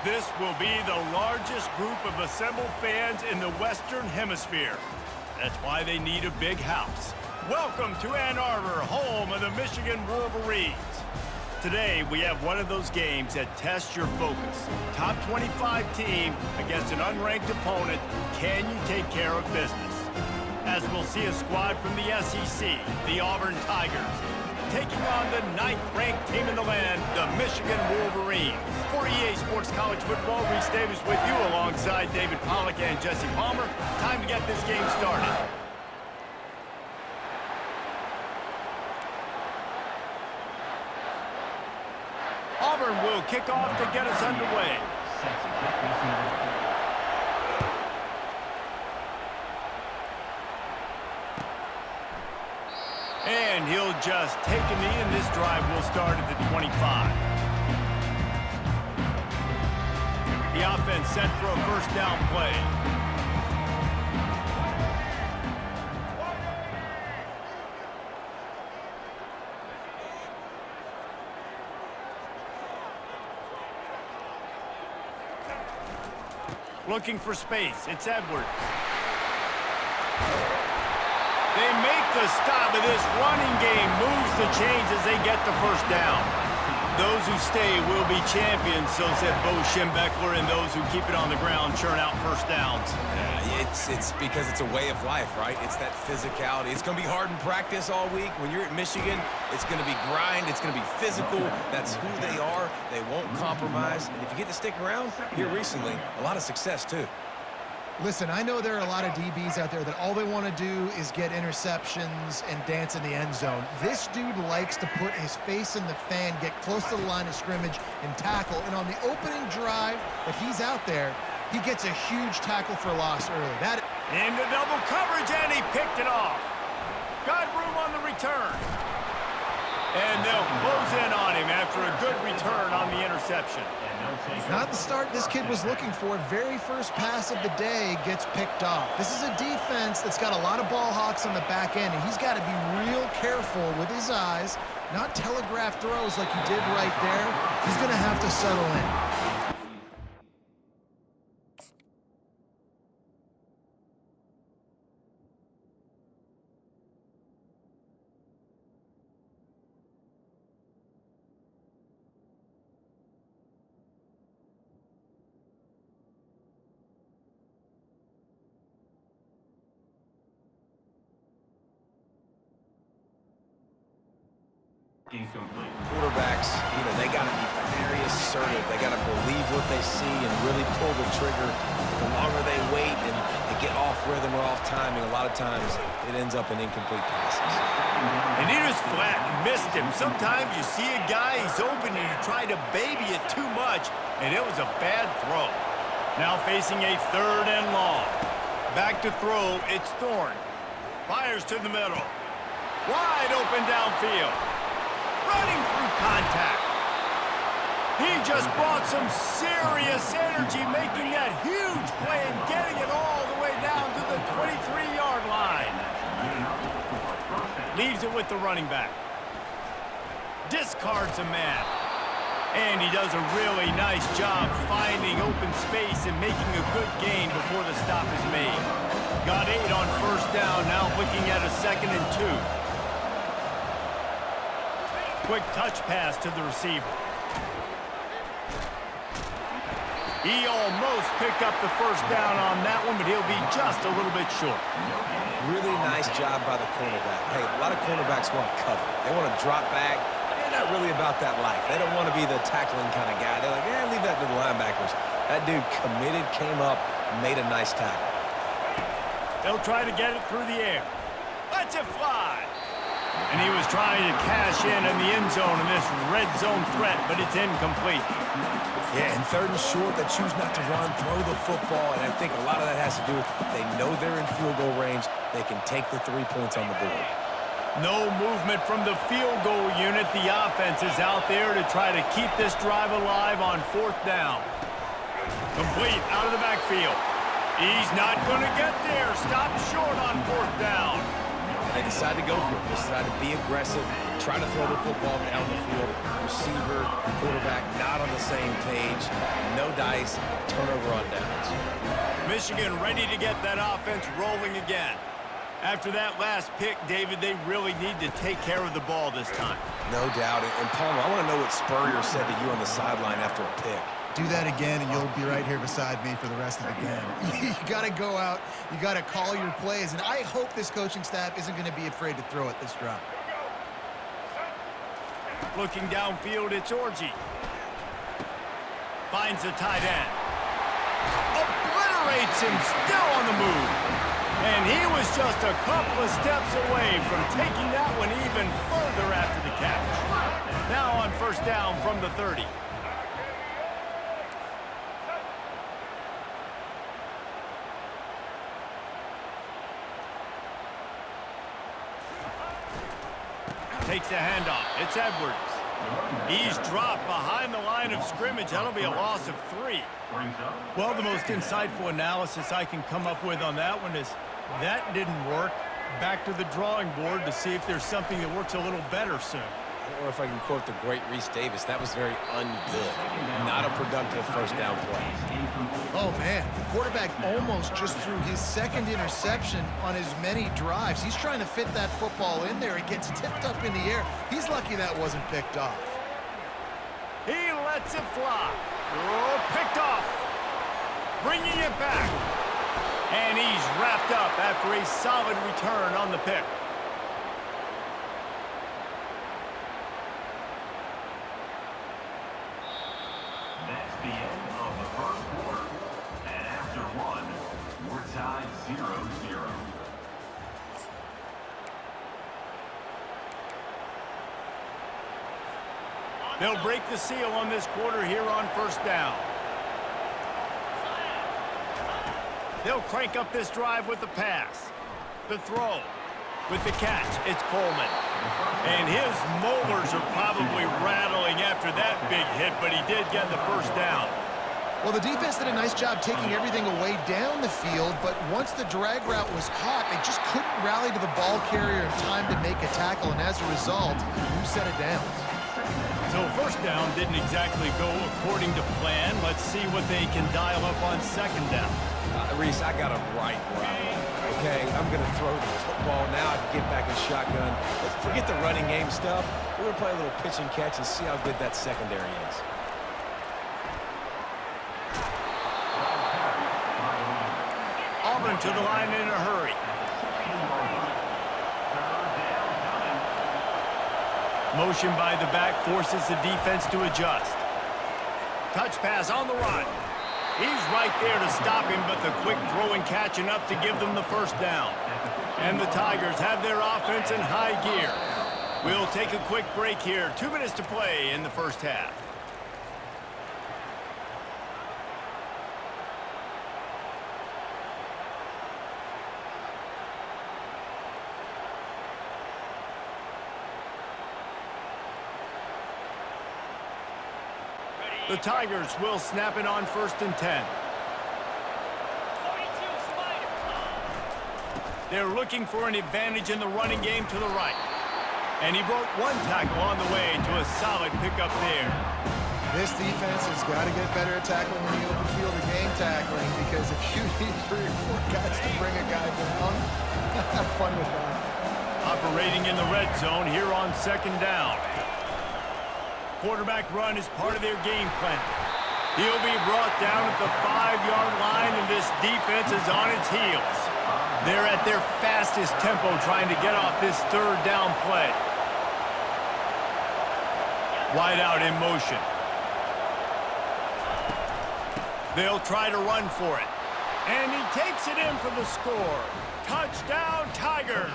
This will be the largest group of assembled fans in the Western Hemisphere. That's why they need a big house. Welcome to Ann Arbor, home of the Michigan Wolverines. Today, we have one of those games that tests your focus. Top 25 team against an unranked opponent. Can you take care of business? As we'll see a squad from the SEC, the Auburn Tigers, taking on the 9th-ranked team in the land, the Michigan Wolverines. For EA Sports College Football, Reese Davis with you alongside David Pollack and Jesse Palmer. Time to get this game started. Auburn will kick off to get us underway. And he'll just take a knee, and this drive will start at the 25. The offense set for a first down play. Looking for space. It's Edwards. They make the stop, but this running game moves the chains as they get the first down. Those who stay will be champions, so said Bo Schembechler, and those who keep it on the ground churn out first downs. Yeah, it's because it's a way of life, right? It's that physicality. It's going to be hard in practice all week. When you're at Michigan, it's going to be grind. It's going to be physical. That's who they are. They won't compromise. And if you get to stick around here recently, a lot of success, too. Listen, I know there are a lot of DBs out there that all they want to do is get interceptions and dance in the end zone. This dude likes to put his face in the fan, get close to the line of scrimmage, and tackle. And on the opening drive that he's out there, he gets a huge tackle for loss early. That into double coverage, and he picked it off. Got room on the return. And they'll close in on him after a good return on the interception. Not the start this kid was looking for. Very first pass of the day gets picked off. This is a defense that's got a lot of ball hawks on the back end, and he's got to be real careful with his eyes, not telegraph throws like he did right there. He's going to have to settle in. Incomplete. Quarterbacks, they got to be very assertive. They got to believe what they see and really pull the trigger. The longer they wait and they get off rhythm or off timing, a lot of times it ends up in incomplete passes. And he just flat missed him. Sometimes you see a guy, he's open, and you try to baby it too much, and it was a bad throw. Now facing a 3rd and long. Back to throw, it's Thorne. Fires to the middle. Wide open downfield. Running through contact. He just brought some serious energy, making that huge play and getting it all the way down to the 23-yard line. Leaves it with the running back. Discards a man. And he does a really nice job finding open space and making a good gain before the stop is made. Got 8 on first down, now looking at a 2nd and 2. Quick touch pass to the receiver. He almost picked up the first down on that one, but he'll be just a little bit short. Really nice job by the cornerback. Hey, a lot of cornerbacks want to cover. They want to drop back. They're not really about that life. They don't want to be the tackling kind of guy. They're like, leave that to the linebackers. That dude committed, came up, made a nice tackle. They'll try to get it through the air. Let's it fly. And he was trying to cash in the end zone in this red zone threat, but it's incomplete. Yeah, and 3rd and short, they choose not to run, throw the football, and I think a lot of that has to do with they know they're in field goal range. They can take the 3 points on the board. No movement from the field goal unit. The offense is out there to try to keep this drive alive on 4th down. Complete out of the backfield. He's not going to get there. Stop short on 4th down. They decide to go for it. They decide to be aggressive, try to throw the football down the field. Receiver, quarterback, not on the same page. No dice, turnover on downs. Michigan ready to get that offense rolling again. After that last pick, David, they really need to take care of the ball this time. No doubt. And Palmer, I want to know what Spurrier said to you on the sideline after a pick. Do that again, and you'll be right here beside me for the rest of the game. You got to go out. You got to call your plays, and I hope this coaching staff isn't going to be afraid to throw it this drive. Looking downfield, it's Orji. Finds the tight end. Obliterates him, still on the move. And he was just a couple of steps away from taking that one even further after the catch. Now on first down from the 30. Takes the handoff. It's Edwards. He's dropped behind the line of scrimmage. That'll be a loss of 3. Well, the most insightful analysis I can come up with on that one is that didn't work. Back to the drawing board to see if there's something that works a little better soon. Or if I can quote the great Reese Davis, that was very ungood. Not a productive first down play. Oh, man. The quarterback almost just threw his second interception on as many drives. He's trying to fit that football in there. It gets tipped up in the air. He's lucky that wasn't picked off. He lets it fly. Oh, picked off. Bringing it back. And he's wrapped up after a solid return on the pick. That's the end of the first quarter. And after one, we're tied 0-0. They'll break the seal on this quarter here on first down. They'll crank up this drive with the pass. The throw. With the catch, it's Coleman. And his molars are probably rattling after that big hit, but he did get the first down. Well, the defense did a nice job taking everything away down the field, but once the drag route was hot, they just couldn't rally to the ball carrier in time to make a tackle, and as a result, who set it down? So first down didn't exactly go according to plan. Let's see what they can dial up on second down. Reese, I got him right, bro. Okay, I'm going to throw the football now. I can get back in shotgun. Let's forget the running game stuff. We're going to play a little pitch and catch and see how good that secondary is. Auburn to the line in a hurry. Motion by the back forces the defense to adjust. Touch pass on the run. He's right there to stop him, but the quick throw and catch enough to give them the first down. And the Tigers have their offense in high gear. We'll take a quick break here. 2 minutes to play in the first half. The Tigers will snap it on 1st and 10. They're looking for an advantage in the running game to the right. And he broke one tackle on the way to a solid pickup there. This defense has got to get better at tackling in the open field or game tackling, because if you need 3 or 4 guys to bring a guy down, have fun with that. Operating in the red zone here on second down. Quarterback run is part of their game plan. He'll be brought down at the 5-yard line, and this defense is on its heels. They're at their fastest tempo trying to get off this 3rd down play. Wide out in motion. They'll try to run for it. And he takes it in for the score. Touchdown, Tigers!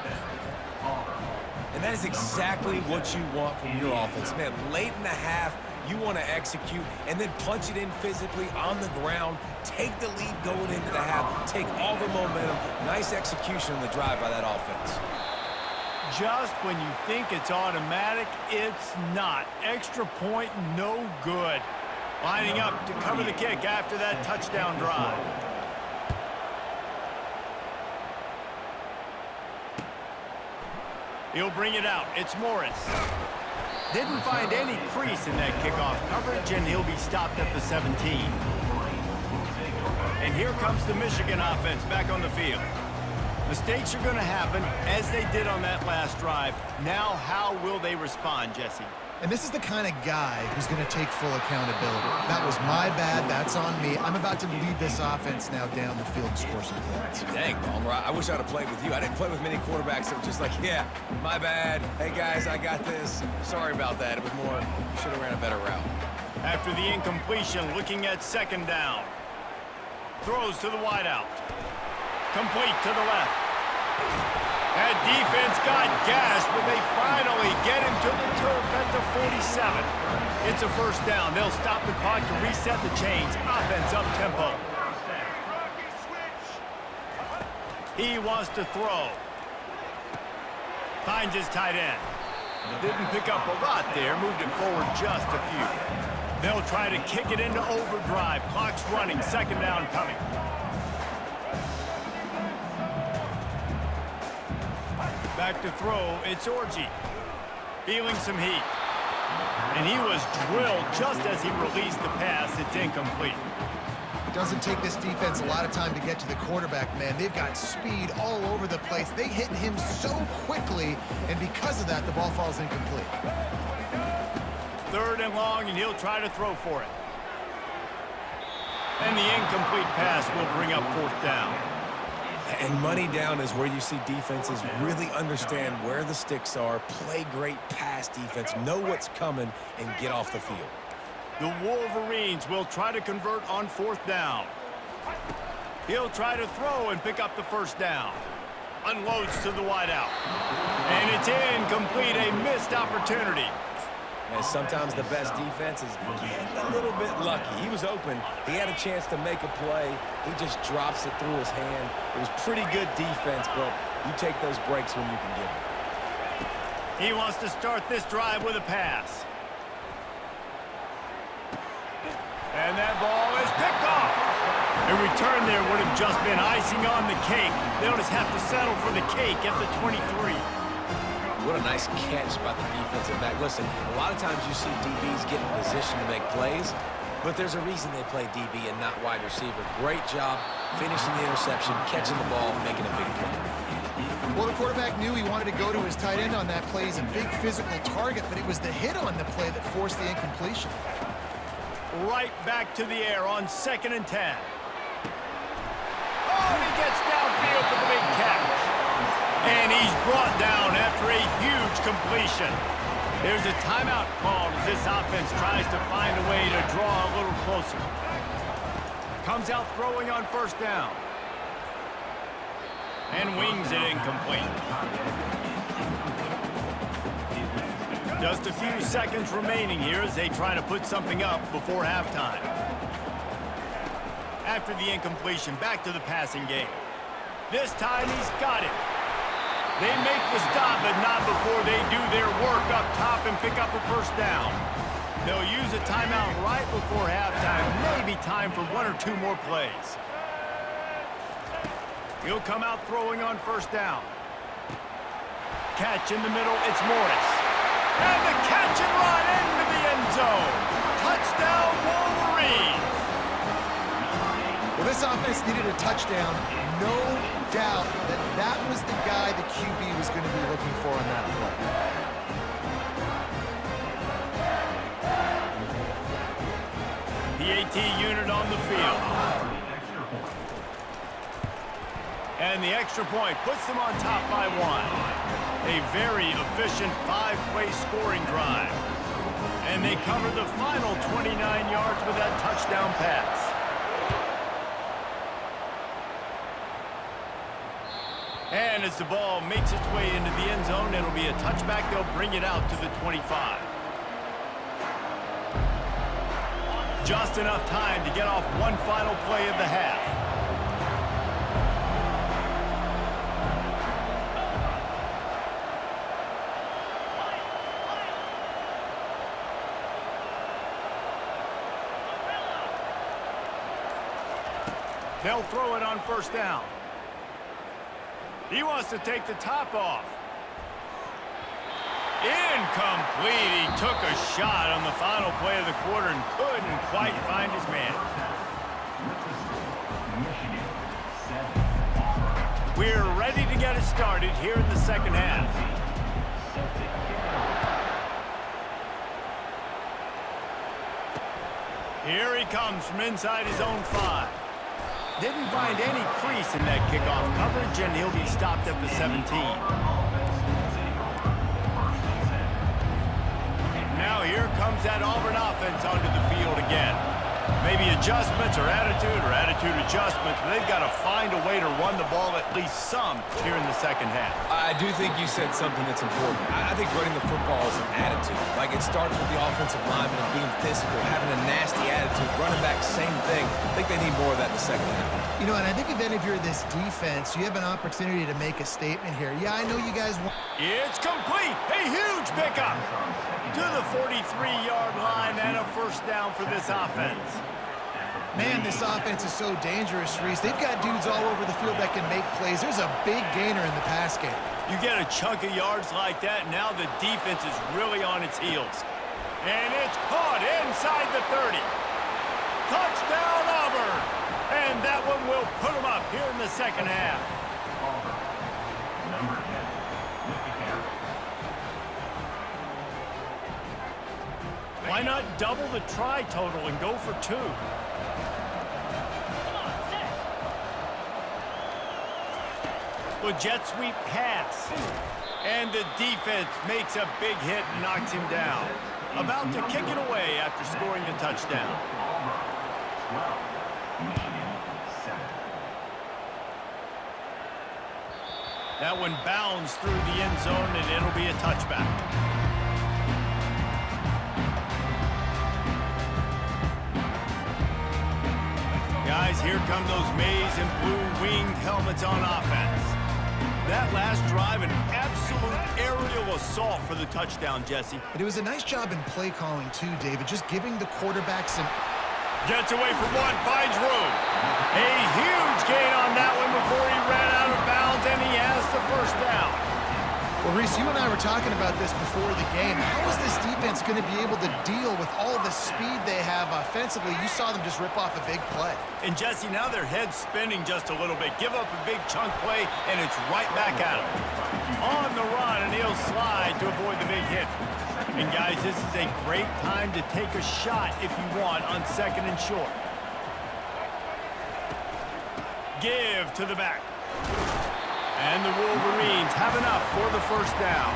And that is exactly what you want from your offense. Man, late in the half, you want to execute and then punch it in physically on the ground, take the lead going into the half, take all the momentum. Nice execution on the drive by that offense. Just when you think it's automatic, it's not. Extra point, no good. Lining up to cover the kick after that touchdown drive. He'll bring it out. It's Morris. Didn't find any crease in that kickoff coverage, and he'll be stopped at the 17. And here comes the Michigan offense back on the field. Mistakes are going to happen, as they did on that last drive. Now, how will they respond, Jesse? And this is the kind of guy who's going to take full accountability. That was my bad. That's on me. I'm about to lead this offense now down the field and score some points. Dang, Palmer, I wish I'd have played with you. I didn't play with many quarterbacks that were just like, yeah, my bad. Hey, guys, I got this. Sorry about that. It was more, you should have ran a better route. After the incompletion, looking at second down. Throws to the wideout. Complete to the left. That defense got gashed, but they finally get him to the turf at the 47. It's a first down. They'll stop the clock to reset the chains. Offense up tempo. He wants to throw. Finds his tight end. Didn't pick up a lot there. Moved it forward just a few. They'll try to kick it into overdrive. Clock's running. Second down coming. Back to throw, it's Orji. Feeling some heat. And he was drilled just as he released the pass. It's incomplete. It doesn't take this defense a lot of time to get to the quarterback, man. They've got speed all over the place. They hit him so quickly, and because of that, the ball falls incomplete. Third and long, and he'll try to throw for it. And the incomplete pass will bring up fourth down. And money down is where you see defenses really understand where the sticks are, play great pass defense, know what's coming, and get off the field. The Wolverines will try to convert on fourth down. He'll try to throw and pick up the first down. Unloads to the wideout. And it's incomplete, a missed opportunity. And sometimes the best defense is getting a little bit lucky. He was open. He had a chance to make a play. He just drops it through his hand. It was pretty good defense, but you take those breaks when you can get them. He wants to start this drive with a pass. And that ball is picked off. A return there would have just been icing on the cake. They'll just have to settle for the cake at the 23. What a nice catch by the defensive back. Listen, a lot of times you see DBs get in position to make plays, but there's a reason they play DB and not wide receiver. Great job finishing the interception, catching the ball, making a big play. Well, the quarterback knew he wanted to go to his tight end on that play. He's a big physical target, but it was the hit on the play that forced the incompletion. Right back to the air on 2nd and 10. Oh, he gets downfield for the big catch. And he's brought down after a huge completion. There's a timeout called as this offense tries to find a way to draw a little closer. Comes out throwing on first down. And wings it incomplete. Just a few seconds remaining here as they try to put something up before halftime. After the incompletion, back to the passing game. This time he's got it. They make the stop, but not before they do their work up top and pick up a first down. They'll use a timeout right before halftime. Maybe time for one or two more plays. He'll come out throwing on first down. Catch in the middle, it's Morris. And the catch and run into the end zone. Touchdown, Wolverines. Well, this offense needed a touchdown. No doubt that that was the guy the QB was going to be looking for on that play. The AT unit on the field. And the extra point puts them on top by one. A very efficient 5-play scoring drive. And they cover the final 29 yards with that touchdown pass. And as the ball makes its way into the end zone, it'll be a touchback. They'll bring it out to the 25. Just enough time to get off one final play of the half. They'll throw it on first down. He wants to take the top off. Incomplete. He took a shot on the final play of the quarter and couldn't quite find his man. We're ready to get it started here in the second half. Here he comes from inside his own 5. Didn't find any crease in that kickoff coverage, and he'll be stopped at the 17. Now here comes that Auburn offense onto the field again. Maybe adjustments or attitude adjustments, but they've got to find a way to run the ball at least some here in the second half. I do think you said something that's important. I think running the football is an attitude. Like, it starts with the offensive lineman and being physical, having a nasty attitude. Running back, same thing. I think they need more of that in the second half. You know, and I think if any of you are this defense, you have an opportunity to make a statement here. Yeah, I know you guys want... It's complete. A huge pickup to the 43-yard line and a first down for this offense. Man, this offense is so dangerous, Reese. They've got dudes all over the field that can make plays. There's a big gainer in the pass game. You get a chunk of yards like that, now the defense is really on its heels. And it's caught inside the 30. Touchdown, Auburn! And that one will put them up here in the second half. Number 10, with the carry. Why not double the try total and go for 2? Well, jet sweep pass. And the defense makes a big hit and knocks him down. About to kick it away after scoring the touchdown. That one bounds through the end zone, and it'll be a touchback. Guys, here come those maize and blue winged helmets on offense. That last drive, an absolute aerial assault for the touchdown, Jesse. But it was a nice job in play calling, too, David, just giving the quarterback some... Gets away from one, finds room. A huge gain on that one before he ran out of bounds, and he has the first down. Well, Reese, you and I were talking about this before the game. How is this defense going to be able to deal with all the speed they have offensively? You saw them just rip off a big play. And, Jesse, now their head's spinning just a little bit. Give up a big chunk play, and it's right back at him. On the run, and he'll slide to avoid the big hit. And, guys, this is a great time to take a shot if you want on second and short. Give to the back. And the Wolverines have enough for the first down.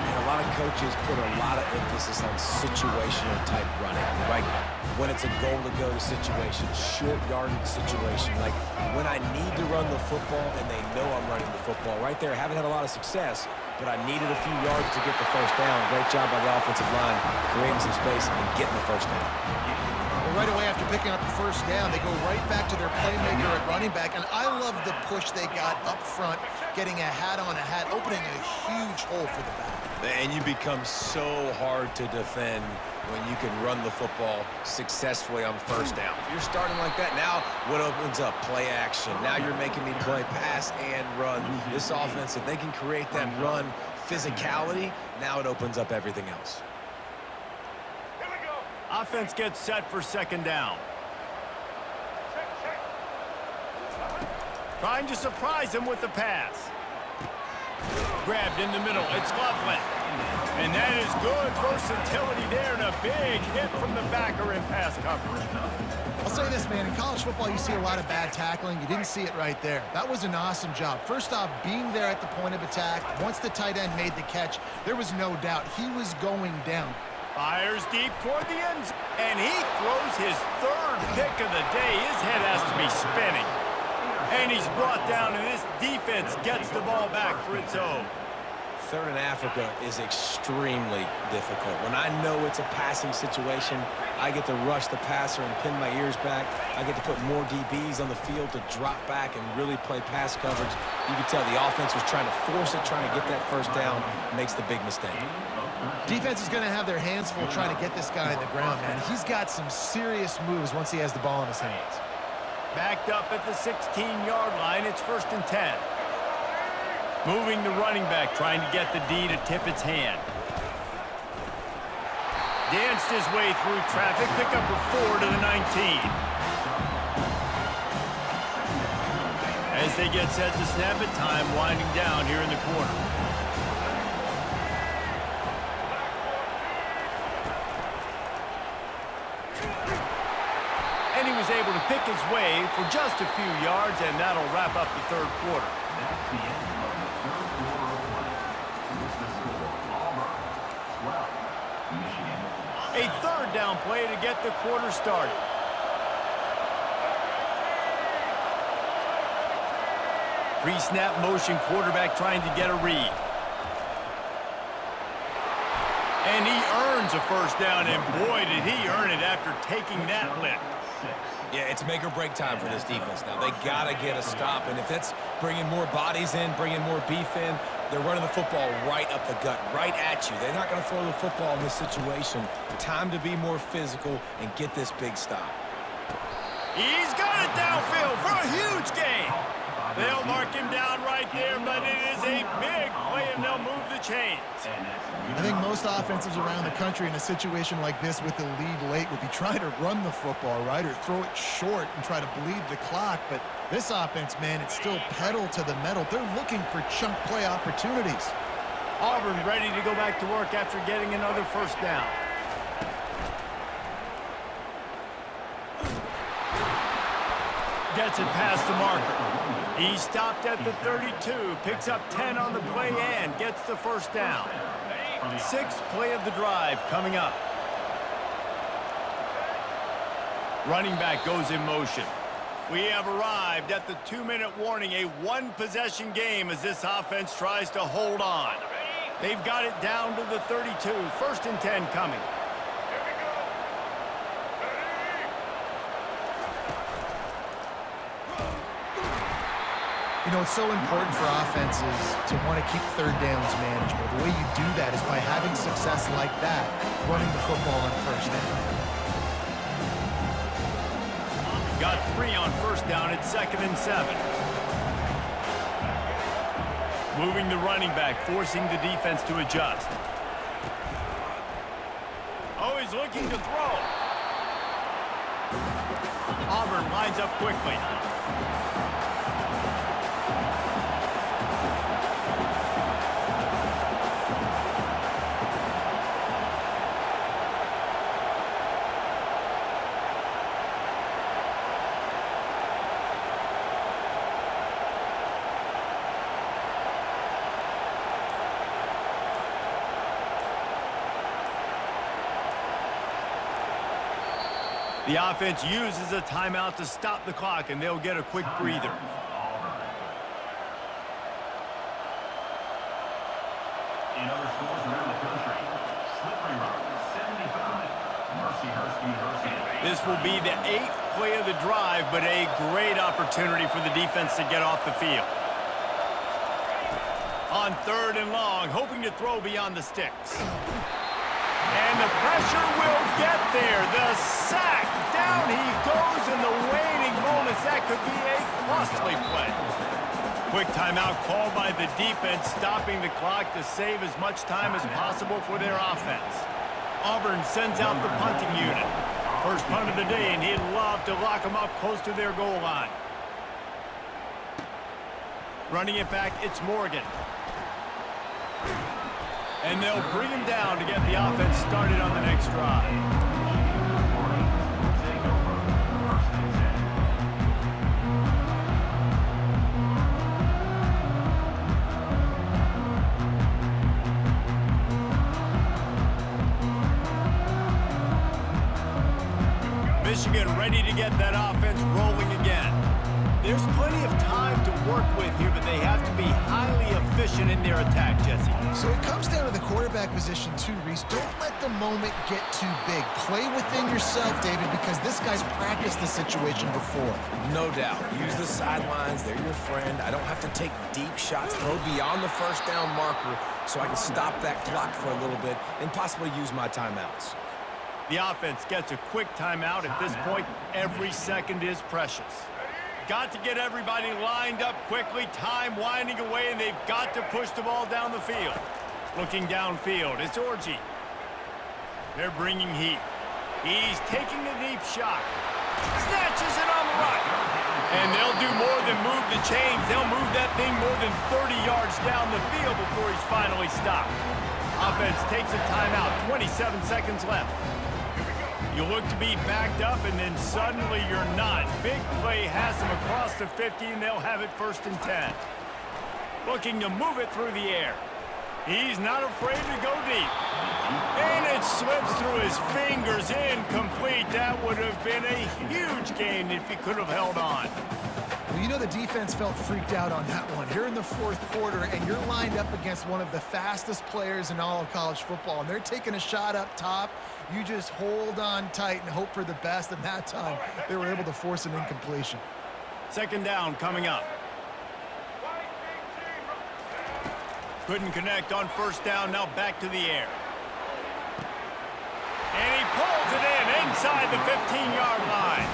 And a lot of coaches put a lot of emphasis on situational type running, right? When it's a goal-to-go situation, short yardage situation, like when I need to run the football and they know I'm running the football. Right there, haven't had a lot of success, but I needed a few yards to get the first down. Great job by the offensive line, creating some space and getting the first down. Well, right away after picking up the first down, they go right back to their playmaker at running back, and I love the push they got up front, getting a hat on a hat, opening a huge hole for the back. And you become so hard to defend when you can run the football successfully on first down. You're starting like that. Now what opens up? Play action. Now you're making me play pass and run. This offense, if they can create that run physicality, now it opens up everything else. Offense gets set for second down. Trying to surprise him with the pass. Grabbed in the middle. It's Loveland. And that is good versatility there, and a big hit from the backer in pass coverage. I'll say this, man. In college football, you see a lot of bad tackling. You didn't see it right there. That was an awesome job. First off, being there at the point of attack. Once the tight end made the catch, there was no doubt he was going down. Fires deep toward the end zone, and he throws his third pick of the day. His head has to be spinning. And he's brought down, and this defense gets the ball back for its own. Third in Africa is extremely difficult. When I know it's a passing situation, I get to rush the passer and pin my ears back. I get to put more DBs on the field to drop back and really play pass coverage. You can tell the offense was trying to force it, trying to get that first down, makes the big mistake. Defense is going to have their hands full trying to get this guy in the ground, man. He's got some serious moves once he has the ball in his hands. Backed up at the 16-yard line, it's 1st and 10. Moving the running back, trying to get the D to tip its hand. Danced his way through traffic, pick up a 4 to the 19. As they get set to snap it, time winding down here in the quarter. And he was able to pick his way for just a few yards, and that'll wrap up the third quarter. That's the end of the third quarter of play. Here's the score. Auburn, 12. Michigan. A third down play to get the quarter started. Pre-snap motion, quarterback trying to get a read. And he earns a first down, and boy, did he earn it after taking that lick. Yeah, it's make or break time for this defense now. They got to get a stop, and if that's bringing more bodies in, bringing more beef in, they're running the football right up the gut, right at you. They're not going to throw the football in this situation. Time to be more physical and get this big stop. He's got it downfield for a huge gain. They'll mark him down right there, but it is a big play, and they'll move the chains. I think most offenses around the country in a situation like this with the lead late would be trying to run the football, right, or throw it short and try to bleed the clock. But this offense, man, it's still pedal to the metal. They're looking for chunk play opportunities. Auburn ready to go back to work after getting another first down. Gets it past the marker. He stopped at the 32, picks up 10 on the play and gets the first down. Sixth play of the drive coming up. Running back goes in motion. We have arrived at the 2-minute warning, a one-possession game as this offense tries to hold on. They've got it down to the 32, 1st and 10 coming. You know, it's so important for offenses to want to keep third downs manageable. The way you do that is by having success like that, running the football on first down. Got 3 on first down at 2nd and 7. Moving the running back, forcing the defense to adjust. Oh, he's looking to throw. Auburn lines up quickly. The offense uses a timeout to stop the clock, and they'll get a quick breather. In other schools around the country, Slippery Rock, 75. Mercyhurst University. This will be the 8th play of the drive, but a great opportunity for the defense to get off the field. On 3rd and long, hoping to throw beyond the sticks. And the pressure will get there. The sack. Down he goes in the waning moments. That could be a costly play. Quick timeout called by the defense, stopping the clock to save as much time as possible for their offense. Auburn sends out the punting unit. First punt of the day, and he'd love to lock them up close to their goal line. Running it back, it's Morgan. And they'll bring him down to get the offense started on the next drive. Michigan ready to get that offense rolling again. There's plenty of time to work with here, but they have to be highly efficient in their attack, Jesse. So it comes down to the quarterback position too, Reese. Don't let the moment get too big. Play within yourself, David, because this guy's practiced this situation before. No doubt. Use the sidelines. They're your friend. I don't have to take deep shots, throw beyond the first down marker so I can stop that clock for a little bit and possibly use my timeouts. The offense gets a quick timeout. At this point, every second is precious. got to get everybody lined up quickly, time winding away, and they've got to push the ball down the field. Looking downfield, it's Orji. They're bringing heat. He's taking a deep shot. Snatches it on the right. And they'll do more than move the chains. They'll move that thing more than 30 yards down the field before he's finally stopped. Offense takes a timeout, 27 seconds left. You look to be backed up, and then suddenly you're not. Big play has them across the 50, and they'll have it 1st and 10. Looking to move it through the air. He's not afraid to go deep. And it slips through his fingers, incomplete. That would have been a huge gain if he could have held on. Well, you know the defense felt freaked out on that one. You're in the 4th quarter, and you're lined up against one of the fastest players in all of college football, and they're taking a shot up top. You just hold on tight and hope for the best, and that time they were able to force an incompletion. 2nd down coming up. Couldn't connect on 1st down, now back to the air. And he pulls it in inside the 15-yard line.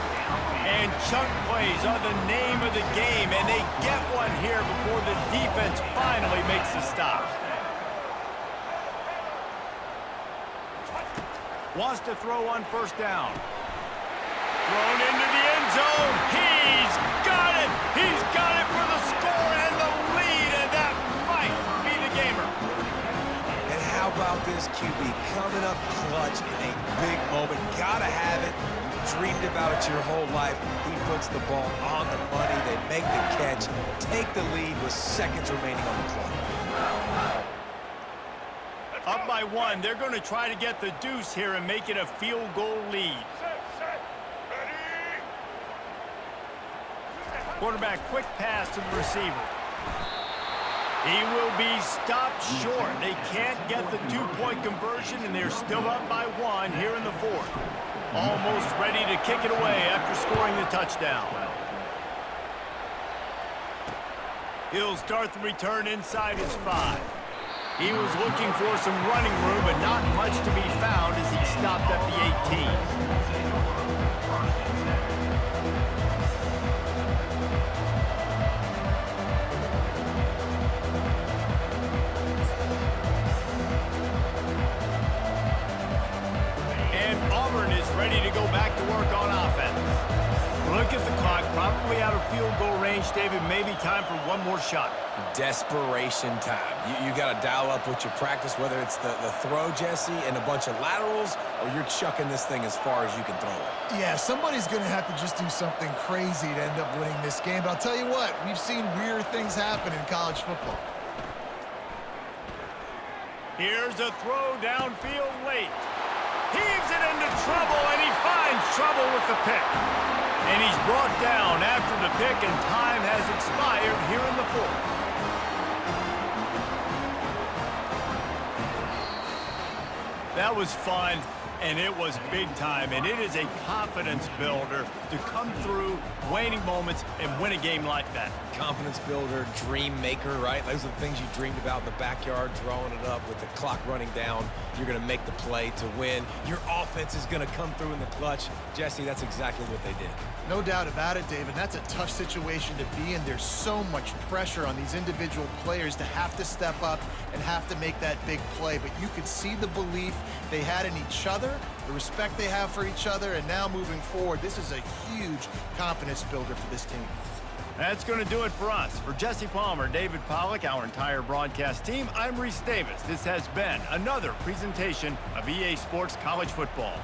And chunk plays are the name of the game, and they get one here before the defense finally makes the stop. Wants to throw on 1st down. Thrown into the end zone. He's got it. He's got it for the score and the lead, and that might be the gamer. And how about this QB coming up clutch in a big moment? Gotta have it. You dreamed about it your whole life. He puts the ball on the money. They make the catch, take the lead with seconds remaining on the clock. Up by 1. They're going to try to get the deuce here and make it a field goal lead. Quarterback, quick pass to the receiver. He will be stopped short. They can't get the 2-point conversion, and they're still up by 1 here in the 4th. Almost ready to kick it away after scoring the touchdown. He'll start the return inside his 5. He was looking for some running room, but not much to be found as he stopped at the 18. Ready to go back to work on offense. Look at the clock, probably out of field goal range, David. Maybe time for one more shot. Desperation time. You got to dial up what you practice, whether it's the throw, Jesse, and a bunch of laterals, or you're chucking this thing as far as you can throw it. Yeah, somebody's going to have to just do something crazy to end up winning this game. But I'll tell you what, we've seen weird things happen in college football. Here's a throw downfield late. Heaves it into trouble, and he finds trouble with the pick. And he's brought down after the pick, and time has expired here in the 4th. That was fun, and it was big time, and it is a confidence builder to come through waning moments and win a game like that. Confidence builder, dream maker, right? Those are the things you dreamed about in the backyard, drawing it up with the clock running down. You're going to make the play to win. Your offense is going to come through in the clutch. Jesse, that's exactly what they did. No doubt about it, David. That's a tough situation to be in. There's so much pressure on these individual players to have to step up and have to make that big play. But you could see the belief they had in each other, the respect they have for each other, and now moving forward, this is a huge confidence builder for this team. That's going to do it for us. For Jesse Palmer, David Pollack, our entire broadcast team, I'm Reese Davis. This has been another presentation of EA Sports College Football.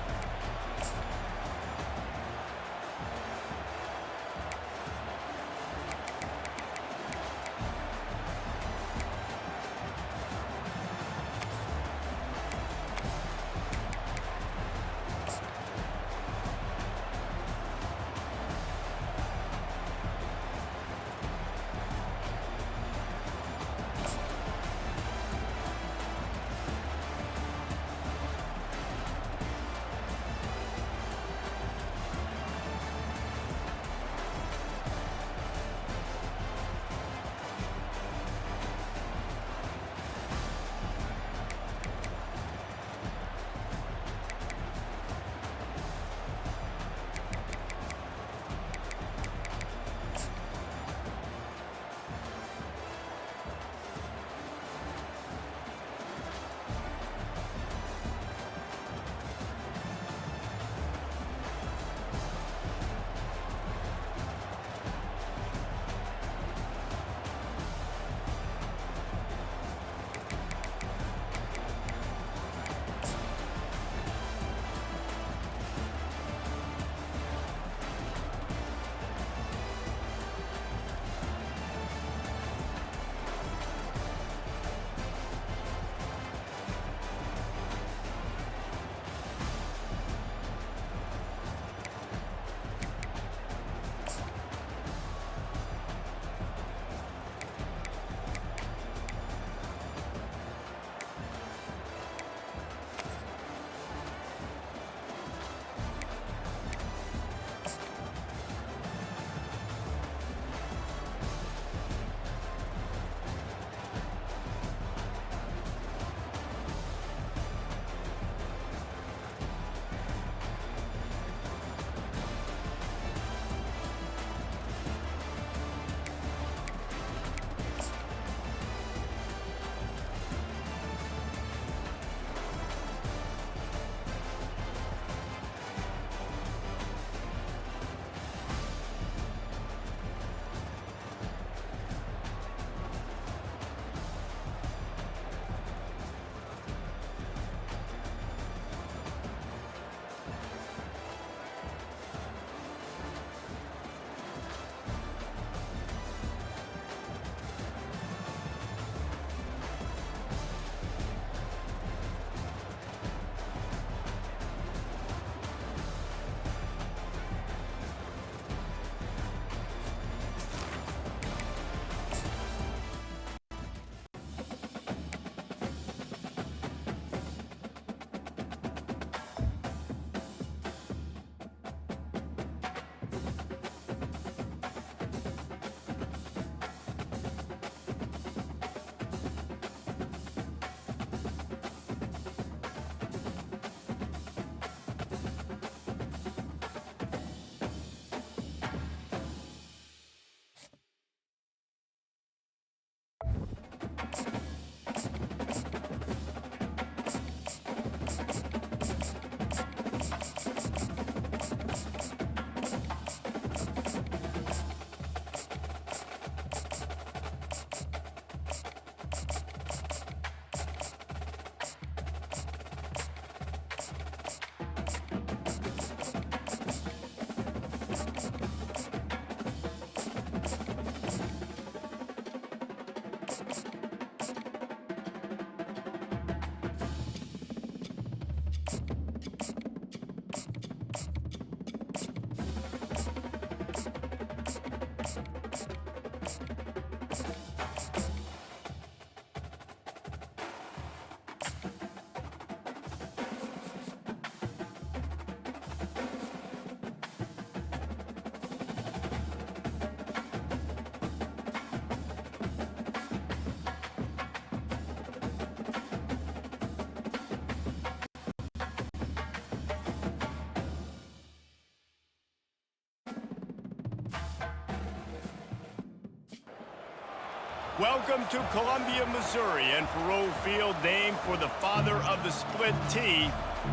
Welcome to Columbia, Missouri, and Faurot Field, named for the father of the split T,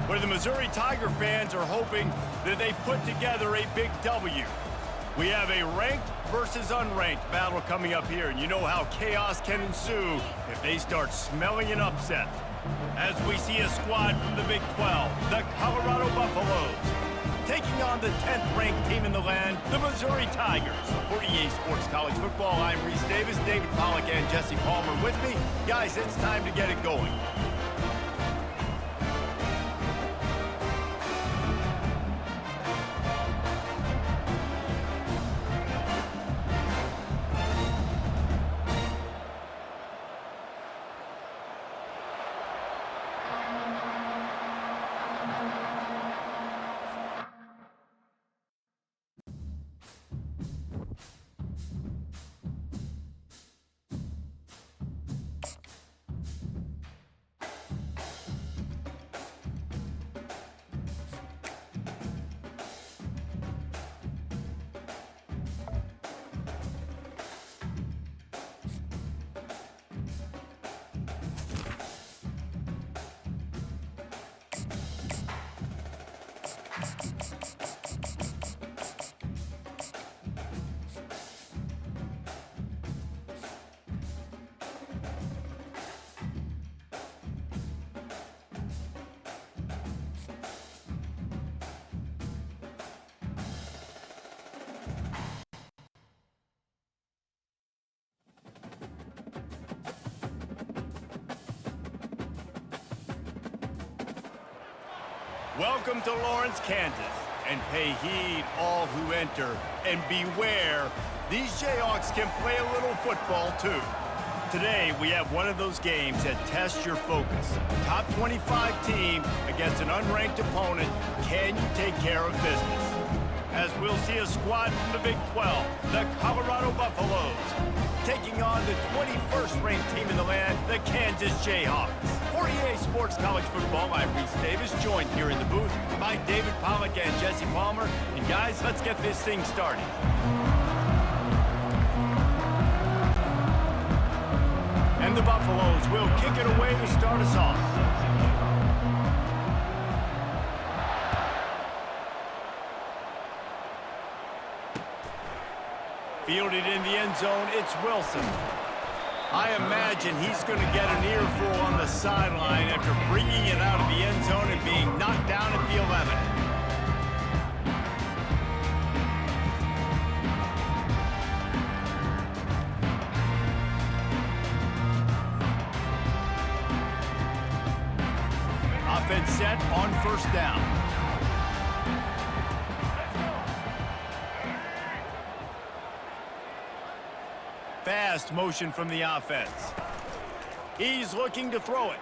where the Missouri Tiger fans are hoping that they put together a big W. We have a ranked versus unranked battle coming up here, and you know how chaos can ensue if they start smelling an upset. As we see a squad from the Big 12, the Colorado Buffaloes, taking on the 10th-ranked team in the land, the Missouri Tigers. For EA Sports College Football, I'm Reese Davis, David Pollack, and Jesse Palmer with me. Guys, it's time to get it going. Welcome to Lawrence, Kansas, and pay heed all who enter, and beware, these Jayhawks can play a little football too. Today, we have one of those games that tests your focus. Top 25 team against an unranked opponent, can you take care of business? As we'll see a squad from the Big 12, the Colorado Buffaloes, taking on the 21st ranked team in the land, the Kansas Jayhawks. For EA Sports College Football, I'm Reese Davis, joined here in the booth by David Pollack and Jesse Palmer. And guys, let's get this thing started. And the Buffaloes will kick it away to start us off. Fielded in the end zone, it's Wilson. I imagine he's going to get an earful on the sideline after bringing it out of the end zone and being knocked down at the 11. Offense set on first down. Fast motion from the offense. He's looking to throw it.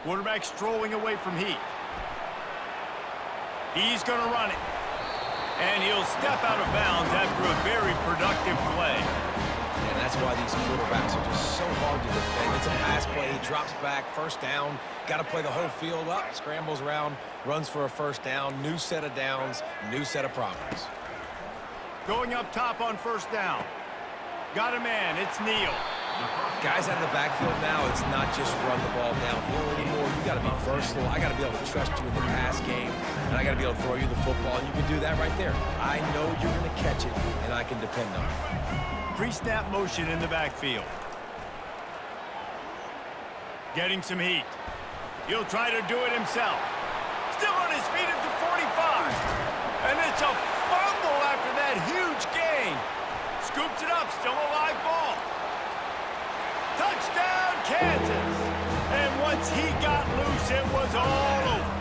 Quarterback strolling away from Heat. He's going to run it. And he'll step out of bounds after a very productive play. And that's why these quarterbacks are just so hard to defend. It's a pass play. He drops back, first down. Got to play the whole field up. Scrambles around, runs for a first down. New set of downs, new set of problems. Going up top on first down. Got a man, it's Neal. Guys out of the backfield now, it's not just run the ball downhill anymore. You got to be versatile. I got to be able to trust you in the pass game, and I got to be able to throw you the football, and you can do that right there. I know you're going to catch it, and I can depend on it. Pre-snap motion in the backfield. Getting some heat. He'll try to do it himself. Still on his feet at the 45. And it's a fumble after that huge gain. Scoops it up, still a live ball. Touchdown, Kansas. And once he got loose, it was all over.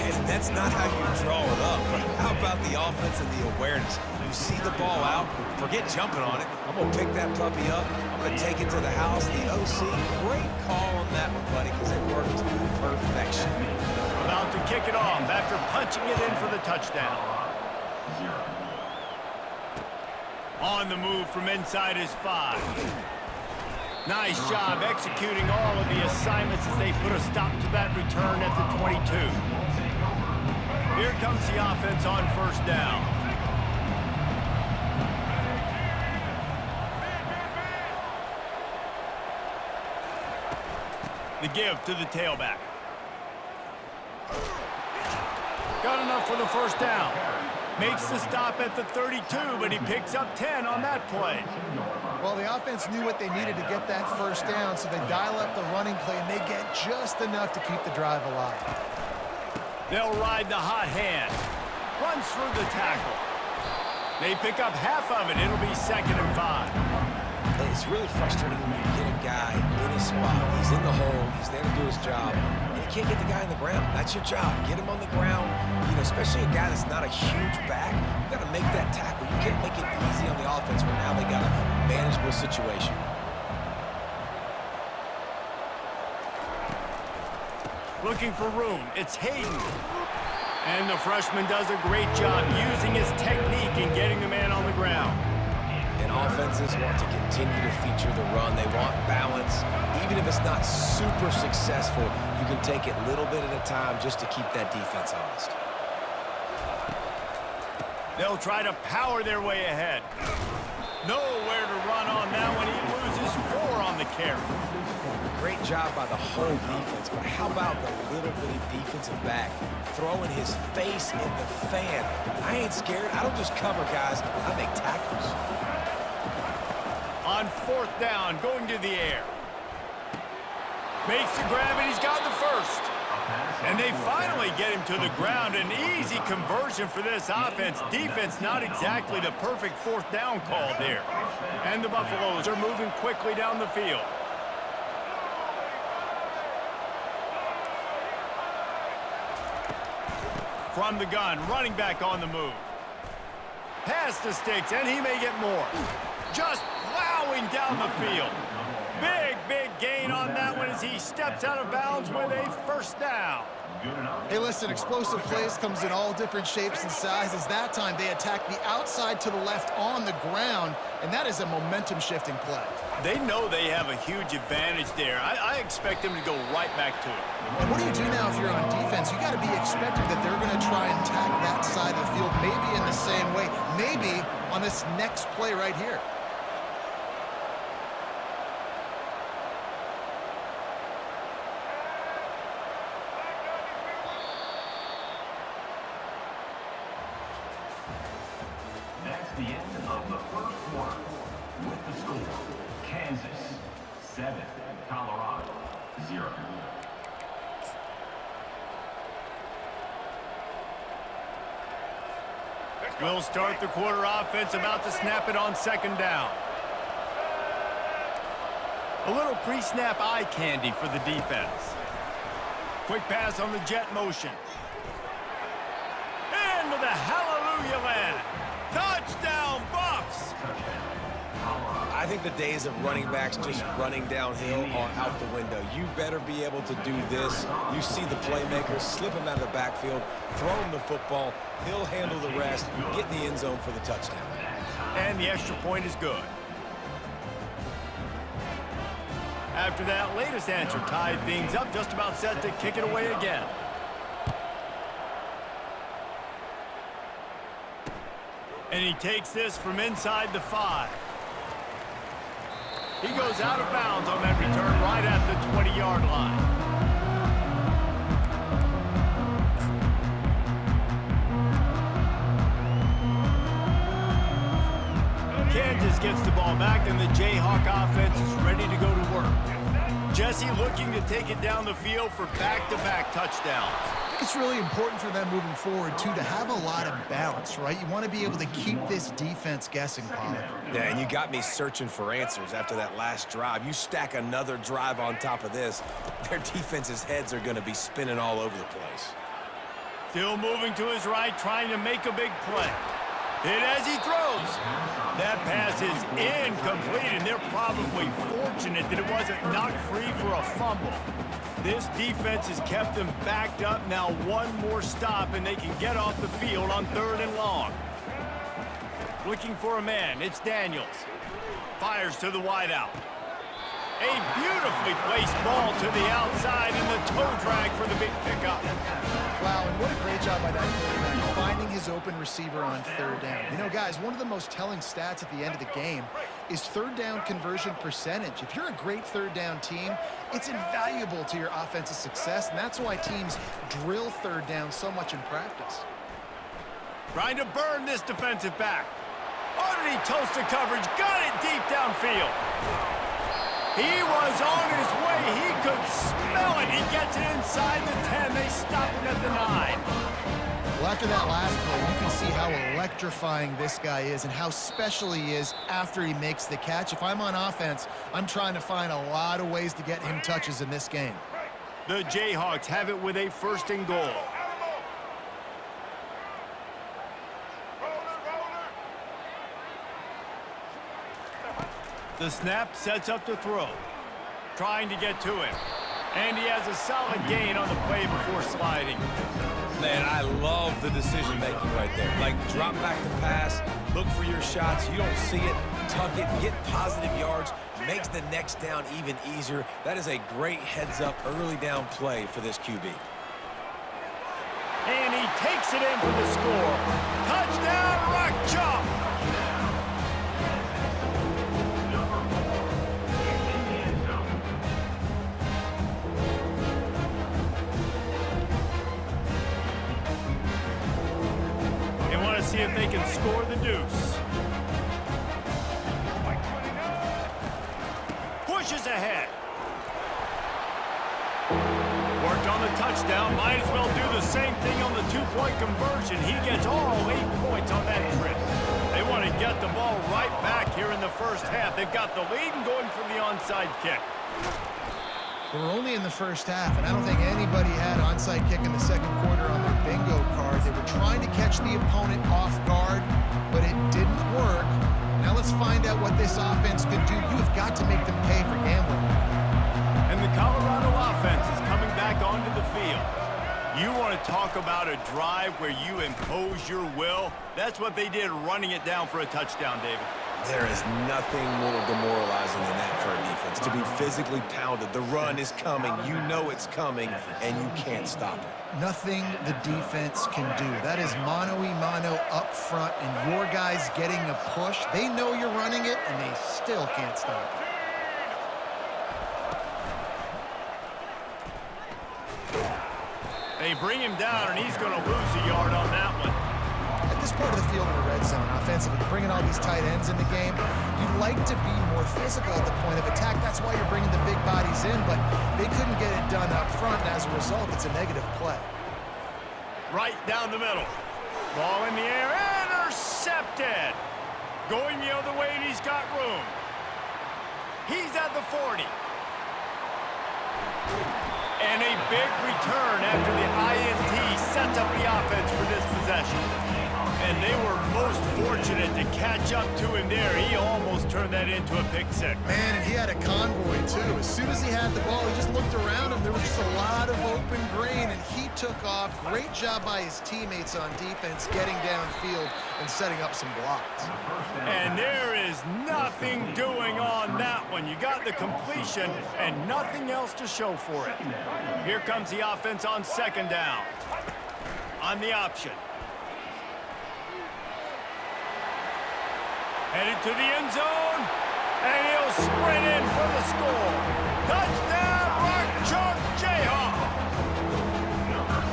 And that's not how you draw it up, but how about the offense and the awareness? You see the ball out, forget jumping on it. I'm going to pick that puppy up. I'm going to take it to the house. The OC, great call on that one, buddy, because it worked to perfection. About to kick it off after punching it in for the touchdown. On the move from inside his 5. Nice job executing all of the assignments as they put a stop to that return at the 22. Here comes the offense on first down. The give to the tailback. Got enough for the first down. Makes the stop at the 32, but he picks up 10 on that play. Well, the offense knew what they needed to get that first down, so they dial up the running play, and they get just enough to keep the drive alive. They'll ride the hot hand. Runs through the tackle. They pick up half of it. It'll be 2nd and 5. It's really frustrating when you get a guy in his spot. He's in the hole. He's there to do his job. And you can't get the guy on the ground. That's your job. Get him on the ground. You know, especially a guy that's not a huge back. You got to make that tackle. You can't make it easy on the offense when now they got a manageable situation. Looking for room. It's Hayden. And the freshman does a great job using his technique and getting the man on the ground. And offenses want to continue to feature the run. They want balance. Even if it's not super successful, you can take it little bit at a time just to keep that defense honest. They'll try to power their way ahead. Nowhere to run on that one. He loses 4 on the carry. Great job by the whole defense, but how about the little bitty defensive back throwing his face in the fan? I ain't scared. I don't just cover guys. I make tackles. On 4th down, going to the air. Makes the grab, and he's got the first. And they finally get him to the ground. An easy conversion for this offense. Defense not exactly the perfect 4th down call there. And the Buffaloes are moving quickly down the field. From the gun, running back on the move. Past the sticks, and he may get more. Just plowing down the field. Big gain on that one as he steps out of bounds with a first down. Hey, listen, explosive plays comes in all different shapes and sizes. That time, they attack the outside to the left on the ground, and that is a momentum-shifting play. They know they have a huge advantage there. I expect them to go right back to it. And what do you do now if you're on defense? You got to be expecting that they're going to try and attack that side of the field, maybe in the same way, maybe on this next play right here. That's the end of the first quarter. With the score, Kansas 7, Colorado 0. We'll start the quarter offense, about to snap it on 2nd down. A little pre-snap eye candy for the defense. Quick pass on the jet motion. Into the hallelujah land. Touchdown, Buffs! I think the days of running backs just running downhill are out the window. You better be able to do this. You see the playmaker, slip him out of the backfield, throw him the football, he'll handle the rest, get in the end zone for the touchdown. And the extra point is good. After that latest answer tied things up, just about set to kick it away again. And he takes this from inside the 5. He goes out of bounds on that return right at the 20-yard line. Kansas gets the ball back, and the Jayhawk offense is ready to go to work. Jesse looking to take it down the field for back-to-back touchdowns. I think it's really important for them moving forward, too, to have a lot of balance, right? You want to be able to keep this defense guessing, Pollard. Yeah, and you got me searching for answers after that last drive. You stack another drive on top of this, their defense's heads are going to be spinning all over the place. Still moving to his right, trying to make a big play. Hit as he throws. That pass is incomplete, and they're probably fortunate that it wasn't knocked free for a fumble. This defense has kept them backed up. Now one more stop, and they can get off the field on 3rd and long. Looking for a man. It's Daniels. Fires to the wideout. A beautifully placed ball to the outside, and the toe drag for the big pickup. Wow, and what a great job by that quarterback, finding his open receiver on 3rd down. You know, guys, one of the most telling stats at the end of the game is third down conversion percentage. If you're a great third down team, it's invaluable to your offensive success, and that's why teams drill third down so much in practice. Trying to burn this defensive back. Underneath toasted coverage, got it deep downfield. He was on his way. He could smell it. He gets it inside the 10. They stop him at the 9. Well, after that last play, you can see how electrifying this guy is and how special he is after he makes the catch. If I'm on offense, I'm trying to find a lot of ways to get him touches in this game. The Jayhawks have it with a 1st and goal. The snap sets up the throw. Trying to get to him. And he has a solid gain on the play before sliding. Man, I love the decision-making right there. Like, drop back the pass, look for your shots. You don't see it, tuck it, get positive yards, makes the next down even easier. That is a great heads-up early down play for this QB. And he takes it in for the score. Touchdown, Rock Chalk! See if they can score the deuce. Pushes ahead. Worked on the touchdown. Might as well do the same thing on the 2-point conversion. He gets all 8 points on that trip. They want to get the ball right back here in the first half. They've got the lead and going for the onside kick. We're only in the first half, and I don't think anybody had onside kick in the second quarter on their bingo card. They were trying to catch the opponent off guard, but it didn't work. Now let's find out what this offense could do. You have got to make them pay for gambling. And the Colorado offense is coming back onto the field. You want to talk about a drive where you impose your will? That's what they did, running it down for a touchdown, David. There is nothing more demoralizing than that for a defense. To be physically pounded, the run is coming, you know it's coming, and you can't stop it. Nothing the defense can do. That is mano-a-mano up front, and your guys getting a push. They know you're running it, and they still can't stop it. They bring him down, and he's going to lose a yard on that one. At this part of the field in the red zone, offensively, bringing all these tight ends in the game, you'd like to be more physical at the point of attack. That's why you're bringing the big bodies in, but they couldn't get it done up front, and as a result, it's a negative play. Right down the middle. Ball in the air, intercepted. Going the other way, and he's got room. He's at the 40. And a big return after the INT sets up the offense for this possession. And they were most fortunate to catch up to him there. He almost turned that into a pick six. Man, and he had a convoy, too. As soon as he had the ball, he just looked around him. There was just a lot of open green, and he took off. Great job by his teammates on defense, getting downfield and setting up some blocks. And there is nothing doing on that one. You got the completion and nothing else to show for it. Here comes the offense on 2nd down. On the option. Headed to the end zone, and he'll sprint in for the score. Touchdown, Rock Chalk Jayhawk!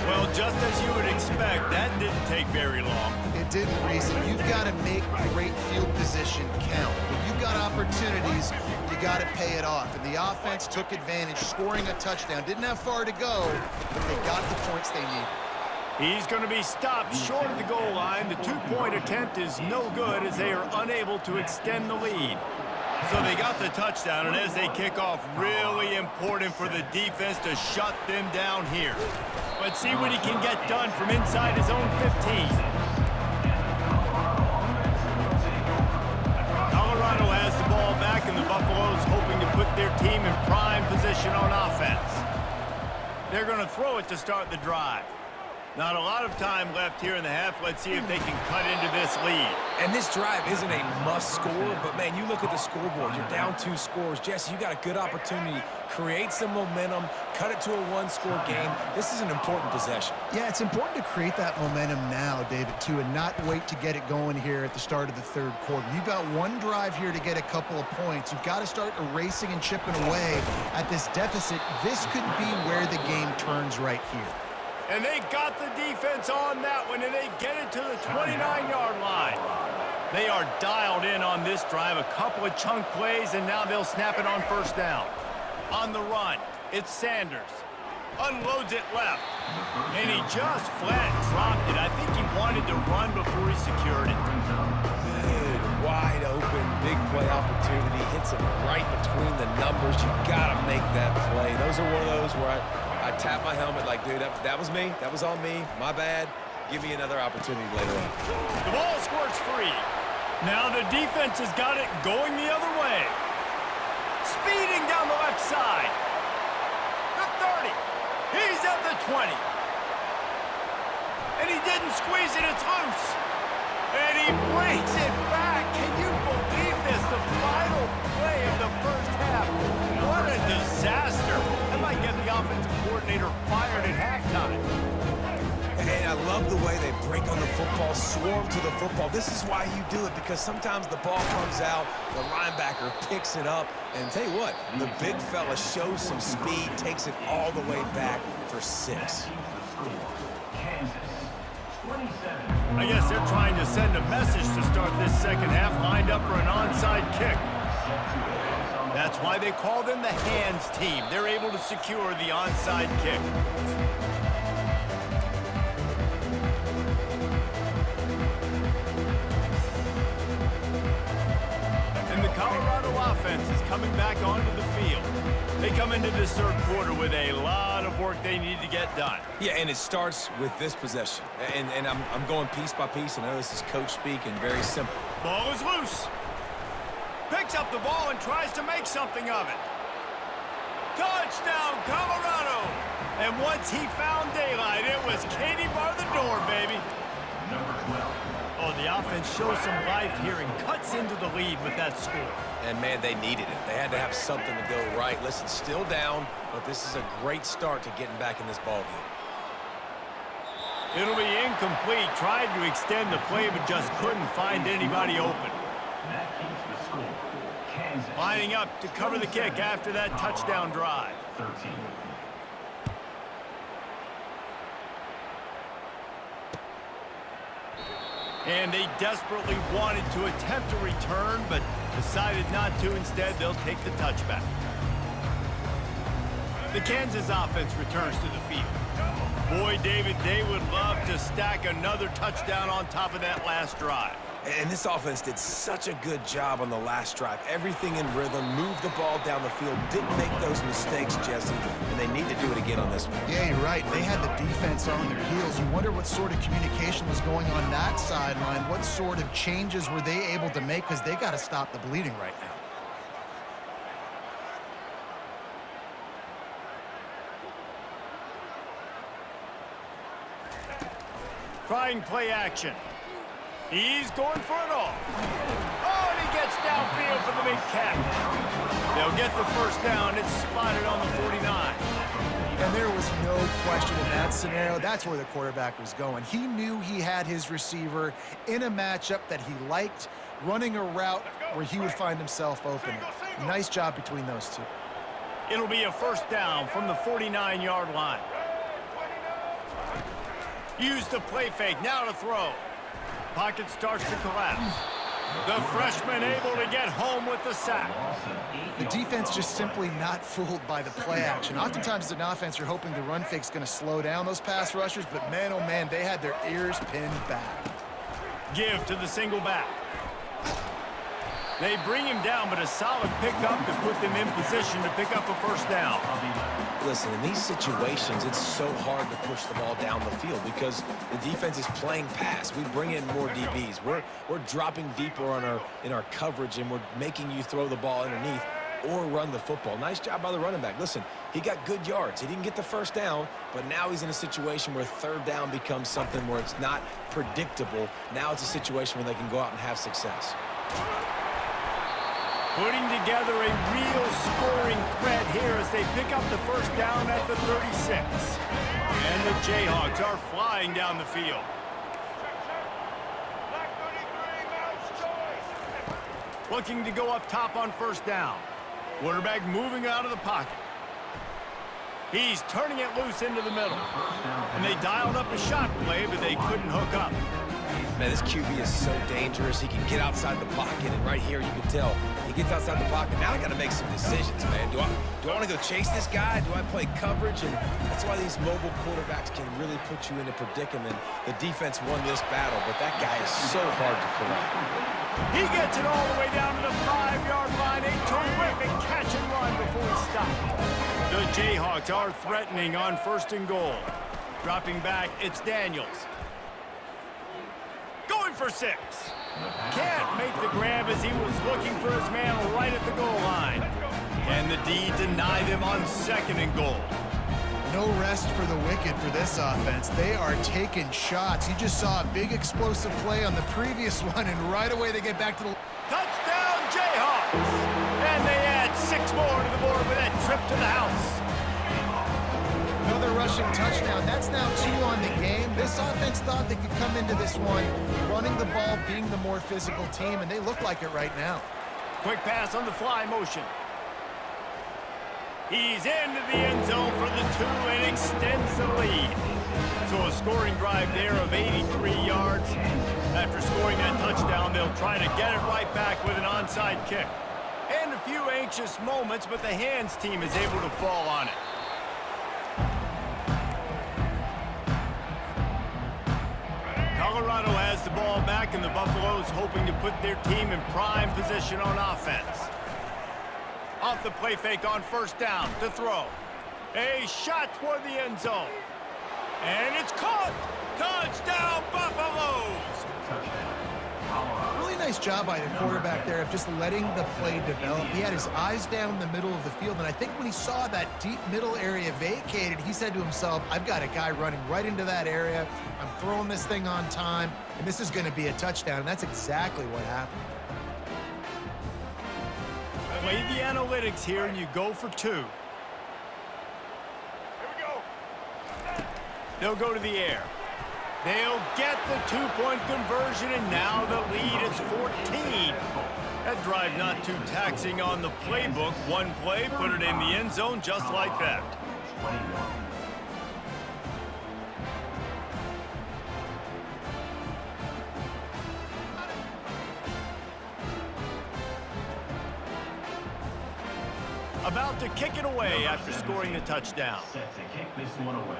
Well, just as you would expect, that didn't take very long. It didn't, Reese. You've got to make great field position count. When you've got opportunities, you got to pay it off. And the offense took advantage, scoring a touchdown. Didn't have far to go, but they got the points they needed. He's going to be stopped short of the goal line. The 2-point attempt is no good as they are unable to extend the lead. So they got the touchdown, and as they kick off, really important for the defense to shut them down here. Let's see what he can get done from inside his own 15. Colorado has the ball back, and the Buffaloes hoping to put their team in prime position on offense. They're going to throw it to start the drive. Not a lot of time left here in the half. Let's see if they can cut into this lead. And this drive isn't a must score, but man, you look at the scoreboard, you're down 2 scores. Jesse, you got a good opportunity. Create some momentum, cut it to a 1-score game. This is an important possession. Yeah, it's important to create that momentum now, David, too, and not wait to get it going here at the start of the third quarter. You've got one drive here to get a couple of points. You've got to start erasing and chipping away at this deficit. This could be where the game turns right here. And they got the defense on that one, and they get it to the 29-yard line. They are dialed in on this drive. A couple of chunk plays, and now they'll snap it on first down. On the run, it's Sanders. Unloads it left. And he just flat dropped it. I think he wanted to run before he secured it. Good, wide open, big play opportunity. Hits him right between the numbers. You got to make that play. Those are one of those where I tap my helmet like, dude, that was me. That was on me. My bad. Give me another opportunity later on. The ball squirts free. Now the defense has got it going the other way. Speeding down the left side. The 30. He's at the 20. And he didn't squeeze it. It's loose. And he brings it back. Can you believe this? The final play of the first half. What a disaster. That might get the offensive coordinator fired at halftime. And I love the way they break on the football, swarm to the football. This is why you do it, because sometimes the ball comes out, the linebacker picks it up, and tell you what, the big fella shows some speed, takes it all the way back for 6. I guess they're trying to send a message to start this second half, lined up for an onside kick. That's why they call them the hands team. They're able to secure the onside kick. And the Colorado offense is coming back onto the field. They come into this third quarter with a lot of work they need to get done. Yeah, and it starts with this possession. And I'm going piece by piece. I know this is coach speak and very simple. Ball is loose. Picks up the ball and tries to make something of it. Touchdown, Colorado! And once he found daylight, it was Katie bar the door, baby. Oh, the offense shows some life here and cuts into the lead with that score. And, man, they needed it. They had to have something to go right. Listen, still down, but this is a great start to getting back in this ballgame. It'll be incomplete. Tried to extend the play, but just couldn't find anybody open. Lining up to cover the kick after that touchdown drive. 13. And they desperately wanted to attempt a return, but decided not to. Instead, they'll take the touchback. The Kansas offense returns to the field. Boy, David, they would love to stack another touchdown on top of that last drive. And this offense did such a good job on the last drive. Everything in rhythm, moved the ball down the field, didn't make those mistakes, Jesse, and they need to do it again on this one. Yeah, you're right. They had the defense on their heels. You wonder what sort of communication was going on that sideline. What sort of changes were they able to make? Because they got to stop the bleeding right now. Trying play action. He's going for it all. Oh, and he gets downfield for the big catch. They'll get the first down. It's spotted on the 49. And there was no question in that scenario. That's where the quarterback was going. He knew he had his receiver in a matchup that he liked, running a route where he would find himself open. Nice job between those two. It'll be a first down from the 49-yard line. Use the play fake. Now to throw. Pocket starts to collapse. The freshman able to get home with the sack. The defense just simply not fooled by the play action. Oftentimes as an offense, you're hoping the run fake's going to slow down those pass rushers, but man, oh man, they had their ears pinned back. Give to the single back. They bring him down, but a solid pickup to put them in position to pick up a first down. Listen, in these situations, it's so hard to push the ball down the field because the defense is playing pass. We bring in more DBs. We're dropping deeper on in our coverage, and we're making you throw the ball underneath. or run the football. Nice job by the running back. Listen, he got good yards. He didn't get the first down, but now he's in a situation where third down becomes something where it's not predictable. Now it's a situation where they can go out and have success. Putting together a real scoring threat here as they pick up the first down at the 36. And the Jayhawks are flying down the field. Looking to go up top on first down. Quarterback moving out of the pocket. He's turning it loose into the middle. And they dialed up a shot play, but they couldn't hook up. Man, this QB is so dangerous. He can get outside the pocket, and right here you can tell he gets outside the pocket. Now I got to make some decisions, man. Do I want to go chase this guy? Do I play coverage? And that's why these mobile quarterbacks can really put you in a predicament. The defense won this battle, but that guy is so hard to correct. He gets it all the way down to the 5-yard line. A terrific catch and run before he stopped. The Jayhawks are threatening on first and goal. Dropping back, it's Daniels. Going for 6. Can't make the grab as he was looking for his man right at the goal line. Can the D deny them on second and goal? No rest for the wicked for this offense. They are taking shots. You just saw a big explosive play on the previous one, and right away they get back to the... Touchdown, Jayhawks! And they add 6 more to the board with that trip to the house. Another rushing touchdown. That's now 2 on the game. This offense thought they could come into this one running the ball, being the more physical team, and they look like it right now. Quick pass on the fly motion. He's into the end zone for the 2 and extends the lead. So a scoring drive there of 83 yards. After scoring that touchdown, they'll try to get it right back with an onside kick. And a few anxious moments, but the hands team is able to fall on it. Colorado has the ball back, and the Buffaloes hoping to put their team in prime position on offense. Off the play fake on first down to throw. A shot toward the end zone. And it's caught. Touchdown, Buffaloes! Really nice job by the quarterback there of just letting the play develop. He had his eyes down the middle of the field, and I think when he saw that deep middle area vacated, he said to himself, I've got a guy running right into that area. I'm throwing this thing on time, and this is going to be a touchdown, and that's exactly what happened. Play the analytics here, and you go for 2. Here we go. They'll go to the air. They'll get the 2-point conversion, and now the lead is 14. That drive not too taxing on the playbook. One play, put it in the end zone just like that. About to kick it away after scoring the touchdown. Set to kick this one away.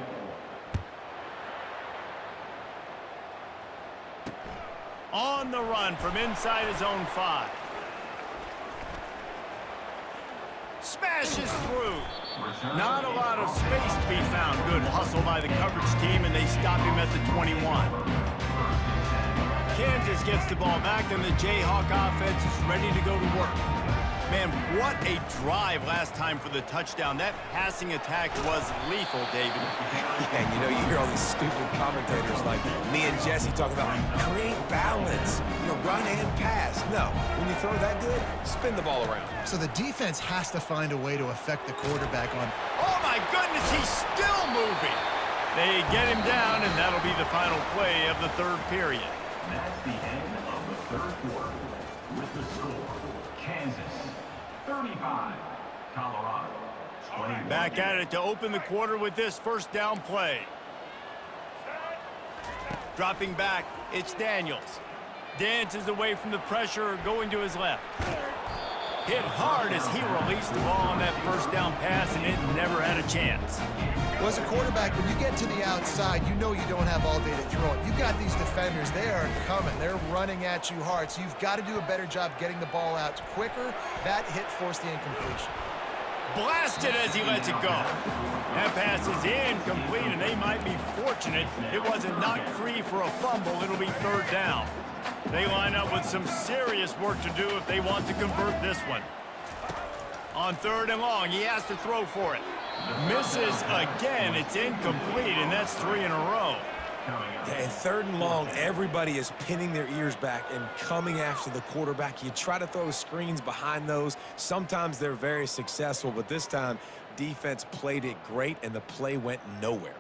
On the run from inside his own 5. Smashes through. Not a lot of space to be found. Good hustle by the coverage team, and they stop him at the 21. Kansas gets the ball back, and the Jayhawk offense is ready to go to work. Man, what a drive last time for the touchdown. That passing attack was lethal, David. Yeah, and you know, you hear all these stupid commentators like me and Jesse talking about create balance, run and pass. No, when you throw that good, spin the ball around. So the defense has to find a way to affect the quarterback on... Oh, my goodness, he's still moving. They get him down, and that'll be the final play of the third period. That's the end of the third quarter. With the score, Kansas 35, Colorado 21. Back at it to open the quarter with this first down play. Dropping back, it's Daniels. Dances away from the pressure, going to his left. Hit hard as he released the ball on that first down pass, and it never had a chance. Well, as a quarterback, when you get to the outside, you know you don't have all day to throw it. You've got these defenders. They are coming. They're running at you hard, so you've got to do a better job getting the ball out quicker. That hit forced the incompletion. Blasted as he lets it go. That pass is incomplete, and they might be fortunate it wasn't knocked free for a fumble. It'll be third down. They line up with some serious work to do if they want to convert this one. On 3rd and long, he has to throw for it. Misses again. It's incomplete, and that's 3 in a row. And 3rd and long, everybody is pinning their ears back and coming after the quarterback. You try to throw screens behind those. Sometimes they're very successful, but this time, defense played it great, and the play went nowhere.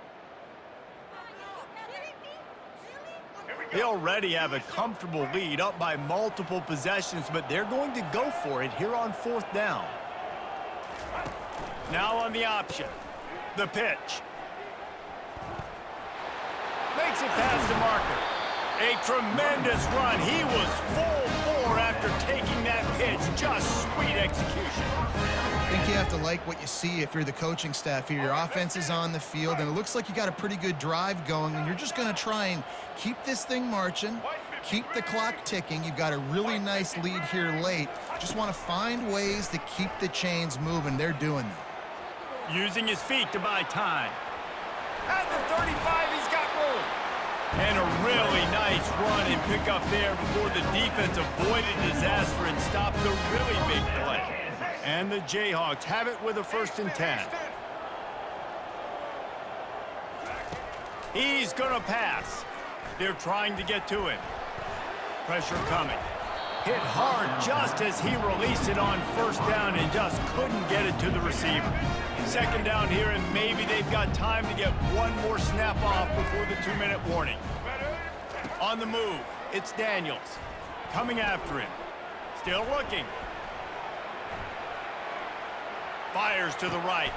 They already have a comfortable lead, up by multiple possessions, but they're going to go for it here on 4th down. Now on the option. The pitch. Makes it past the marker. A tremendous run. He was full bore after taking that pitch. Just sweet execution. I think you have to like what you see if you're the coaching staff here. Your offense is on the field, and it looks like you got a pretty good drive going, and you're just going to try and keep this thing marching, keep the clock ticking. You've got a really nice lead here late. Just want to find ways to keep the chains moving. They're doing that. Using his feet to buy time. At the 35, he's got room. And a really nice run and pick up there before the defense avoided disaster and stopped the really big play. And the Jayhawks have it with a 1st and 10. He's going to pass. They're trying to get to him. Pressure coming. Hit hard just as he released it on 1st down and just couldn't get it to the receiver. 2nd down here, and maybe they've got time to get one more snap off before the 2-minute warning. On the move, it's Daniels. Coming after him. Still looking. Fires to the right.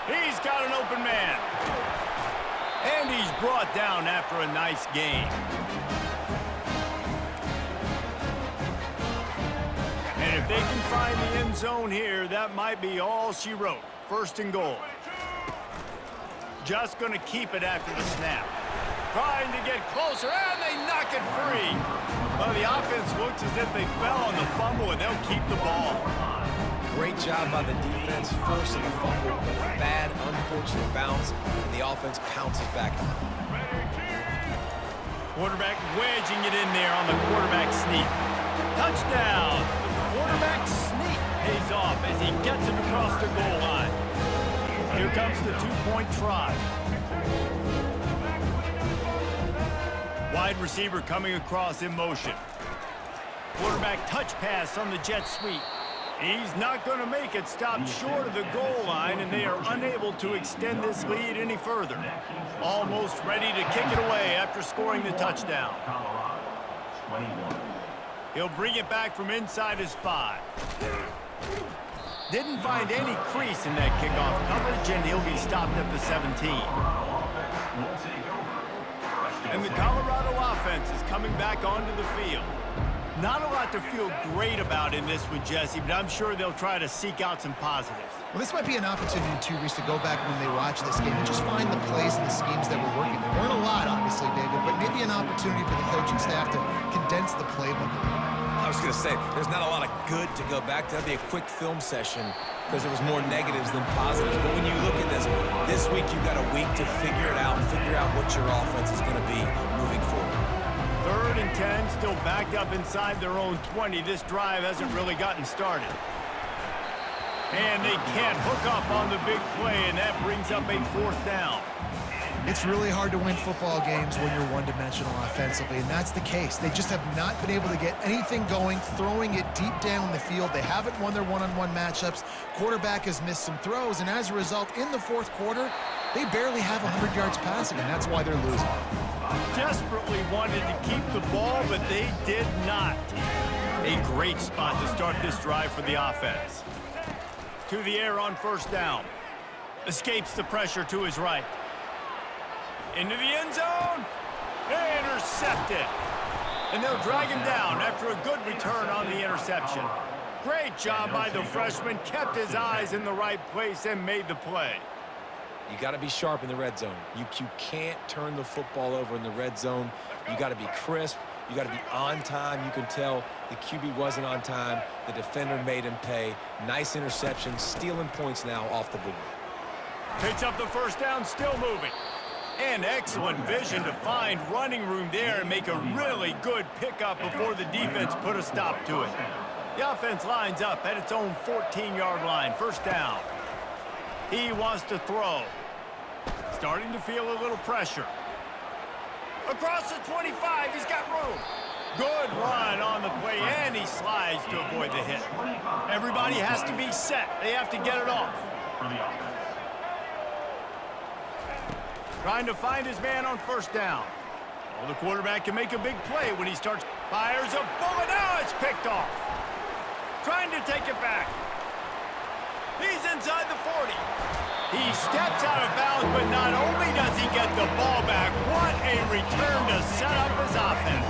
He's got an open man. And he's brought down after a nice gain. And if they can find the end zone here, that might be all she wrote. 1st and goal. Just going to keep it after the snap. Trying to get closer, and they knock it free. Well, the offense looks as if they fell on the fumble, and they'll keep the ball. Great job by the defense, forcing a fumble, but a bad, unfortunate bounce, and the offense pounces back on it. Quarterback wedging it in there on the quarterback sneak. Touchdown! The quarterback sneak pays off as he gets it across the goal line. Here comes the 2-point try. Wide receiver coming across in motion. Quarterback touch pass on the jet sweep. He's not going to make it, stopped short of the goal line, and they are unable to extend this lead any further. Almost ready to kick it away after scoring the touchdown. He'll bring it back from inside his 5. Didn't find any crease in that kickoff coverage, and he'll be stopped at the 17. And the Colorado offense is coming back onto the field. Not a lot to feel great about in this one, Jesse, but I'm sure they'll try to seek out some positives. Well, this might be an opportunity, too, Reese, to go back when they watch this game and just find the plays and the schemes that were working. There weren't a lot, obviously, David, but maybe an opportunity for the coaching staff to condense the playbook. I was going to say, there's not a lot of good to go back to. That'd be a quick film session because there was more negatives than positives. But when you look at this week you've got a week to figure it out, figure out what your offense is going to be moving forward. 3rd and 10, still backed up inside their own 20. This drive hasn't really gotten started. And they can't hook up on the big play, and that brings up a 4th down. It's really hard to win football games when you're one-dimensional offensively, and that's the case. They just have not been able to get anything going, throwing it deep down the field. They haven't won their one-on-one matchups. Quarterback has missed some throws, and as a result, in the 4th quarter, they barely have 100 yards passing, and that's why they're losing. Desperately wanted to keep the ball, but they did not. A great spot to start this drive for the offense. To the air on 1st down. Escapes the pressure to his right. Into the end zone. Intercepted. And they'll drag him down after a good return on the interception. Great job by the freshman. Kept his eyes in the right place and made the play. You got to be sharp in the red zone. You can't turn the football over in the red zone. You got to be crisp. You got to be on time. You can tell the QB wasn't on time. The defender made him pay. Nice interception, stealing points now off the board. Picks up the 1st down, still moving. And excellent vision to find running room there and make a really good pickup before the defense put a stop to it. The offense lines up at its own 14-yard line. First down. He wants to throw. Starting to feel a little pressure. Across the 25, he's got room. Good run on the play, and he slides to avoid the hit. Everybody has to be set. They have to get it off. Trying to find his man on first down. Well, the quarterback can make a big play when he starts. Fires a bullet. Now it's picked off. Trying to take it back. He's inside the 40. He steps out of bounds, but not only does he get the ball back, what a return to set up his offense.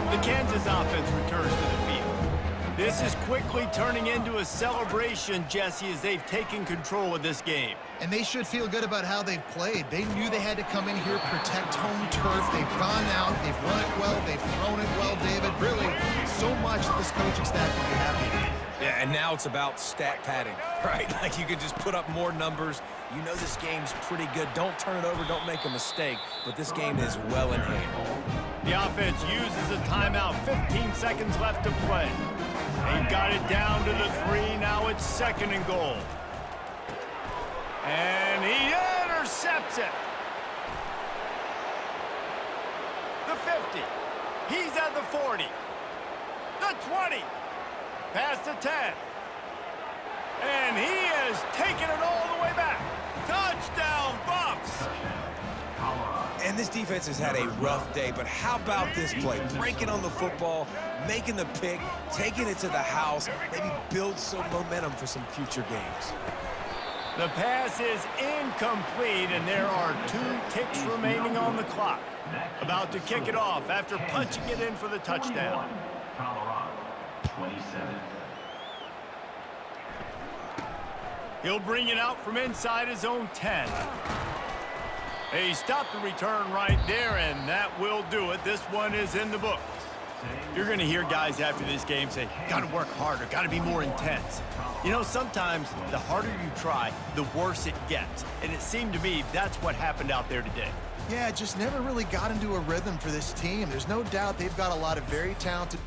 The Kansas offense returns to the field. This is quickly turning into a celebration, Jesse, as they've taken control of this game. And they should feel good about how they've played. They knew they had to come in here, protect home turf. They've gone out, they've run it well, they've thrown it well, David. Really, so much that this coaching staff can be happy. Yeah, and now it's about stat padding, right? Like you could just put up more numbers. You know this game's pretty good. Don't turn it over, don't make a mistake. But this game is well in hand. The offense uses a timeout. 15 seconds left to play. They got it down to the 3. Now it's 2nd and goal. And he intercepts it. The 50. He's at the 40. The 20. Past the 10. And he has taken it all the way back. Touchdown, Buffs. And this defense has had a rough day, but how about this play? Breaking on the football, making the pick, taking it to the house, maybe build some momentum for some future games. The pass is incomplete, and there are 2 ticks remaining on the clock. About to kick it off after punching it in for the touchdown. Colorado, 27. He'll bring it out from inside his own 10. He stopped the return right there, and that will do it. This one is in the books. You're going to hear guys after this game say, got to work harder, got to be more intense. You know, sometimes the harder you try, the worse it gets. And it seemed to me that's what happened out there today. Yeah, just never really got into a rhythm for this team. There's no doubt they've got a lot of very talented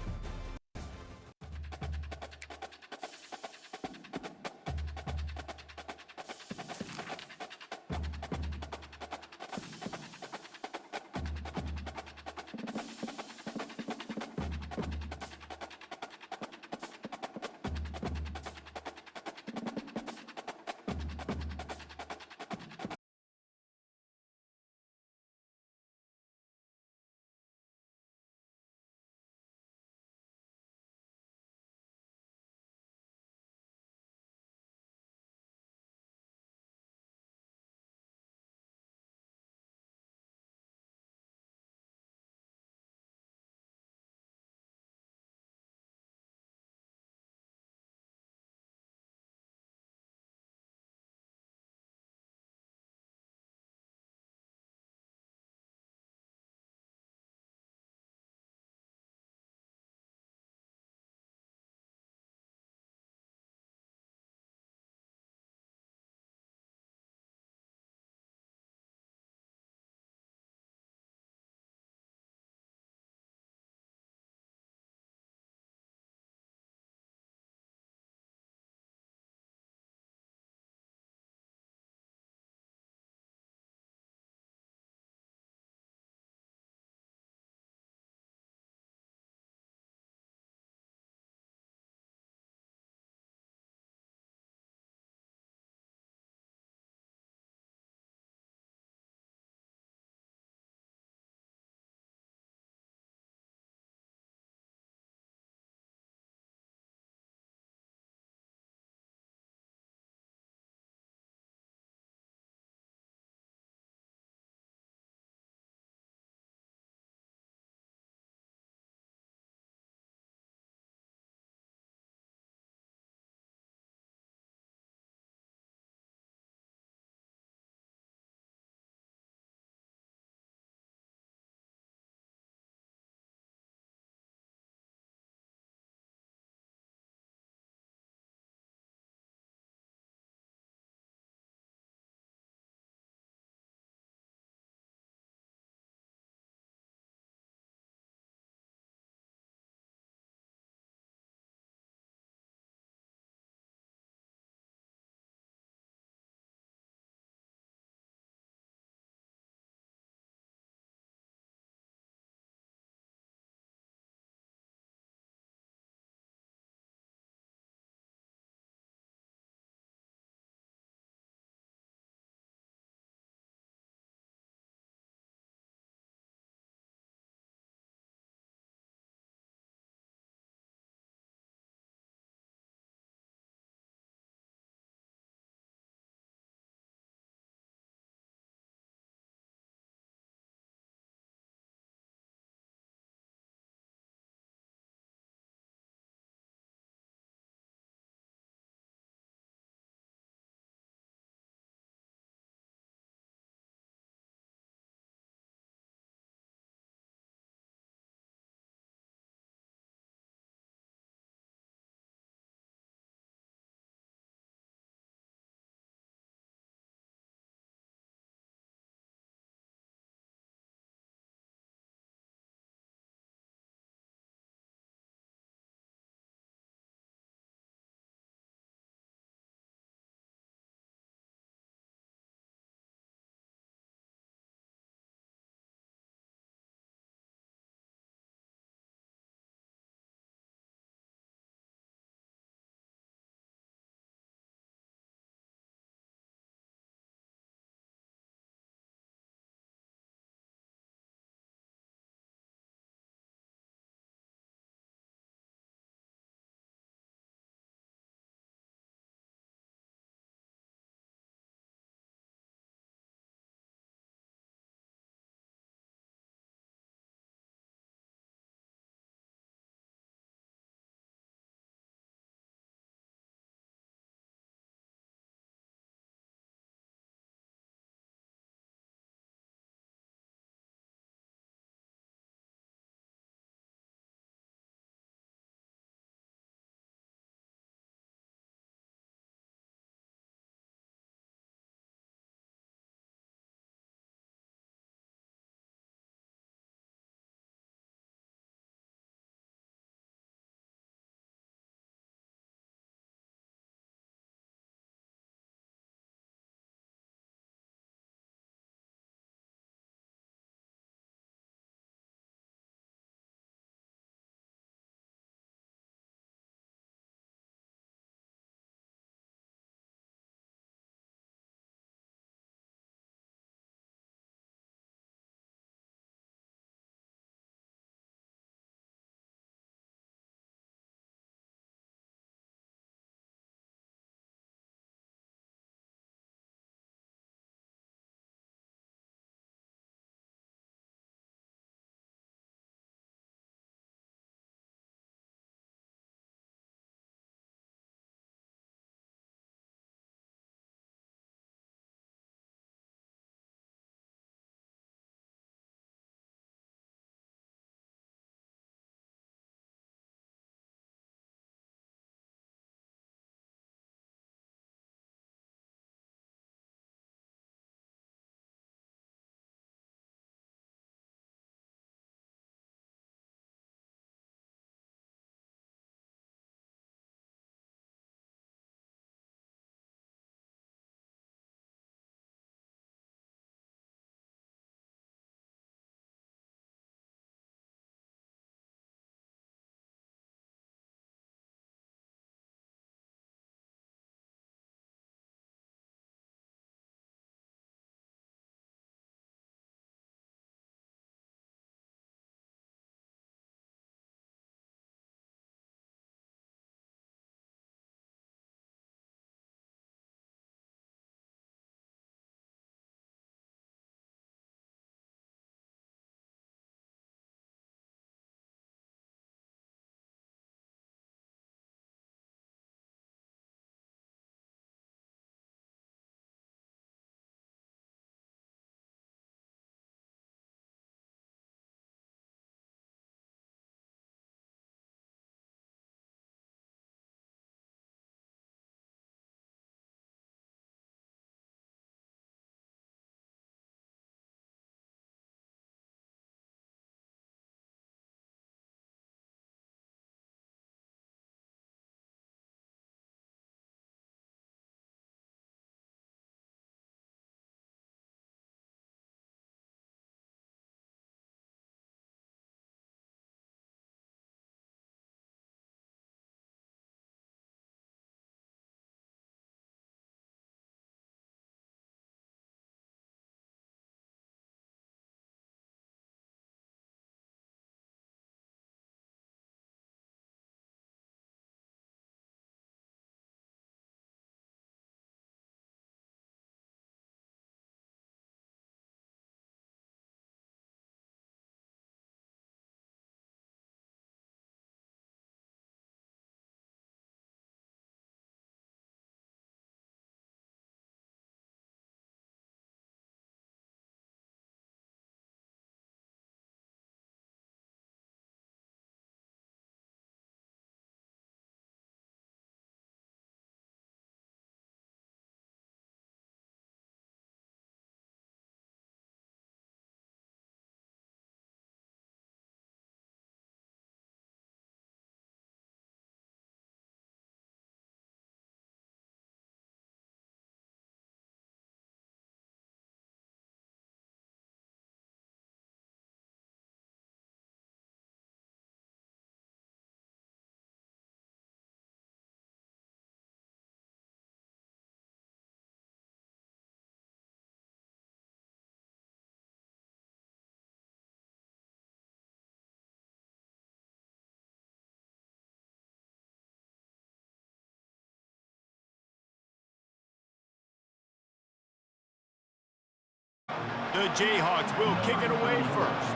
The Jayhawks will kick it away first.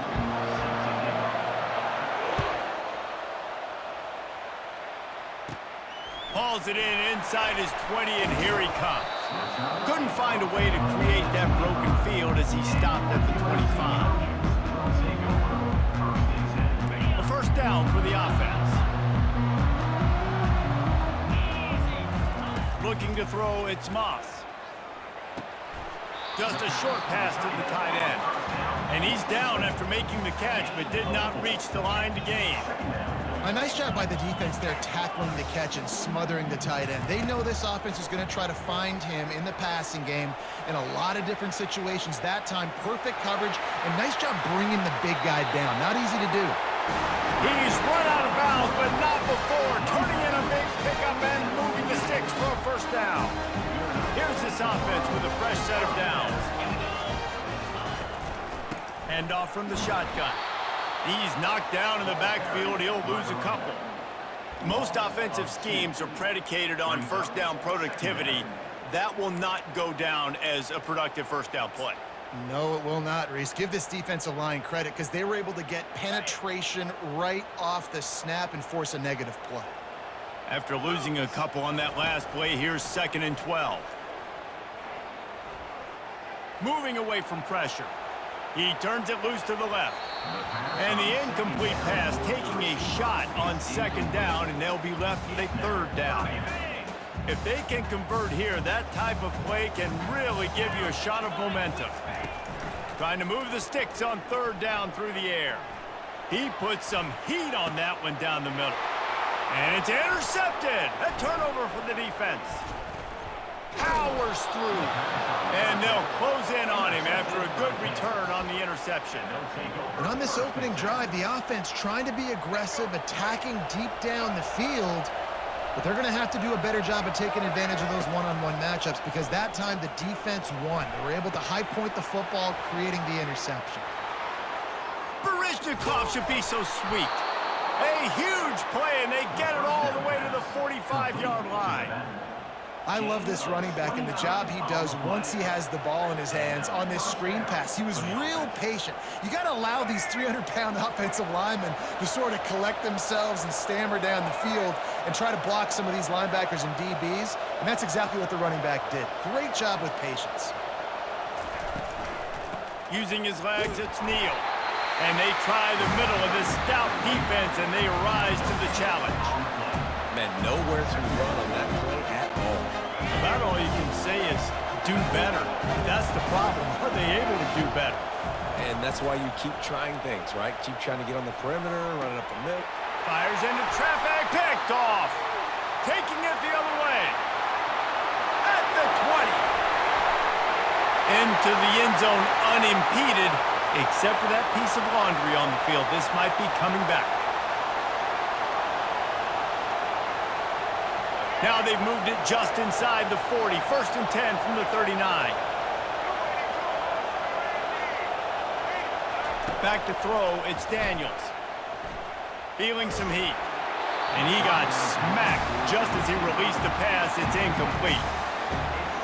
Hauls it in inside his 20, and here he comes. Couldn't find a way to create that broken field as he stopped at the 25. A first down for the offense. Looking to throw, it's Moss. Just a short pass to the tight end. And he's down after making the catch, but did not reach the line to gain. A nice job by the defense there, tackling the catch and smothering the tight end. They know this offense is going to try to find him in the passing game in a lot of different situations. That time, perfect coverage, and nice job bringing the big guy down. Not easy to do. He's run out of bounds, but not before turning in a big pickup and moving the sticks for a first down. Here's this offense with a fresh set of downs. Hand off from the shotgun. He's knocked down in the backfield. He'll lose a couple. Most offensive schemes are predicated on first down productivity. That will not go down as a productive first down play. No, it will not, Reese. Give this defensive line credit because they were able to get penetration right off the snap and force a negative play. After losing a couple on that last play, here's 2nd and 12. Moving away from pressure. He turns it loose to the left. And the incomplete pass taking a shot on 2nd down, and they'll be left with a 3rd down. If they can convert here, that type of play can really give you a shot of momentum. Trying to move the sticks on 3rd down through the air. He puts some heat on that one down the middle. And it's intercepted. A turnover for the defense. Powers through. And they'll close in on him after a good return on the interception. And on this opening drive, the offense trying to be aggressive, attacking deep down the field. But they're going to have to do a better job of taking advantage of those one-on-one matchups because that time the defense won. They were able to high point the football, creating the interception. Barishnikov should be so sweet. A huge play, and they get it all the way to the 45-yard line. I love this running back and the job he does once he has the ball in his hands on this screen pass. He was real patient. You got to allow these 300-pound offensive linemen to sort of collect themselves and stammer down the field and try to block some of these linebackers and DBs, and that's exactly what the running back did. Great job with patience. Using his legs, it's Neal. And they try the middle of this stout defense, and they rise to the challenge. Man, nowhere to run on that play at all. About all you can say is do better. That's the problem. Are they able to do better? And that's why you keep trying things, right? Keep trying to get on the perimeter, running up the middle. Fires into traffic, picked off. Taking it the other way. At the 20. Into the end zone unimpeded, except for that piece of laundry on the field. This might be coming back. Now they've moved it just inside the 40. 1st and 10 from the 39. Back to throw, it's Daniels. Feeling some heat. And he got smacked just as he released the pass. It's incomplete.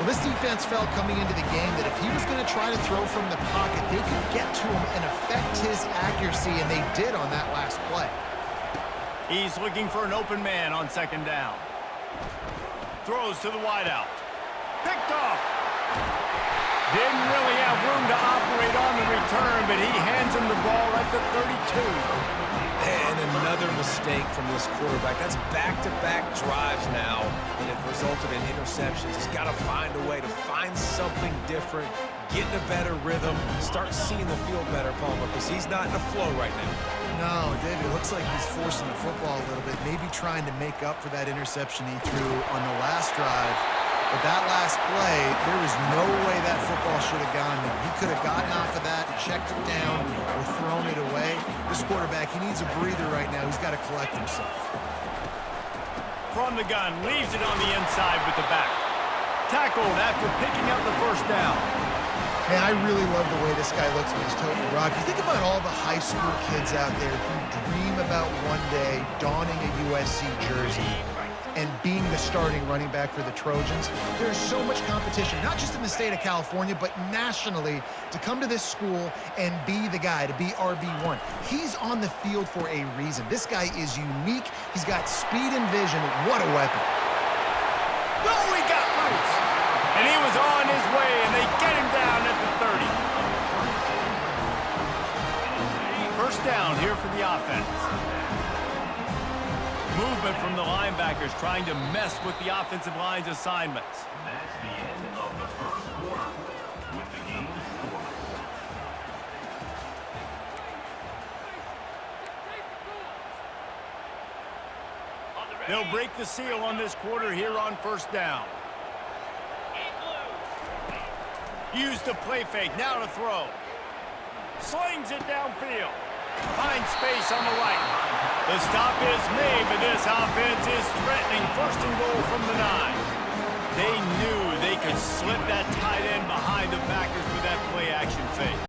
Well, this defense felt coming into the game that if he was going to try to throw from the pocket, they could get to him and affect his accuracy, and they did on that last play. He's looking for an open man on 2nd down. Throws to the wideout. Picked off. Didn't really have room to operate on the return, but he hands him the ball at the 32. And another mistake from this quarterback. That's back-to-back drives now, and it resulted in interceptions. He's got to find a way to find something different, get in a better rhythm, start seeing the field better, Palmer, because he's not in a flow right now. No, David, it looks like he's forcing the football a little bit, maybe trying to make up for that interception he threw on the last drive. But that last play, there was no way that football should have gone there. He could have gotten off of that, checked it down, or thrown it away. This quarterback, he needs a breather right now. He's got to collect himself. From the gun, leaves it on the inside with the back. Tackled after picking up the 1st down. Man, I really love the way this guy looks when he's toting the rock. You think about all the high school kids out there who dream about one day donning a USC jersey and being the starting running back for the Trojans. There's so much competition, not just in the state of California, but nationally, to come to this school and be the guy, to be RB1. He's on the field for a reason. This guy is unique. He's got speed and vision. What a weapon. Oh, he got loose. And he was on his way, and they get him down at the 30. First down here for the offense. Movement from the linebackers trying to mess with the offensive line's assignments. That's the end of the first quarter with the game score. They'll break the seal on this quarter here on first down. Use the play fake, now to throw. Slings it downfield. Finds space on the right. The stop is made, but this offense is threatening first and goal from the 9. They knew they could slip that tight end behind the backers with that play action fake.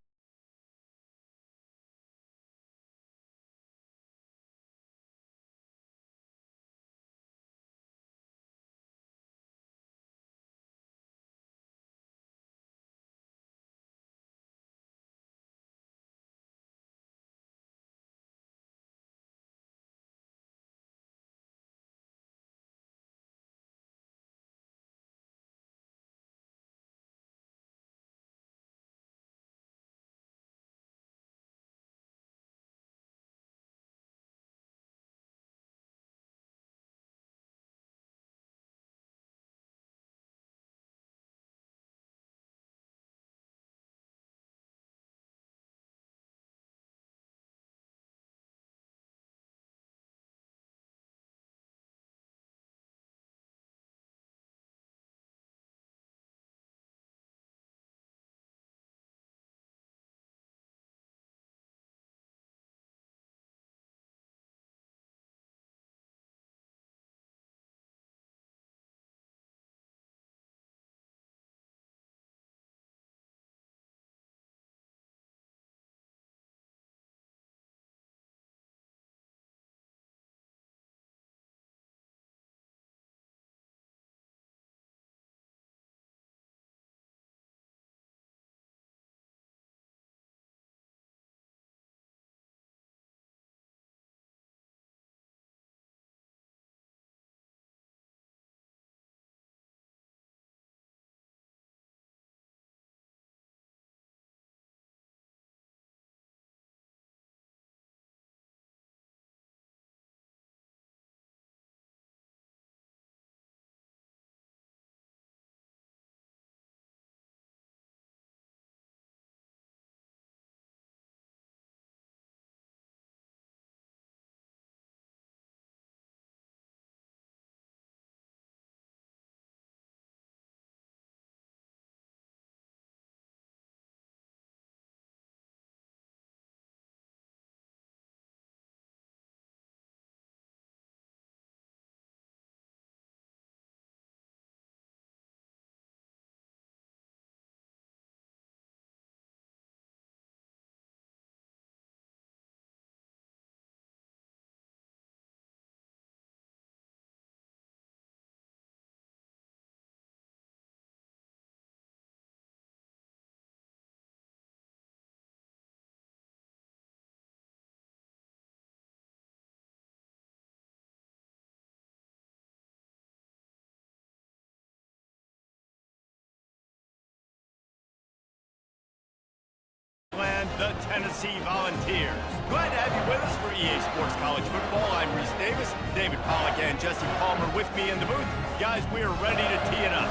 The Tennessee Volunteers. Glad to have you with us for EA Sports College Football. I'm Reese Davis, David Pollack and Jesse Palmer with me in the booth. Guys, we are ready to tee it up.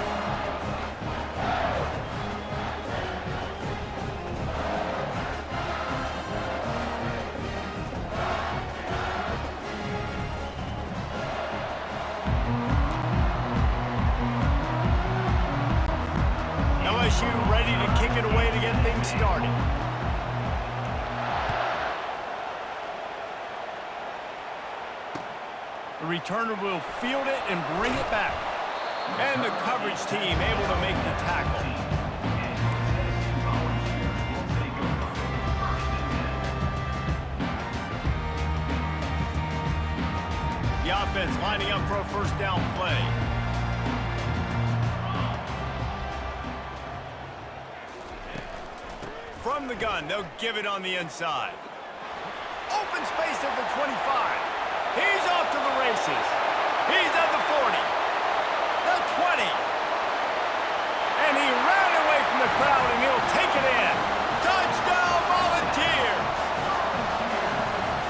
LSU ready to kick it away to get things started. The returner will field it and bring it back. And the coverage team able to make the tackle. The offense lining up for a first down play. From the gun, they'll give it on the inside. Open space at the 25. He's off to the races. He's at the 40. The 20. And he ran away from the crowd, and he'll take it in. Touchdown, Volunteers!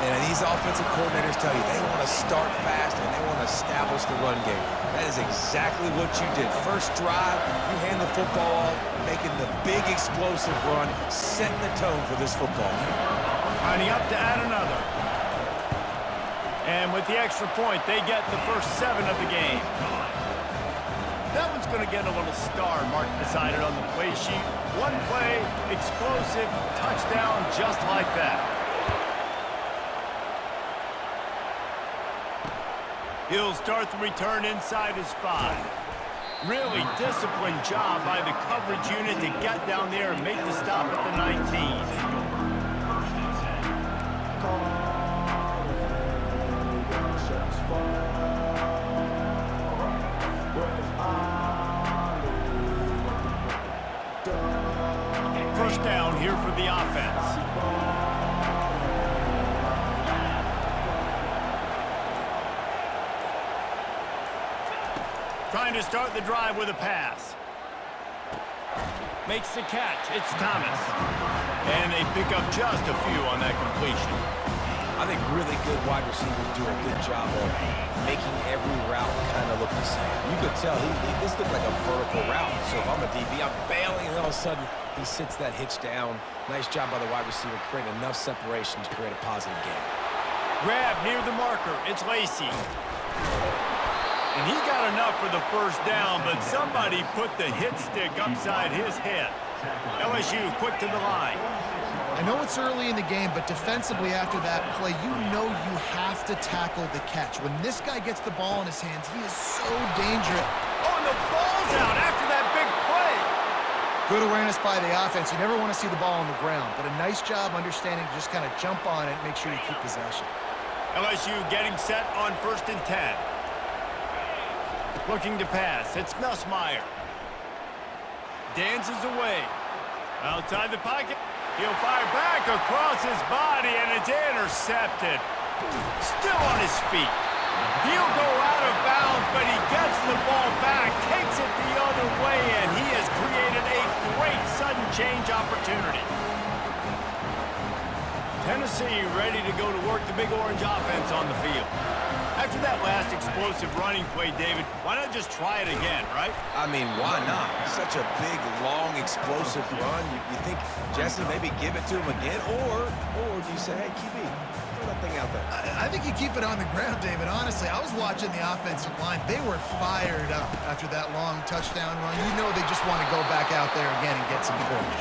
And these offensive coordinators tell you they want to start fast and they want to establish the run game. That is exactly what you did. First drive, you hand the football off, making the big explosive run, setting the tone for this football game. Lining up to add another. And with the extra point, they get the first 7 of the game. That one's going to get a little star marked beside it on the play sheet. One play, explosive, touchdown, just like that. He'll start the return inside his 5. Really disciplined job by the coverage unit to get down there and make the stop at the 19. First down here for the offense. Trying to start the drive with a pass. Makes the catch. It's Thomas. And they pick up just a few on that completion. I think really good wide receivers do a good job of making every route kind of look the same. You could tell this looked like a vertical route. So if I'm a DB, I'm bailing, and all of a sudden he sits that hitch down. Nice job by the wide receiver, creating enough separation to create a positive game. Grab near the marker. It's Lacey. And he got enough for the first down, but somebody put the hit stick upside his head. LSU quick to the line. I know it's early in the game, but defensively after that play, you know you have to tackle the catch. When this guy gets the ball in his hands, he is so dangerous. Oh, and the ball's out after that big play. Good awareness by the offense. You never want to see the ball on the ground, but a nice job understanding to just kind of jump on it and make sure you keep possession. LSU getting set on 1st and 10. Looking to pass. It's Nussmeier. Dances away. Outside the pocket. He'll fire back across his body, and it's intercepted. Still on his feet. He'll go out of bounds, but he gets the ball back, takes it the other way, and he has created a great sudden change opportunity. Tennessee ready to go to work the Big Orange offense on the field. After that last explosive running play, David, why not just try it again, right? I mean, why not? Such a big, long, explosive run. You think, Jesse, maybe give it to him again? Or do you say, hey, QB, throw that thing out there? I think you keep it on the ground, David. Honestly, I was watching the offensive line. They were fired up after that long touchdown run. You know they just want to go back out there again and get some push.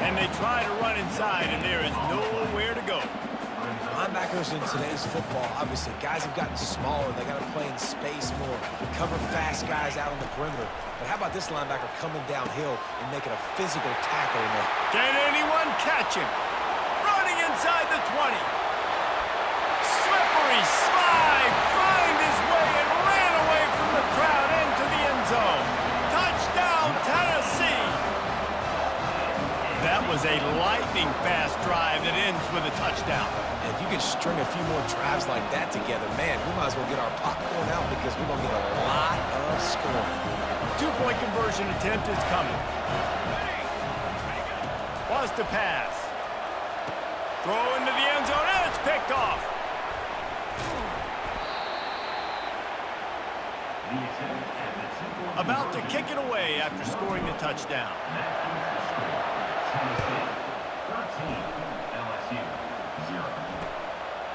And they try to run inside, and there is nowhere to go. Linebackers in today's football, obviously, guys have gotten smaller. They got to play in space more, cover fast guys out on the perimeter. But how about this linebacker coming downhill and making a physical tackle in there? Can anyone catch him? Running inside the 20. Slippery slide, find his way and ran away from the crowd into the end zone. Touchdown, Tennessee. That was a lightning-fast drive that ends with a touchdown. And if you can string a few more drives like that together, man, we might as well get our popcorn out because we're going to get a lot of scoring. 2-point conversion attempt is coming. Wants to pass. Throw into the end zone, and it's picked off. About to kick it away after scoring the touchdown.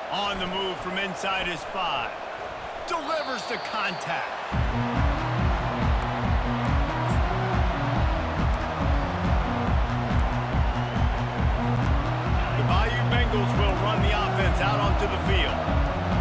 On the move from inside his 5. Delivers the contact. The Bayou Bengals will run the offense out onto the field.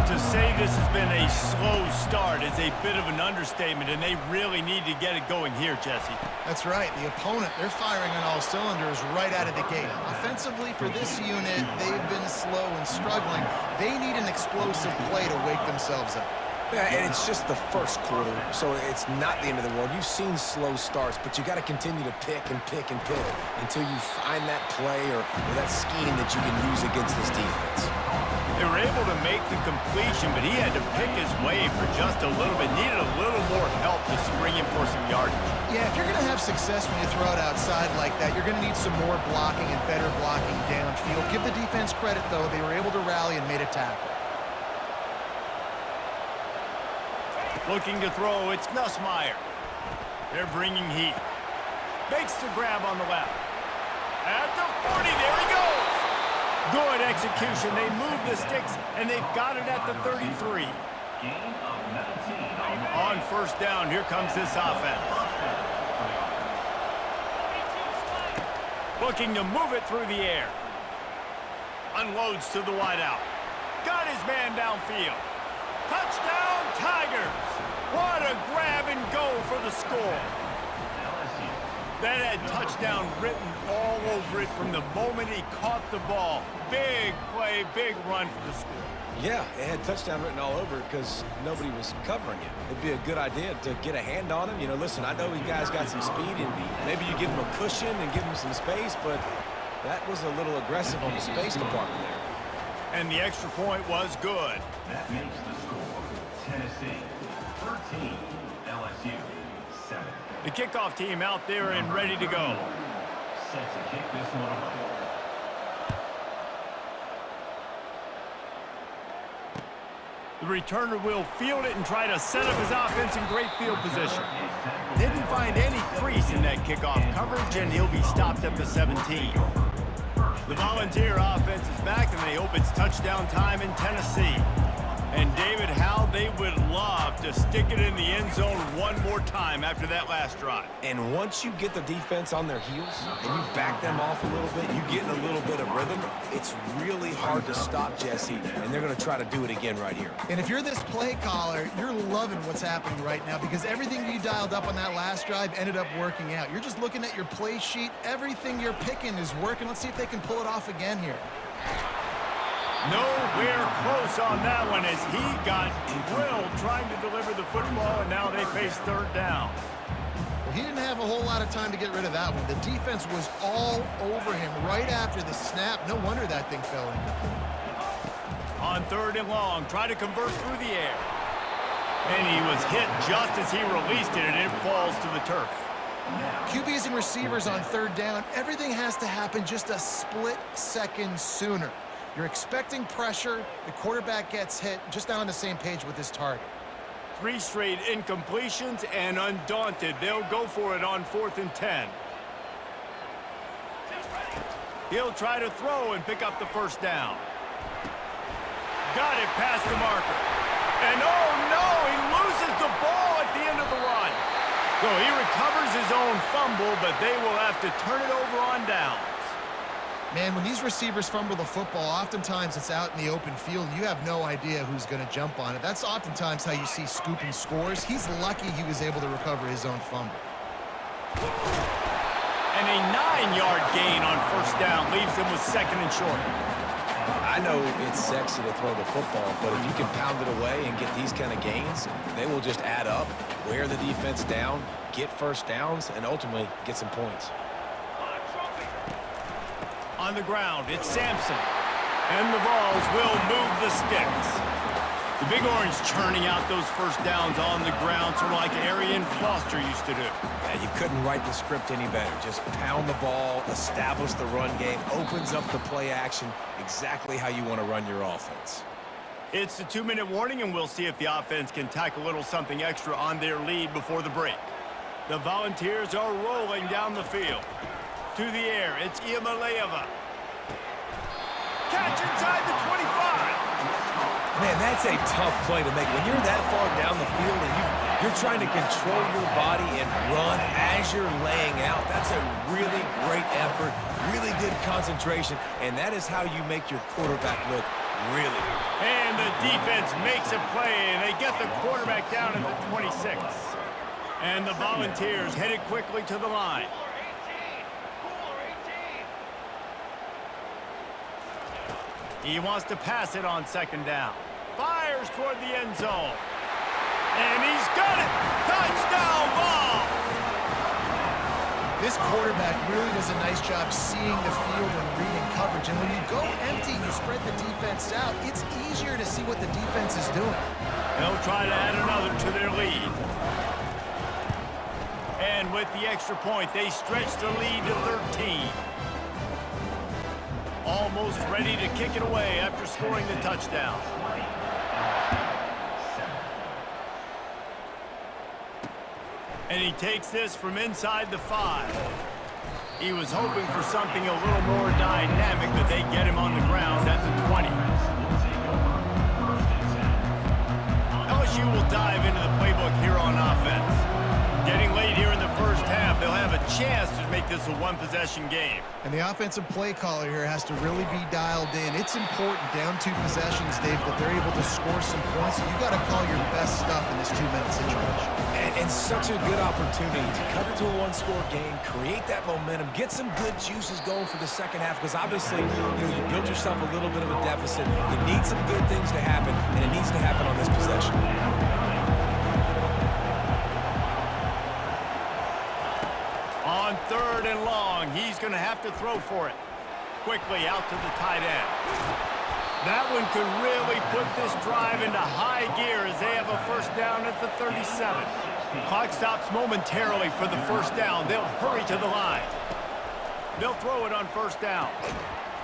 To say this has been a slow start is a bit of an understatement, and they really need to get it going here, Jesse. That's right. The opponent, they're firing on all cylinders right out of the gate. Offensively, for this unit, they've been slow and struggling. They need an explosive play to wake themselves up. Yeah, and it's just the first quarter, so it's not the end of the world. You've seen slow starts, but you got to continue to pick and pick and pick until you find that play or that scheme that you can use against this defense. They were able to make the completion, but he had to pick his way for just a little bit. Needed a little more help to spring him for some yardage. Yeah, if you're going to have success when you throw it outside like that, you're going to need some more blocking and better blocking downfield. Give the defense credit, though. They were able to rally and made a tackle. Looking to throw, it's Nussmeier. They're bringing heat. Makes the grab on the left. At the 40, there he goes. Good execution. They move the sticks, and they've got it at the 33. Gain of 19 On first down, here comes this offense. Looking to move it through the air. Unloads to the wideout. Got his man downfield. Touchdown, Tigers! What a grab and go for the score. That had touchdown written all over it from the moment he caught the ball. Big play, big run for the score. Yeah, it had touchdown written all over because nobody was covering it. It'd be a good idea to get a hand on him. You know, listen, I know you guys got some speed, and maybe you give him a cushion and give him some space, but that was a little aggressive on the space department there. And the extra point was good. That makes the score Tennessee 13, LSU 7. The kickoff team out there and ready to go. Set to kick this one away. The returner will field it and try to set up his offense in great field position. Didn't find any crease in that kickoff coverage, and he'll be stopped at the 17. The Volunteer offense is back, and they hope it's touchdown time in Tennessee. And David, how they would love to stick it in the end zone one more time after that last drive. And once you get the defense on their heels and you back them off a little bit, you get in a little bit of rhythm, it's really hard to stop Jesse, and they're going to try to do it again right here. And if you're this play caller, you're loving what's happening right now because everything you dialed up on that last drive ended up working out. You're just looking at your play sheet. Everything you're picking is working. Let's see if they can pull it off again here. Nowhere close on that one as he got drilled trying to deliver the football, and now they face third down. Well, he didn't have a whole lot of time to get rid of that one. The defense was all over him right after the snap. No wonder that thing fell in. On third and long, try to convert through the air. And he was hit just as he released it, and it falls to the turf. QBs and receivers on third down, everything has to happen just a split second sooner. You're expecting pressure, the quarterback gets hit, just not on the same page with his target. 3 straight incompletions, and undaunted, they'll go for it on 4th and 10. He'll try to throw and pick up the first down. Got it past the marker. And oh no, he loses the ball at the end of the run. So he recovers his own fumble, but they will have to turn it over on downs. Man, when these receivers fumble the football, oftentimes it's out in the open field. You have no idea who's going to jump on it. That's oftentimes how you see scooping scores. He's lucky he was able to recover his own fumble. And a 9-yard gain on first down leaves him with 2nd and short. I know it's sexy to throw the football, but if you can pound it away and get these kind of gains, they will just add up, wear the defense down, get first downs, and ultimately get some points. On the ground, it's Sampson. And the Vols will move the sticks. The Big Orange churning out those first downs on the ground, sort of like Arian Foster used to do. Yeah, you couldn't write the script any better. Just pound the ball, establish the run game, opens up the play action, exactly how you want to run your offense. It's the 2-minute warning, and we'll see if the offense can tack a little something extra on their lead before the break. The Volunteers are rolling down the field. To the air, it's Iamaleava. Catch inside the 25. Man, that's a tough play to make. When you're that far down the field and you're trying to control your body and run as you're laying out, that's a really great effort, really good concentration, and that is how you make your quarterback look really good. And the defense makes a play, and they get the quarterback down at the 26. And the Volunteers headed quickly to the line. He wants to pass it on 2nd down. Fires toward the end zone. And he's got it! Touchdown ball! This quarterback really does a nice job seeing the field and reading coverage. And when you go empty and you spread the defense out, it's easier to see what the defense is doing. They'll try to add another to their lead. And with the extra point, they stretch the lead to 13. Almost ready to kick it away after scoring the touchdown. And he takes this from inside the 5. He was hoping for something a little more dynamic, but they get him on the ground at the 20. LSU will dive into the playbook here on offense. Getting late here in the first half, they'll have a chance to make this a one-possession game. And the offensive play caller here has to really be dialed in. It's important down 2 possessions, Dave, that they're able to score some points. So you got to call your best stuff in this 2-minute situation. And such a good opportunity to cut into a one-score game, create that momentum, get some good juices going for the second half, because obviously, you built yourself a little bit of a deficit. You need some good things to happen, and it needs to happen on this possession. On 3rd and long, he's going to have to throw for it. Quickly out to the tight end. That one could really put this drive into high gear as they have a first down at the 37. Clock stops momentarily for the first down. They'll hurry to the line. They'll throw it on first down.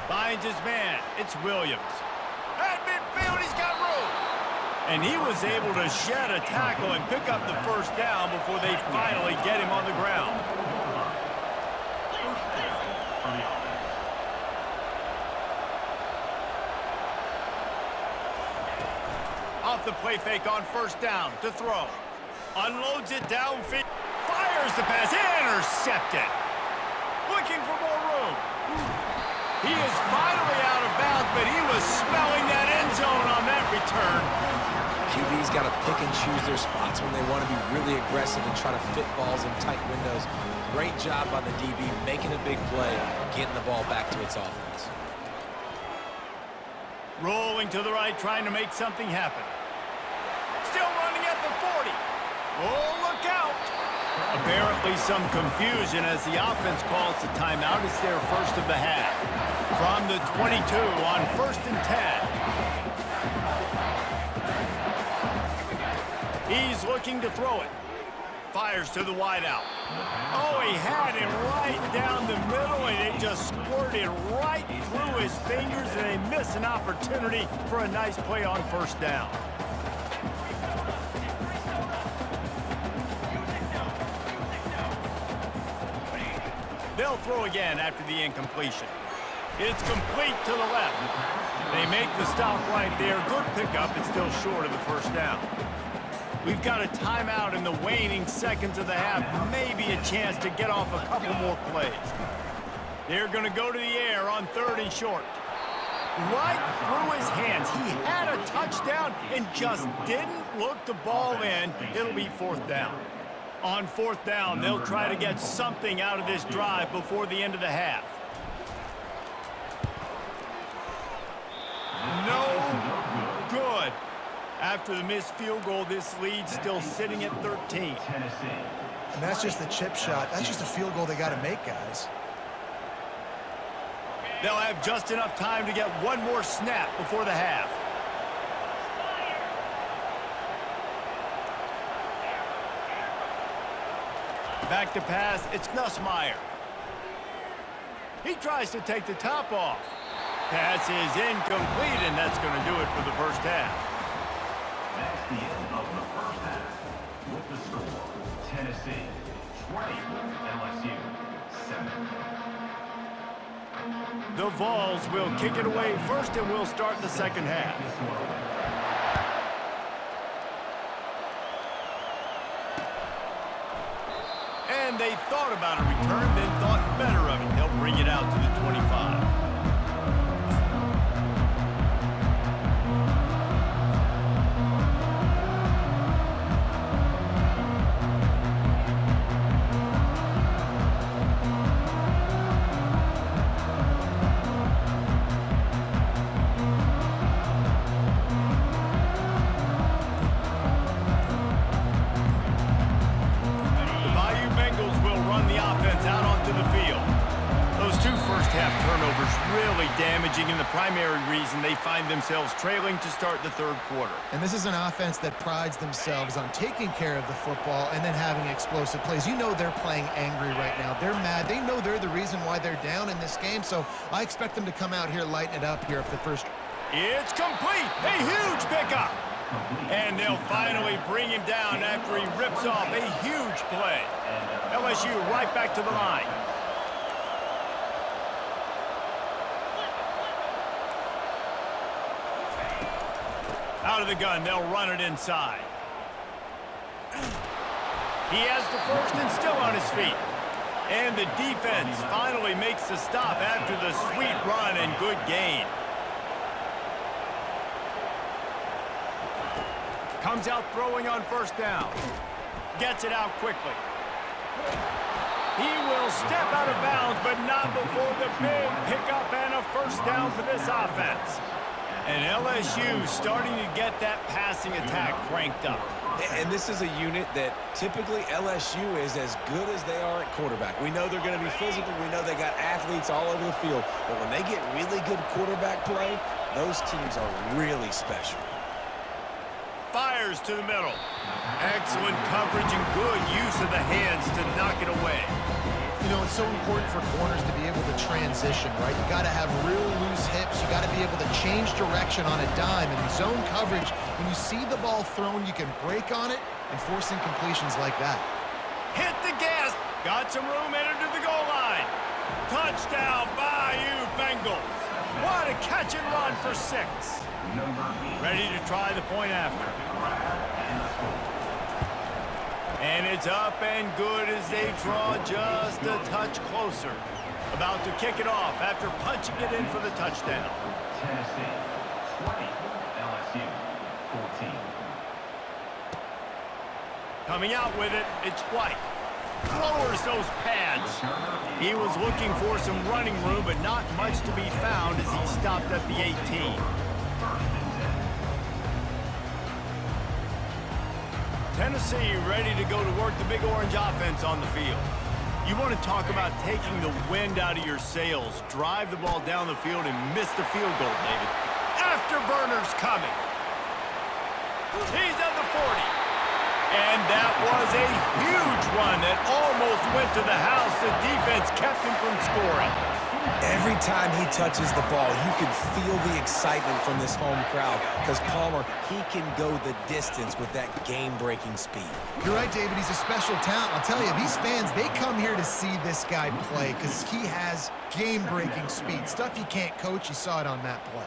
Finds his man. It's Williams. At midfield, he's got room. And he was able to shed a tackle and pick up the first down before they finally get him on the ground. Off the play fake on first down to throw. Unloads it downfield. Fires the pass. Intercepted. Looking for more room. He is finally out of bounds, but he was smelling that end zone on that return. QB's got to pick and choose their spots when they want to be really aggressive and try to fit balls in tight windows. Great job by the DB making a big play, getting the ball back to its offense. Rolling to the right, trying to make something happen. Still running at the 40. Oh, look out. Apparently some confusion as the offense calls the timeout. It's their first of the half. From the 22 on 1st and 10. He's looking to throw it. Fires to the wideout. Oh, he had him right down the middle, and it just squirted right through his fingers, and they miss an opportunity for a nice play on first down. They'll throw again after the incompletion. It's complete to the left. They make the stop right there. Good pickup. It's still short of the first down. We've got a timeout in the waning seconds of the half. Maybe a chance to get off a couple more plays. They're going to go to the air on 3rd and short. Right through his hands. He had a touchdown and just didn't look the ball in. It'll be 4th down. On 4th down, they'll try to get something out of this drive before the end of the half. No good. After the missed field goal, this lead still sitting at 13. And that's just the chip shot. That's just a field goal they got to make, guys. They'll have just enough time to get one more snap before the half. Back to pass, it's Nussmeier. He tries to take the top off. Pass is incomplete, and that's going to do it for the first half. That's the end of the first half. With the score, Tennessee 20, LSU 7. The Vols will kick it away first, and we'll start the second half. And they thought about a return, then thought better of it. They'll bring it out to the 25. half turnovers really damaging and the primary reason they find themselves trailing to start the third quarter. And this is an offense that prides themselves on taking care of the football and then having explosive plays. You know they're playing angry right now. They're mad. They know they're the reason why they're down in this game, so I expect them to come out here, lighten it up here at the first. It's complete. A huge pickup. And they'll finally bring him down after he rips off a huge play. LSU right back to the line. Out of the gun, they'll run it inside. He has the first and still on his feet. And the defense finally makes the stop after the sweet run and good gain. Comes out throwing on first down. Gets it out quickly. He will step out of bounds, but not before the big pickup and a first down for this offense. And LSU starting to get that passing attack cranked up. And this is a unit that typically LSU is as good as they are at quarterback. We know they're going to be physical. We know they got athletes all over the field. But when they get really good quarterback play, those teams are really special. Fires to the middle. Excellent coverage and good use of the hands to knock it away. You know, it's so important for corners to be able to transition, right? You got to have real loose hips. You got to be able to change direction on a dime. And in zone coverage, when you see the ball thrown, you can break on it and force incompletions like that. Hit the gas. Got some room headed to the goal line. Touchdown, Bayou Bengals. What a catch and run for 6. Ready to try the point after. And it's up and good as they draw just a touch closer. About to kick it off after punching it in for the touchdown. Tennessee 20, LSU 14. Coming out with it, it's White. Lowers those pads. He was looking for some running room, but not much to be found as he stopped at the 18. Tennessee ready to go to work the Big Orange offense on the field. You want to talk about taking the wind out of your sails. Drive the ball down the field and miss the field goal, David. Afterburner's coming. He's at the 40. And that was a huge run that almost went to the house. The defense kept him from scoring. Every time he touches the ball, you can feel the excitement from this home crowd because Palmer, he can go the distance with that game-breaking speed. You're right, David. He's a special talent. I'll tell you, these fans, they come here to see this guy play because he has game-breaking speed. Stuff you can't coach. You saw it on that play.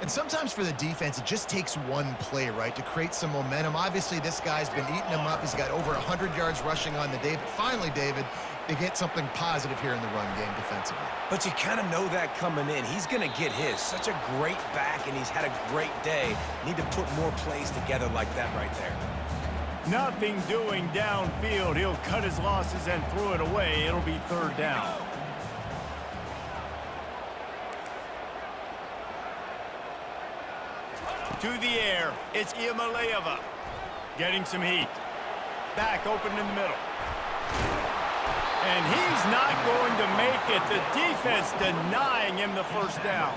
And sometimes for the defense, it just takes one play, right, to create some momentum. Obviously, this guy's been eating them up. He's got over 100 yards rushing on the day. But finally, David, they get something positive here in the run game defensively. But you kind of know that coming in. He's going to get his. Such a great back, and he's had a great day. Need to put more plays together like that right there. Nothing doing downfield. He'll cut his losses and throw it away. It'll be third down. To the air, it's Iamaleava. Getting some heat. Back open in the middle. And he's not going to make it. The defense denying him the first down.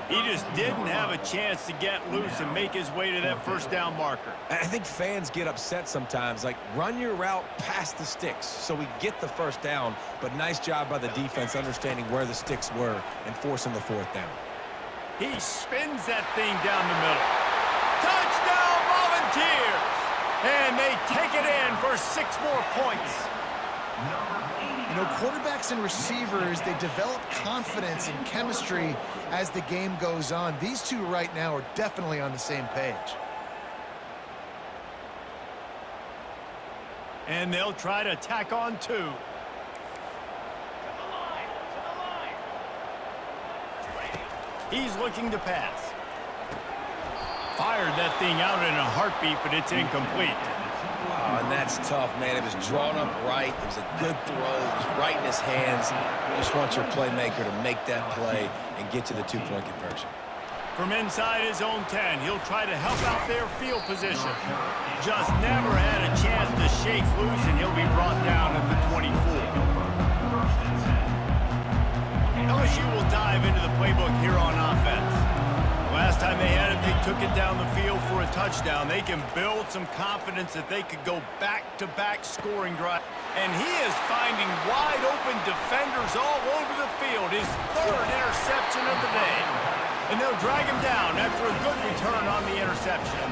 He just didn't have a chance to get loose and make his way to that first down marker. I think fans get upset sometimes, like run your route past the sticks so we get the first down, but nice job by the defense understanding where the sticks were and forcing the fourth down. He spins that thing down the middle. Touchdown, Volunteers! And they take it in for 6 more points. You know, quarterbacks and receivers, they develop confidence and chemistry as the game goes on. These two right now are definitely on the same page. And they'll try to tack on 2. He's looking to pass. Fired that thing out in a heartbeat, but it's incomplete. Oh, and that's tough, man. It was drawn up right. It was a good throw. It was right in his hands. You just want your playmaker to make that play and get to the 2-point conversion. From inside his own 10, he'll try to help out their field position. Just never had a chance to shake loose, and he'll be brought down at the 24. down the field for a touchdown, they can build some confidence that they could go back-to-back scoring drive. And he is finding wide-open defenders all over the field. His third interception of the day. And they'll drag him down after a good return on the interception.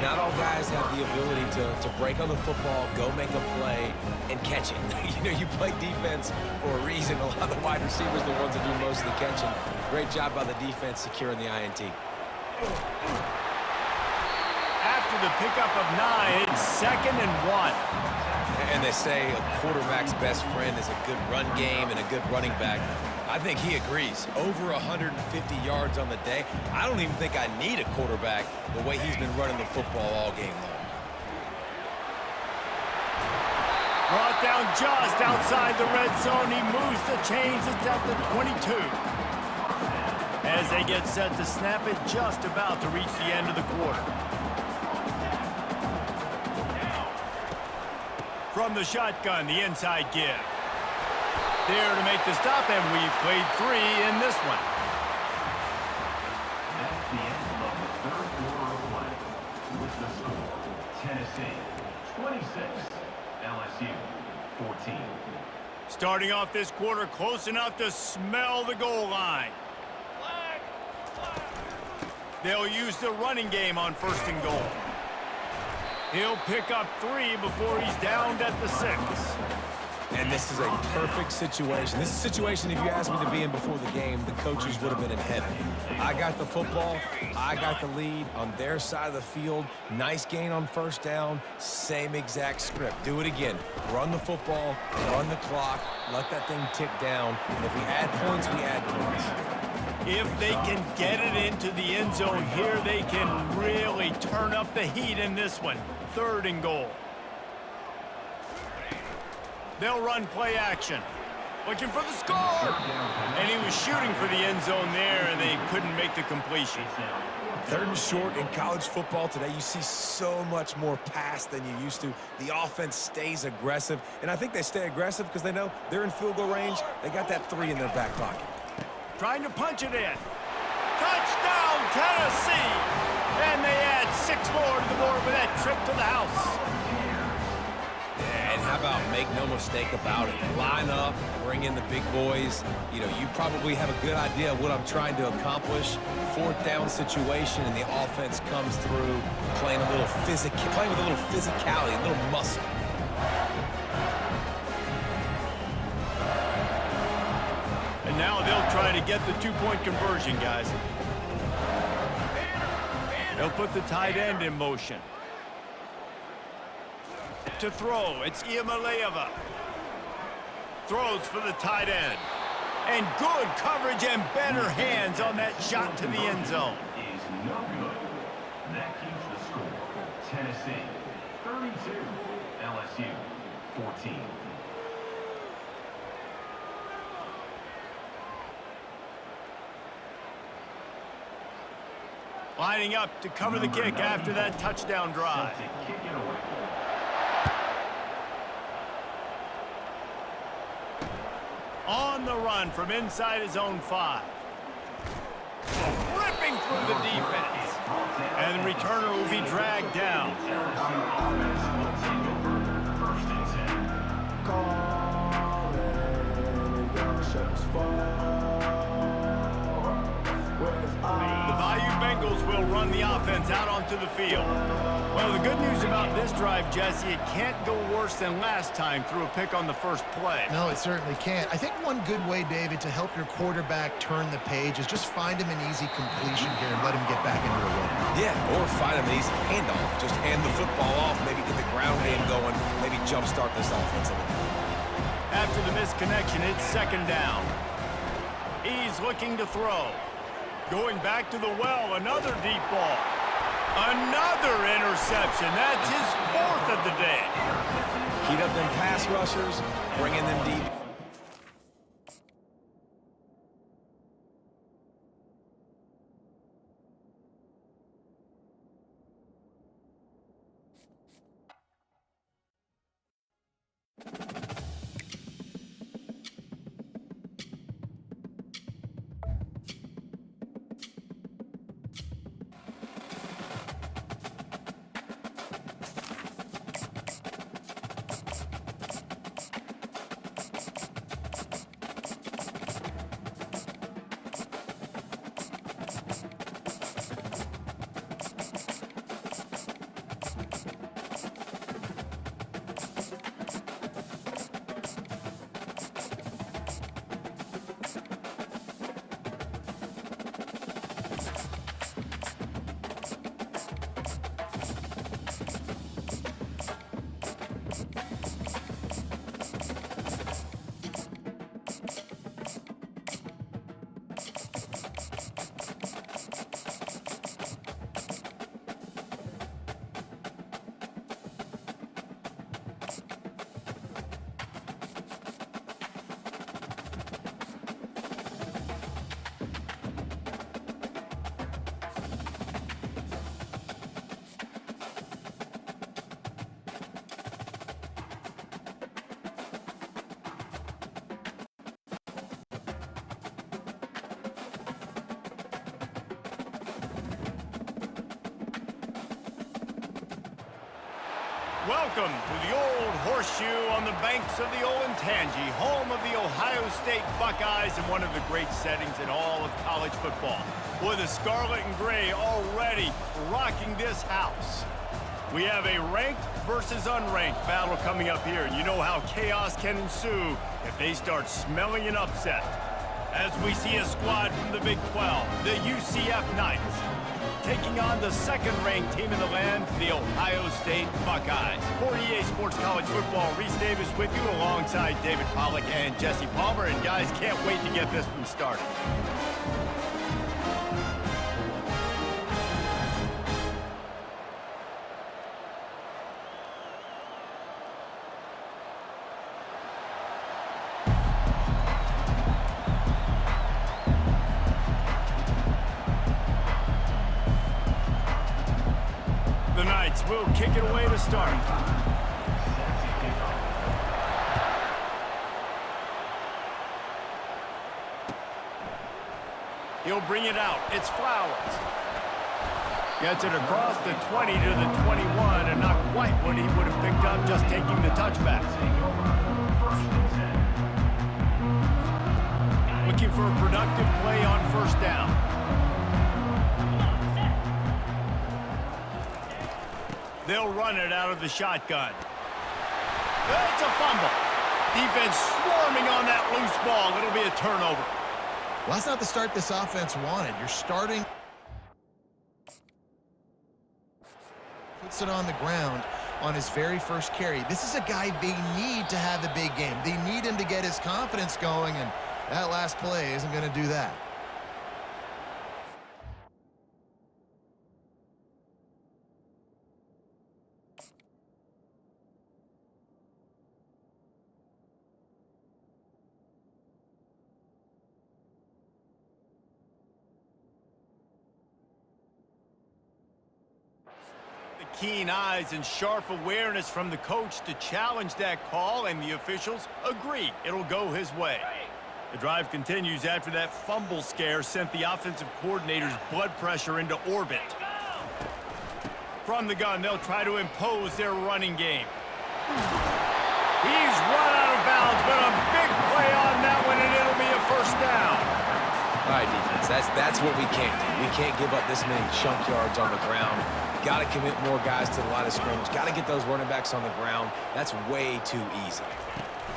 Not all guys have the ability to break on the football, go make a play, and catch it. You play defense for a reason. A lot of the wide receivers are the ones that do most of the catching. Great job by the defense securing the INT. After the pickup of 9, it's 2nd and 1. And they say a quarterback's best friend is a good run game and a good running back. I think he agrees. Over 150 yards on the day. I don't even think I need a quarterback the way he's been running the football all game long. Brought down just outside the red zone. He moves the chains. It's at the 22. As they get set to snap it, just about to reach the end of the quarter. From the shotgun, the inside give. There to make the stop, and we've played 3 in this one. That's the end of the third quarter of play. With the score, Tennessee 26, LSU 14. Starting off this quarter close enough to smell the goal line. They'll use the running game on 1st and goal. He'll pick up 3 before he's downed at the 6. And this is a perfect situation. This is a situation, if you asked me to be in before the game, the coaches would have been in heaven. I got the football. I got the lead on their side of the field. Nice gain on 1st down. Same exact script. Do it again. Run the football, run the clock, let that thing tick down. And if we add points, we add points. If they can get it into the end zone here, they can really turn up the heat in this one. 3rd and goal. They'll run play action. Looking for the score! And he was shooting for the end zone there, and they couldn't make the completion. 3rd and short in college football today. You see so much more pass than you used to. The offense stays aggressive, and I think they stay aggressive because they know they're in field goal range. They got that 3 in their back pocket. Trying to punch it in. Touchdown, Tennessee! And they add 6 more to the board with that trip to the house. And how about make no mistake about it? Line up, bring in the big boys. You probably have a good idea of what I'm trying to accomplish. 4th down situation, and the offense comes through playing with a little physicality, a little muscle. And now they'll try to get the 2-point conversion, guys. They'll put the tight end in motion. To throw, it's Iamaleava. Throws for the tight end. And good coverage and better hands on that shot to the end zone. Is no good. That keeps the score. Tennessee 32, LSU 14. Lining up to cover the kick after that touchdown drive. Kick it away. On the run from inside his own 5. Ripping through the defense. And the returner will be dragged down. LSU offense will take over 1st and 10. The Bayou Bengals will run the offense out onto the field. Well, the good news about this drive, Jesse, it can't go worse than last time through a pick on the 1st play. No, it certainly can't. I think one good way, David, to help your quarterback turn the page is just find him an easy completion here and let him get back into a rhythm. Yeah, or find him an easy handoff. Just hand the football off, maybe get the ground game going, maybe jumpstart this offense a little bit. After the misconnection, it's 2nd down. He's looking to throw. Going back to the well, another deep ball. Another interception. That's his 4th of the day. Heat up them pass rushers, bringing them deep. Welcome to the old horseshoe on the banks of the Olentangy, home of the Ohio State Buckeyes and one of the great settings in all of college football. Boy, the scarlet and gray already rocking this house. We have a ranked versus unranked battle coming up here, and you know how chaos can ensue if they start smelling an upset. As we see a squad from the Big 12, the UCF Knights, taking on the second-ranked team in the land, the Ohio State Buckeyes. For EA Sports College Football, Reese Davis with you alongside David Pollack and Jesse Palmer. And guys, can't wait to get this one started. Will kick it away to start. He'll bring it out. It's Flowers. Gets it across the 20 to the 21, and not quite what he would have picked up just taking the touchback. Looking for a productive play on first down. They'll run it out of the shotgun. It's a fumble. Defense swarming on that loose ball. It'll be a turnover. Well, that's not the start this offense wanted. You're starting. Puts it on the ground on his very first carry. This is a guy they need to have a big game. They need him to get his confidence going, and that last play isn't going to do that. Keen eyes and sharp awareness from the coach to challenge that call, and the officials agree it'll go his way. The drive continues after that fumble scare sent the offensive coordinator's blood pressure into orbit. From the gun, they'll try to impose their running game. He's run out of bounds, but a big play on that one, and it'll be a first down. All right, defense, that's what we can't do. We can't give up this many chunk yards on the ground. Got to commit more guys to the line of scrimmage. Got to get those running backs on the ground. That's way too easy.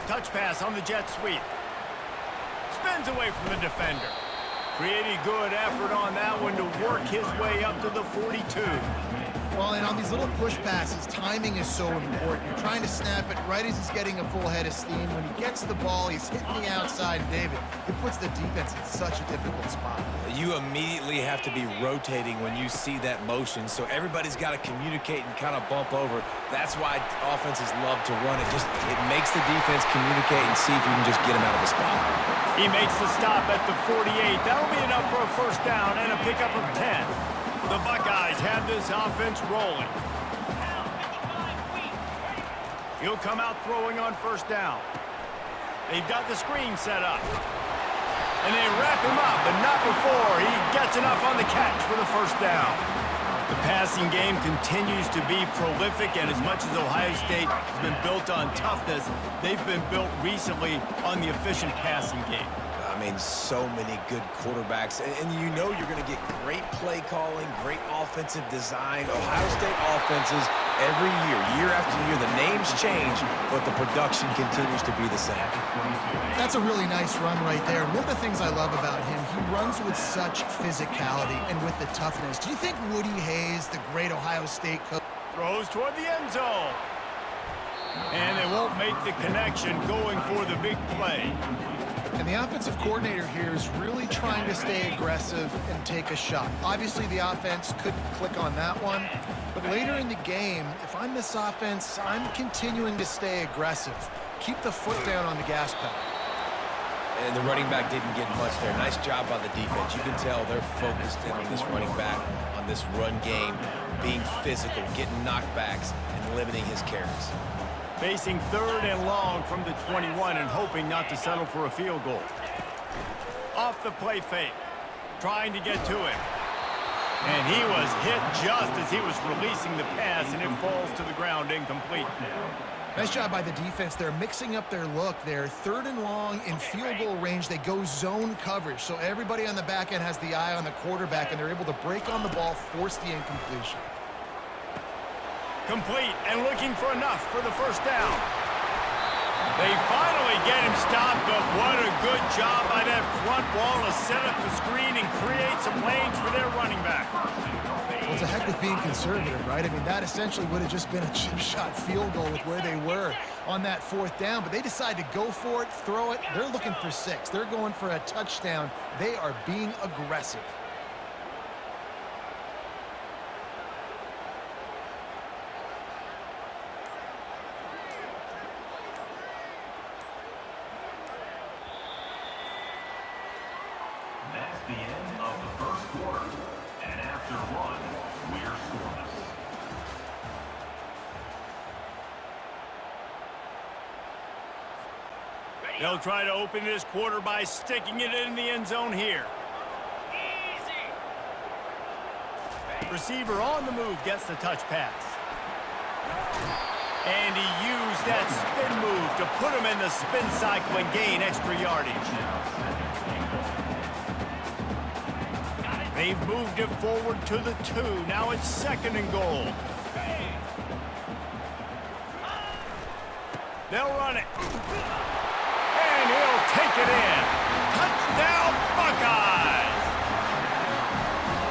Touch pass on the jet sweep. Spins away from the defender. Pretty good effort on that one to work his way up to the 42. Well, and on these little push passes, timing is so important. You're trying to snap it right as he's getting a full head of steam. When he gets the ball, he's hitting the outside. David, it puts the defense in such a difficult spot. You immediately have to be rotating when you see that motion, so everybody's got to communicate and kind of bump over. That's why offenses love to run it. It makes the defense communicate and see if you can just get him out of the spot. He makes the stop at the 48. That'll be enough for a first down and a pickup of 10. The Buckeyes have this offense rolling. He'll come out throwing on first down. They've got the screen set up. And they wrap him up, but not before he gets enough on the catch for the first down. The passing game continues to be prolific, and as much as Ohio State has been built on toughness, they've been built recently on the efficient passing game. I mean, so many good quarterbacks, and you know you're going to get great play calling, great offensive design. Ohio State offenses every year after year, the names change, but the production continues to be the same. That's a really nice run right there. One of the things I love about him, he runs with such physicality and with the toughness. Do you think Woody Hayes, the great Ohio State coach, throws toward the end zone? And they won't make the connection going for the big play. And the offensive coordinator here is really trying to stay aggressive and take a shot. Obviously, the offense couldn't click on that one. But later in the game, if I'm this offense, I'm continuing to stay aggressive. Keep the foot down on the gas pedal. And the running back didn't get much there. Nice job by the defense. You can tell they're focused in on this running back, on this run game, being physical, getting knockbacks, and limiting his carries. Facing third and long from the 21 and hoping not to settle for a field goal. Off the play fake. Trying to get to him. And he was hit just as he was releasing the pass, and it falls to the ground incomplete. Nice job by the defense. They're mixing up their look. They're 3rd and long in field goal range. They go zone coverage. So everybody on the back end has the eye on the quarterback, and they're able to break on the ball, force the incompletion. Complete and looking for enough for the first down. They finally get him stopped, but what a good job by that front wall to set up the screen and create some lanes for their running back. Well, it's a heck with being conservative, right? I mean, that essentially would have just been a chip shot field goal with where they were on that 4th down, but they decide to go for it, throw it. They're looking for 6. They're going for a touchdown. They are being aggressive. That's the end of the first quarter. And after one, we're scoreless. They'll try to open this quarter by sticking it in the end zone here. Receiver on the move gets the touch pass. And he used that spin move to put him in the spin cycle and gain extra yardage. They've moved it forward to the 2. Now it's 2nd and goal. They'll run it. And he'll take it in. Touchdown, Buckeyes!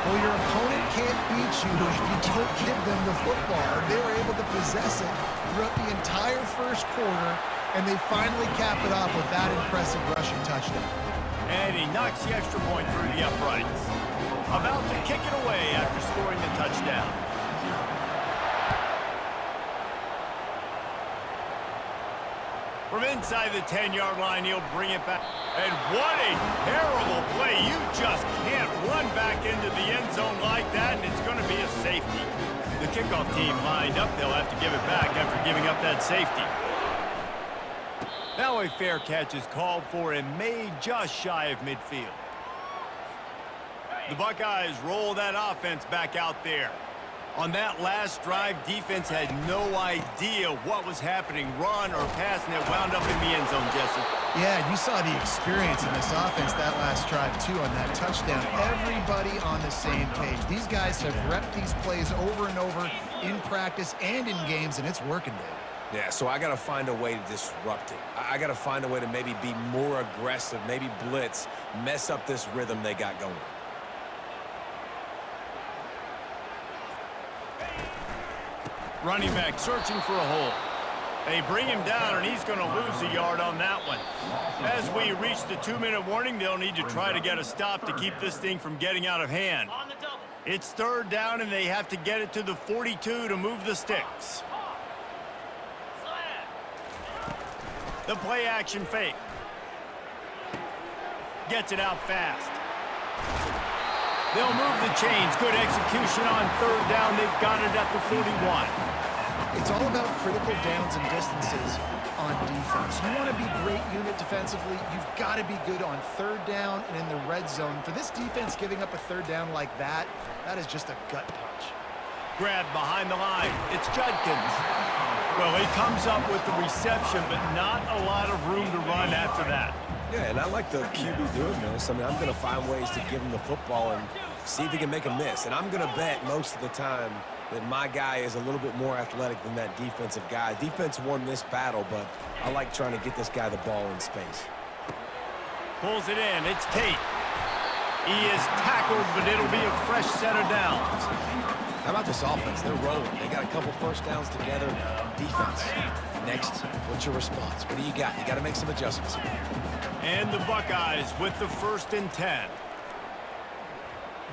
Well, your opponent can't beat you if you don't give them the football. They were able to possess it throughout the entire first quarter, and they finally cap it off with that impressive rushing touchdown. And he knocks the extra point through the uprights. About to kick it away after scoring the touchdown. From inside the 10-yard line, he'll bring it back. And what a terrible play. You just can't run back into the end zone like that, and it's going to be a safety. The kickoff team lined up. They'll have to give it back after giving up that safety. Now a fair catch is called for and made just shy of midfield. The Buckeyes roll that offense back out there. On that last drive, defense had no idea what was happening, run or pass, and it wound up in the end zone, Jesse. Yeah, you saw the experience in this offense that last drive, too, on that touchdown. Everybody on the same page. These guys have repped these plays over and over in practice and in games, and it's working, Dave. Yeah, so I got to find a way to disrupt it. I got to find a way to maybe be more aggressive, maybe blitz, mess up this rhythm they got going. Running back searching for a hole. They bring him down, and he's going to lose a yard on that one. As we reach the 2-minute warning, they'll need to try to get a stop to keep this thing from getting out of hand. It's 3rd down, and they have to get it to the 42 to move the sticks. The play action fake. Gets it out fast. They'll move the chains. Good execution on 3rd down. They've got it at the 41. It's all about critical downs and distances on defense. You want to be great unit defensively, you've got to be good on 3rd down and in the red zone. For this defense giving up a 3rd down like that, that is just a gut punch. Grab behind the line. It's Judkins. Well, he comes up with the reception, but not a lot of room to run after that. Yeah, and I like the QB doing this. I mean, I'm going to find ways to give him the football and see if he can make a miss. And I'm going to bet most of the time that my guy is a little bit more athletic than that defensive guy. Defense won this battle, but I like trying to get this guy the ball in space. Pulls it in. It's Tate. He is tackled, but it'll be a fresh set of downs. How about this offense? They're rolling. They got a couple first downs together. Defense. Next, what's your response? What do you got? You got to make some adjustments here. And the Buckeyes with the 1st and 10.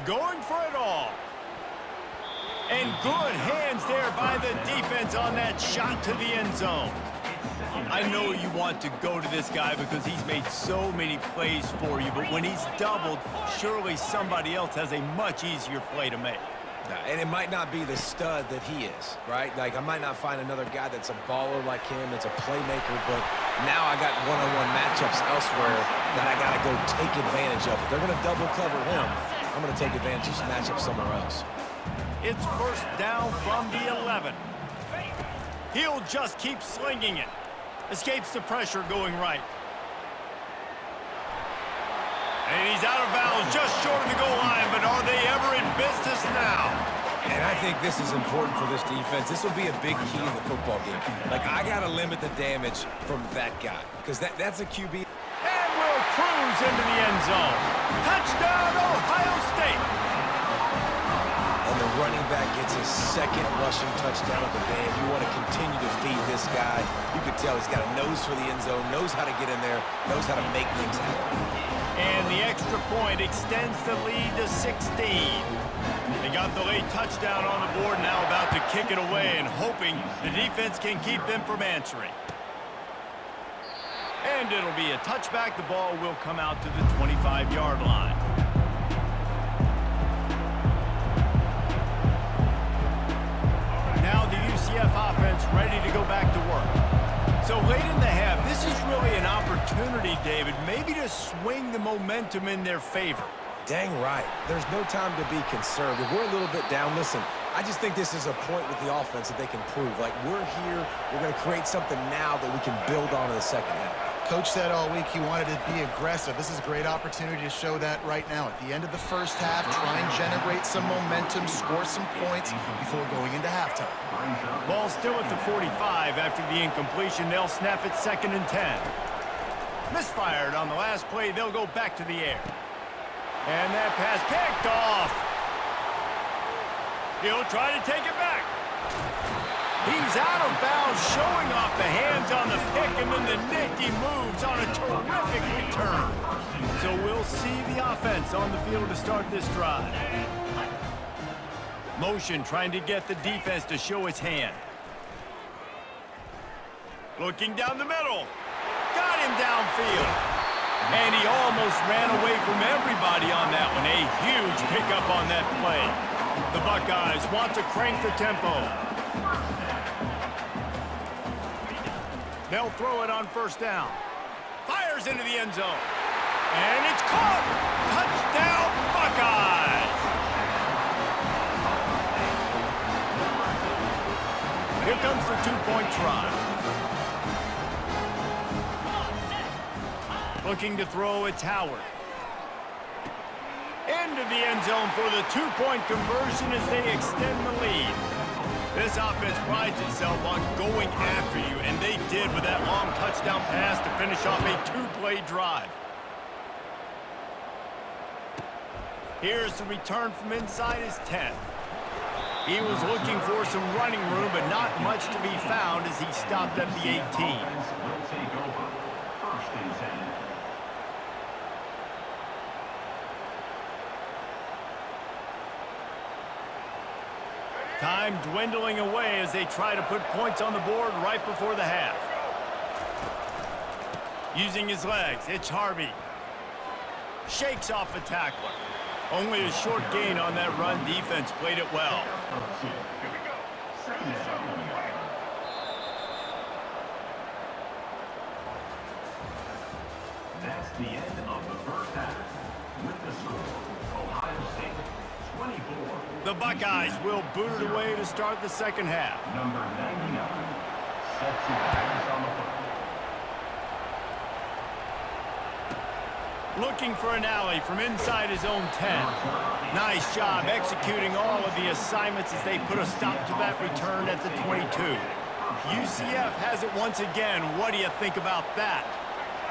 Going for it all. And good hands there by the defense on that shot to the end zone. I know you want to go to this guy because he's made so many plays for you, but when he's doubled, surely somebody else has a much easier play to make. And it might not be the stud that he is, right? Like, I might not find another guy that's a baller like him, that's a playmaker, but now I got one-on-one matchups elsewhere that I got to go take advantage of. If they're going to double cover him, I'm going to take advantage of this matchup somewhere else. It's first down from the 11. He'll just keep slinging it. Escapes the pressure going right. And he's out of bounds just short of the goal line, but are they ever in business now? And I think this is important for this defense. This will be a big key in the football game. Like, I got to limit the damage from that guy because that's a QB. And will cruise into the end zone. Touchdown, Ohio State. And the running back gets his second rushing touchdown of the game. You want to continue to feed this guy. You can tell he's got a nose for the end zone, knows how to get in there, knows how to make things happen. And the extra point extends the lead to 16. They got the late touchdown on the board, now about to kick it away and hoping the defense can keep them from answering. And it'll be a touchback. The ball will come out to the 25-yard line. Now the UCF offense ready to go back to work. So late in the half, this is really an opportunity, David, maybe to swing the momentum in their favor. Dang right. There's no time to be conservative. We're a little bit down. Listen, I just think this is a point with the offense that they can prove. Like, we're here, we're going to create something now that we can build on in the second half. Coach said all week he wanted to be aggressive. This is a great opportunity to show that right now. At the end of the first half, try and generate some momentum, score some points before going into halftime. Ball still at the 45 after the incompletion. They'll snap it 2nd and 10. Misfired on the last play. They'll go back to the air. And that pass picked off. He'll try to take it back. He's out of bounds, showing off the hands on the pick, and then the nifty moves on a terrific return. So we'll see the offense on the field to start this drive. Motion trying to get the defense to show its hand. Looking down the middle. Got him downfield. And he almost ran away from everybody on that one. A huge pickup on that play. The Buckeyes want to crank the tempo. They'll throw it on first down. Fires into the end zone. And it's caught. Touchdown, Buckeyes. Here comes the two-point try. Looking to throw, it's Howard. Into the end zone for the two-point conversion as they extend the lead. This offense prides itself on going after you, and they did with that long touchdown pass to finish off a two-play drive. Here's the return from inside his 10. He was looking for some running room, but not much to be found as he stopped at the 18. Time dwindling away as they try to put points on the board right before the half. Using his legs, it's Harvey. Shakes off the tackler. Only a short gain on that run. Defense played it well. That's the end of the first half. With the score, Ohio State 24. The Buckeyes will boot it away to start the second half. Number 99 sets the pass on the foot. Looking for an alley from inside his own 10. Nice job executing all of the assignments as they put a stop to that return at the 22. UCF has it once again. What do you think about that?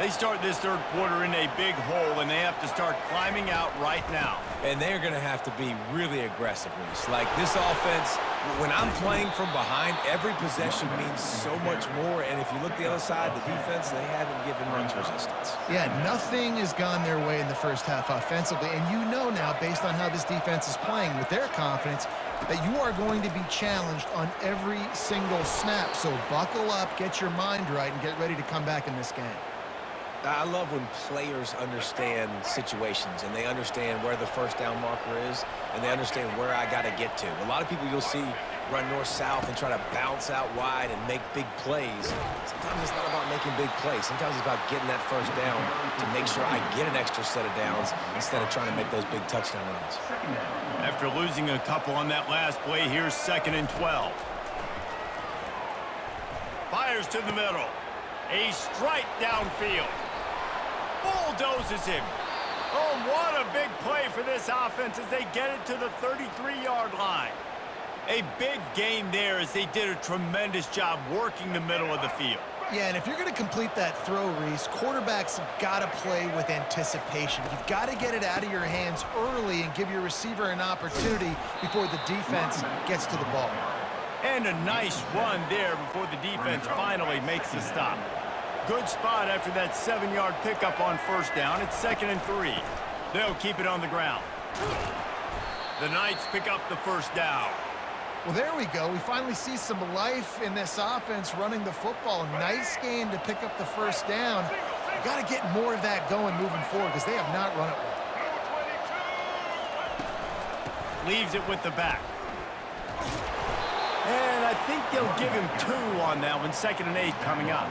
They start this third quarter in a big hole, and they have to start climbing out right now. And they're going to have to be really aggressive, Reese. Like, this offense, when I'm playing from behind, every possession means so much more. And if you look the other side, the defense, they haven't given much resistance. Yeah, nothing has gone their way in the first half offensively. And you know now, based on how this defense is playing with their confidence, that you are going to be challenged on every single snap. So buckle up, get your mind right, and get ready to come back in this game. I love when players understand situations and they understand where the first down marker is and they understand where I got to get to. A lot of people you'll see run north-south and try to bounce out wide and make big plays. Sometimes it's not about making big plays. Sometimes it's about getting that first down to make sure I get an extra set of downs instead of trying to make those big touchdown runs. After losing a couple on that last play, here's 2nd and 12. Fires to the middle. A strike downfield. Bulldozes him. Oh, what a big play for this offense as they get it to the 33-yard line. A big gain there as they did a tremendous job working the middle of the field. Yeah, and if you're going to complete that throw, Reese, quarterbacks have got to play with anticipation. You've got to get it out of your hands early and give your receiver an opportunity before the defense gets to the ball. And a nice run there before the defense finally makes the stop. Good spot after that 7-yard pickup on first down. It's 2nd and 3. They'll keep it on the ground. The Knights pick up the first down. Well, there we go. We finally see some life in this offense running the football. Nice game to pick up the first down. You've got to get more of that going moving forward because they have not run it well. Leaves it with the back. And I think they'll give him 2 on that one. 2nd and 8 coming up.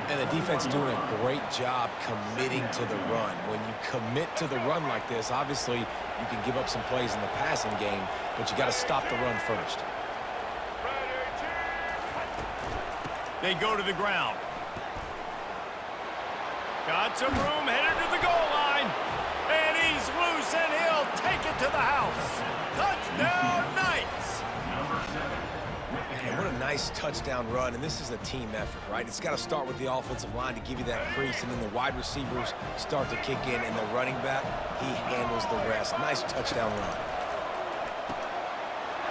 And the defense doing a great job committing to the run. When you commit to the run like this, obviously you can give up some plays in the passing game, but you got to stop the run first. They go to the ground. Got some room, headed to the goal line. And he's loose, and he'll take it to the house. Touchdown, Knights! And what a nice touchdown run, and this is a team effort, right? It's got to start with the offensive line to give you that crease, and then the wide receivers start to kick in, and the running back, he handles the rest. Nice touchdown run.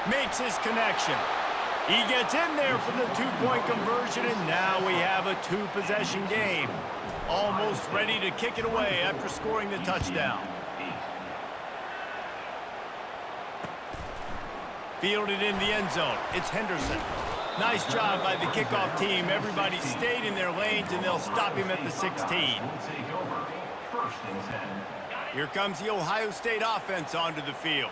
Makes his connection. He gets in there for the 2-point conversion, and now we have a 2-possession game. Almost ready to kick it away after scoring the touchdown. Fielded in the end zone. It's Henderson. Nice job by the kickoff team. Everybody stayed in their lanes, and they'll stop him at the 16. Here comes the Ohio State offense onto the field.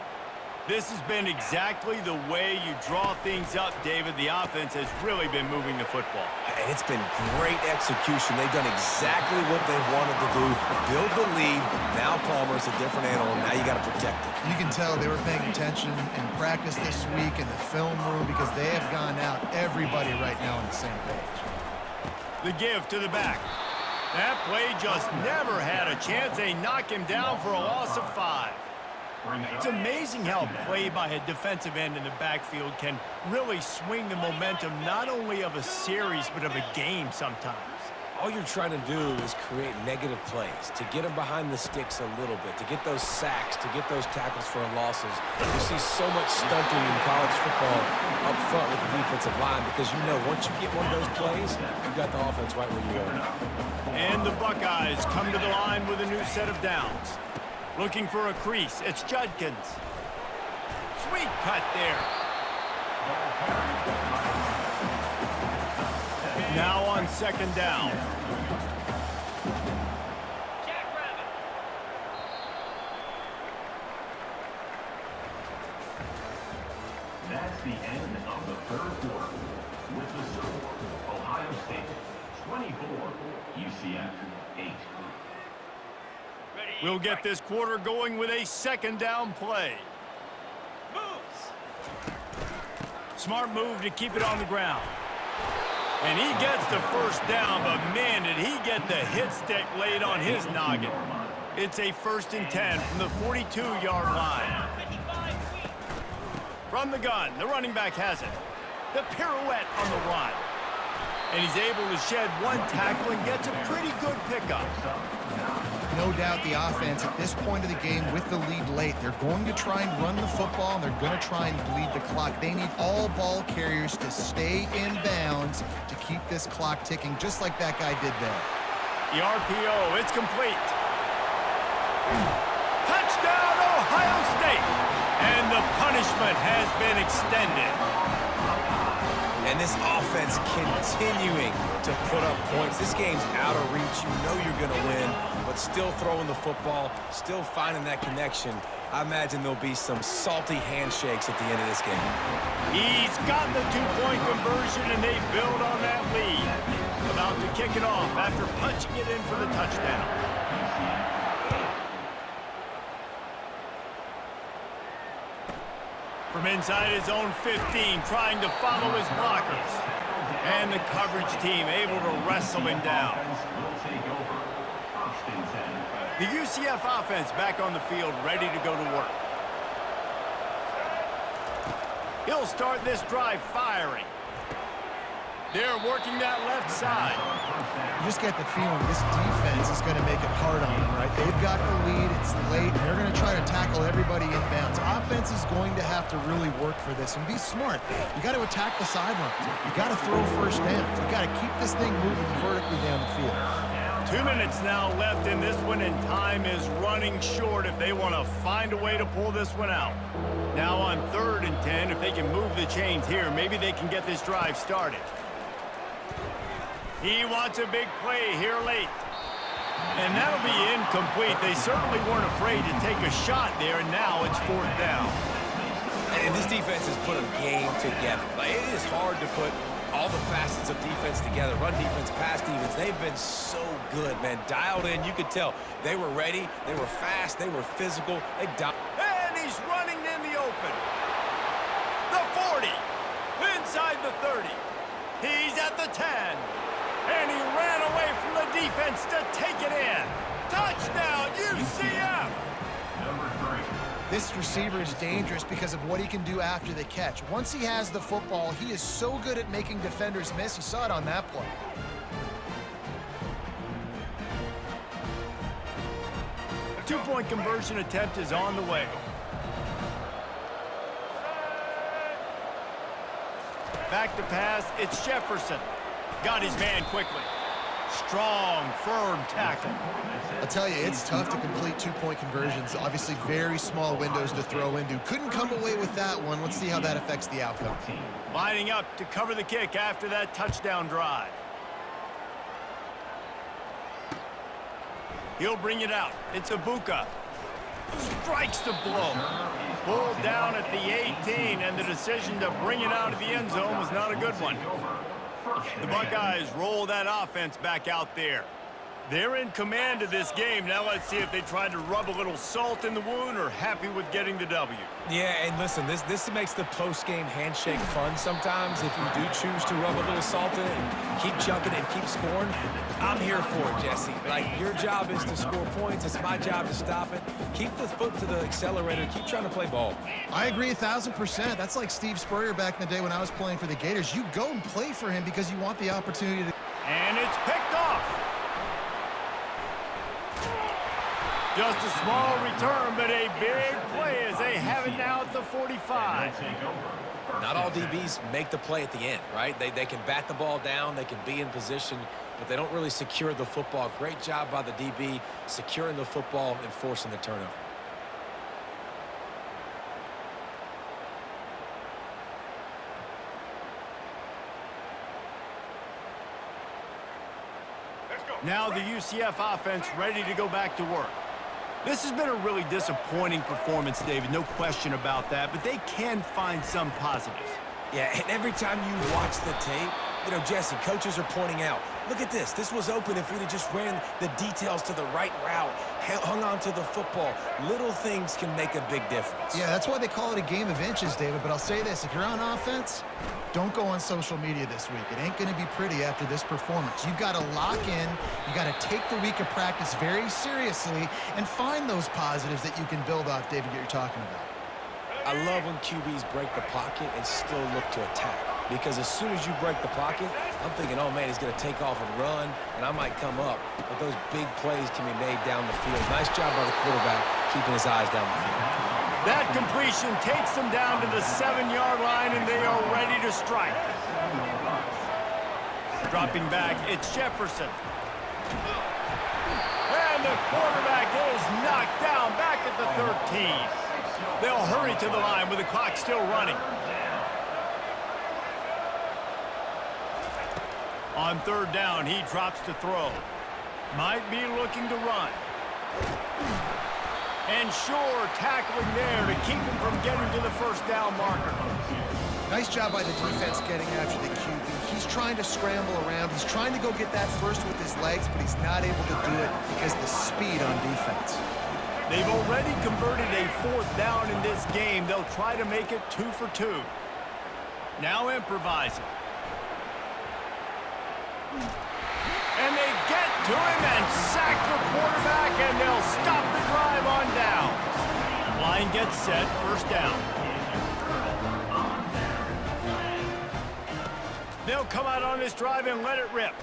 This has been exactly the way you draw things up, David. The offense has really been moving the football. And it's been great execution. They've done exactly what they wanted to do. Build the lead. Now Palmer's a different animal. Now you got to protect it. You can tell they were paying attention in practice this week in the film room because they have gone out, everybody right now on the same page. The give to the back. That play just never had a chance. They knock him down for a loss of 5. It's amazing how a play by a defensive end in the backfield can really swing the momentum not only of a series but of a game sometimes. All you're trying to do is create negative plays, to get them behind the sticks a little bit, to get those sacks, to get those tackles for losses. You see so much stunting in college football up front with the defensive line because you know once you get one of those plays, you got the offense right where you are. And the Buckeyes come to the line with a new set of downs. Looking for a crease. It's Judkins. Sweet cut there. Now on 2nd down. That's the end of the 3rd quarter. With the score, Ohio State 24, UCF 8. We'll get this quarter going with a 2nd down play. Smart move to keep it on the ground. And he gets the first down, but man, did he get the hit stick laid on his noggin. It's a 1st and 10 from the 42-yard line. From the gun, the running back has it. The pirouette on the run. And he's able to shed 1 tackle and gets a pretty good pickup. No doubt the offense at this point of the game with the lead late, they're going to try and run the football and they're going to try and bleed the clock. They need all ball carriers to stay in bounds to keep this clock ticking, just like that guy did there. The RPO, it's complete. Touchdown, Ohio State! And the punishment has been extended. And this offense continuing to put up points. This game's out of reach. You know you're going to win, but still throwing the football, still finding that connection. I imagine there'll be some salty handshakes at the end of this game. He's got the two-point conversion, and they build on that lead. About to kick it off after punching it in for the touchdown. From inside his own 15, trying to follow his blockers. And the coverage team able to wrestle him down. The UCF offense back on the field, ready to go to work. He'll start this drive firing. They're working that left side. You just get the feeling this defense is going to make it hard on them, right? They've got the lead, it's late, and they're going to try to tackle everybody inbounds. Offense is going to have to really work for this and be smart. You got to attack the sidelines. You got to throw first downs. You got to keep this thing moving vertically down the field. 2 minutes now left in this one, and time is running short if they want to find a way to pull this one out. Now on 3rd and 10, if they can move the chains here, maybe they can get this drive started. He wants a big play here late. And that'll be incomplete. They certainly weren't afraid to take a shot there, and now it's 4th down. And this defense has put a game together. Like, it is hard to put all the facets of defense together. Run defense, pass defense. They've been so good, man. Dialed in. You could tell they were ready. They were fast. They were physical. And he's running in the open. The 40. Inside the 30. He's at the 10. And he ran away from the defense to take it in. Touchdown, UCF! Number 3. This receiver is dangerous because of what he can do after the catch. Once he has the football, he is so good at making defenders miss. You saw it on that play. A 2-point conversion attempt is on the way. Back to pass, it's Jefferson. Got his man quickly. Strong, firm tackle. I'll tell you, it's tough to complete 2-point conversions. Obviously, very small windows to throw into. Couldn't come away with that one. Let's see how that affects the outcome. Lining up to cover the kick after that touchdown drive. He'll bring it out. It's Ibuka. Strikes the blow. Pulled down at the 18, and the decision to bring it out of the end zone was not a good one. The Buckeyes roll that offense back out there. They're in command of this game. Now let's see if they try to rub a little salt in the wound or happy with getting the W. Yeah, and listen, this makes the post-game handshake fun sometimes. If you do choose to rub a little salt in it and keep chucking and keep scoring, I'm here for it, Jesse. Like, your job is to score points. It's my job to stop it. Keep the foot to the accelerator. Keep trying to play ball. I agree 1,000%. That's like Steve Spurrier back in the day when I was playing for the Gators. You go and play for him because you want the opportunity to... And it's picked off. Just a small return, but a big play as they have it now at the 45. Not all DBs make the play at the end, right? They can bat the ball down, they can be in position, but they don't really secure the football. Great job by the DB securing the football and forcing the turnover. Now the UCF offense ready to go back to work. This has been a really disappointing performance, David, no question about that, but they can find some positives. Yeah, and every time you watch the tape, you know, Jesse, coaches are pointing out, look at this. This was open if we'd have just ran the details to the right route, hung on to the football. Little things can make a big difference. Yeah, that's why they call it a game of inches, David. But I'll say this, if you're on offense, don't go on social media this week. It ain't going to be pretty after this performance. You've got to lock in. You got to take the week of practice very seriously and find those positives that you can build off, David, that you're talking about. I love when QBs break the pocket and still look to attack. Because as soon as you break the pocket, I'm thinking, oh, man, he's going to take off and run, and I might come up. But those big plays can be made down the field. Nice job by the quarterback keeping his eyes down the field. That completion takes them down to the 7-yard line, and they are ready to strike. Dropping back, it's Jefferson. And the quarterback is knocked down back at the 13. They'll hurry to the line with the clock still running. On third down, he drops to throw. Might be looking to run. And sure, tackling there to keep him from getting to the first down marker. Nice job by the defense getting after the QB. He's trying to scramble around. He's trying to go get that first with his legs, but he's not able to do it because of the speed on defense. They've already converted a fourth down in this game. They'll try to make it 2 for 2. Now improvising. And they get to him and sack the quarterback, and they'll stop the drive on down. Line gets set, first down. They'll come out on this drive and let it rip.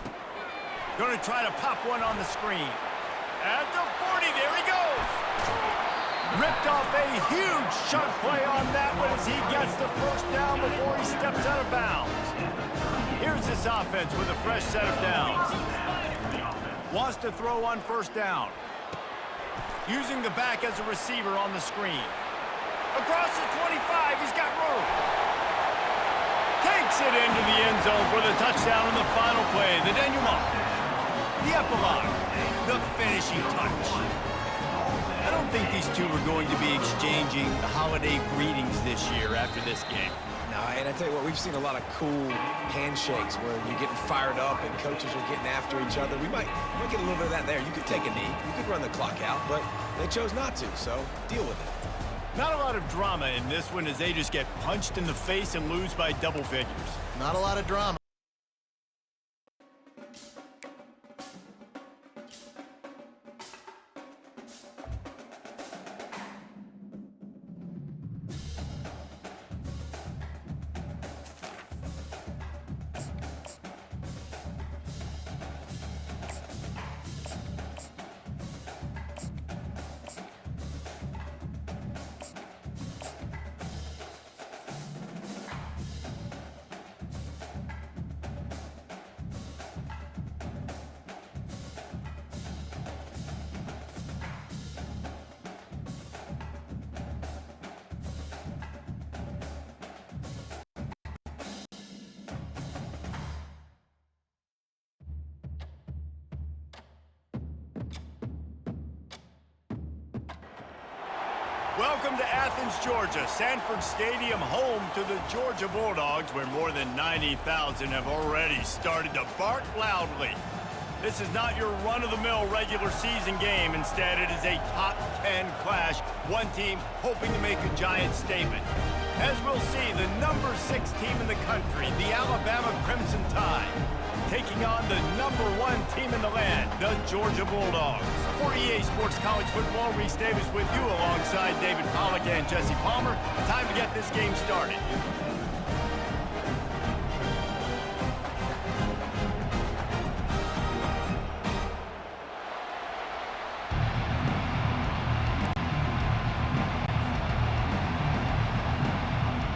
Going to try to pop one on the screen. At the 40, there he goes. Ripped off a huge chunk play on that one as he gets the first down before he steps out of bounds. Here's this offense with a fresh set of downs. Wants to throw on first down. Using the back as a receiver on the screen. Across the 25, he's got room. Takes it into the end zone for the touchdown in the final play. The denouement. The epilogue. The finishing touch. I don't think these two are going to be exchanging the holiday greetings this year after this game. No, and I tell you what, we've seen a lot of cool handshakes where you're getting fired up and coaches are getting after each other. We might get a little bit of that there. You could take a knee. You could run the clock out, but they chose not to, so deal with it. Not a lot of drama in this one as they just get punched in the face and lose by double figures. Not a lot of drama. Welcome to Athens, Georgia, Sanford Stadium, home to the Georgia Bulldogs, where more than 90,000 have already started to bark loudly. This is not your run-of-the-mill regular season game. Instead, it is a top 10 clash, one team hoping to make a giant statement. As we'll see, the number 6 team in the country, the Alabama Crimson Tide, taking on the number 1 team in the land, the Georgia Bulldogs. For EA Sports College Football, Reese Davis with you alongside David Pollack and Jesse Palmer. Time to get this game started.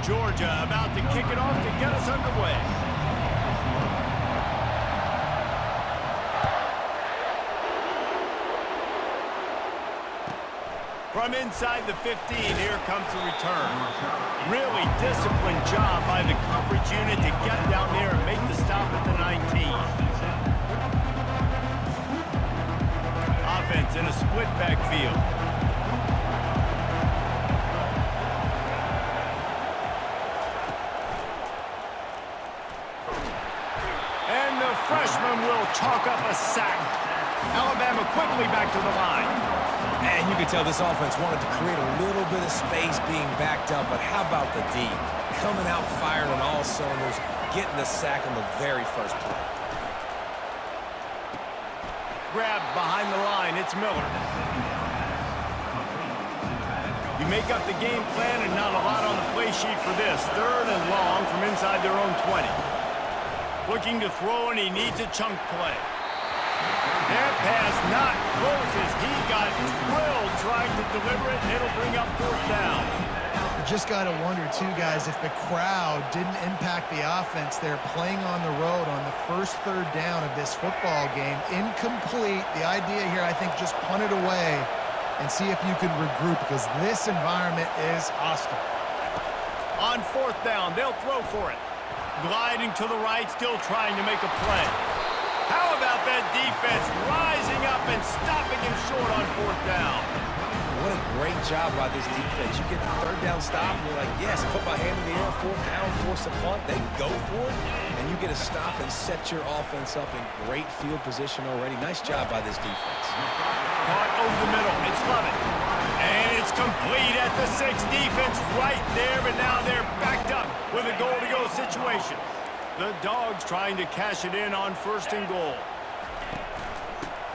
Georgia about to kick it off to get us underway. From inside the 15, here comes the return. Really disciplined job by the coverage unit to get down there and make the stop at the 19. Offense in a split backfield. And the freshman will chalk up a sack. Alabama quickly back to the line. And you can tell this offense wanted to create a little bit of space being backed up, but how about the D? Coming out firing on all cylinders, getting the sack on the very first play. Grabbed behind the line, it's Miller. You make up the game plan and not a lot on the play sheet for this. Third and long from inside their own 20. Looking to throw, and he needs a chunk play. That pass not close as he got drilled trying to deliver it, and it'll bring up fourth down. You just got to wonder, too, guys, if the crowd didn't impact the offense. They're playing on the road on the first third down of this football game. Incomplete. The idea here, I think, just punt it away and see if you can regroup, because this environment is hostile. On fourth down, they'll throw for it. Gliding to the right, still trying to make a play. How about that defense rising up and stopping him short on fourth down? What a great job by this defense. You get the third down stop, and you're like, yes, put my hand in the air, fourth down, force a punt. They go for it, and you get a stop and set your offense up in great field position already. Nice job by this defense. Caught over the middle. It's Lovett. And it's complete at the 6. Defense right there, but now they're backed up with a goal-to-go situation. The Dogs trying to cash it in on 1st and goal.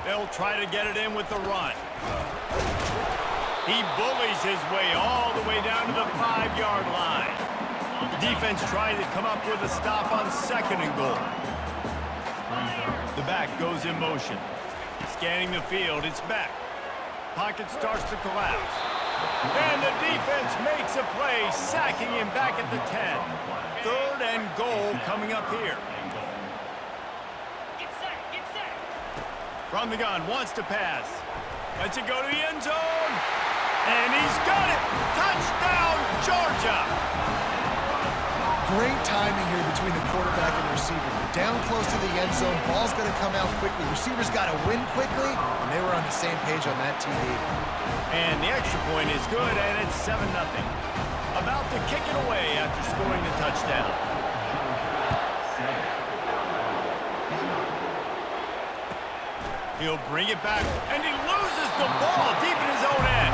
They'll try to get it in with the run. He bullies his way all the way down to the 5-yard line. Defense trying to come up with a stop on 2nd and goal. The back goes in motion. Scanning the field, it's back. Pocket starts to collapse. And the defense makes a play, sacking him back at the 10. 3rd and goal coming up here. Get set. From the gun, wants to pass. Lets it go to the end zone. And he's got it! Touchdown, Georgia! Great timing here between the quarterback and the receiver. Down close to the end zone, ball's going to come out quickly. Receivers got to win quickly, and they were on the same page on that TD. And the extra point is good, and it's 7-0. About to kick it away after scoring the touchdown. He'll bring it back, and he loses the ball deep in his own end.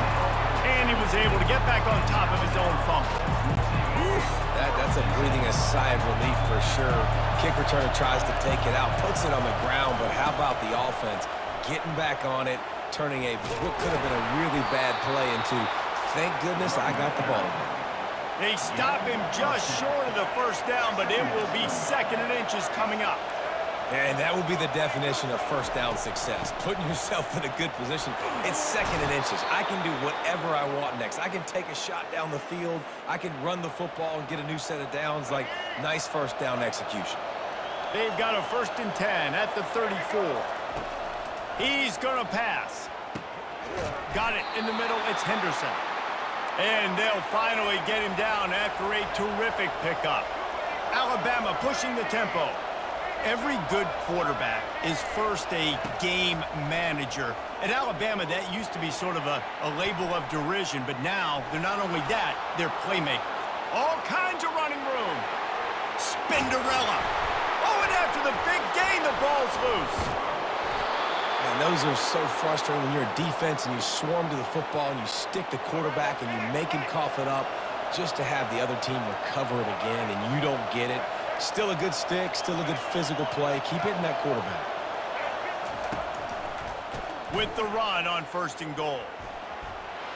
And he was able to get back on top of his own fumble. That's a breathing a sigh of relief for sure. Kick returner tries to take it out, puts it on the ground, but how about the offense getting back on it, turning what could have been a really bad play into, thank goodness I got the ball again. They stop him just short of the 1st down, but it will be 2nd and inches coming up. And that would be the definition of 1st down success. Putting yourself in a good position. It's 2nd and inches. I can do whatever I want next. I can take a shot down the field. I can run the football and get a new set of downs. Like, nice 1st down execution. They've got a 1st and 10 at the 34. He's going to pass. Got it in the middle. It's Henderson. And they'll finally get him down after a terrific pickup. Alabama pushing the tempo. Every good quarterback is first a game manager. At Alabama, that used to be sort of a label of derision, but now they're not only that, they're playmakers. All kinds of running room. Spinderella. Oh, and after the big gain, the ball's loose. And those are so frustrating when you're a defense and you swarm to the football and you stick the quarterback and you make him cough it up just to have the other team recover it again and you don't get it. Still a good stick, still a good physical play. Keep hitting that quarterback. With the run on 1st and goal.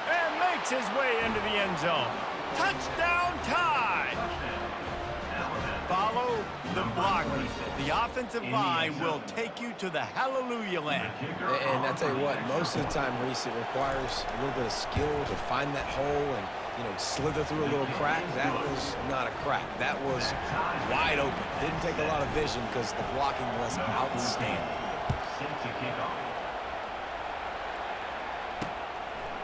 And makes his way into the end zone. Touchdown tie! Follow the blockers. The offensive line will take you to the hallelujah land. And I tell you what, most of the time, Reese, it requires a little bit of skill to find that hole and, slither through a little crack. That was not a crack. That was wide open. Didn't take a lot of vision because the blocking was outstanding.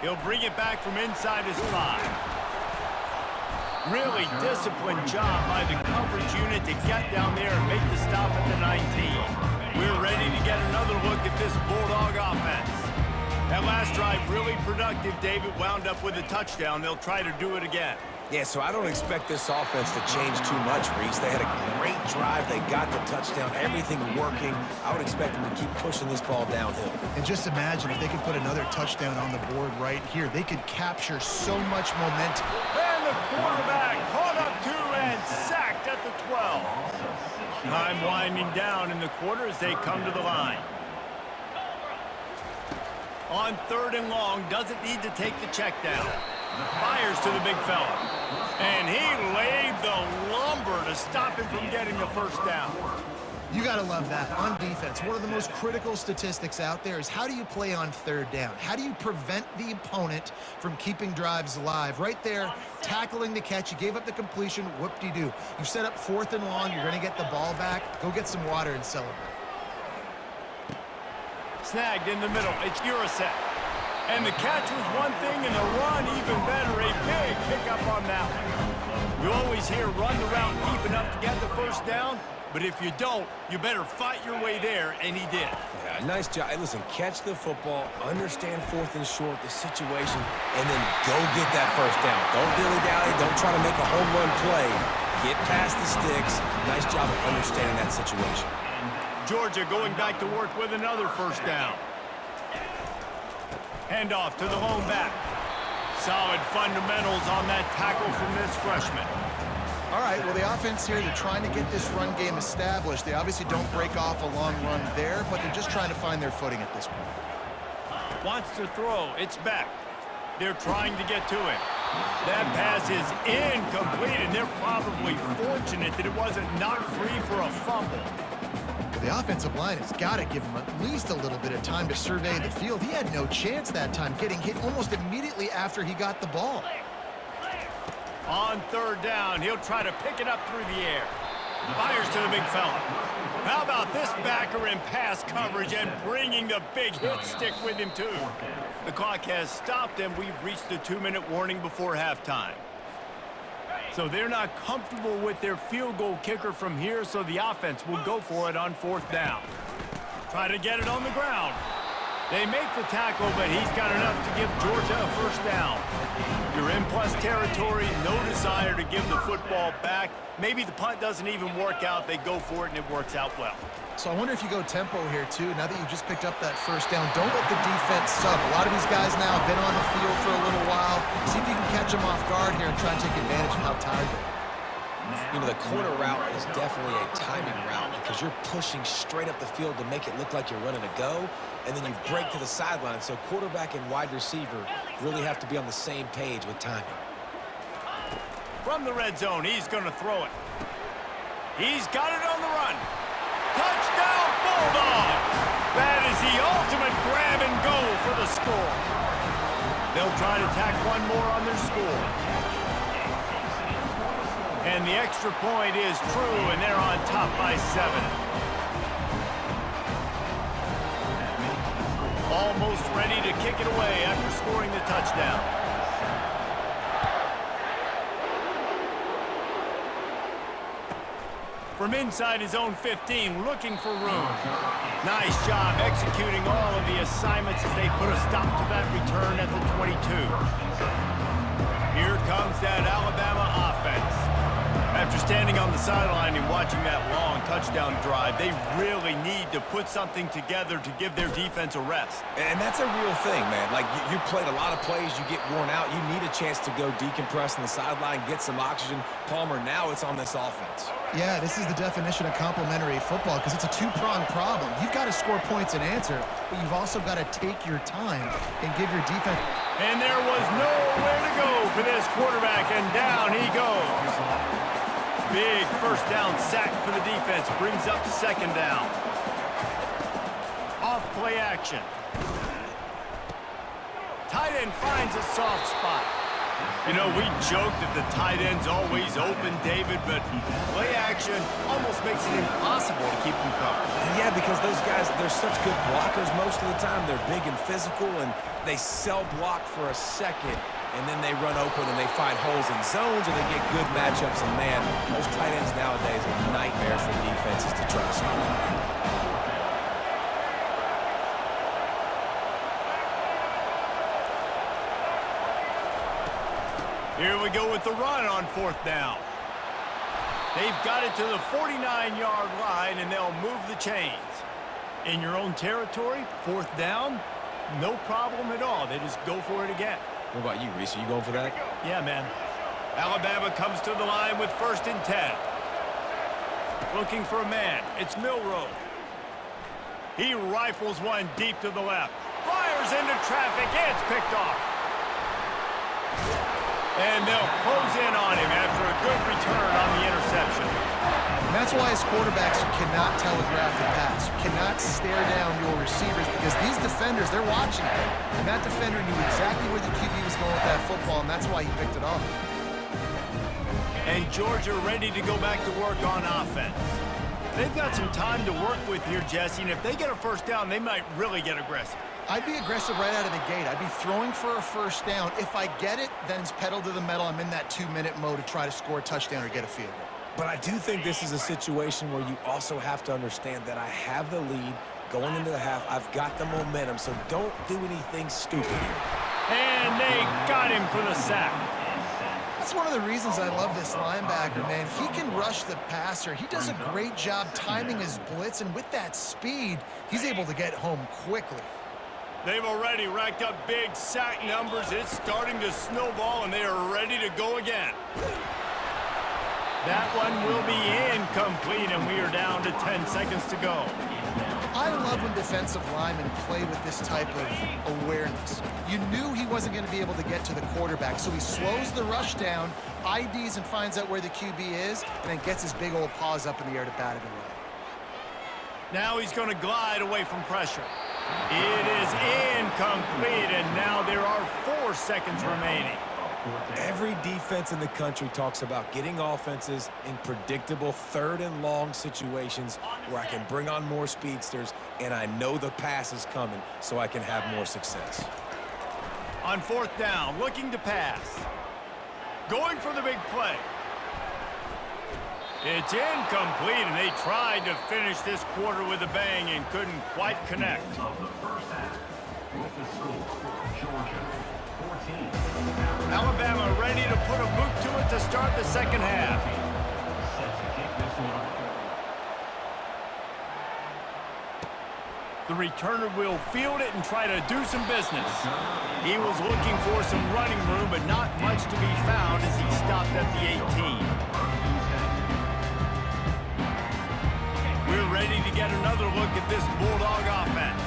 He'll bring it back from inside his 5. Really disciplined job by the coverage unit to get down there and make the stop at the 19. We're ready to get another look at this Bulldog offense. That last drive really productive. David wound up with a touchdown. They'll try to do it again. Yeah, so I don't expect this offense to change too much, Reese. They had a great drive. They got the touchdown. Everything working. I would expect them to keep pushing this ball downhill. And just imagine if they could put another touchdown on the board right here. They could capture so much momentum. And the quarterback caught up to and sacked at the 12. Time winding down in the quarter as they come to the line. On 3rd and long, doesn't need to take the check down. Fires to the big fella. And he laid the lumber to stop him from getting the 1st down. You got to love that. On defense, one of the most critical statistics out there is how do you play on 3rd down? How do you prevent the opponent from keeping drives alive? Right there, tackling the catch. You gave up the completion. Whoop-de-doo. You've set up 4th and long. You're going to get the ball back. Go get some water and celebrate. Snagged in the middle. It's Urasek. And the catch was one thing, and the run even better. A big pickup on that one. You always hear run the route deep enough to get the first down, but if you don't, you better fight your way there, and he did. Yeah, nice job. Hey, listen, catch the football, understand 4th and short, the situation, and then go get that first down. Don't dilly-dally. Don't try to make a home run play. Get past the sticks. Nice job of understanding that situation. Georgia going back to work with another first down. Handoff to the lone back. Solid fundamentals on that tackle from this freshman. All right, well, the offense here, they're trying to get this run game established. They obviously don't break off a long run there, but they're just trying to find their footing at this point. Wants to throw. It's back. They're trying to get to it. That pass is incomplete, and they're probably fortunate that it wasn't knocked free for a fumble. The offensive line has got to give him at least a little bit of time to survey the field. He had no chance that time, getting hit almost immediately after he got the ball. On 3rd down, he'll try to pick it up through the air. Fires to the big fella. How about this backer in pass coverage and bringing the big hit stick with him, too? The clock has stopped, and we've reached the 2-minute warning before halftime. So they're not comfortable with their field goal kicker from here, so the offense will go for it on 4th down. Try to get it on the ground. They make the tackle, but he's got enough to give Georgia a first down. You're in plus territory, no desire to give the football back. Maybe the punt doesn't even work out. They go for it, and it works out well. So I wonder if you go tempo here, too. Now that you just picked up that first down, don't let the defense sub. A lot of these guys now have been on the field for a little while. See if you can catch them off guard here and try and take advantage of how tired they are. You know, the corner route is definitely a timing route because you're pushing straight up the field to make it look like you're running a go, and then you break to the sideline. So quarterback and wide receiver really have to be on the same page with timing. From the red zone, he's going to throw it. He's got it on the run. Touchdown, Bulldogs! That is the ultimate grab and go for the score. They'll try to tack one more on their score. And the extra point is true, and they're on top by 7. Almost ready to kick it away after scoring the touchdown. From inside his own 15, looking for room. Nice job executing all of the assignments as they put a stop to that return at the 22. Here comes that Alabama offense. After standing on the sideline and watching that long touchdown drive, they really need to put something together to give their defense a rest. And that's a real thing, man. Like, you played a lot of plays, you get worn out, you need a chance to go decompress on the sideline, get some oxygen. Palmer, now it's on this offense. Yeah, this is the definition of complementary football because it's a two-pronged problem. You've got to score points and answer, but you've also got to take your time and give your defense. And there was nowhere to go for this quarterback, and down he goes. Big first down sack for the defense, brings up 2nd down. Off play action. Tight end finds a soft spot. You know, we joke that the tight end's always open, David, but play action almost makes it impossible to keep them covered. Yeah, because those guys, they're such good blockers most of the time. They're big and physical, and they sell block for a second, and then they run open and they find holes in zones, and they get good matchups. And, man, those tight ends nowadays are nightmares for defenses to try to score. Here we go with the run on 4th down. They've got it to the 49-yard line, and they'll move the chains. In your own territory, 4th down, no problem at all. They just go for it again. What about you, Reese? Are you going for that? Yeah, man. Alabama comes to the line with 1st and 10. Looking for a man. It's Milroe. He rifles one deep to the left. Fires into traffic. It's picked off. And they'll close in on him after a good return on the interception. And that's why as quarterbacks, you cannot telegraph the pass. You cannot stare down your receivers because these defenders, they're watching it. And that defender knew exactly where the QB was going with that football, and that's why he picked it off. And Georgia ready to go back to work on offense. They've got some time to work with here, Jesse, and if they get a first down, they might really get aggressive. I'd be aggressive right out of the gate. I'd be throwing for a first down. If I get it, then it's pedal to the metal. I'm in that 2-minute mode to try to score a touchdown or get a field goal. But I do think this is a situation where you also have to understand that I have the lead going into the half. I've got the momentum, so don't do anything stupid here. And they got him for the sack. That's one of the reasons I love this linebacker, man. He can rush the passer. He does a great job timing his blitz, and with that speed, he's able to get home quickly. They've already racked up big sack numbers. It's starting to snowball, and they are ready to go again. That one will be incomplete, and we are down to 10 seconds to go. I love when defensive linemen play with this type of awareness. You knew he wasn't going to be able to get to the quarterback, so he slows the rush down, IDs and finds out where the QB is, and then gets his big old paws up in the air to bat it away. Now he's going to glide away from pressure. It is incomplete, and now there are 4 seconds remaining. Every defense in the country talks about getting offenses in predictable 3rd and long situations where I can bring on more speedsters, and I know the pass is coming, so I can have more success. On 4th down, looking to pass. Going for the big play. It's incomplete, and they tried to finish this quarter with a bang and couldn't quite connect. Of the first half, with the score, Georgia 14. Alabama ready to put a boot to it to start the second half. Set to kick this one off. The returner will field it and try to do some business. He was looking for some running room, but not much to be found as he stopped at the 18. We're ready to get another look at this Bulldog offense.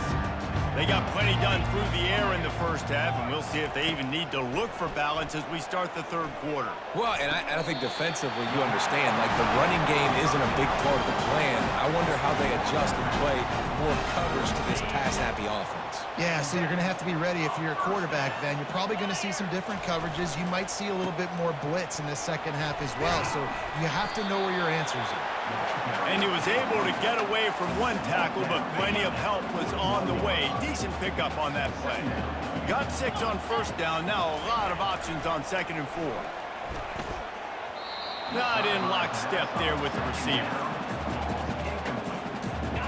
They got plenty done through the air in the first half, and we'll see if they even need to look for balance as we start the 3rd quarter. Well, and I think defensively, you understand, like the running game isn't a big part of the plan. I wonder how they adjust and play more coverage to this pass-happy offense. Yeah, so you're going to have to be ready if you're a quarterback then. You're probably going to see some different coverages. You might see a little bit more blitz in the second half as well, so you have to know where your answers are. And he was able to get away from one tackle, but plenty of help was on the way. Decent pickup on that play. Got 6 on 1st down. Now a lot of options on 2nd and 4. Not in lockstep there with the receiver.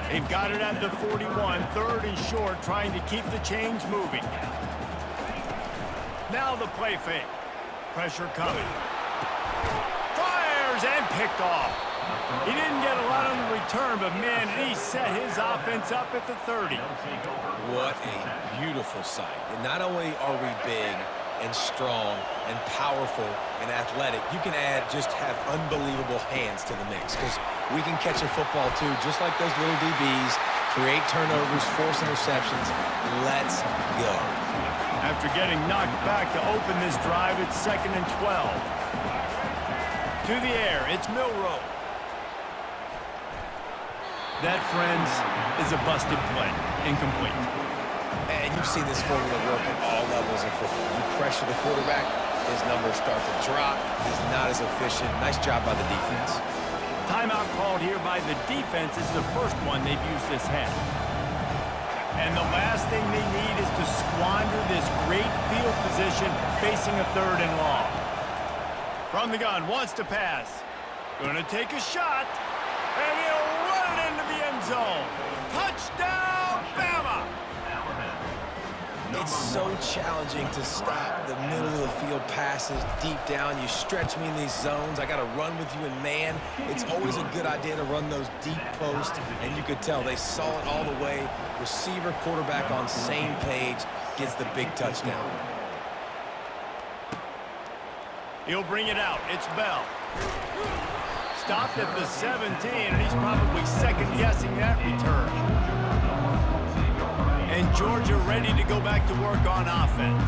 They've got it at the 41, 3rd and short, trying to keep the chains moving. Now the play fake. Pressure coming. Fires and picked off. He didn't get a lot on the return, but man, he set his offense up at the 30. What a beautiful sight. And not only are we big and strong and powerful and athletic, you can just have unbelievable hands to the mix, because we can catch a football too, just like those little DBs, create turnovers, force interceptions. Let's go. After getting knocked back to open this drive, it's 2nd and 12. To the air, it's Milroe. That, friends, is a busted play. Incomplete. And you've seen this formula work at all levels of football. You pressure the quarterback, his numbers start to drop. He's not as efficient. Nice job by the defense. Timeout called here by the defense. Is the first one they've used this half. And the last thing they need is to squander this great field position facing a 3rd and long. From the gun, wants to pass. Gonna take a shot. And he'll run it into the end zone. Touchdown, Bama! It's so challenging to stop the middle of the field passes deep down. You stretch me in these zones. I got to run with you in man. It's always a good idea to run those deep posts, and you could tell they saw it all the way. Receiver, quarterback on same page, gets the big touchdown. He'll bring it out. It's Bell. Stopped at the 17, and he's probably second-guessing that return. And Georgia ready to go back to work on offense.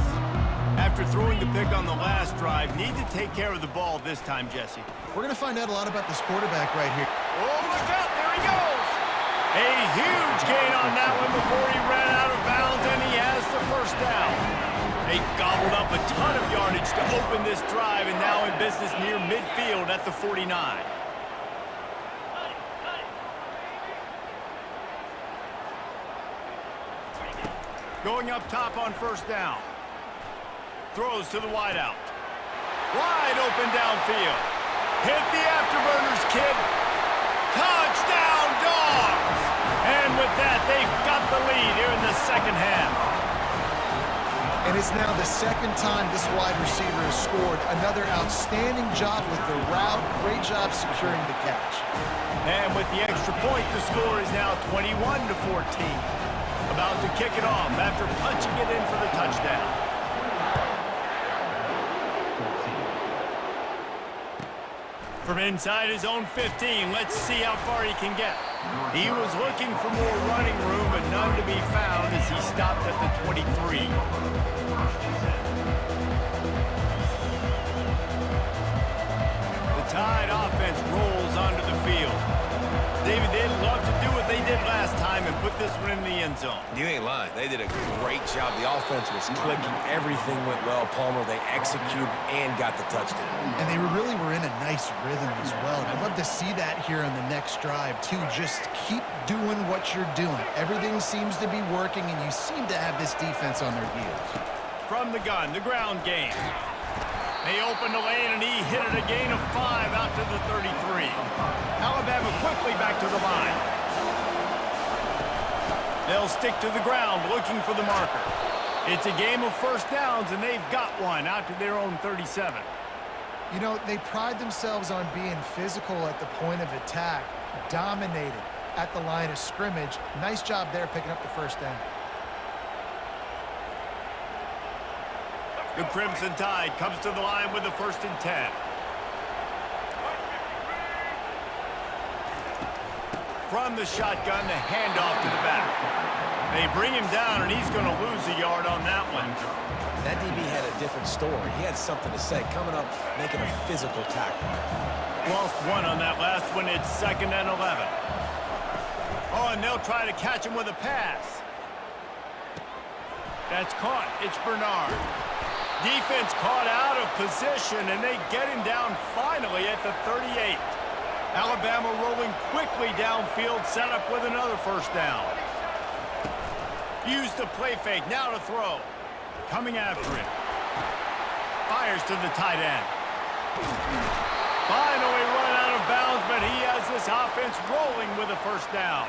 After throwing the pick on the last drive, need to take care of the ball this time, Jesse. We're going to find out a lot about this quarterback right here. Oh, look out, there he goes! A huge gain on that one before he ran out of bounds, and he has the 1st down. They gobbled up a ton of yardage to open this drive, and now in business near midfield at the 49. Going up top on first down. Throws to the wideout. Wide open downfield. Hit the afterburners, kid. Touchdown, Dogs! And with that, they've got the lead here in the second half. And it's now the second time this wide receiver has scored. Another outstanding job with the route. Great job securing the catch. And with the extra point, the score is now 21-14. About to kick it off after punching it in for the touchdown. From inside his own 15, let's see how far he can get. He was looking for more running room, but none to be found as he stopped at the 23. The Tide offense rolls onto the field. David, they'd love to do what they did last time and put this one in the end zone. You ain't lying. They did a great job. The offense was clicking. Everything went well, Palmer. They executed and got the touchdown. And they really were in a nice rhythm as well. And I'd love to see that here on the next drive, too. Just keep doing what you're doing. Everything seems to be working, and you seem to have this defense on their heels. From the gun, the ground game. They opened the lane, and he hit it a gain of 5 out to the 33. Alabama quickly back to the line. They'll stick to the ground looking for the marker. It's a game of first downs, and they've got one out to their own 37. You know, they pride themselves on being physical at the point of attack, dominated at the line of scrimmage. Nice job there picking up the first down. The Crimson Tide comes to the line with the 1st and 10. From the shotgun, the handoff to the back. They bring him down, and he's going to lose a yard on that one. That DB had a different story. He had something to say, coming up, making a physical tackle. Lost one on that last one. It's 2nd and 11. Oh, and they'll try to catch him with a pass. That's caught. It's Bernard. Defense caught out of position, and they get him down finally at the 38. Alabama rolling quickly downfield, set up with another first down. Use the play fake, now to throw. Coming after it. Fires to the tight end. Finally run out of bounds, but he has this offense rolling with a first down.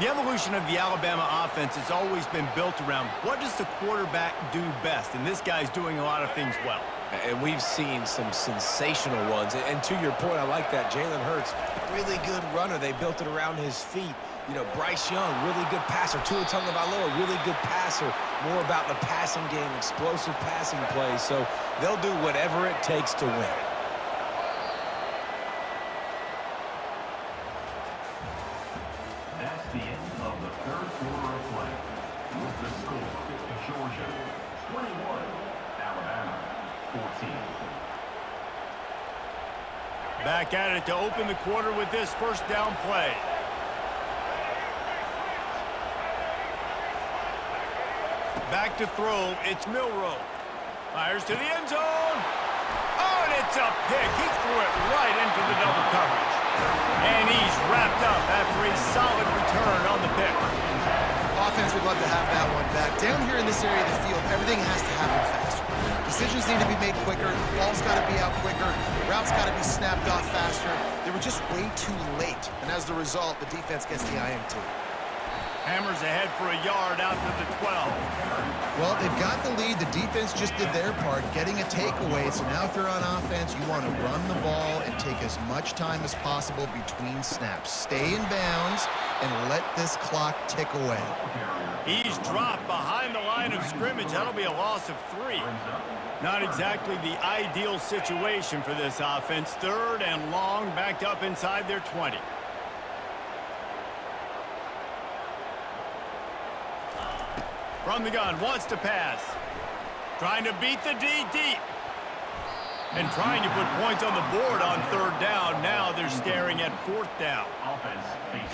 The evolution of the Alabama offense has always been built around what does the quarterback do best, and this guy's doing a lot of things well. And we've seen some sensational ones. And to your point, I like that. Jalen Hurts, really good runner. They built it around his feet. You know, Bryce Young, really good passer. Tua Tagovailoa, really good passer. More about the passing game, explosive passing plays. So they'll do whatever it takes to win. That's the end of the third quarter of play. With the score, Georgia 21, Alabama 14. Back at it to open the quarter with this first down play. Back to throw, it's Milroe. Fires to the end zone. Oh, and it's a pick. He threw it right into the double coverage. And he's wrapped up after a solid return on the pick. Offense would love to have that one back. Down here in this area of the field, everything has to happen faster. Decisions need to be made quicker. The ball's got to be out quicker. The route's got to be snapped off faster. They were just way too late. And as the result, the defense gets the INT. Hammers ahead for a yard out to the 12. Well, they've got the lead. The defense just did their part, getting a takeaway. So now if they're on offense, you want to run the ball and take as much time as possible between snaps. Stay in bounds and let this clock tick away. He's dropped behind the line of scrimmage. That'll be a loss of 3. Not exactly the ideal situation for this offense. 3rd and long, backed up inside their 20. From the gun, wants to pass. Trying to beat the D deep. And trying to put points on the board on 3rd down. Now they're staring at 4th down.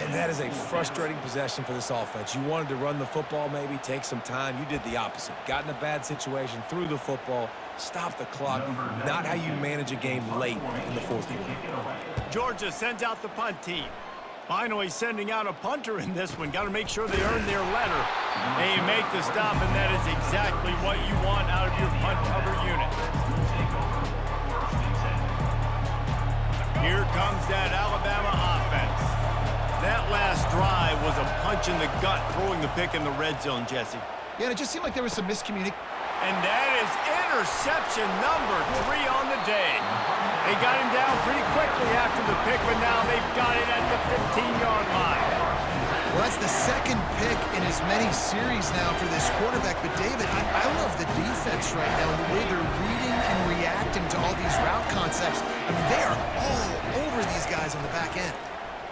And that is a frustrating possession for this offense. You wanted to run the football, maybe take some time. You did the opposite. Got in a bad situation, threw the football, stopped the clock. Not how you manage a game late in the 4th quarter. Georgia sends out the punt team. Finally sending out a punter in this one. Got to make sure they earn their letter. They make the stop, and that is exactly what you want out of your punt cover unit. Here comes that Alabama offense. That last drive was a punch in the gut, throwing the pick in the red zone, Jesse. Yeah, and it just seemed like there was some miscommunication. And that is interception number 3 on the day. They got him down pretty quickly after the pick, but now they've got it at the 15-yard line. Well, that's the second pick in as many series now for this quarterback. But, David, I love the defense right now, the way they're reading and reacting to all these route concepts. I mean, they are all over these guys on the back end.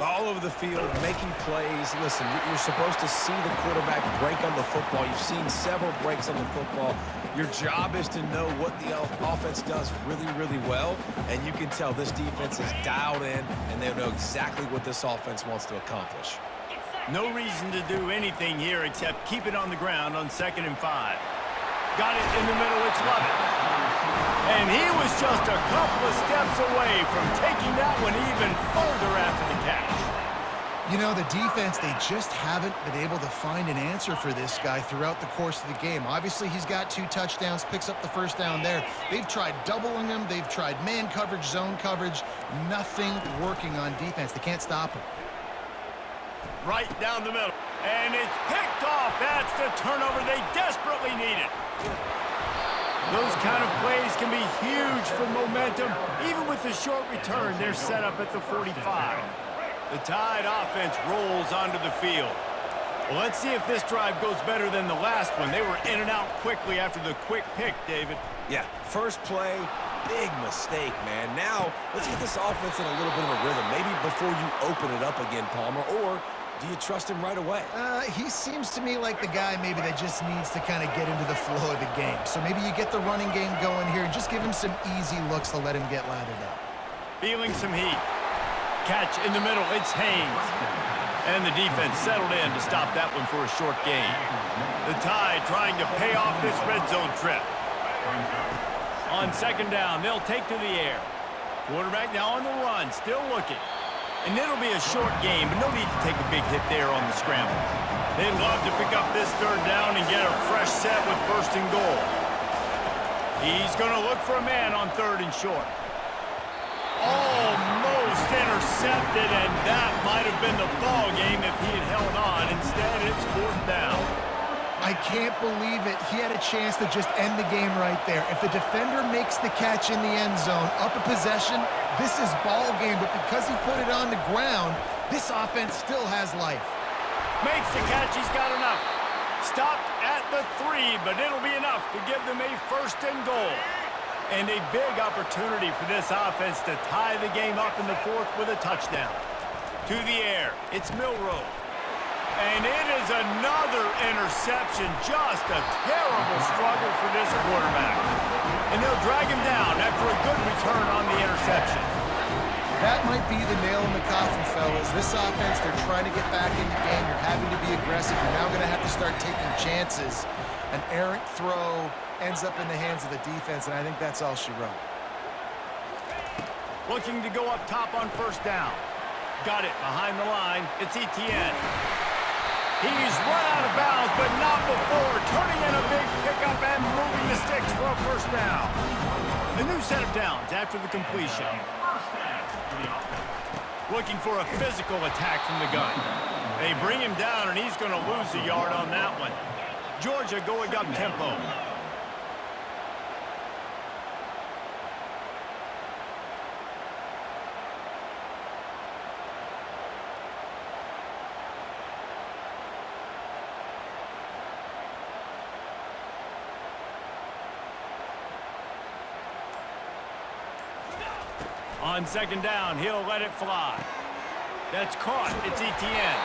All over the field, making plays. Listen, you're supposed to see the quarterback break on the football. You've seen several breaks on the football. Your job is to know what the offense does really, really well, and you can tell this defense is dialed in, and they know exactly what this offense wants to accomplish. No reason to do anything here except keep it on the ground on 2nd and 5. Got it in the middle, it's Lovett. And he was just a couple of steps away from taking that one even further after the catch. You know, the defense, they just haven't been able to find an answer for this guy throughout the course of the game. Obviously, he's got 2 touchdowns, picks up the first down there. They've tried doubling him. They've tried man coverage, zone coverage. Nothing working on defense. They can't stop him. Right down the middle. And it's picked off. That's the turnover they desperately needed. Those kind of plays can be huge for momentum. Even with the short return, they're set up at the 45. The Tide offense rolls onto the field. Well, let's see if this drive goes better than the last one. They were in and out quickly after the quick pick, David. Yeah, first play, big mistake, man. Now, let's get this offense in a little bit of a rhythm. Maybe before you open it up again, Palmer, or do you trust him right away? He seems to me like the guy maybe that just needs to kind of get into the flow of the game. So maybe you get the running game going here and just give him some easy looks to let him get lathered up. Feeling some heat. Catch in the middle, it's Haynes. And the defense settled in to stop that one for a short gain. The Tide trying to pay off this red zone trip. On 2nd down, they'll take to the air. Quarterback now on the run, still looking. And it'll be a short game, but no need to take a big hit there on the scramble. They'd love to pick up this 3rd down and get a fresh set with 1st and goal. He's going to look for a man on 3rd and short. Almost intercepted, and that might have been the ball game if he had held on. Instead, it's 4th down. I can't believe it. He had a chance to just end the game right there. If the defender makes the catch in the end zone, up a possession, this is ball game. But because he put it on the ground, this offense still has life. Makes the catch. He's got enough. Stopped at the 3, but it'll be enough to give them a 1st and goal. And a big opportunity for this offense to tie the game up in the 4th with a touchdown. To the air, it's Milroe. And it is another interception. Just a terrible struggle for this quarterback. And they'll drag him down after a good return on the interception. That might be the nail in the coffin, fellas. This offense, they're trying to get back in the game. You're having to be aggressive. You're now going to have to start taking chances. An errant throw ends up in the hands of the defense, and I think that's all she wrote. Looking to go up top on 1st down. Got it behind the line. It's Etienne. He's run out of bounds, but not before turning in a big pickup and moving the sticks for a 1st down. A new set of downs after the completion. Looking for a physical attack from the gun. They bring him down, and he's going to lose a yard on that one. Georgia going up tempo. On 2nd down, he'll let it fly. That's caught. It's Etienne.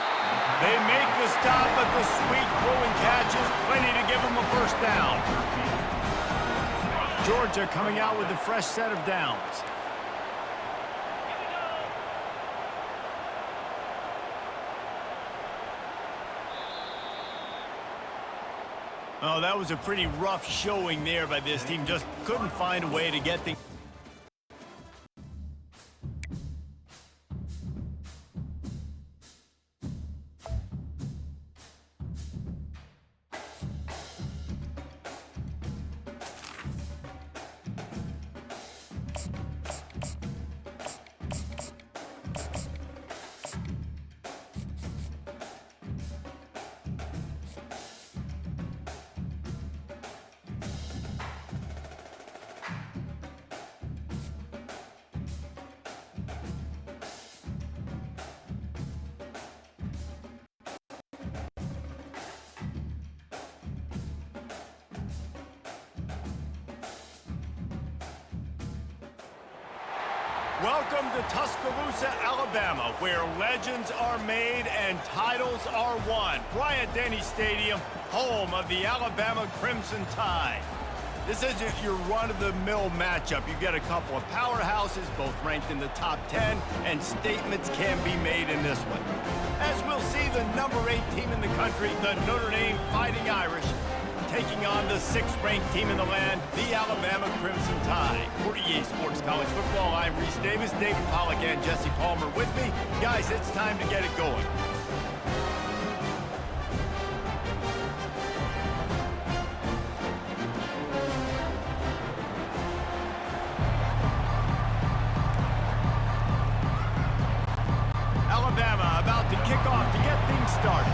They make the stop, but the sweet throwing catch is plenty to give them a 1st down. Georgia coming out with a fresh set of downs. Oh, that was a pretty rough showing there by this team. Just couldn't find a way to get things. Welcome to Tuscaloosa, Alabama, where legends are made and titles are won. Bryant-Denny Stadium, home of the Alabama Crimson Tide. This isn't your run-of-the-mill matchup. You get a couple of powerhouses, both ranked in the top 10, and statements can be made in this one. As we'll see, the number 8 team in the country, the Notre Dame Fighting Irish, taking on the 6th-ranked team in the land, the Alabama Crimson Tide. For EA Sports College Football, I'm Reese Davis, David Pollack, and Jesse Palmer with me. Guys, it's time to get it going. Alabama about to kick off to get things started.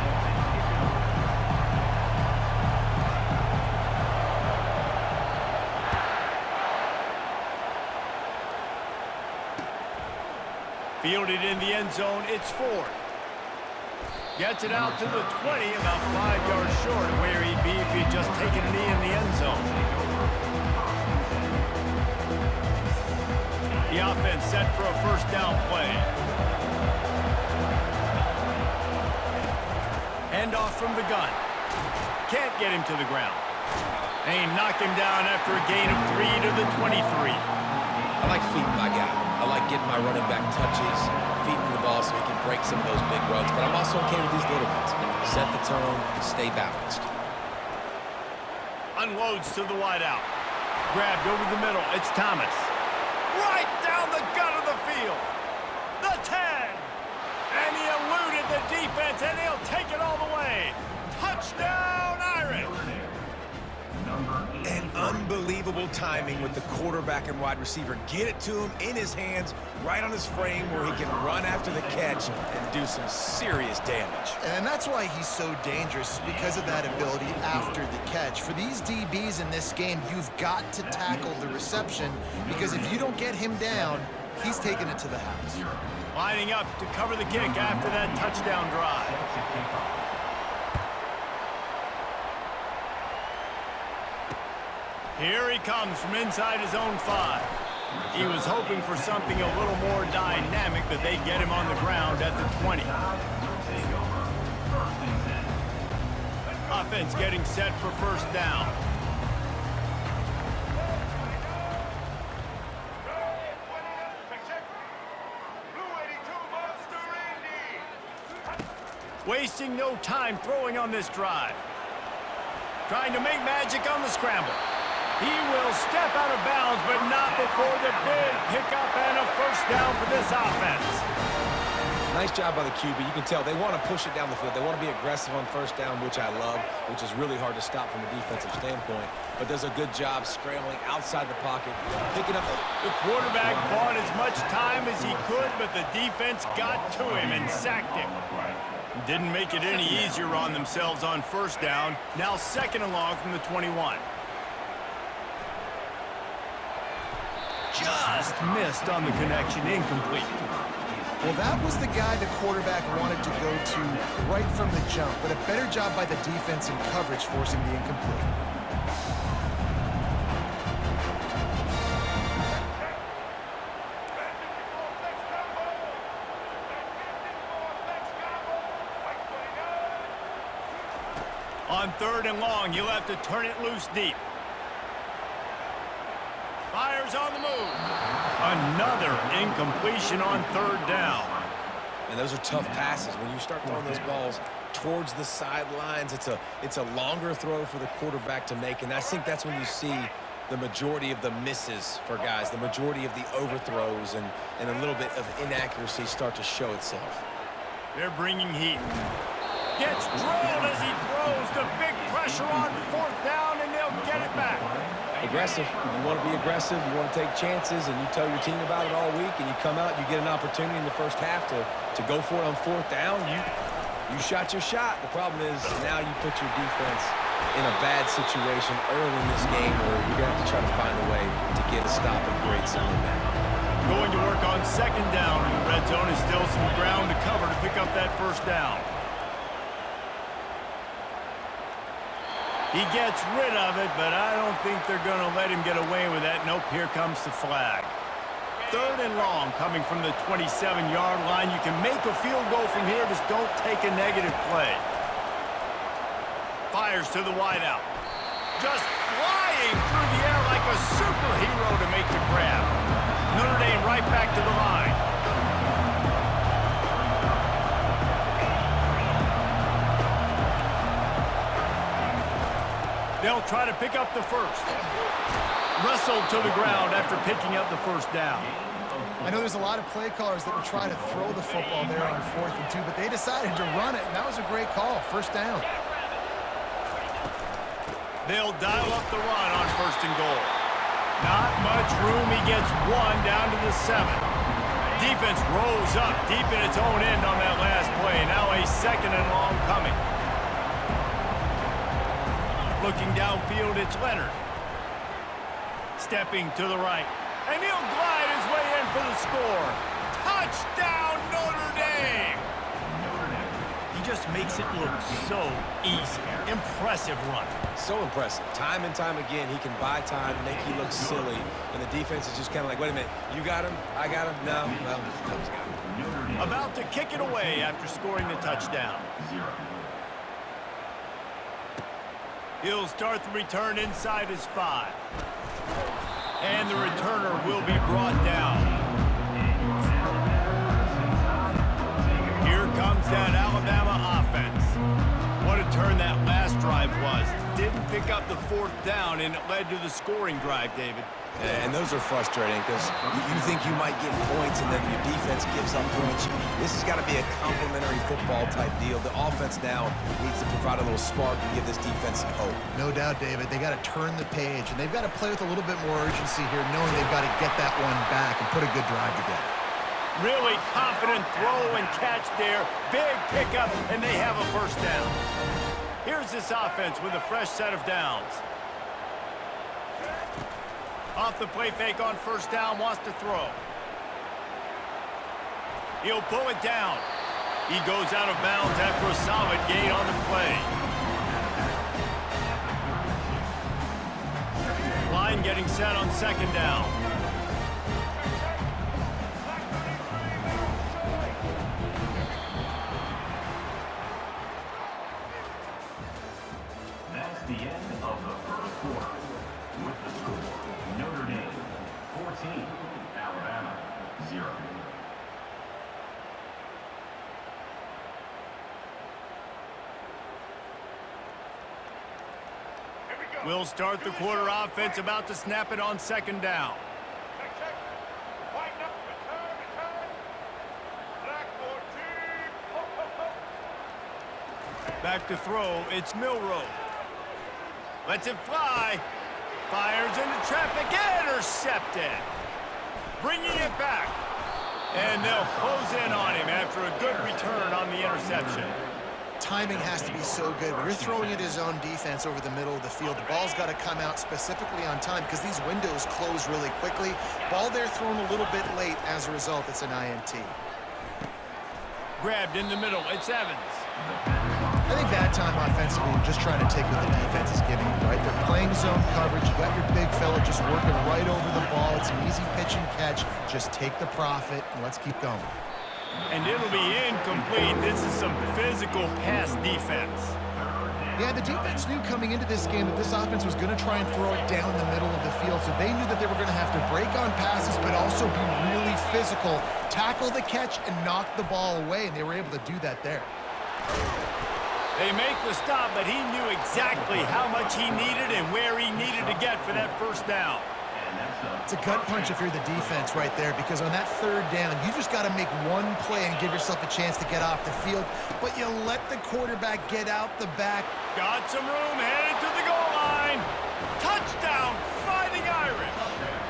Fielded in the end zone, it's Ford. Gets it out to the 20, about 5 yards short of where he'd be if he'd just taken a knee in the end zone. The offense set for a first down play. Handoff from the gun. Can't get him to the ground. They knock him down after a gain of 3 to the 23. I like feeding my guy. I like getting my running back touches, feeding the ball so he can break some of those big runs, but I'm also okay with these little ones. Set the tone, stay balanced. Unloads to the wideout. Grabbed over the middle, it's Thomas. Right down the gut of the field. The 10. And he eluded the defense, and he'll take it all the way. Touchdown, Irish. And unbelievable timing with the quarterback and wide receiver. Get it to him in his hands, right on his frame where he can run after the catch and do some serious damage. And that's why he's so dangerous, because of that ability after the catch. For these DBs in this game, you've got to tackle the reception, because if you don't get him down, he's taking it to the house. Lining up to cover the kick after that touchdown drive. Here he comes from inside his own 5. He was hoping for something a little more dynamic, but they get him on the ground at the 20. Offense getting set for first down. Wasting no time throwing on this drive. Trying to make magic on the scramble. He will step out of bounds, but not before the big pickup and a first down for this offense. Nice job by the QB. You can tell they want to push it down the field. They want to be aggressive on first down, which I love, which is really hard to stop from a defensive standpoint. But does a good job scrambling outside the pocket, picking up the quarterback bought as much time as he could, but the defense got to him and sacked him. Didn't make it any easier on themselves on first down. Now second and long from the 21. Just missed on the connection, incomplete. Well, that was the guy the quarterback wanted to go to right from the jump, but a better job by the defense in coverage forcing the incomplete. On third and long, you'll have to turn it loose deep. Fires on the move. Another incompletion on third down. And those are tough passes. When you start throwing those balls towards the sidelines, it's a longer throw for the quarterback to make. And I think that's when you see the majority of the misses for guys, the majority of the overthrows and a little bit of inaccuracy start to show itself. They're bringing heat. Gets drilled as he throws. The big pressure on fourth down, and they'll get it back. Aggressive. You want to be aggressive. You want to take chances, and you tell your team about it all week, and you come out, you get an opportunity in the first half to go for it on fourth down. You shot your shot. The problem is now you put your defense in a bad situation early in this game where you're going to have to try to find a way to get a stop and create some momentum. Going to work on second down, and the red zone is still some ground to cover to pick up that first down. He gets rid of it, but I don't think they're going to let him get away with that. Nope, here comes the flag. 3rd and long coming from the 27-yard line. You can make a field goal from here. Just don't take a negative play. Fires to the wideout. Just flying through the air like a superhero to make the grab. Notre Dame right back to the line. They'll try to pick up the first. Wrestled to the ground after picking up the first down. I know there's a lot of play callers that would try to throw the football there on 4th and 2, but they decided to run it, and that was a great call. First down. They'll dial up the run on 1st and goal. Not much room. He gets one down to the 7. Defense rolls up deep in its own end on that last play. Now a 2nd and long coming. Looking downfield, it's Leonard. Stepping to the right. And he'll glide his way in for the score. Touchdown, Notre Dame! He just makes it look so easy. Impressive run. So impressive. Time and time again, he can buy time, make you look silly, and the defense is just kind of like, wait a minute, you got him? I got him? No. Well, Cubs got him. About to kick it away after scoring the touchdown. He'll start the return inside his 5. And the returner will be brought down. Here comes that Alabama offense. What a turn that last drive was. Didn't pick up the 4th down, and it led to the scoring drive, David. And those are frustrating because you think you might get points and then your defense gives up points. This has got to be a complementary football type deal. The offense now needs to provide a little spark and give this defense some hope. No doubt, David. They got to turn the page, and they've got to play with a little bit more urgency here, knowing they've got to get that one back and put a good drive together. Really confident throw and catch there. Big pickup, and they have a first down. Here's this offense with a fresh set of downs. Off the play fake on 1st down, wants to throw. He'll pull it down. He goes out of bounds after a solid gain on the play. Line getting set on 2nd down. That's the end of the 1st quarter. With the score, Notre Dame 14, Alabama 0. We'll start the quarter offense, about to snap it on 2nd down. Back to throw, it's Milroe. Lets it fly. Fires into traffic, intercepted. Bringing it back. And they'll close in on him after a good return on the interception. Timing has to be so good. When you're throwing it his own defense over the middle of the field, the ball's got to come out specifically on time because these windows close really quickly. Ball there thrown a little bit late. As a result, it's an INT. Grabbed in the middle, it's Evans. I think that time offensively, you're just trying to take what the defense is giving you, right? They're playing zone coverage. You got your big fella just working right over the ball. It's an easy pitch and catch. Just take the profit and let's keep going. And it'll be incomplete. This is some physical pass defense. Yeah, the defense knew coming into this game that this offense was going to try and throw it down the middle of the field, so they knew that they were going to have to break on passes but also be really physical, tackle the catch, and knock the ball away, and they were able to do that there. They make the stop, but he knew exactly how much he needed and where he needed to get for that first down. It's a gut punch if you're the defense right there, because on that 3rd down, you just got to make one play and give yourself a chance to get off the field, but you let the quarterback get out the back. Got some room, headed to the goal line. Touchdown, Fighting Irish.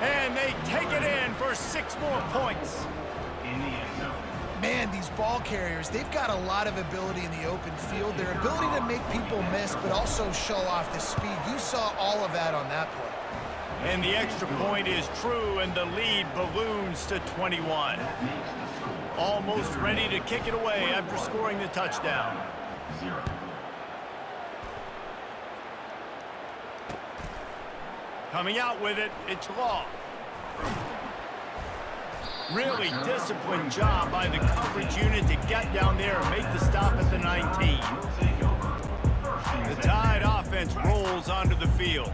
And they take it in for 6 more points. In the end zone. Man, these ball carriers, they've got a lot of ability in the open field. Their ability to make people miss, but also show off the speed. You saw all of that on that play. And the extra point is true, and the lead balloons to 21. Almost ready to kick it away after scoring the touchdown. 0. Coming out with it, it's Law. Really disciplined job by the coverage unit to get down there and make the stop at the 19. The Tide offense rolls onto the field.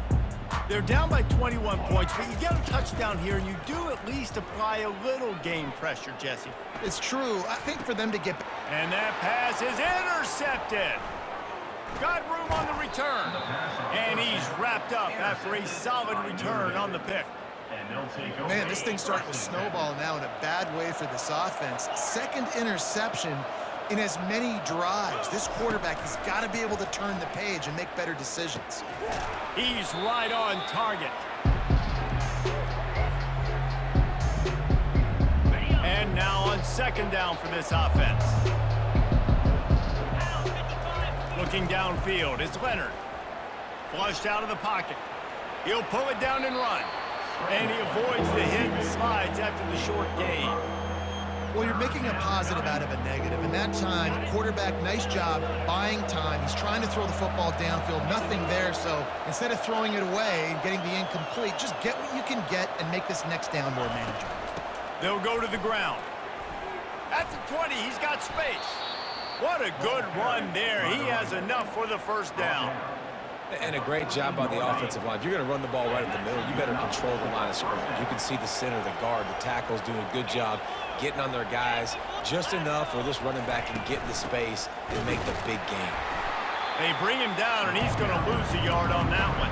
They're down by 21 points, but you get a touchdown here, and you do at least apply a little game pressure, Jesse. It's true. I think for them to get... And that pass is intercepted. Got room on the return. And he's wrapped up after a solid return on the pick. Man, this thing's starting to snowball now in a bad way for this offense. Second interception in as many drives. This quarterback has got to be able to turn the page and make better decisions. He's right on target. And now on second down for this offense. Looking downfield, it's Leonard. Flushed out of the pocket. He'll pull it down and run. And he avoids the hit and slides after the short gain. Well, you're making a positive out of a negative. And that time, quarterback, nice job buying time. He's trying to throw the football downfield. Nothing there. So instead of throwing it away and getting the incomplete, just get what you can get and make this next down more manageable. They'll go to the ground. At the 20, he's got space. What a good run there. He has enough for the first down. And a great job by the offensive line. If you're going to run the ball right at the middle, you better control the line of scrimmage. You can see the center, the guard, the tackles doing a good job getting on their guys just enough where this running back can get in the space and make the big game. They bring him down, and he's going to lose a yard on that one.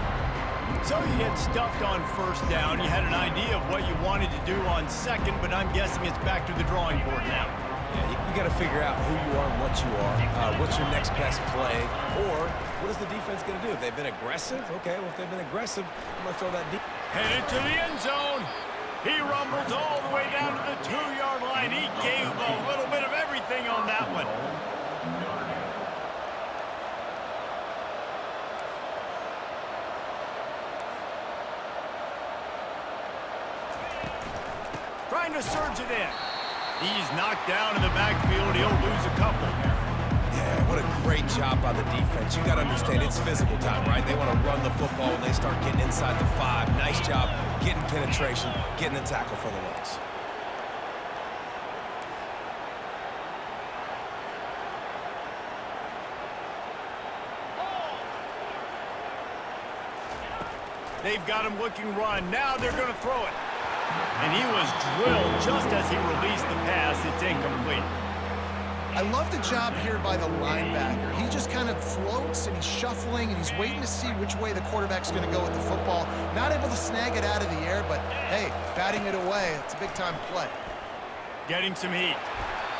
So you get stuffed on first down. You had an idea of what you wanted to do on second, but I'm guessing it's back to the drawing board now. Yeah, you got to figure out who you are and what you are. What's your next best play? Or what is the defense going to do? If they've been aggressive, okay, well, if they've been aggressive, I'm going to throw that deep. Headed to the end zone. He rumbles all the way down to the 2-yard line. He gave a little bit of everything on that one. Trying to surge it in. He's knocked down in the backfield. He'll lose a couple. Yeah, what a great job by the defense. You got to understand, it's physical time, right? They want to run the football when they start getting inside the 5. Nice job getting penetration, getting the tackle for the loss. They've got him looking run. Now they're going to throw it. And he was drilled just as he released the pass. It's incomplete. I love the job here by the linebacker. He just kind of floats, and he's shuffling, and he's waiting to see which way the quarterback's going to go with the football. Not able to snag it out of the air, but, hey, batting it away, it's a big-time play. Getting some heat.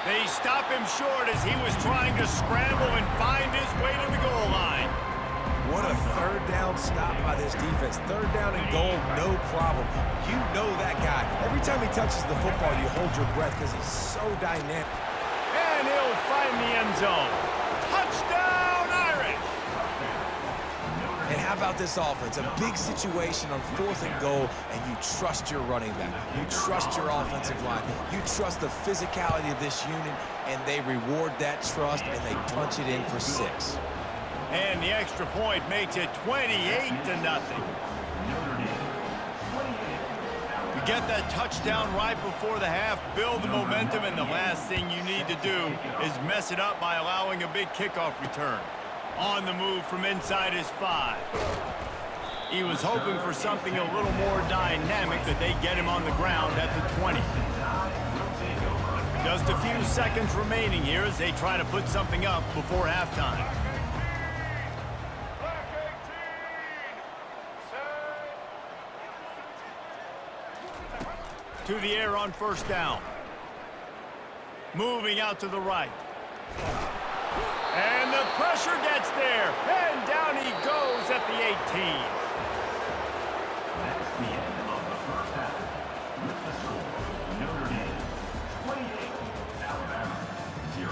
They stop him short as he was trying to scramble and find his way to the goal line. What a third down stop by this defense. Third down and goal, no problem. You know that guy. Every time he touches the football, you hold your breath because he's so dynamic. And he'll find the end zone. Touchdown, Irish! And how about this offense? A big situation on 4th and goal, and you trust your running back. You trust your offensive line. You trust the physicality of this unit, and they reward that trust, and they punch it in for 6. And the extra point makes it 28-0. You get that touchdown right before the half, build the momentum, and the last thing you need to do is mess it up by allowing a big kickoff return. On the move from inside his 5. He was hoping for something a little more dynamic, that they get him on the ground at the 20. Just a few seconds remaining here as they try to put something up before halftime. To the air on first down. Moving out to the right. And the pressure gets there. And down he goes at the 18. That's the end of the first half. With the score, Notre Dame 28, Alabama 0.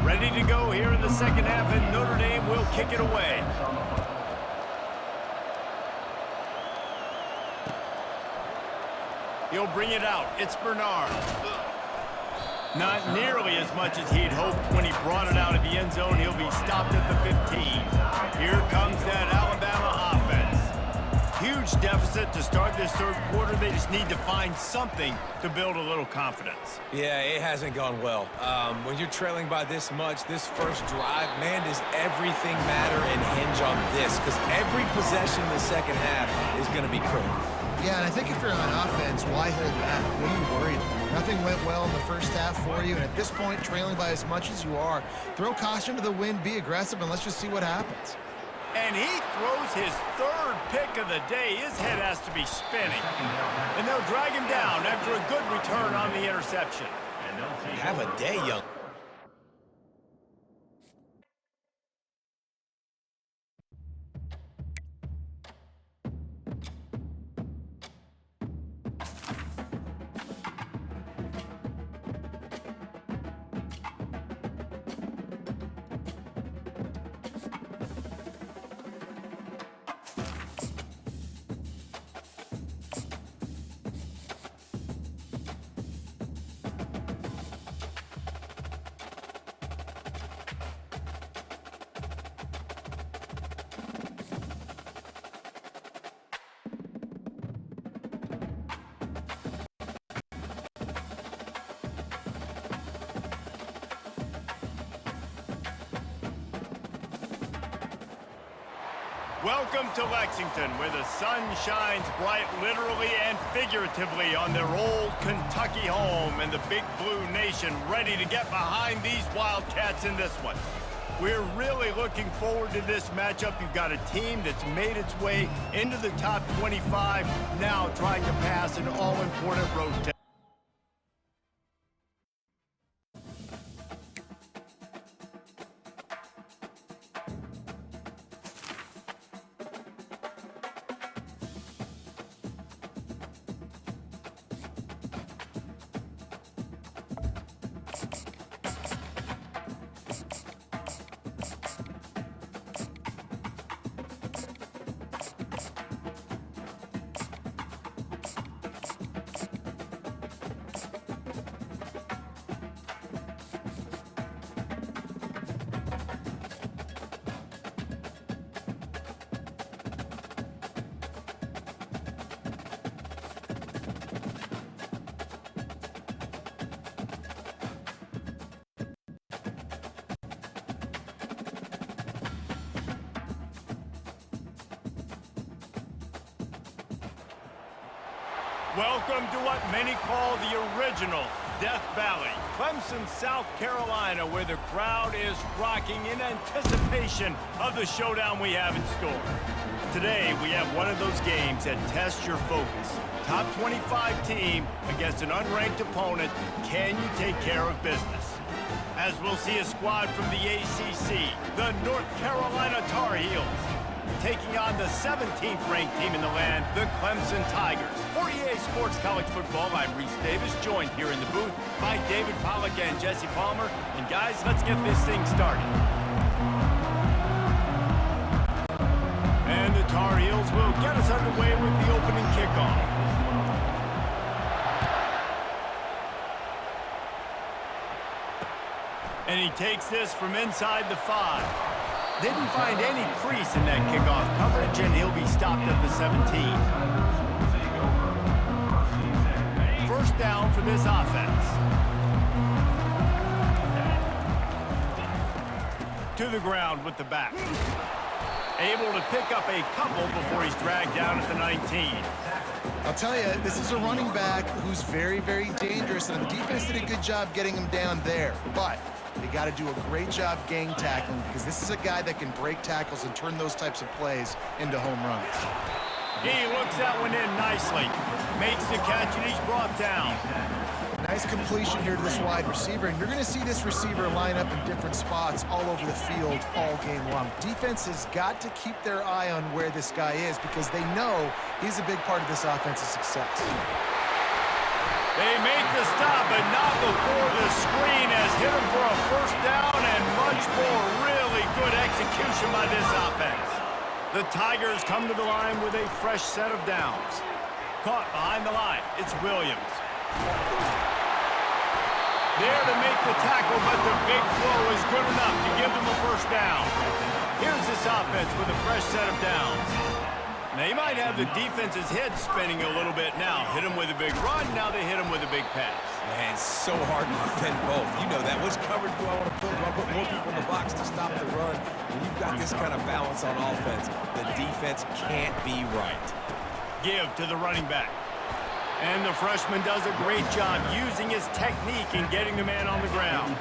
Ready to go here in the second half, and Notre Dame will kick it away. He'll bring it out. It's Bernard. Not nearly as much as he'd hoped when he brought it out of the end zone. He'll be stopped at the 15. Here comes that Alabama offense. deficit to start this third quarter. They just need to find something to build a little confidence. Yeah, it hasn't gone well. When you're trailing by this much, this first drive, man, does everything matter and hinge on this? Because every possession in the second half is going to be critical. Yeah, and I think if you're on offense, why hold back? What are you worried about? Nothing went well in the first half for you, and at this point, trailing by as much as you are, throw caution to the wind, be aggressive, and let's just see what happens. And he throws his third pick of the day. His head has to be spinning. And they'll drag him down after a good return on the interception. Have a day, young. Welcome to Lexington, where the sun shines bright literally and figuratively on their old Kentucky home, and the Big Blue Nation ready to get behind these Wildcats in this one. We're really looking forward to this matchup. You've got a team that's made its way into the top 25, now trying to pass an all-important road test. Welcome to what many call the original Death Valley, Clemson, South Carolina, where the crowd is rocking in anticipation of the showdown we have in store. Today, we have one of those games that tests your focus. Top 25 team against an unranked opponent. Can you take care of business? As we'll see a squad from the ACC, the North Carolina Tar Heels, taking on the 17th ranked team in the land, the Clemson Tigers. For EA Sports College Football, I'm Reese Davis, joined here in the booth by David Pollack and Jesse Palmer. And guys, let's get this thing started. And the Tar Heels will get us underway with the opening kickoff. And he takes this from inside the 5. Didn't find any crease in that kickoff coverage, and he'll be stopped at the 17. First down for this offense. To the ground with the back. Able to pick up a couple before he's dragged down at the 19. I'll tell you, this is a running back who's very, very dangerous, and the defense did a good job getting him down there. But they got to do a great job gang tackling, because this is a guy that can break tackles and turn those types of plays into home runs. He looks that one in nicely. Makes the catch, and he's brought down. Nice completion here to this wide receiver, and you're going to see this receiver line up in different spots all over the field all game long. Defense has got to keep their eye on where this guy is, because they know he's a big part of this offensive success. They make the stop, but not before the screen has hit him for a first down, and much more. Really good execution by this offense. The Tigers come to the line with a fresh set of downs. Caught behind the line, it's Williams. There to make the tackle, but the big throw is good enough to give them a first down. Here's this offense with a fresh set of downs. They might have the defense's head spinning a little bit now. Hit him with a big run, now they hit him with a big pass. Man, it's so hard to defend both. You know that. Which coverage do I want to put? Do I put more people in the box to stop the run? When you've got this kind of balance on offense, the defense can't be right. Give to the running back. And the freshman does a great job using his technique and getting the man on the ground.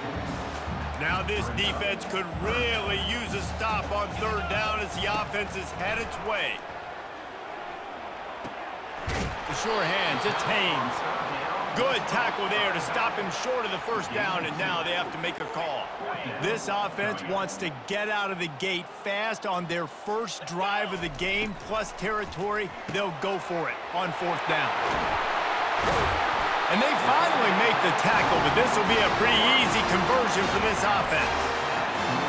Now this defense could really use a stop on third down as the offense has had its way. The sure hands, it's Haynes. Good tackle there to stop him short of the first down, and now they have to make a call. This offense wants to get out of the gate fast on their first drive of the game, plus territory. They'll go for it on fourth down. And they finally make the tackle, but this will be a pretty easy conversion for this offense.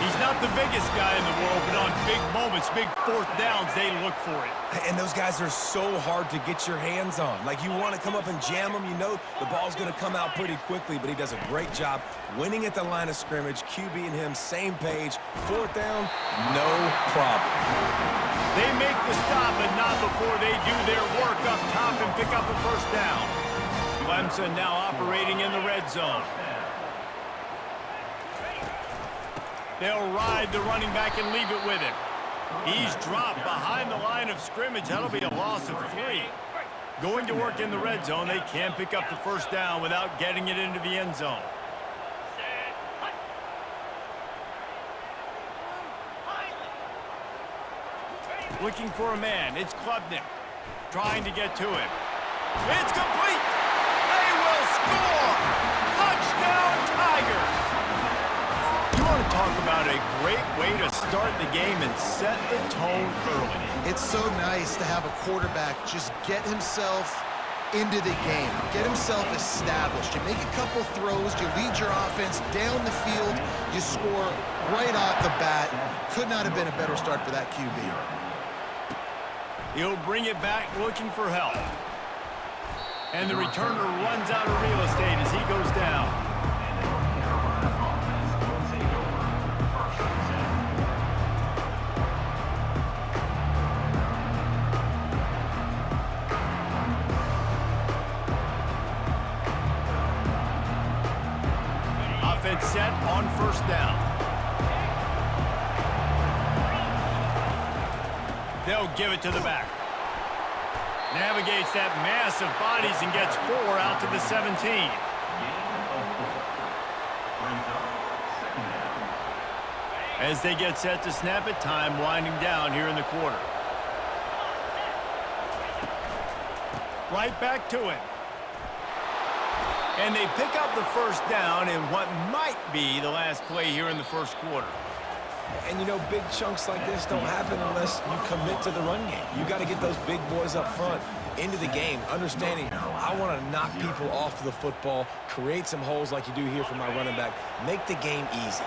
He's not the biggest guy in the world, but on big moments, big fourth downs, they look for it. And those guys are so hard to get your hands on. Like, you want to come up and jam them, you know the ball's going to come out pretty quickly, but he does a great job winning at the line of scrimmage. QB and him, same page. Fourth down, no problem. They make the stop, but not before they do their work up top and pick up a first down. Clemson now operating in the red zone. They'll ride the running back and leave it with him. He's dropped behind the line of scrimmage. That'll be a loss of 3. Going to work in the red zone, they can't pick up the first down without getting it into the end zone. Looking for a man, it's Klubnik. Trying to get to him. It's complete! They will score! Touchdown, Tigers! You want to talk about a great way to start the game and set the tone early. It's so nice to have a quarterback just get himself into the game, get himself established. You make a couple throws, you lead your offense down the field, you score right off the bat. Could not have been a better start for that QB. He'll bring it back looking for help. And the returner runs out of real estate as he goes down. Offense set on first down. They'll give it to the back. Navigates that mass of bodies and gets 4 out to the 17. As they get set to snap it, time winding down here in the quarter. Right back to him. And they pick up the first down in what might be the last play here in the first quarter. And, you know, big chunks like this don't happen unless you commit to the run game. You got to get those big boys up front into the game, understanding I want to knock people off the football, create some holes like you do here for my running back, make the game easy.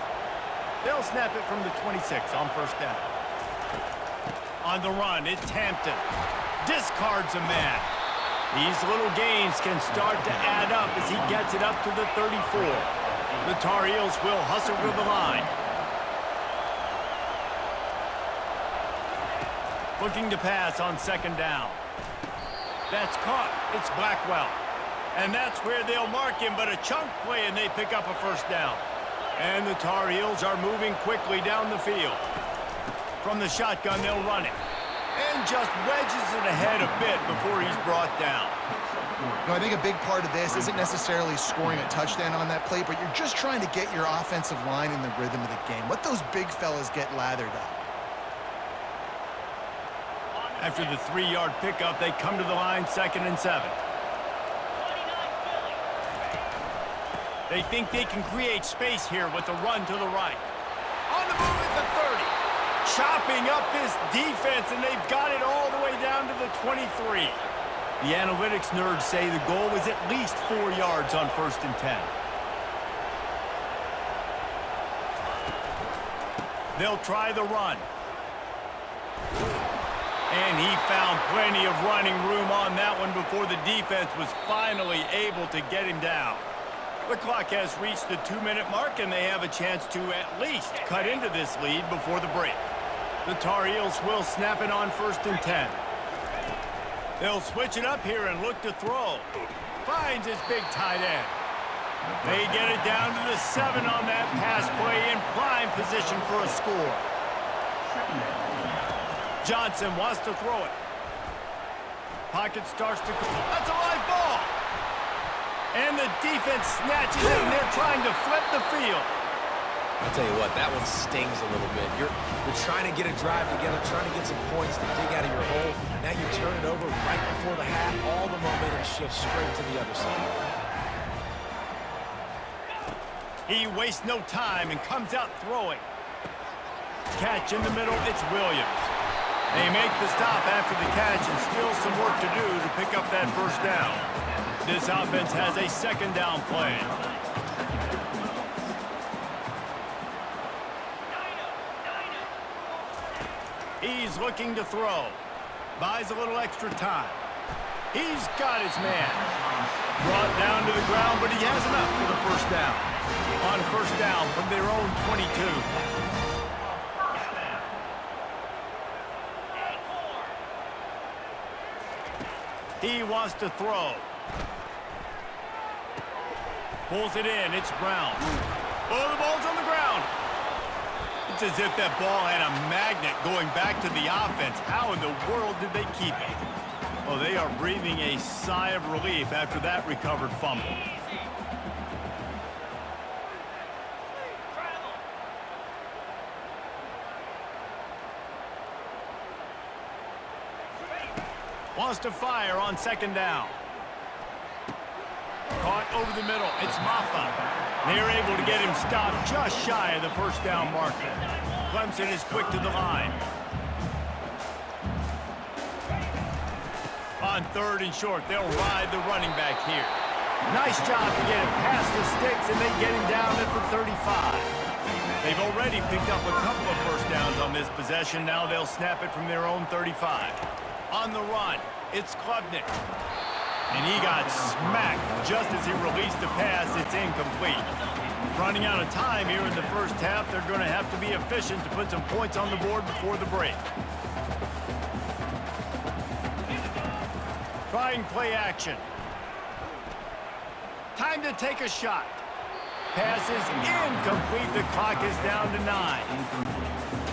They'll snap it from the 26 on first down. On the run, it's Hampton. Discards a man. These little gains can start to add up as he gets it up to the 34. The Tar Heels will hustle to the line. Looking to pass on second down. That's caught. It's Blackwell. And that's where they'll mark him, but a chunk play, and they pick up a first down. And the Tar Heels are moving quickly down the field. From the shotgun, they'll run it. And just wedges it ahead a bit before he's brought down. You know, I think a big part of this isn't necessarily scoring a touchdown on that play, but you're just trying to get your offensive line in the rhythm of the game. Let those big fellas get lathered up. After the 3-yard pickup, they come to the line, 2nd and 7. They think they can create space here with the run to the right. On the move at the 30. Chopping up this defense, and they've got it all the way down to the 23. The analytics nerds say the goal was at least 4 yards on 1st and 10. They'll try the run. And he found plenty of running room on that one before the defense was finally able to get him down. The clock has reached the 2-minute mark, and they have a chance to at least cut into this lead before the break. The Tar Heels will snap it on 1st and 10. They'll switch it up here and look to throw. Finds his big tight end. They get it down to the 7 on that pass play in prime position for a score. Johnson wants to throw it. Pocket starts to... That's a live ball! And the defense snatches it, and they're trying to flip the field. I'll tell you what, that one stings a little bit. You're trying to get a drive together, trying to get some points to dig out of your hole. Now you turn it over right before the half. All the momentum shifts straight to the other side. He wastes no time and comes out throwing. Catch in the middle, it's Williams. They make the stop after the catch and still some work to do to pick up that first down. This offense has a second down play. He's looking to throw. Buys a little extra time. He's got his man. Brought down to the ground, but he has enough for the first down. On first down from their own 22. He wants to throw. Pulls it in. It's Brown. Oh, the ball's on the ground. It's as if that ball had a magnet going back to the offense. How in the world did they keep it? Oh, they are breathing a sigh of relief after that recovered fumble. Wants to fire on second down. Caught over the middle. It's Maffa. They're able to get him stopped just shy of the first down marker. Clemson is quick to the line. On third and short, they'll ride the running back here. Nice job to get him past the sticks, and they get him down at the 35. They've already picked up a couple of first downs on this possession. Now they'll snap it from their own 35. On the run, it's Klubnik. And he got smacked just as he released the pass. It's incomplete. Running out of time here in the first half, they're going to have to be efficient to put some points on the board before the break. Trying play action. Time to take a shot. Pass is incomplete. The clock is down to 9.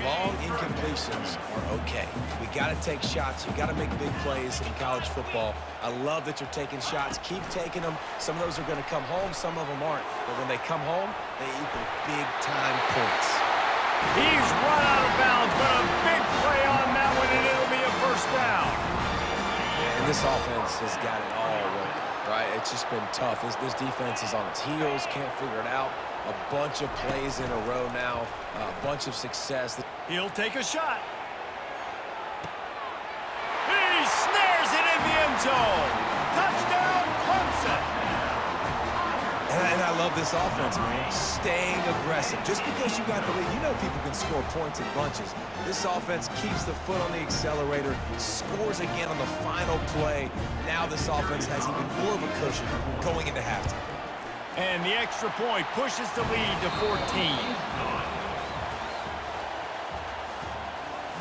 Long incompletions are okay. We got to take shots. You got to make big plays in college football. I love that you're taking shots. Keep taking them. Some of those are going to come home. Some of them aren't. But when they come home, they equal big-time points. He's run out of bounds, but a big play on that one, and it'll be a first down. And this offense has got it all working, right? It's just been tough. This defense is on its heels, can't figure it out. A bunch of plays in a row now, a bunch of success. He'll take a shot. He snares it in the end zone. Touchdown, Clemson. And I love this offense, man. Staying aggressive. Just because you got the lead, you know people can score points in bunches. This offense keeps the foot on the accelerator, scores again on the final play. Now this offense has even more of a cushion going into halftime. And the extra point pushes the lead to 14.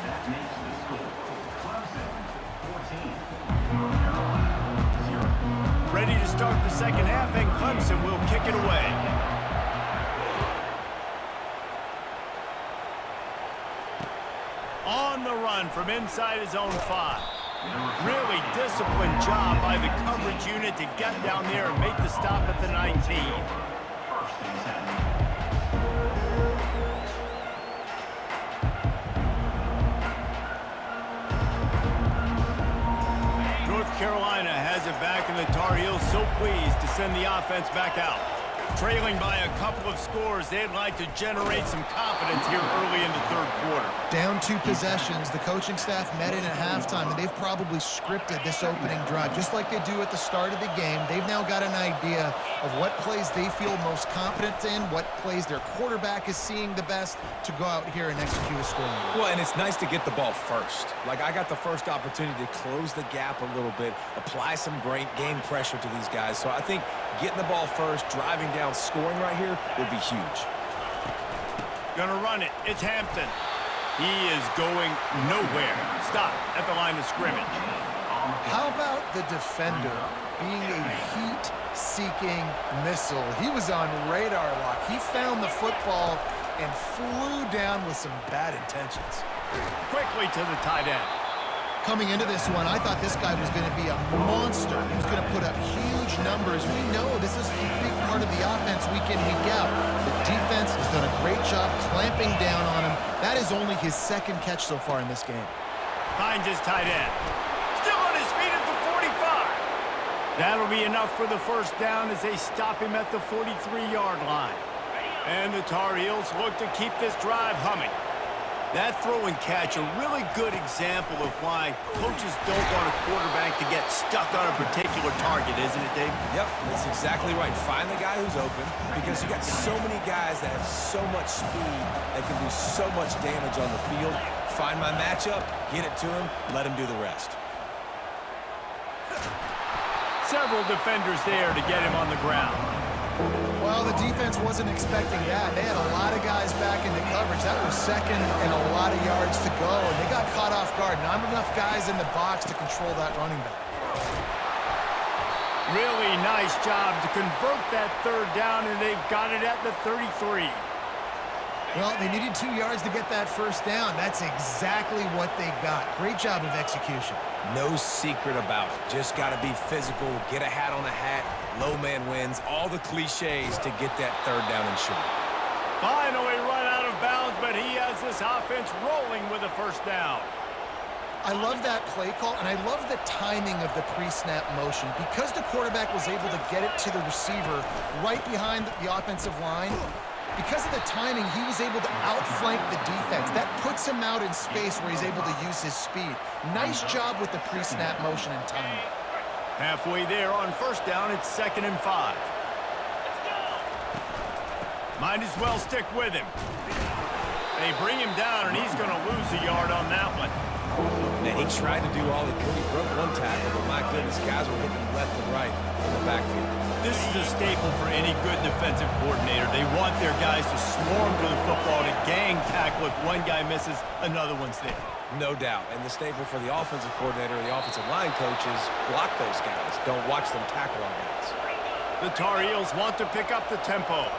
That makes the score. Clemson, 14. North Carolina, 0. Ready to start the second half, and Clemson will kick it away. On the run from inside his own 5. Really disciplined job by the coverage unit to get down there and make the stop at the 19. First and 10. North Carolina has it back, and the Tar Heels so pleased to send the offense back out. Trailing by a couple of scores, they'd like to generate some confidence here early in the third quarter. Down 2 possessions, the coaching staff met in at halftime, and they've probably scripted this opening drive. Just like they do at the start of the game, they've now got an idea of what plays they feel most confident in, what plays their quarterback is seeing the best to go out here and execute a scoring. Well, and it's nice to get the ball first. Like, I got the first opportunity to close the gap a little bit, apply some great game pressure to these guys. So I think getting the ball first, driving down, scoring right here would be huge. Gonna run it. It's Hampton. He is going nowhere. Stop at the line of scrimmage. How about the defender being a heat-seeking missile? He was on radar lock. He found the football and flew down with some bad intentions. Quickly to the tight end. Coming into this one, I thought this guy was going to be a monster. He was going to put up huge numbers. We know this is a big part of the offense week in, week out. The defense has done a great job clamping down on him. That is only his second catch so far in this game. Finds his tight end. Still on his feet at the 45. That'll be enough for the first down as they stop him at the 43-yard line. And the Tar Heels look to keep this drive humming. That throw and catch, a really good example of why coaches don't want a quarterback to get stuck on a particular target, isn't it, Dave? Yep, that's exactly right. Find the guy who's open, because you got so many guys that have so much speed that can do so much damage on the field. Find my matchup, get it to him, let him do the rest. Several defenders there to get him on the ground. Well, the defense wasn't expecting that. They had a lot of guys back into coverage. That was second and a lot of yards to go, and they got caught off guard. Not enough guys in the box to control that running back. Really nice job to convert that third down, and they've got it at the 33. Well, they needed 2 yards to get that first down. That's exactly what they got. Great job of execution. No secret about it. Just got to be physical, get a hat on a hat, low man wins, all the cliches to get that third down and short. Finally run out of bounds, but he has this offense rolling with a first down. I love that play call, and I love the timing of the pre-snap motion. Because the quarterback was able to get it to the receiver right behind the offensive line, because of the timing, he was able to outflank the defense. That puts him out in space where he's able to use his speed. Nice job with the pre-snap motion and timing. Halfway there on first down, it's 2nd and 5. Might as well stick with him. They bring him down, and he's going to lose a yard on that one. Man, he tried to do all he could. He broke one tackle, but my goodness, guys were hitting him left and right in the backfield. This is a staple for any good defensive coordinator. They want their guys to swarm to the football, to gang tackle. If one guy misses, another one's there. No doubt. And the staple for the offensive coordinator or the offensive line coach is block those guys. Don't watch them tackle on guys. The Tar Heels want to pick up the tempo.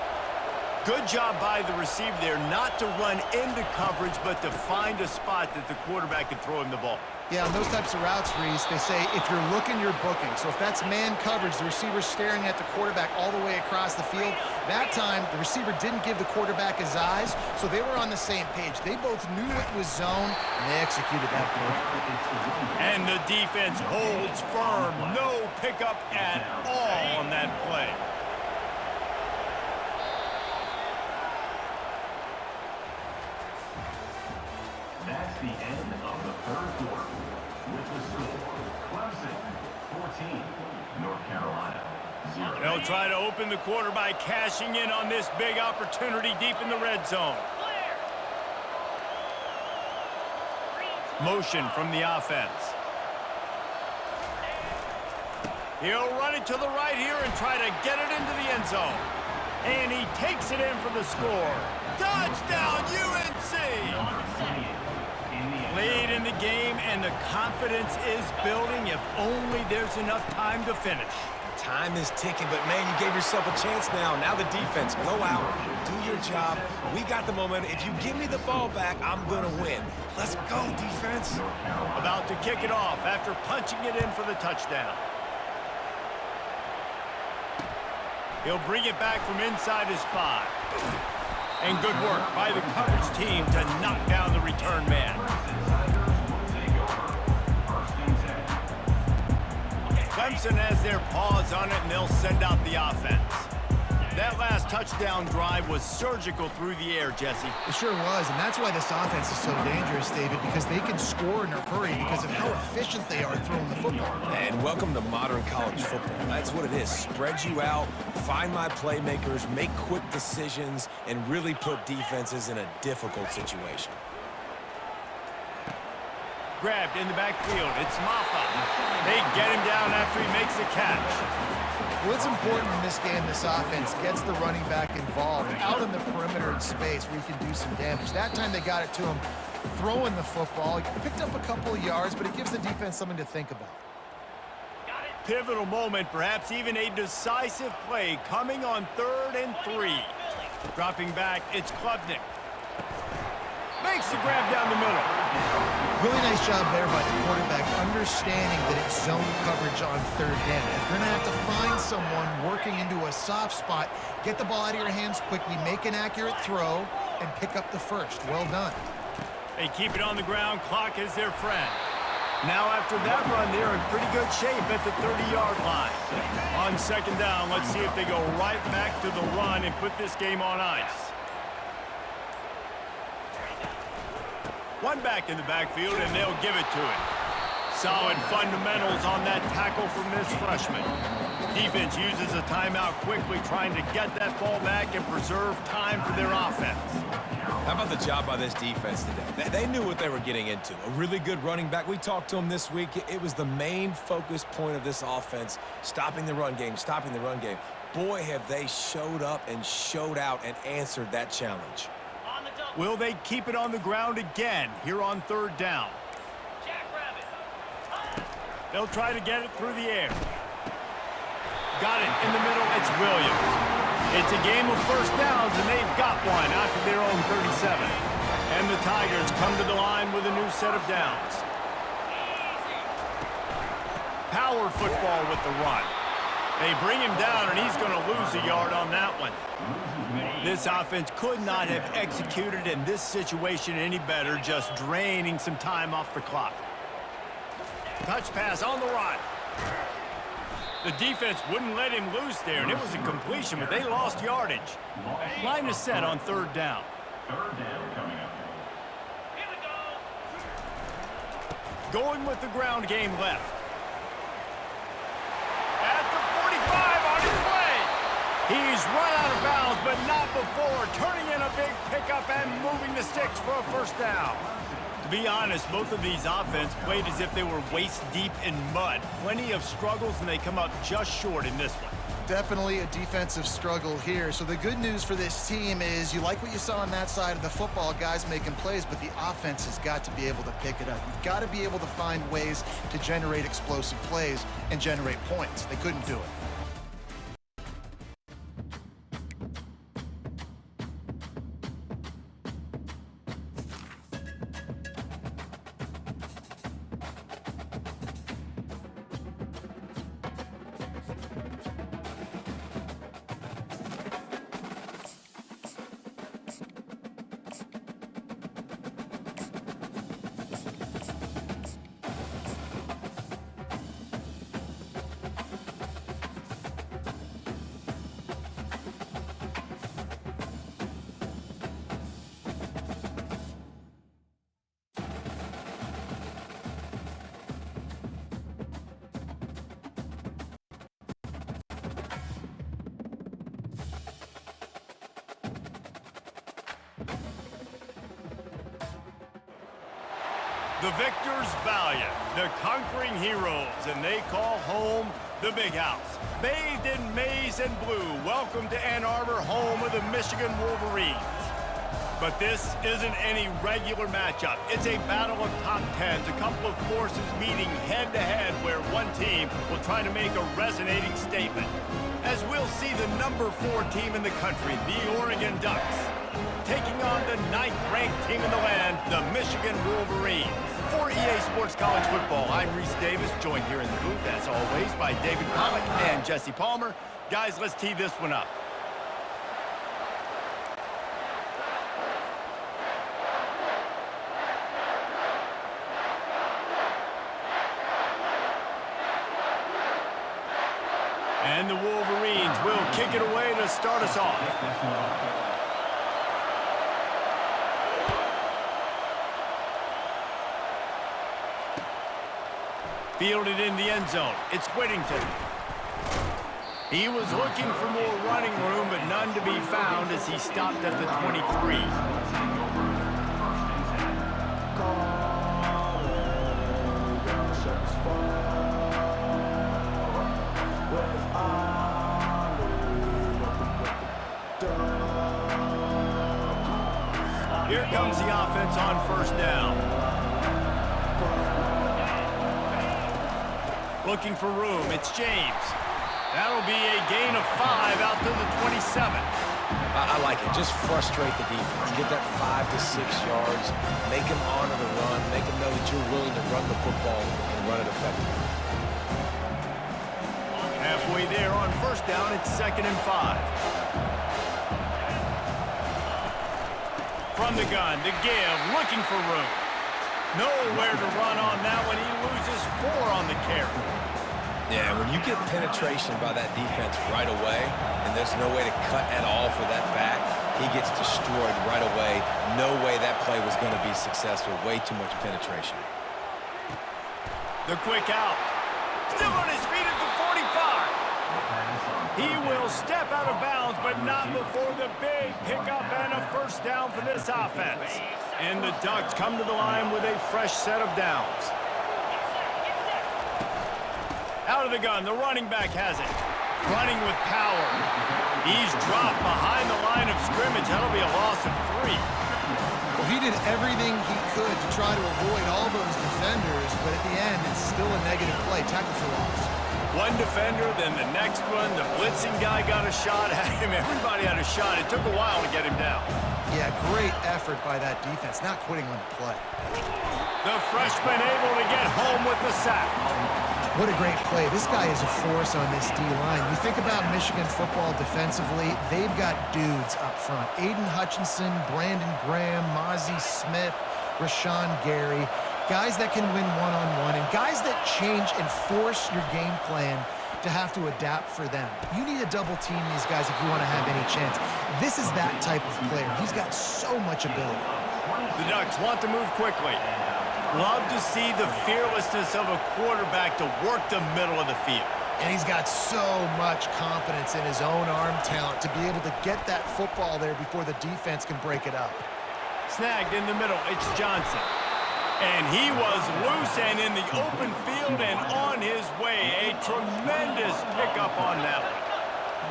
Good job by the receiver there not to run into coverage, but to find a spot that the quarterback can throw him the ball. Yeah, on those types of routes, Reese, they say if you're looking, you're booking. So if that's man coverage, the receiver's staring at the quarterback all the way across the field. That time, the receiver didn't give the quarterback his eyes, so they were on the same page. They both knew it was zone, and they executed that perfectly. And the defense holds firm. No pickup at all on that play. That's the end of the third quarter. With the score, Clemson 14, North Carolina 0. They'll try to open the quarter by cashing in on this big opportunity deep in the red zone. Motion from the offense. He'll run it to the right here and try to get it into the end zone. And he takes it in for the score. Touchdown, UNC! Lead in the game, and the confidence is building if only there's enough time to finish. Time is ticking, but man, you gave yourself a chance now. Now the defense, go out, do your job. We got the momentum. If you give me the ball back, I'm going to win. Let's go, defense. About to kick it off after punching it in for the touchdown. He'll bring it back from inside his 5. And good work by the coverage team to knock down the return man. Clemson has their paws on it, and they'll send out the offense. That last touchdown drive was surgical through the air, Jesse. It sure was, and that's why this offense is so dangerous, David, because they can score in a hurry because of how efficient they are throwing the football. And welcome to modern college football. That's what it is. Spread you out, find my playmakers, make quick decisions, and really put defenses in a difficult situation. Grabbed in the backfield. It's Maffa. They get him down after he makes the catch. What's important in this game, this offense gets the running back involved out in the perimeter in space where he can do some damage. That time they got it to him throwing the football. He picked up a couple of yards, but it gives the defense something to think about. pivotal moment, perhaps even a decisive play coming on 3rd and 3. Dropping back, it's Klubnik. Makes the grab down the middle. Really nice job there by the quarterback, understanding that it's zone coverage on 3rd down. If you're going to have to find someone working into a soft spot, get the ball out of your hands quickly, make an accurate throw, and pick up the first. Well done. They keep it on the ground. Clock is their friend. Now after that run, they're in pretty good shape at the 30-yard line. On 2nd down, let's see if they go right back to the run and put this game on ice. One back in the backfield, and they'll give it to him. Solid fundamentals on that tackle from this freshman. Defense uses a timeout quickly, trying to get that ball back and preserve time for their offense. How about the job by this defense today? They knew what they were getting into. A really good running back. We talked to him this week. It was the main focus point of this offense, stopping the run game, stopping the run game. Boy, have they showed up and showed out and answered that challenge. Will they keep it on the ground again here on 3rd down? They'll try to get it through the air. Got it in the middle. It's Williams. It's a game of first downs, and they've got one out to their own 37. And the Tigers come to the line with a new set of downs. Power football with the run. They bring him down, and he's going to lose a yard on that one. This offense could not have executed in this situation any better, just draining some time off the clock. Touch pass on the run. The defense wouldn't let him loose there, and it was a completion, but they lost yardage. Line is set on 3rd down. 3rd down coming up. Here we go. Going with the ground game left. At the 45 on his way. He's run out of bounds, but not before turning in a big pickup and moving the sticks for a first down. To be honest, both of these offenses played as if they were waist-deep in mud. Plenty of struggles, and they come up just short in this one. Definitely a defensive struggle here. So the good news for this team is you like what you saw on that side of the football, guys making plays, but the offense has got to be able to pick it up. You've got to be able to find ways to generate explosive plays and generate points. They couldn't do it. The victors valiant, the conquering heroes, and they call home the Big House. Bathed in maize and blue, welcome to Ann Arbor, home of the Michigan Wolverines. But this isn't any regular matchup. It's a battle of top tens, a couple of forces meeting head-to-head where one team will try to make a resonating statement. As we'll see the number 4 team in the country, the Oregon Ducks, taking on the 9th-ranked team in the land, the Michigan Wolverines. For EA Sports College Football, I'm Reese Davis, joined here in the booth, as always, by David Pollock and Jesse Palmer. Guys, let's tee this one up. And the Wolverines will kick it away to start us off. Fielded in the end zone. It's Whittington. He was looking for more running room, but none to be found as he stopped at the 23. Here comes the offense on first down. Well, looking for room. It's James. That'll be a gain of 5 out to the 27. I like it. Just frustrate the defense. Get that 5 to 6 yards. Make them honor the run. Make them know that you're willing to run the football and run it effectively. Halfway there on first down, it's 2nd and 5. From the gun, to give, looking for room. Nowhere to run on that one. He loses 4 on the carry. Yeah, when you get penetration by that defense right away, and there's no way to cut at all for that back, he gets destroyed right away. No way that play was going to be successful. Way too much penetration. The quick out. Still on his feet at the 45. He will step out of bounds, but not before the big pickup and a first down for this offense. And the Ducks come to the line with a fresh set of downs. Out of the gun, the running back has it. Running with power. He's dropped behind the line of scrimmage. That'll be a loss of 3. Well, he did everything he could to try to avoid all those defenders, but at the end, it's still a negative play. Tackle for loss. One defender, then the next one. The blitzing guy got a shot at him. Everybody had a shot. It took a while to get him down. Yeah, great effort by that defense, not quitting on the play. The freshman able to get home with the sack. What a great play. This guy is a force on this D-line. You think about Michigan football defensively, they've got dudes up front. Aiden Hutchinson, Brandon Graham, Mozzie Smith, Rashawn Gary. Guys that can win one-on-one and guys that change and force your game plan to have to adapt for them. You need to double team these guys if you want to have any chance. This is that type of player. He's got so much ability. The Ducks want to move quickly. Love to see the fearlessness of a quarterback to work the middle of the field. And he's got so much confidence in his own arm talent to be able to get that football there before the defense can break it up. Snagged in the middle, it's Johnson. And he was loose and in the open field and on his way. A tremendous pickup on that one.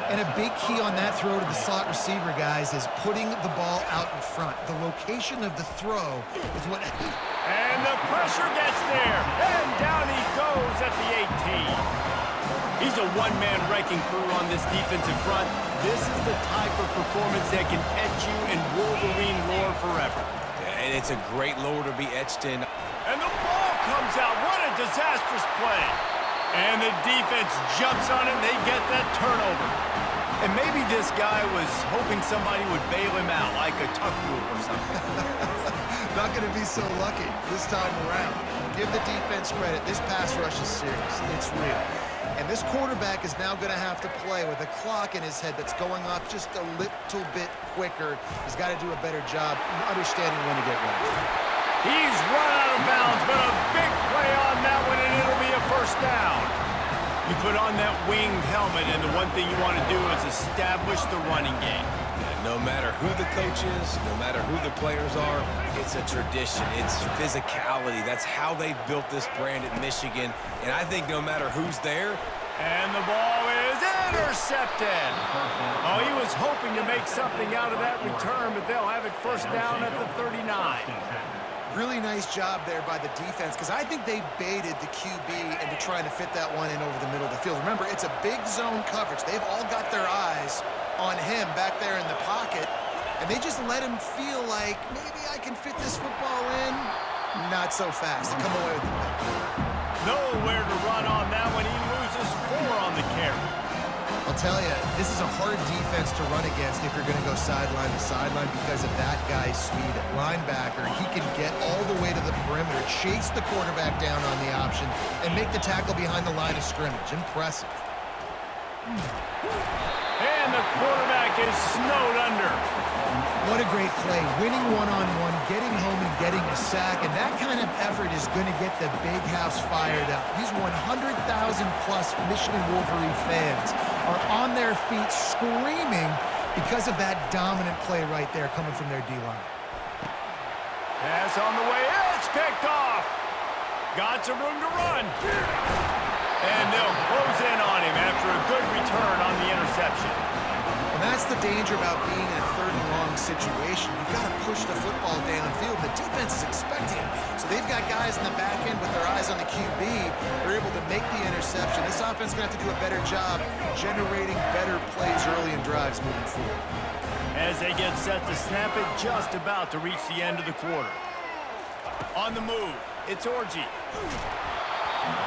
And a big key on that throw to the slot receiver, guys, is putting the ball out in front. The location of the throw is what... And the pressure gets there. And down he goes at the 18. He's a one-man wrecking crew on this defensive front. This is the type of performance that can etch you in Wolverine lore forever. And it's a great lore to be etched in. And the ball comes out. What a disastrous play. And the defense jumps on it, and they get that turnover. And maybe this guy was hoping somebody would bail him out, like a tuck rule or something. Not going to be so lucky this time around. Give the defense credit. This pass rush is serious. It's real. And this quarterback is now going to have to play with a clock in his head that's going off just a little bit quicker. He's got to do a better job understanding when to get ready. He's run out of bounds, but a big play on that one, and it'll be a first down. You put on that winged helmet, and the one thing you want to do is establish the running game. No matter who the coach is, no matter who the players are, it's a tradition. It's physicality. That's how they built this brand at Michigan. And I think no matter who's there. And the ball is intercepted. Oh, he was hoping to make something out of that return, but they'll have it first down at the 39. Really nice job there by the defense because I think they baited the QB into trying to fit that one in over the middle of the field. Remember, it's a big zone coverage. They've all got their eyes on him back there in the pocket, and they just let him feel like maybe I can fit this football in. Not so fast. They come away with the win. Nowhere to run on that one. He loses 4 on the carry. I'll tell you, this is a hard defense to run against if you're going to go sideline to sideline because of that guy's speed at linebacker. He can get all the way to the perimeter, chase the quarterback down on the option, and make the tackle behind the line of scrimmage. Impressive. And the quarterback is snowed under. What a great play. Winning one-on-one, getting home and getting a sack, and that kind of effort is going to get the big house fired up. These 100,000-plus Michigan Wolverine fans are on their feet screaming because of that dominant play right there coming from their D-line. Pass on the way. It's picked off. Got some room to run. And they'll close in on him after a good return on the interception. And that's the danger about being in a third and long situation. You've got to push the football downfield. The defense is expecting it, so they've got guys in the back end with their eyes on the QB. They're able to make the interception. This offense is going to have to do a better job generating better plays early in drives moving forward. As they get set to snap it, just about to reach the end of the quarter. On the move, it's Orji.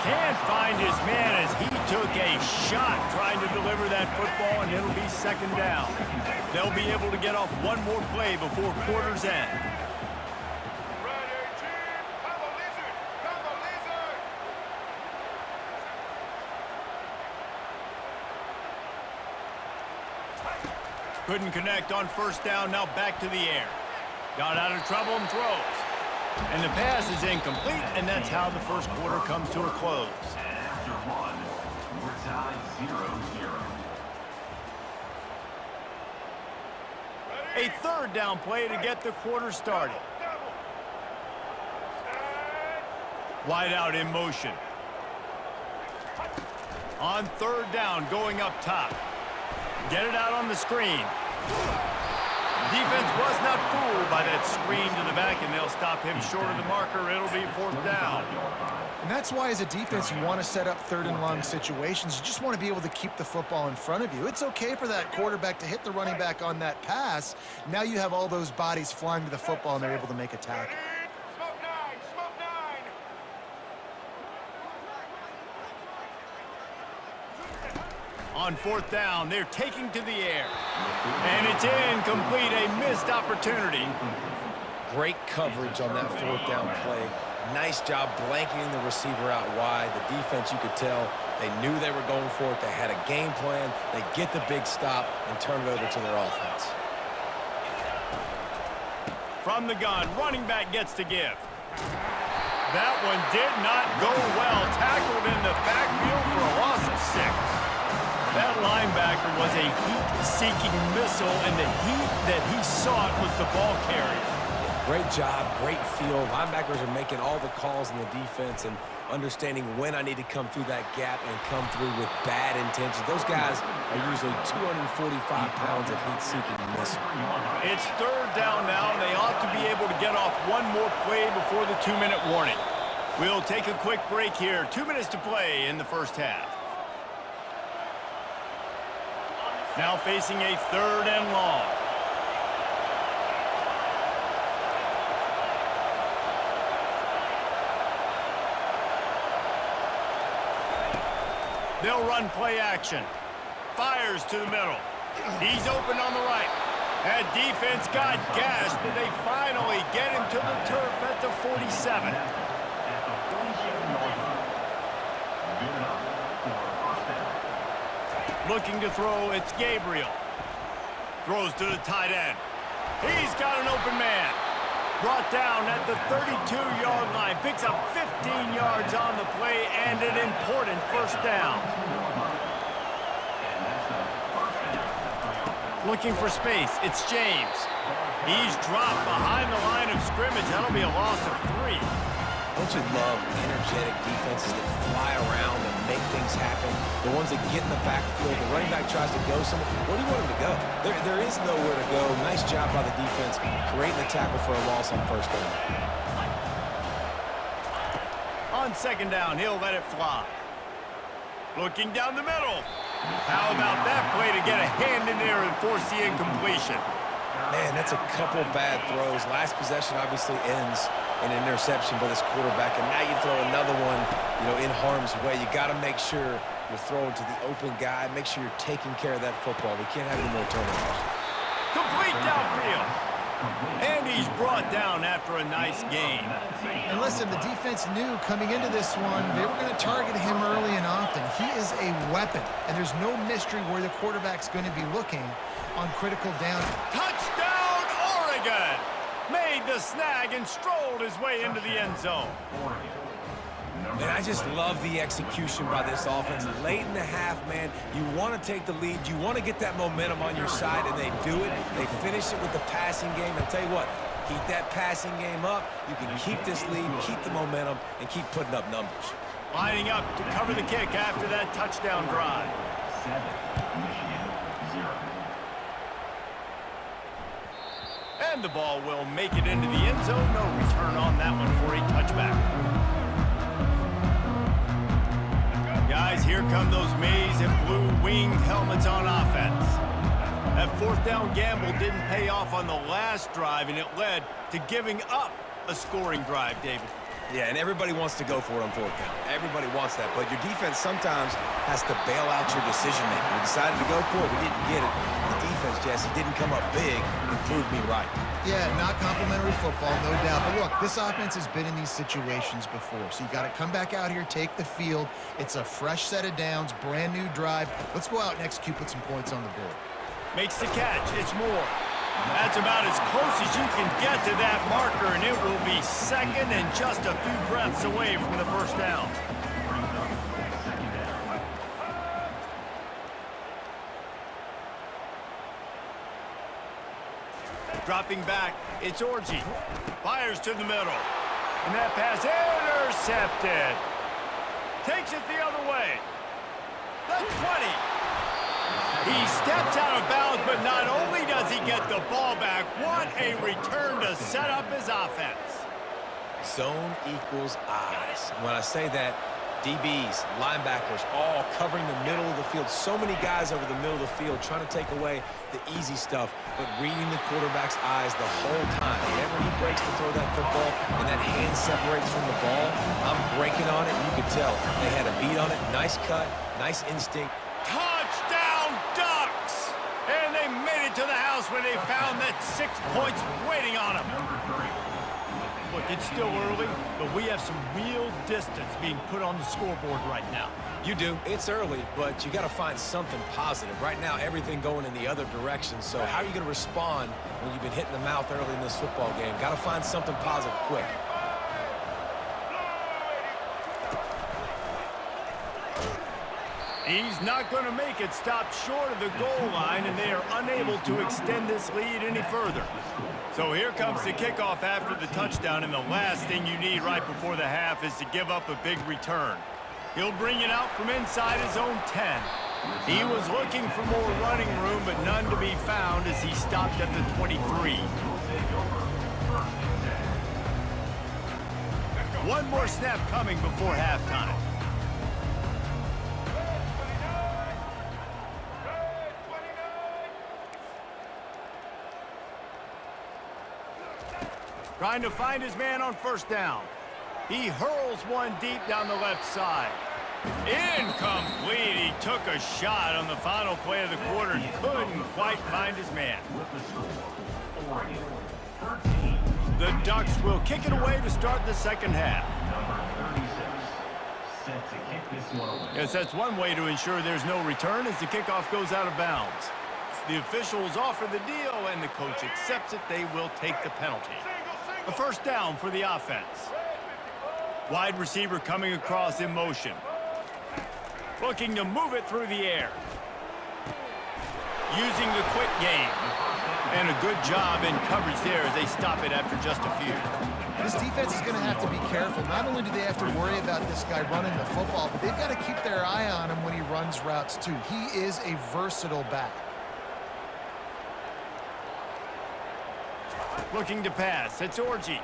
Can't find his man as he took a shot trying to deliver that football, and it'll be second down. They'll be able to get off one more play before quarter's end. Couldn't connect on first down, now back to the air. Got out of trouble and throws. And the pass is incomplete, and that's how the first quarter comes to a close. And after one, we're tied 0-0. A third down play to get the quarter started. Wide out in motion. On third down, going up top. Get it out on the screen. Defense was not fooled by that screen to the back, and they'll stop him short of the marker. It'll be fourth down. And that's why, as a defense, you want to set up third and long situations. You just want to be able to keep the football in front of you. It's okay for that quarterback to hit the running back on that pass. Now you have all those bodies flying to the football, and they're able to make a tackle. On fourth down, they're taking to the air. And it's incomplete, a missed opportunity. Great coverage on that fourth down play. Nice job blanketing the receiver out wide. The defense, you could tell, they knew they were going for it. They had a game plan. They get the big stop and turn it over to their offense. From the gun, running back gets to give. That one did not go well. Tackled in the backfield for a loss of 6. That linebacker was a heat-seeking missile, and the heat that he sought was the ball carrier. Great job, great feel. Linebackers are making all the calls in the defense and understanding when I need to come through that gap and come through with bad intentions. Those guys are usually 245 pounds of heat-seeking missile. It's third down now, and they ought to be able to get off one more play before the 2-minute warning. We'll take a quick break here. 2 minutes to play in the first half. Now facing a third and long. They'll run play action. Fires to the middle. He's open on the right. That defense got gashed, but they finally get him to the turf at the 47. Looking to throw, it's Gabriel. Throws to the tight end. He's got an open man. Brought down at the 32-yard line. Picks up 15 yards on the play and an important first down. Looking for space, it's James. He's dropped behind the line of scrimmage. That'll be a loss of 3. Don't you love energetic defenses that fly around and make things happen? The ones that get in the backfield, the running back tries to go somewhere. Where do you want him to go? There is nowhere to go. Nice job by the defense, creating the tackle for a loss on first down. On second down, he'll let it fly. Looking down the middle. How about that play to get a hand in there and force the incompletion? Man, that's a couple bad throws. Last possession obviously ends in an interception by this quarterback, and now you throw another one, in harm's way. You got to make sure you're throwing to the open guy. Make sure you're taking care of that football. We can't have any more turnovers. Complete downfield. And he's brought down after a nice gain. And listen, the defense knew coming into this one, they were going to target him early and often. He is a weapon, and there's no mystery where the quarterback's going to be looking on critical down. Touchdown, Oregon! Made the snag and strolled his way into the end zone. Man, I just love the execution by this offense. Late in the half, man, you want to take the lead. You want to get that momentum on your side, and they do it. They finish it with the passing game. And tell you what, keep that passing game up. You can keep this lead, keep the momentum, and keep putting up numbers. Lining up to cover the kick after that touchdown drive. 7, Michigan 0. And the ball will make it into the end zone. No return on that one for a touchback. here come those maize and blue winged helmets on offense. That fourth down gamble didn't pay off on the last drive, and it led to giving up a scoring drive, David. Yeah, and everybody wants to go for it on fourth down. Everybody wants that, but your defense sometimes has to bail out your decision-making. We decided to go for it. We didn't get it. The defense, Jesse, didn't come up big and proved me right. Yeah, not complimentary football, no doubt. But look, this offense has been in these situations before, so you got to come back out here, take the field. It's a fresh set of downs, brand new drive. Let's go out and execute, put some points on the board. Makes the catch. It's Moore. That's about as close as you can get to that marker, and it will be second and just a few breaths away from the first down. Dropping back, it's Orji. Fires to the middle. And that pass intercepted. Takes it the other way. The 20. He steps out of bounds, but not only does he get the ball back, what a return to set up his offense. Zone equals eyes. When I say that, DBs, linebackers, all covering the middle of the field. So many guys over the middle of the field trying to take away the easy stuff, but reading the quarterback's eyes the whole time. Whenever he breaks to throw that football and that hand separates from the ball, I'm breaking on it. You could tell they had a beat on it. Nice cut, nice instinct. Touchdown Ducks! And they made it to the house when they found that 6 points waiting on them. Look, it's still early, but we have some real distance being put on the scoreboard right now. You do. It's early, but you got to find something positive. Right now, everything going in the other direction. So how are you going to respond when you've been hit in the mouth early in this football game? Got to find something positive quick. He's not going to make it. Stopped short of the goal line, and they are unable to extend this lead any further. So here comes the kickoff after the touchdown, and the last thing you need right before the half is to give up a big return. He'll bring it out from inside his own 10. He was looking for more running room, but none to be found as he stopped at the 23. One more snap coming before halftime. Trying to find his man on first down. He hurls one deep down the left side. Incomplete. He took a shot on the final play of the quarter and couldn't quite find his man. The Ducks will kick it away to start the second half. Yes, that's one way to ensure there's no return as the kickoff goes out of bounds. The officials offer the deal, and the coach accepts it. They will take the penalty. A first down for the offense. Wide receiver coming across in motion. Looking to move it through the air. Using the quick game. And a good job in coverage there as they stop it after just a few. This defense is going to have to be careful. Not only do they have to worry about this guy running the football, but they've got to keep their eye on him when he runs routes too. He is a versatile back. Looking to pass. It's Orji.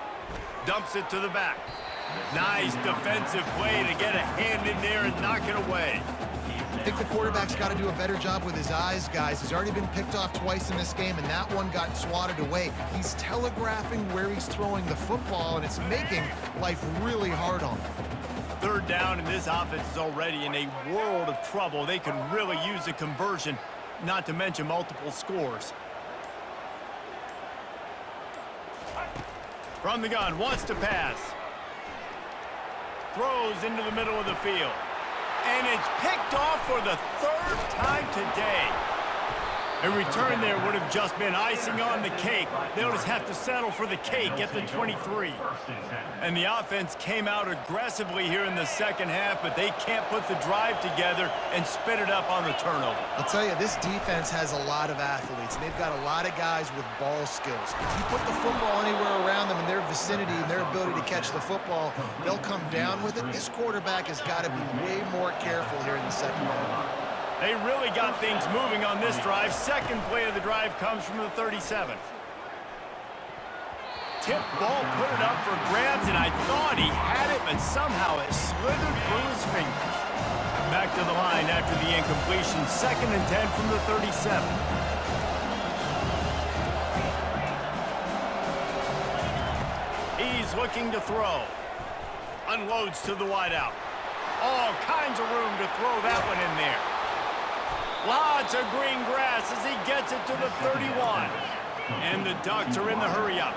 Dumps it to the back. Nice defensive play to get a hand in there and knock it away. I think the quarterback's got to do a better job with his eyes, guys. He's already been picked off twice in this game, and that one got swatted away. He's telegraphing where he's throwing the football, and it's making life really hard on him. Third down, and this offense is already in a world of trouble. They could really use a conversion, not to mention multiple scores. From the gun, wants to pass. Throws into the middle of the field. And it's picked off for the third time today. A return there would have just been icing on the cake. They'll just have to settle for the cake at the 23. And the offense came out aggressively here in the second half, but they can't put the drive together and spit it up on the turnover. I'll tell you, this defense has a lot of athletes, and they've got a lot of guys with ball skills. If you put the football anywhere around them in their vicinity and their ability to catch the football, they'll come down with it. This quarterback has got to be way more careful here in the second half. They really got things moving on this drive. Second play of the drive comes from the 37. Tip ball, put it up for grabs, and I thought he had it, but somehow it slithered through his fingers. Back to the line after the incompletion. 2nd and 10 from the 37. He's looking to throw. Unloads to the wideout. All kinds of room to throw that one in there. Lots of green grass as he gets it to the 31. And the Ducks are in the hurry-up.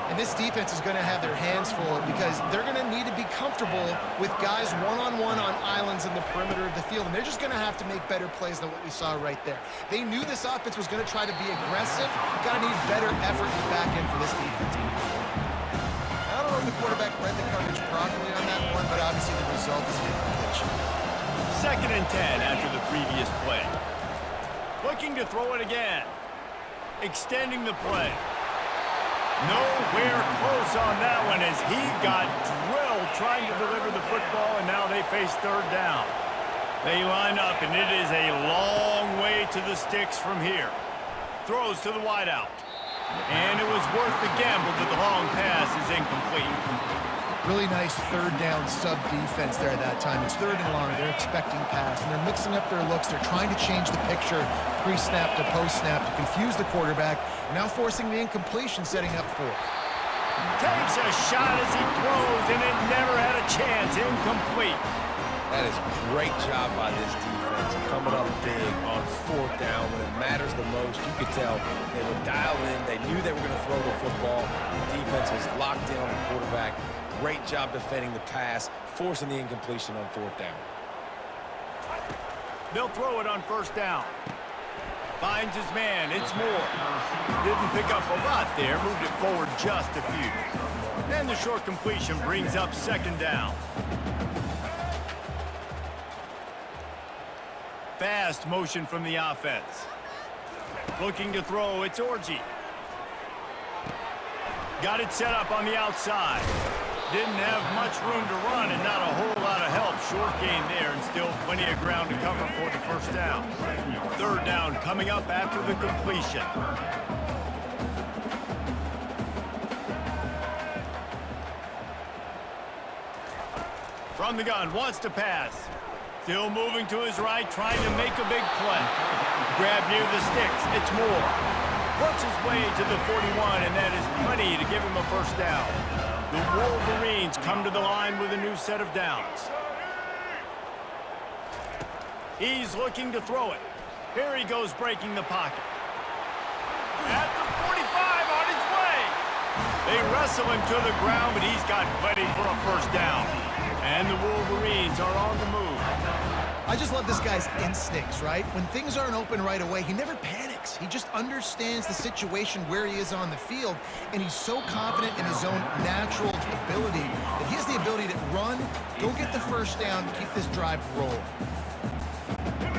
And this defense is going to have their hands full because they're going to need to be comfortable with guys one-on-one on islands in the perimeter of the field. And they're just going to have to make better plays than what we saw right there. They knew this offense was going to try to be aggressive. Got to need better effort in the back end for this defense. I don't know if the quarterback read the coverage properly on that one, but obviously the result is an incompletion. 2nd and 10 after the previous play. Looking to throw it again. Extending the play. Nowhere close on that one as he got drilled trying to deliver the football, and now they face 3rd down. They line up, and it is a long way to the sticks from here. Throws to the wideout. And it was worth the gamble, but the long pass is incomplete. Really nice 3rd down sub-defense there at that time. It's 3rd and long. They're expecting pass, and they're mixing up their looks. They're trying to change the picture pre-snap to post-snap to confuse the quarterback. Now forcing the incompletion, setting up 4th. Takes a shot as he throws, and it never had a chance. Incomplete. That is a great job by this defense, coming up big on 4th down when it matters the most. You could tell they were dialed in. They knew they were going to throw the football. The defense was locked in on the quarterback. Great job defending the pass, forcing the incompletion on 4th down. They'll throw it on 1st down. Finds his man. It's Moore. Didn't pick up a lot there. Moved it forward just a few. And the short completion brings up 2nd down. Fast motion from the offense. Looking to throw. It's Orji. Got it set up on the outside. Didn't have much room to run and not a whole lot of help. Short gain there and still plenty of ground to cover for the 1st down. 3rd down coming up after the completion. From the gun, wants to pass. Still moving to his right, trying to make a big play. Grab near the sticks. It's Moore. Works his way to the 41, and that is plenty to give him a 1st down. The Wolverines come to the line with a new set of downs. He's looking to throw it. Here he goes breaking the pocket. At the 45 on his way. They wrestle him to the ground, but he's got plenty for a 1st down. And the Wolverines are on the move. I just love this guy's instincts, right? When things aren't open right away, he never panics. He just understands the situation where he is on the field, and he's so confident in his own natural ability that he has the ability to run, go get the 1st down, keep this drive rolling.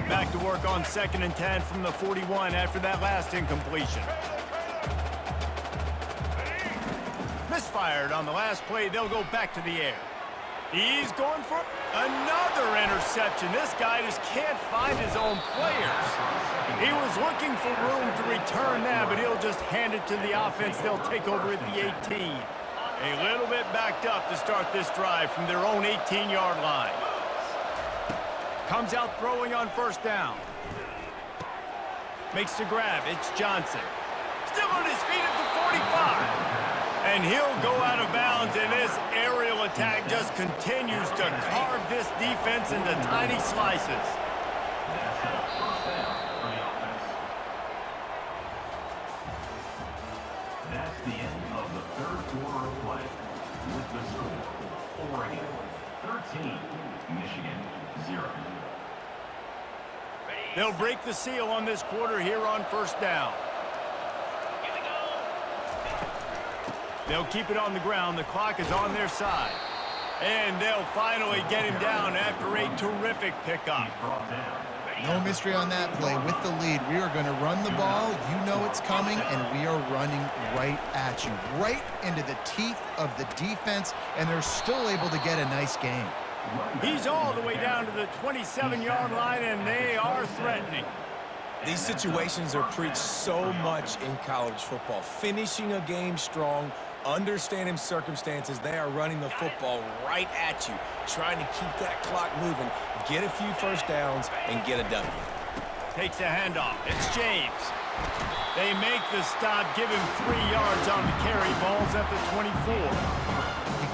Back to work on 2nd and 10 from the 41 after that last incompletion. Misfired on the last play. They'll go back to the air. He's going for another interception. This guy just can't find his own players. He was looking for room to return that, but he'll just hand it to the offense. They'll take over at the 18. A little bit backed up to start this drive from their own 18-yard line. Comes out throwing on 1st down. Makes the grab. It's Johnson. Still on his feet at the 45. And he'll go out of bounds, and this aerial attack just continues to carve this defense into tiny slices. That's the end of the 3rd quarter of play. With the score, Oregon 13, Michigan 0. They'll break the seal on this quarter here on 1st down. They'll keep it on the ground. The clock is on their side. And they'll finally get him down after a terrific pickup. No mystery on that play. With the lead, we are going to run the ball. You know it's coming, and we are running right at you, right into the teeth of the defense, and they're still able to get a nice game. He's all the way down to the 27-yard line, and they are threatening. These situations are preached so much in college football. Finishing a game strong, understanding circumstances. They are running the football right at you, trying to keep that clock moving, get a few first downs, and get a W. Takes a handoff. It's James. They make the stop, give him 3 yards on the carry. Ball's at the 24.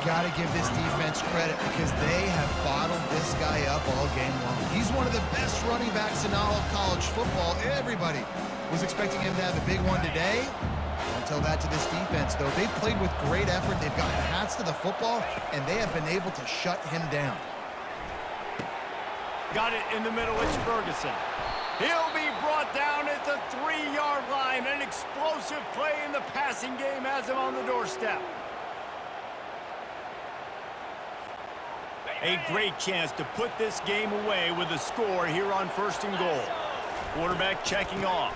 Got to give this defense credit because they have bottled this guy up all game long. He's one of the best running backs in all of college football. Everybody was expecting him to have a big one today. Don't tell that to this defense, though. They've played with great effort. They've gotten hats to the football, and they have been able to shut him down. Got it in the middle. It's Ferguson. He'll be brought down at the 3-yard line. An explosive play in the passing game has him on the doorstep. A great chance to put this game away with a score here on 1st and goal. Quarterback checking off.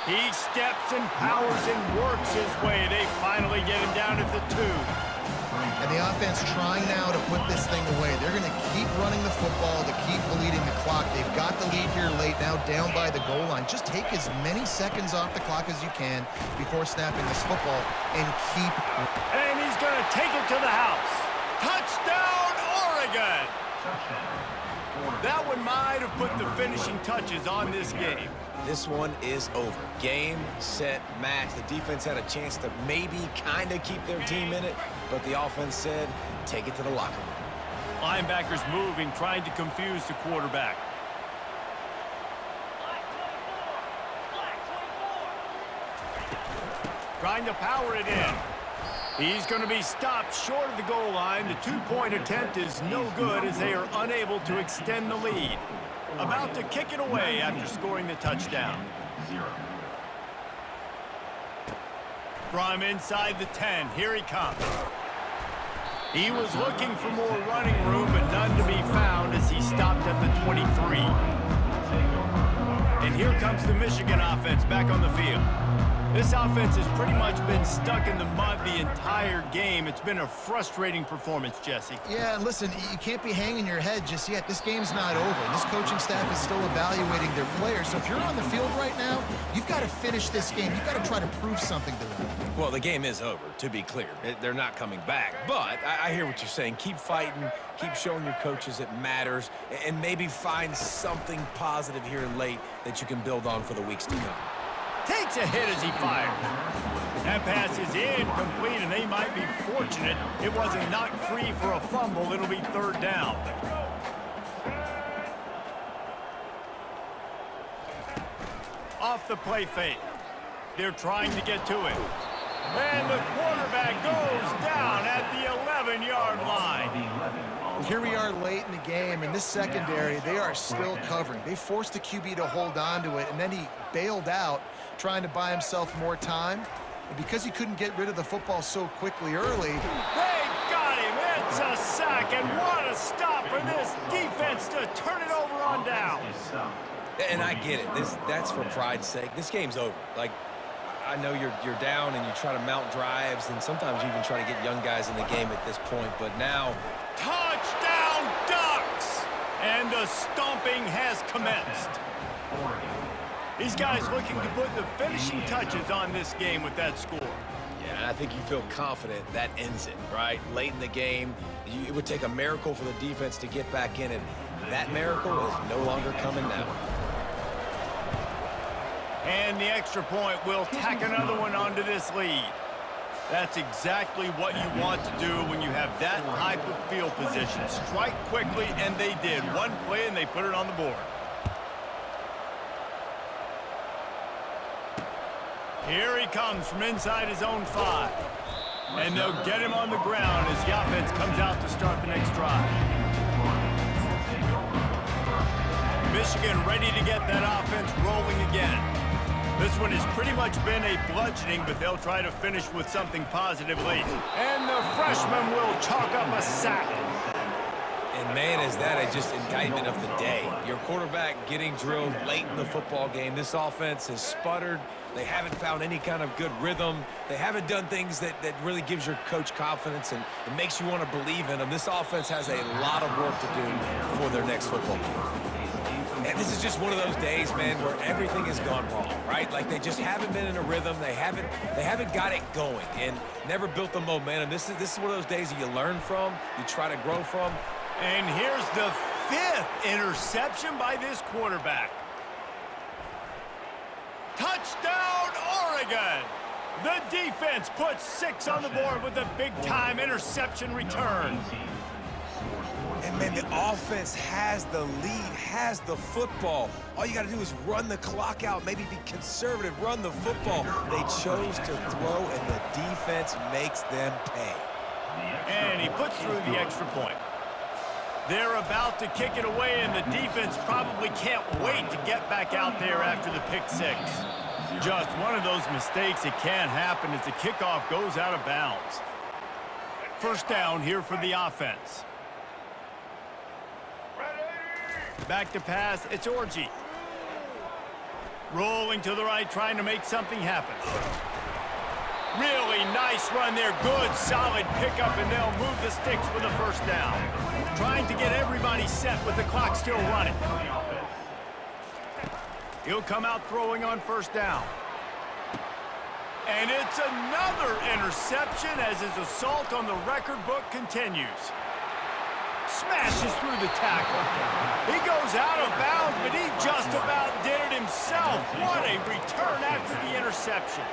He steps and powers and works his way. They finally get him down at the 2. And the offense trying now to put this thing away. They're going to keep running the football to keep bleeding the clock. They've got the lead here late, now down by the goal line. Just take as many seconds off the clock as you can before snapping this football and keep. And he's going to take it to the house. Touchdown, Oregon! That one might have put the finishing touches on this game. This one is over. Game, set, match. The defense had a chance to maybe kind of keep their team in it, but the offense said, take it to the locker room. Linebackers moving, trying to confuse the quarterback. Trying to power it in. He's going to be stopped short of the goal line. The 2-point attempt is no good as they are unable to extend the lead. About to kick it away after scoring the touchdown. From inside the 10, here he comes. He was looking for more running room, but none to be found as he stopped at the 23. And here comes the Michigan offense back on the field. This offense has pretty much been stuck in the mud the entire game. It's been a frustrating performance, Jesse. Yeah, and listen, you can't be hanging your head just yet. This game's not over. This coaching staff is still evaluating their players. So if you're on the field right now, you've got to finish this game. You've got to try to prove something to them. Well, the game is over, to be clear. They're not coming back. But I hear what you're saying. Keep fighting. Keep showing your coaches it matters. And maybe find something positive here late that you can build on for the weeks to come. Takes a hit as he fires. That pass is incomplete, and they might be fortunate it wasn't knocked free for a fumble. It'll be 3rd down. Off the play fake. They're trying to get to it. And the quarterback goes down at the 11-yard line. Here we are late in the game, and this secondary, they are still covering. They forced the QB to hold on to it, and then he bailed out, trying to buy himself more time. And because he couldn't get rid of the football so quickly early, they got him. It's a sack, and what a stop for this defense to turn it over on down. And I get it. That's for pride's sake. This game's over. Like, I know you're down and you try to mount drives, and sometimes you even try to get young guys in the game at this point, but now... Touchdown, Ducks! And the stomping has commenced. These guys looking to put the finishing touches on this game with that score. Yeah, I think you feel confident that ends it, right? Late in the game, it would take a miracle for the defense to get back in it. That miracle is no longer coming now. And the extra point will tack another one onto this lead. That's exactly what you want to do when you have that type of field position. Strike quickly, and they did. One play, and they put it on the board. Here he comes from inside his own 5. And they'll get him on the ground as the offense comes out to start the next drive. Michigan ready to get that offense rolling again. This one has pretty much been a bludgeoning, but they'll try to finish with something positive late. And the freshman will chalk up a sack. And man, is that just indictment of the day. Your quarterback getting drilled late in the football game. This offense has sputtered. They haven't found any kind of good rhythm. They haven't done things that really gives your coach confidence and it makes you want to believe in them. This offense has a lot of work to do for their next football game. And this is just one of those days, man, where everything has gone wrong, right? Like they just haven't been in a rhythm. They haven't got it going and never built the momentum. This is one of those days that you learn from, you try to grow from. And here's the 5th interception by this quarterback. Touchdown, Oregon! The defense puts 6 on the board with a big-time interception return. And, man, the offense has the lead, has the football. All you got to do is run the clock out, maybe be conservative, run the football. They chose to throw, and the defense makes them pay. And he puts through the extra point. They're about to kick it away, and the defense probably can't wait to get back out there after the pick 6. Just one of those mistakes that can happen as the kickoff goes out of bounds. First down here for the offense. Back to pass, it's Orji. Rolling to the right, trying to make something happen. Really nice run there, good, solid pickup, and they'll move the sticks for the first down. Trying to get everybody set with the clock still running. He'll come out throwing on first down. And it's another interception as his assault on the record book continues. Smashes through the tackle. He goes out of bounds, but he just about did it himself. What a return after the interception.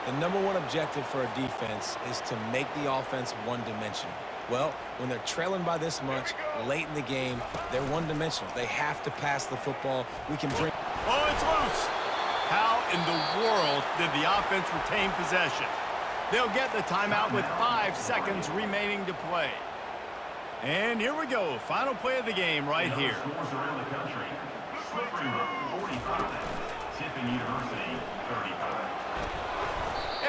The #1 objective for a defense is to make the offense one-dimensional. Well, when they're trailing by this much late in the game, they're one-dimensional. They have to pass the football. We can bring... Oh, it's loose. How in the world did the offense retain possession? They'll get the timeout with 5 seconds remaining to play. And here we go. Final play of the game right here. Scores around the country. Slippery Road 45. Tiffin University 35.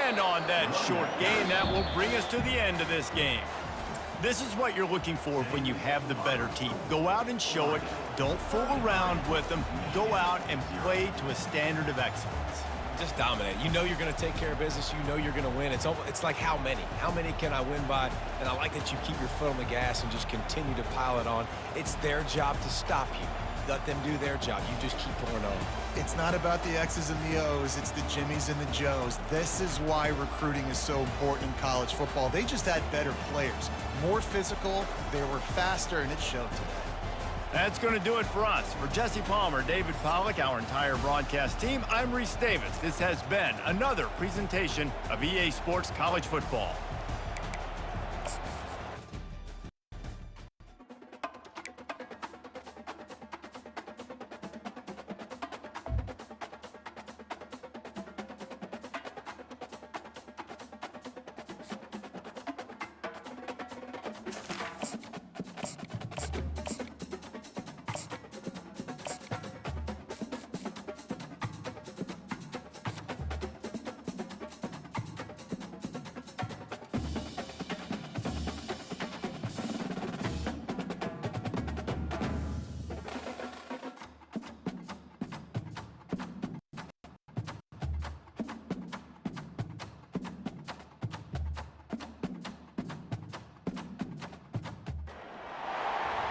And on that short gain, that will bring us to the end of this game. This is what you're looking for when you have the better team. Go out and show it. Don't fool around with them. Go out and play to a standard of excellence. Just dominate. You know you're going to take care of business. You know you're going to win. It's like how many? How many can I win by? And I like that you keep your foot on the gas and just continue to pile it on. It's their job to stop you. Let them do their job. You just keep pouring on. It's not about the X's and the O's. It's the Jimmies and the Joes. This is why recruiting is so important in college football. They just had better players, more physical, they were faster, and it showed today. That's going to do it for us. For Jesse Palmer, David Pollack, our entire broadcast team, I'm Reese Davis. This has been another presentation of EA Sports College Football.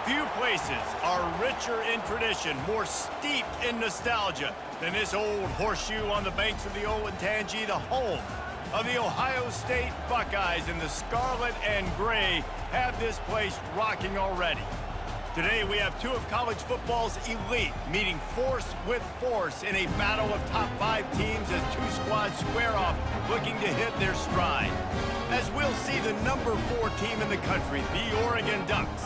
Few places are richer in tradition, more steeped in nostalgia than this old horseshoe on the banks of the Olentangy, the home of the Ohio State Buckeyes, and the scarlet and gray have this place rocking already. Today we have 2 of college football's elite meeting force with force in a battle of top 5 teams as 2 squads square off looking to hit their stride. As we'll see the #4 team in the country, the Oregon Ducks,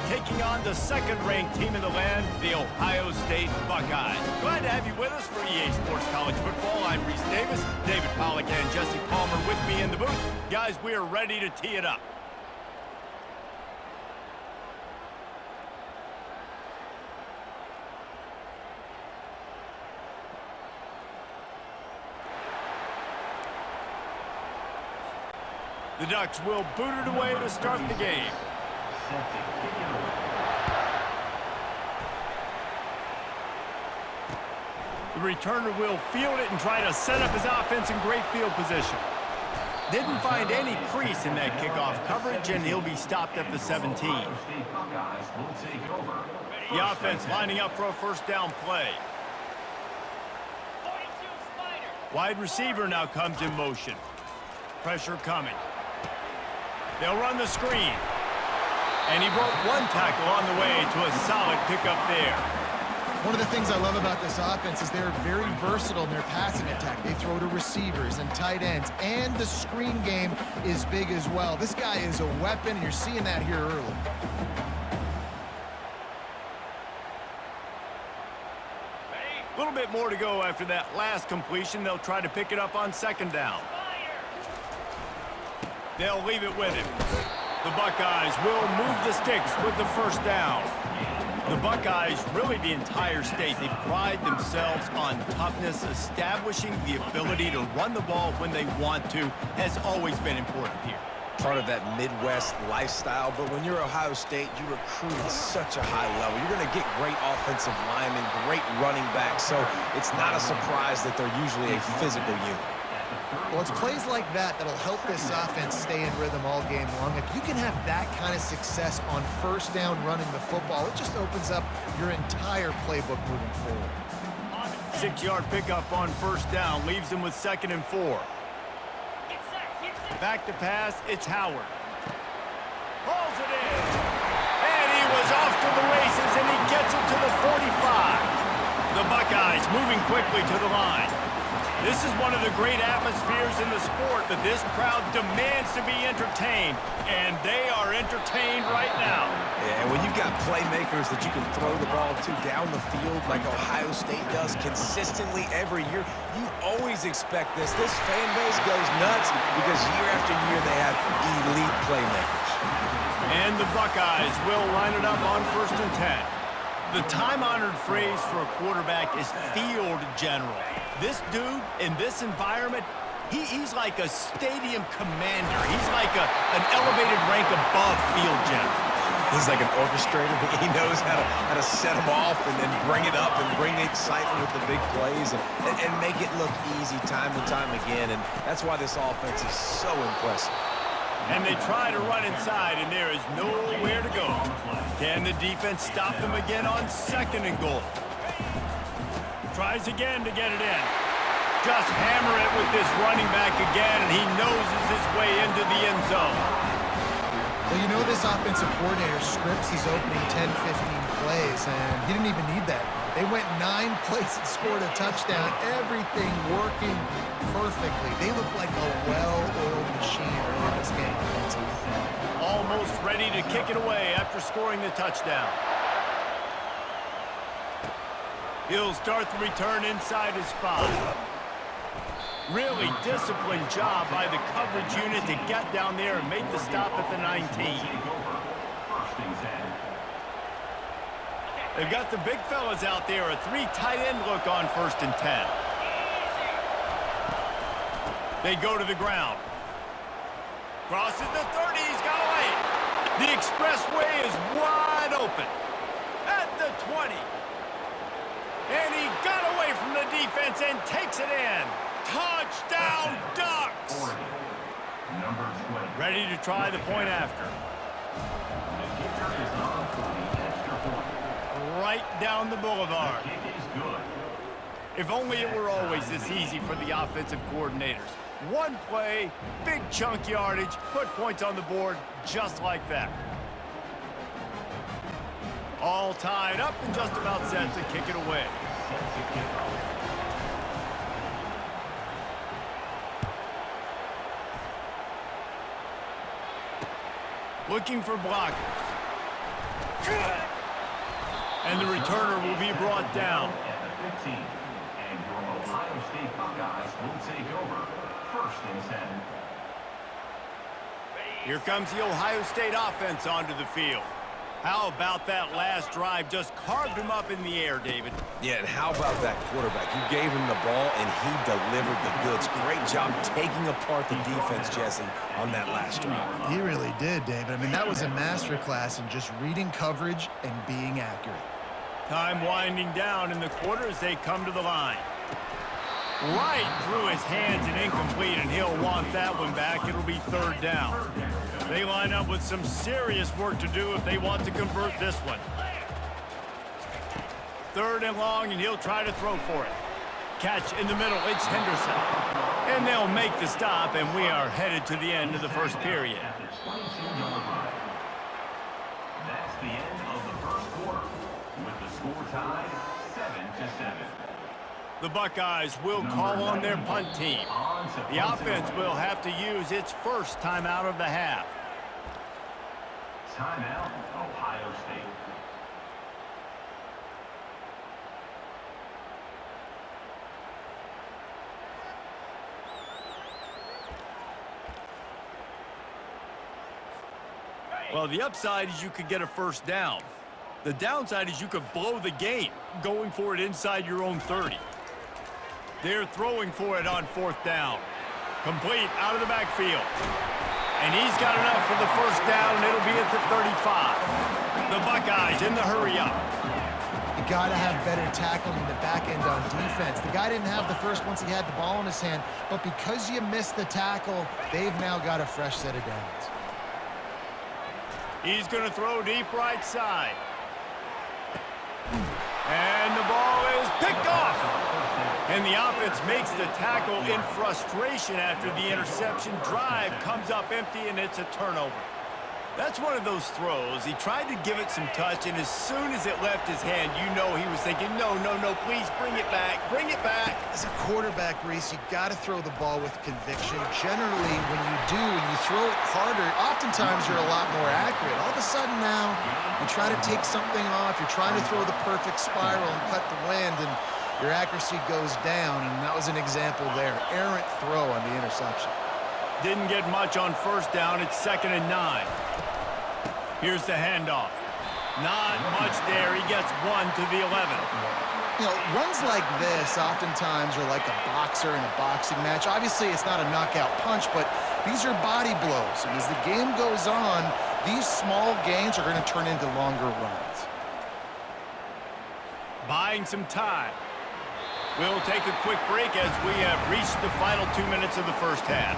taking on the 2nd-ranked team in the land, the Ohio State Buckeyes. Glad to have you with us for EA Sports College Football. I'm Reese Davis, David Pollack and Jesse Palmer with me in the booth. Guys, we are ready to tee it up. The Ducks will boot it away to start the game. The returner will field it and try to set up his offense in great field position. Didn't find any crease in that kickoff coverage, and he'll be stopped at the 17. Buckeyes will take over. The offense lining up for a first down play. Wide receiver now comes in motion. Pressure coming. They'll run the screen. And he broke one tackle on the way to a solid pickup there. One of the things I love about this offense is they're very versatile in their passing attack. They throw to receivers and tight ends, and the screen game is big as well. This guy is a weapon, and you're seeing that here early. A little bit more to go after that last completion. They'll try to pick it up on second down. They'll leave it with him. The Buckeyes will move the sticks with the first down. The Buckeyes, really the entire state, they pride themselves on toughness. Establishing the ability to run the ball when they want to has always been important here. Part of that Midwest lifestyle, but when you're Ohio State, you recruit at such a high level. You're going to get great offensive linemen, great running backs, so it's not a surprise that they're usually a physical unit. Well, it's plays like that that'll help this offense stay in rhythm all game long. If you can have that kind of success on first down running the football, it just opens up your entire playbook moving forward. 6-yard pickup on first down leaves them with 2nd and 4. Back to pass, it's Howard. Hauls it in. And he was off to the races, and he gets it to the 45. The Buckeyes moving quickly to the line. This is one of the great atmospheres in the sport, but this crowd demands to be entertained, and they are entertained right now. Yeah, when you've got playmakers that you can throw the ball to down the field like Ohio State does consistently every year, you always expect this. This fan base goes nuts because year after year they have elite playmakers. And the Buckeyes will line it up on 1st and 10. The time-honored phrase for a quarterback is field general. This dude, in this environment, he's like a stadium commander. He's like an elevated rank above field general. He's like an orchestrator. He knows how to set them off and then bring it up and bring the excitement with the big plays and make it look easy time and time again. And that's why this offense is so impressive. And they try to run inside, and there is nowhere to go. Can the defense stop them again on 2nd and goal? Tries again to get it in. Just hammer it with this running back again, and he noses his way into the end zone. Well, you know this offensive coordinator scripts his opening 10, 15 plays, and he didn't even need that. They went 9 plays and scored a touchdown. Everything working perfectly. They look like a well-oiled machine early in this game. Almost ready to kick it away after scoring the touchdown. He'll start the return inside his 5. Really disciplined job by the coverage unit to get down there and make the stop at the 19. They've got the big fellas out there, a 3 tight end look on 1st and 10. They go to the ground. Crosses the 30, he's got away. The expressway is wide open. At the 20. And he got away from the defense and takes it in. Touchdown, Ducks! Ready to try the point after. Right down the boulevard. If only it were always this easy for the offensive coordinators. One play, big chunk yardage, put points on the board just like that. All tied up and just about set to kick it away. Looking for blockers. And the returner will be brought down. At the 15, and your Ohio State Buckeyes will take over 1st and 10. Here comes the Ohio State offense onto the field. How about that last drive? Just carved him up in the air, David. Yeah, and how about that quarterback? You gave him the ball, and he delivered the goods. Great job taking apart the defense, Jesse, on that last drive. He really did, David. I mean, that was a masterclass in just reading coverage and being accurate. Time winding down in the quarter as they come to the line. Right through his hands and incomplete, and he'll want that one back. It'll be 3rd down. They line up with some serious work to do if they want to convert this one. 3rd and long, and he'll try to throw for it. Catch in the middle, it's Henderson. And they'll make the stop, and we are headed to the end of the first period. That's the end of the first quarter, with the score tied 7-7. The Buckeyes will call on their punt team. The offense will have to use its first timeout of the half. Timeout, Ohio State. Well, the upside is you could get a first down. The downside is you could blow the game going for it inside your own 30. They're throwing for it on 4th down. Complete out of the backfield. And he's got enough for the first down, and it'll be at the 35. The Buckeyes in the hurry up. You got to have better tackling in the back end on defense. The guy didn't have the first once he had the ball in his hand, but because you missed the tackle, they've now got a fresh set of downs. He's going to throw deep right side. And the ball is picked off. And the offense makes the tackle in frustration after the interception. Drive comes up empty, and it's a turnover. That's one of those throws. He tried to give it some touch, and as soon as it left his hand, you know he was thinking, no, please bring it back, bring it back. As a quarterback, Reese, you got to throw the ball with conviction. Generally, when you do, when you throw it harder, oftentimes you're a lot more accurate. All of a sudden now, you try to take something off, you're trying to throw the perfect spiral and cut the wind, and your accuracy goes down, and that was an example there. Errant throw on the interception. Didn't get much on first down. It's 2nd and 9. Here's the handoff. Not much there. He gets 1 to the 11. You know, runs like this oftentimes are like a boxer in a boxing match. Obviously, it's not a knockout punch, but these are body blows. And as the game goes on, these small gains are going to turn into longer runs. Buying some time. We'll take a quick break as we have reached the final 2 minutes of the first half.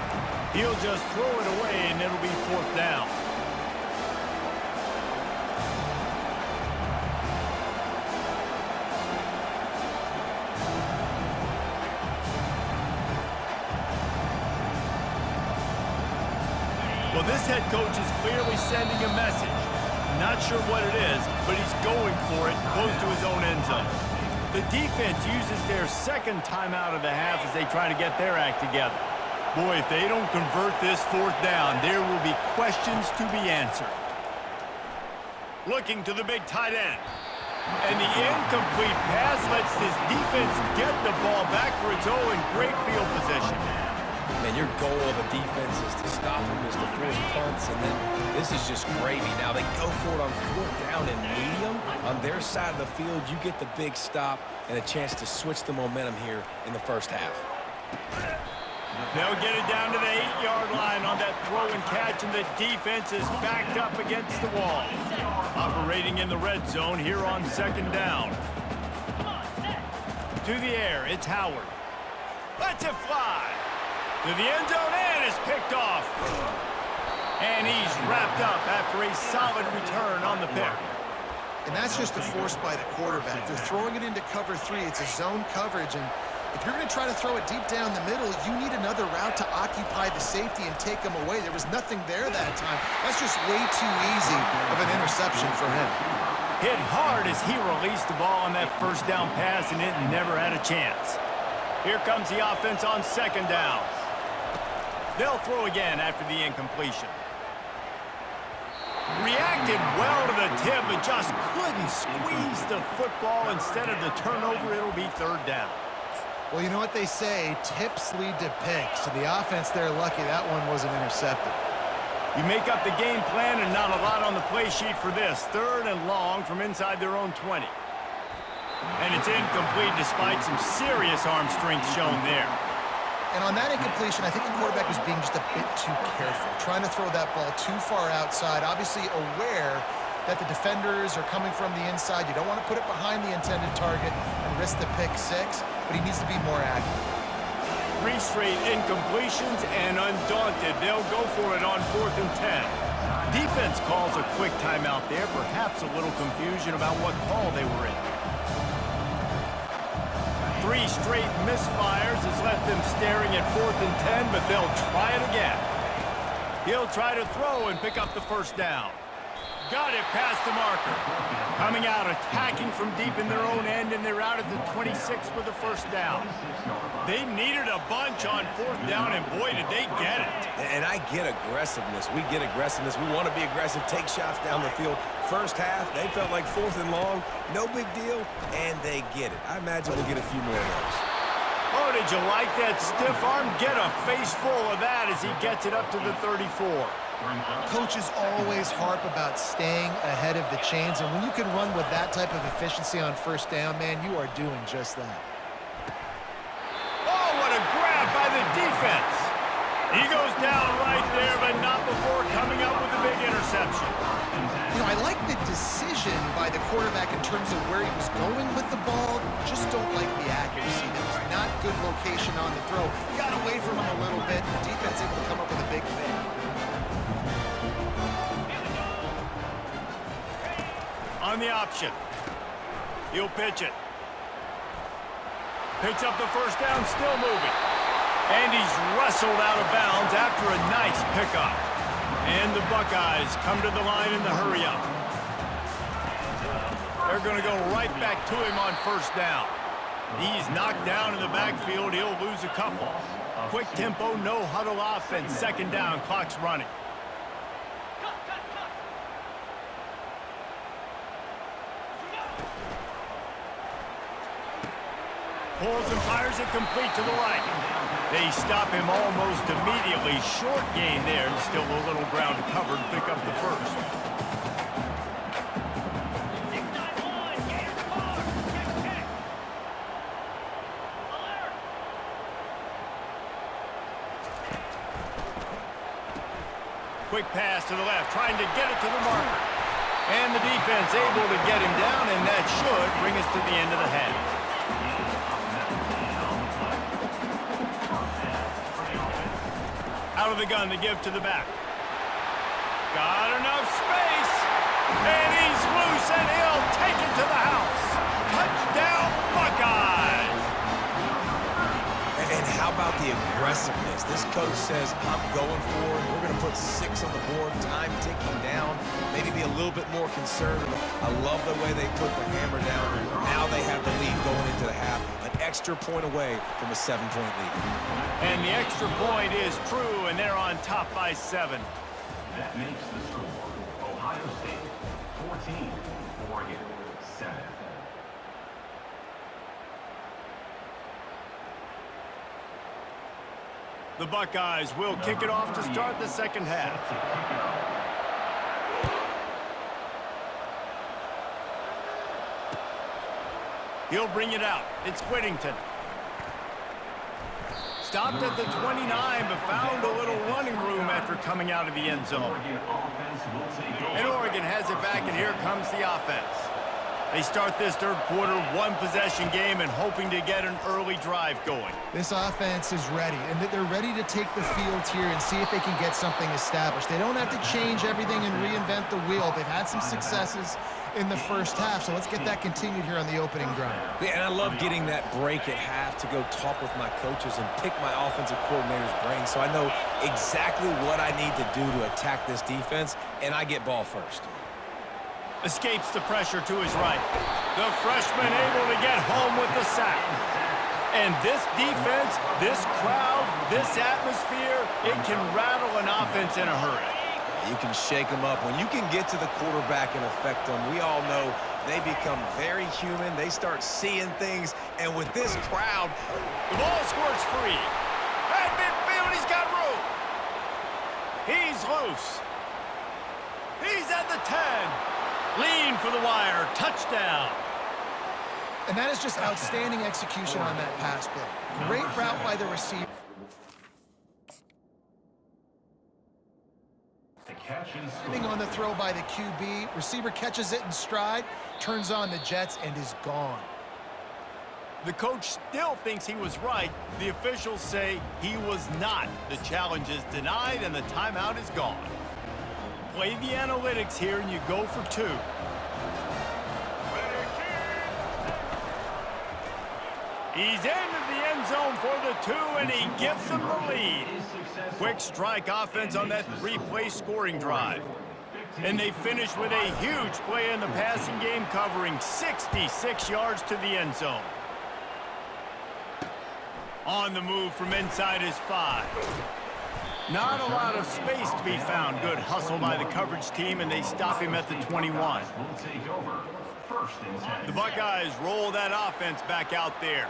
He'll just throw it away, and it'll be 4th down. Well, this head coach is clearly sending a message. Not sure what it is, but he's going for it close to his own end zone. The defense uses their 2nd timeout of the half as they try to get their act together. Boy, if they don't convert this 4th down, there will be questions to be answered. Looking to the big tight end. And the incomplete pass lets this defense get the ball back for its own great field position. Man, your goal of a defense is to stop them, is to force punts, and then this is just gravy. Now they go for it on 4th down and medium. On their side of the field, you get the big stop and a chance to switch the momentum here in the first half. They'll get it down to the 8-yard line on that throw and catch, and the defense is backed up against the wall. Operating in the red zone here on 2nd down. To the air, it's Howard. Lets it fly. To the end zone, and is picked off. And he's wrapped up after a solid return on the pick. And that's just a force by the quarterback. They're throwing it into cover 3. It's a zone coverage, and if you're going to try to throw it deep down the middle, you need another route to occupy the safety and take him away. There was nothing there that time. That's just way too easy of an interception for him. Hit hard as he released the ball on that first down pass, and it never had a chance. Here comes the offense on 2nd down. They'll throw again after the incompletion. Reacted well to the tip, but just couldn't squeeze the football. Instead of the turnover, it'll be 3rd down. Well, you know what they say, tips lead to picks. And the offense, they're lucky that one wasn't intercepted. You make up the game plan and not a lot on the play sheet for this. 3rd and long from inside their own 20. And it's incomplete despite some serious arm strength shown there. And on that incompletion, I think the quarterback was being just a bit too careful, trying to throw that ball too far outside, obviously aware that the defenders are coming from the inside. You don't want to put it behind the intended target and risk the pick 6, but he needs to be more accurate. 3 straight incompletions, and undaunted, they'll go for it on 4th and 10. Defense calls a quick timeout there, perhaps a little confusion about what call they were in. 3 straight misfires has left them staring at 4th and 10, but they'll try it again. He'll try to throw and pick up the first down. Got it past the marker. Coming out, attacking from deep in their own end, and they're out at the 26 for the first down. They needed a bunch on 4th down, and boy, did they get it. And I get aggressiveness. We get aggressiveness. We want to be aggressive, take shots down the field. First half, they felt like 4th and long. No big deal, and they get it. I imagine we'll get a few more of those. Oh, did you like that stiff arm? Get a face full of that as he gets it up to the 34. Coaches always harp about staying ahead of the chains, and when you can run with that type of efficiency on first down, man, you are doing just that. Oh, what a grab by the defense. He goes down right there, but not before coming up with a big interception. You know, I like the decision by the quarterback in terms of where he was going with the ball. Just don't like the accuracy. That was not good location on the throw. Got away from him a little bit. The defense able to come up with a big pick. On the option. He'll pitch it. Picks up the first down, still moving. And he's wrestled out of bounds after a nice pickup. And the Buckeyes come to the line in the hurry-up. They're going to go right back to him on first down. He's knocked down in the backfield. He'll lose a couple. Quick tempo, no huddle offense. Second down, clock's running. Pulls and fires it complete to the right. They stop him almost immediately. Short gain there, and still a little ground covered. Pick up the first. Quick pass to the left, trying to get it to the marker. And the defense able to get him down, and that should bring us to the end of the half. Out of the gun to give to the back. Got enough space. And he's loose, and he'll take it to the house. Touchdown, Buckeyes. And how about the aggressiveness? This coach says, I'm going for it. We're going to put 6 on the board, time ticking down, maybe be a little bit more conservative. I love the way they put the hammer down. Now they have the lead going into the half, an extra point away from a 7-point lead. And the extra point is true, and they're on top by 7. That makes the score Ohio State 14, Oregon 7. The Buckeyes will kick it off to start the second half. He'll bring it out. It's Whittington. Stopped at the 29, but found a little running room after coming out of the end zone. And Oregon has it back, and here comes the offense. They start this third quarter, one-possession game, and hoping to get an early drive going. This offense is ready, and they're ready to take the field here and see if they can get something established. They don't have to change everything and reinvent the wheel. They've had some successes in the first half, so let's get that continued here on the opening drive. Yeah, and I love getting that break at half to go talk with my coaches and pick my offensive coordinator's brain so I know exactly what I need to do to attack this defense, and I get ball first. Escapes the pressure to his right. The freshman able to get home with the sack. And this defense, this crowd, this atmosphere, it can rattle an offense in a hurry. You can shake them up. When you can get to the quarterback and affect them, we all know they become very human. They start seeing things. And with this crowd, the ball squirts free. At midfield, he's got room. He's loose. He's at the 10. Lean for the wire. Touchdown. And that is just outstanding execution on that pass play. Great route by the receiver. On the throw by the QB, receiver catches it in stride, turns on the Jets, and is gone. The coach still thinks he was right. The officials say he was not. The challenge is denied, and the timeout is gone. Play the analytics here, and you go for 2. He's into the end zone for the 2, and he gives them the lead. Quick strike offense on that 3-play scoring drive. And they finish with a huge play in the passing game, covering 66 yards to the end zone. On the move from inside his 5. Not a lot of space to be found. Good hustle by the coverage team, and they stop him at the 21. The Buckeyes roll that offense back out there.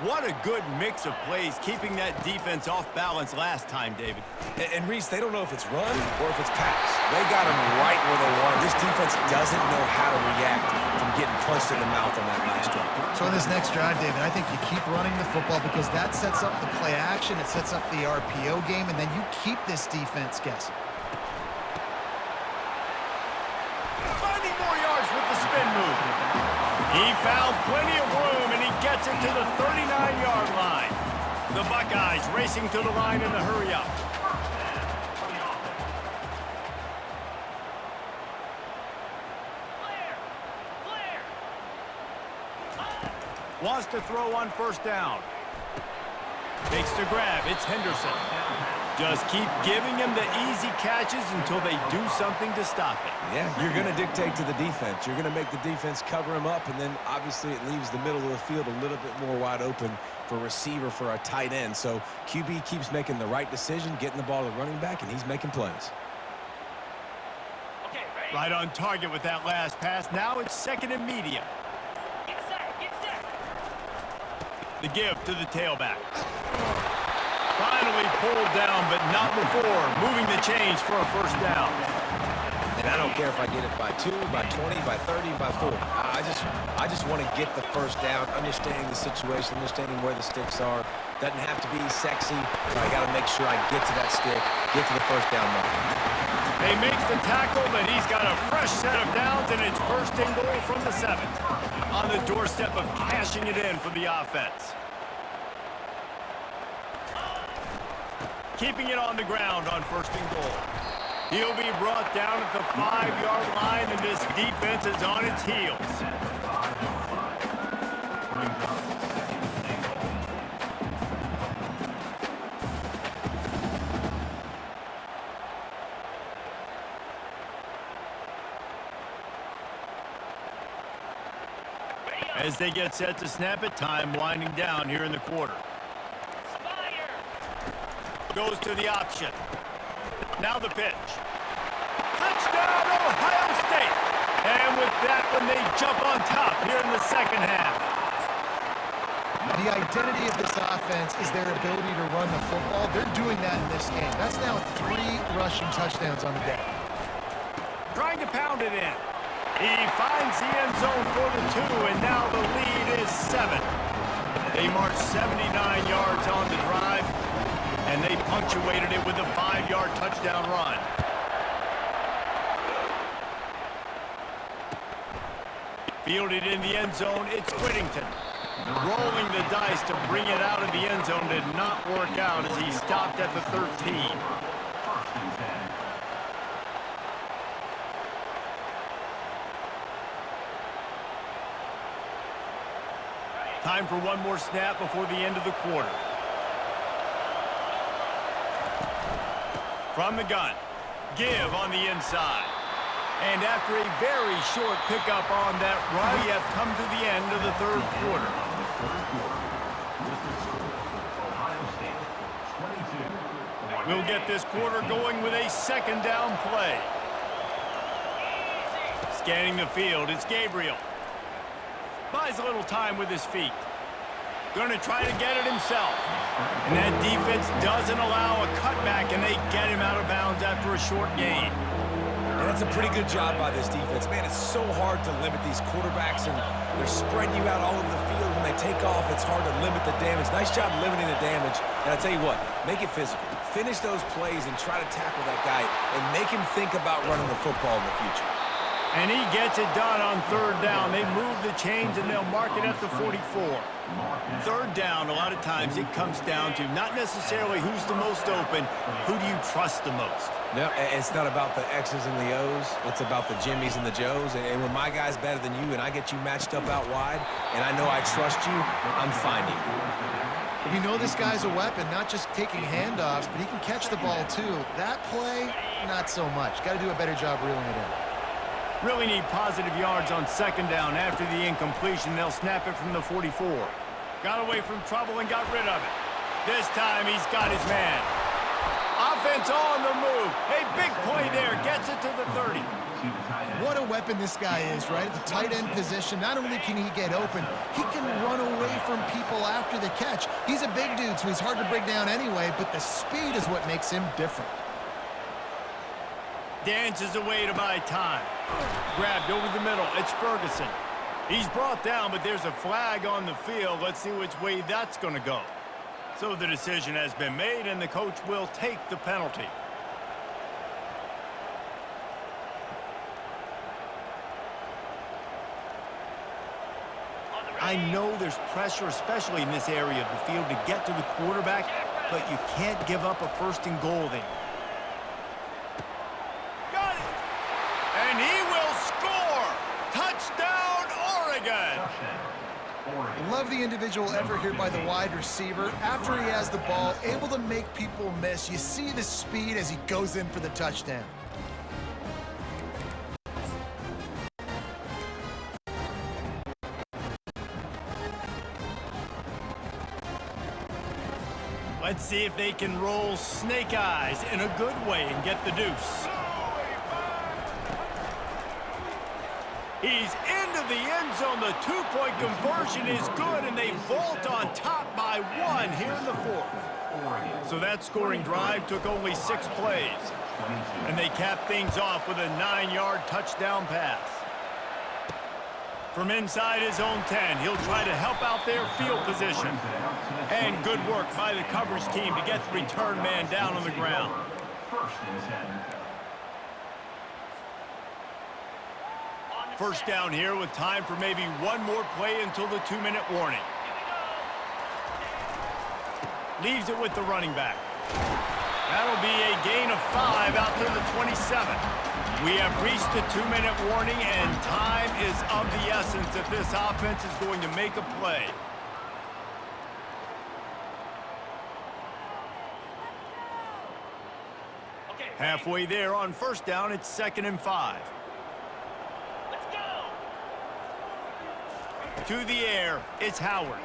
What a good mix of plays, keeping that defense off balance last time, David. And Reese, they don't know if it's run or if it's pass. They got him right where they want him. This defense doesn't know how to react from getting punched in the mouth on that last drive. So in this next drive, David, I think you keep running the football because that sets up the play action, it sets up the RPO game, and then you keep this defense guessing. Finding more yards with the spin move. He found plenty of room, and he gets it to the 39-yard line. The Buckeyes racing to the line in the hurry-up. Wants to throw on first down. Takes the grab. It's Henderson. Just keep giving him the easy catches until they do something to stop it. Yeah, you're going to dictate to the defense. You're going to make the defense cover him up, and then obviously it leaves the middle of the field a little bit more wide open for a receiver, for a tight end. So QB keeps making the right decision, getting the ball to running back, and he's making plays. Okay, right on target with that last pass. Now it's second and medium. Get set, get set. The give to the tailback. Finally pulled down, but not before. Moving the chains for a first down. And I don't care if I get it by 2, by 20, by 30, by 40. I just want to get the first down, understanding the situation, understanding where the sticks are. Doesn't have to be sexy, but I got to make sure I get to that stick, get to the first down mark. They make the tackle, but he's got a fresh set of downs, and it's first and goal from the 7. On the doorstep of cashing it in for the offense. Keeping it on the ground on first and goal. He'll be brought down at the 5-yard line, and this defense is on its heels. As they get set to snap it, time winding down here in the quarter. Goes to the option. Now the pitch. Touchdown, Ohio State! And with that one, they jump on top here in the second half. The identity of this offense is their ability to run the football. They're doing that in this game. That's now 3 rushing touchdowns on the day. Trying to pound it in. He finds the end zone for the 2, and now the lead is 7. They march 79 yards on the drive, and they punctuated it with a 5-yard touchdown run. Fielded in the end zone, it's Whittington. Rolling the dice to bring it out of the end zone did not work out as he stopped at the 13. Time for one more snap before the end of the quarter. From the gun, give on the inside. And after a very short pickup on that run, we have come to the end of the third quarter. We'll get this quarter going with a second down play. Scanning the field, it's Gabriel. Buys a little time with his feet. Going to try to get it himself. And that defense doesn't allow a cutback, and they get him out of bounds after a short gain. And that's a pretty good job by this defense. Man, it's so hard to limit these quarterbacks, and they're spreading you out all over the field. When they take off, it's hard to limit the damage. Nice job limiting the damage. And I tell you what, make it physical. Finish those plays and try to tackle that guy and make him think about running the football in the future. And he gets it done on third down. They move the chains, and they'll mark it at the 44. Third down, a lot of times it comes down to not necessarily who's the most open, who do you trust the most? No, it's not about the X's and the O's. It's about the Jimmies and the Joes. And when my guy's better than you and I get you matched up out wide, and I know I trust you, I'm finding you. You know this guy's a weapon, not just taking handoffs, but he can catch the ball too. That play, not so much. Got to do a better job reeling it in. Really need positive yards on second down after the incompletion. They'll snap it from the 44. Got away from trouble and got rid of it. This time he's got his man. Offense on the move. Hey, big play there. Gets it to the 30. What a weapon this guy is, right? At the tight end position, not only can he get open, he can run away from people after the catch. He's a big dude, so he's hard to break down anyway, but the speed is what makes him different. Dances away to buy time. Grabbed over the middle. It's Ferguson. He's brought down, but there's a flag on the field. Let's see which way that's going to go. So the decision has been made, and the coach will take the penalty. I know there's pressure, especially in this area of the field, to get to the quarterback, but you can't give up a first and goal there. Got it! And he will score! Touchdown, Oregon! Love the individual effort here by the wide receiver. After he has the ball, able to make people miss. You see the speed as he goes in for the touchdown. Let's see if they can roll snake eyes in a good way and get the deuce. He's into the end zone. The two-point conversion is good, and they vault on top by one here in the fourth. So that scoring drive took only 6 plays, and they capped things off with a 9-yard touchdown pass. From inside his own 10, he'll try to help out their field position. And good work by the coverage team to get the return man down on the ground. First down here with time for maybe one more play until the 2-minute warning. Leaves it with the running back. That'll be a gain of 5 out to the 27. We have reached the 2-minute warning, and time is of the essence if this offense is going to make a play. Halfway there on first down, it's 2nd and 5. Let's go! To the air, it's Howard.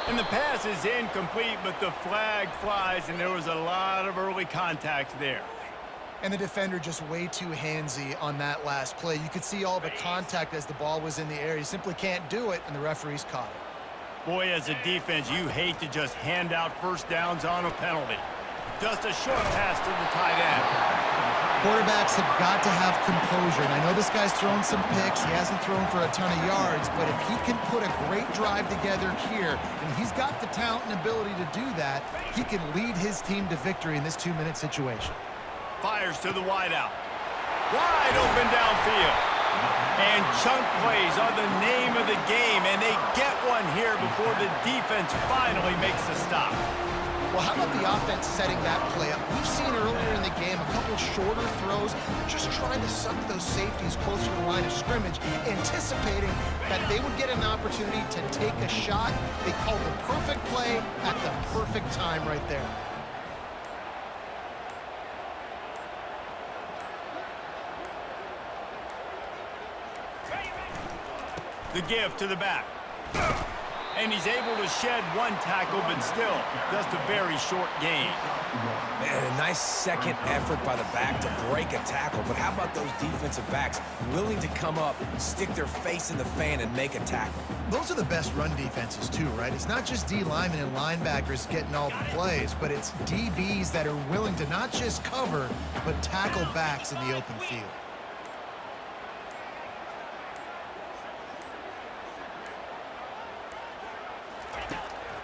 And the pass is incomplete, but the flag flies, and there was a lot of early contact there. And the defender just way too handsy on that last play. You could see all the contact as the ball was in the air. You simply can't do it, and the referees caught it. Boy, as a defense, you hate to just hand out first downs on a penalty. Just a short pass to the tight end. Quarterbacks have got to have composure, and I know this guy's thrown some picks. He hasn't thrown for a ton of yards, but if he can put a great drive together here, and he's got the talent and ability to do that, he can lead his team to victory in this 2-minute situation. Fires to the wideout. Wide open downfield. And chunk plays are the name of the game, and they get one here before the defense finally makes a stop. Well, how about the offense setting that play up? We've seen earlier in the game a couple shorter throws, just trying to suck those safeties closer to the line of scrimmage, anticipating that they would get an opportunity to take a shot. They called the perfect play at the perfect time right there. The give to the back. And he's able to shed one tackle, but still, just a very short gain. Man, a nice second effort by the back to break a tackle. But how about those defensive backs willing to come up, stick their face in the fan, and make a tackle? Those are the best run defenses too, right? It's not just D linemen and linebackers getting all the plays, but it's DBs that are willing to not just cover, but tackle backs in the open field.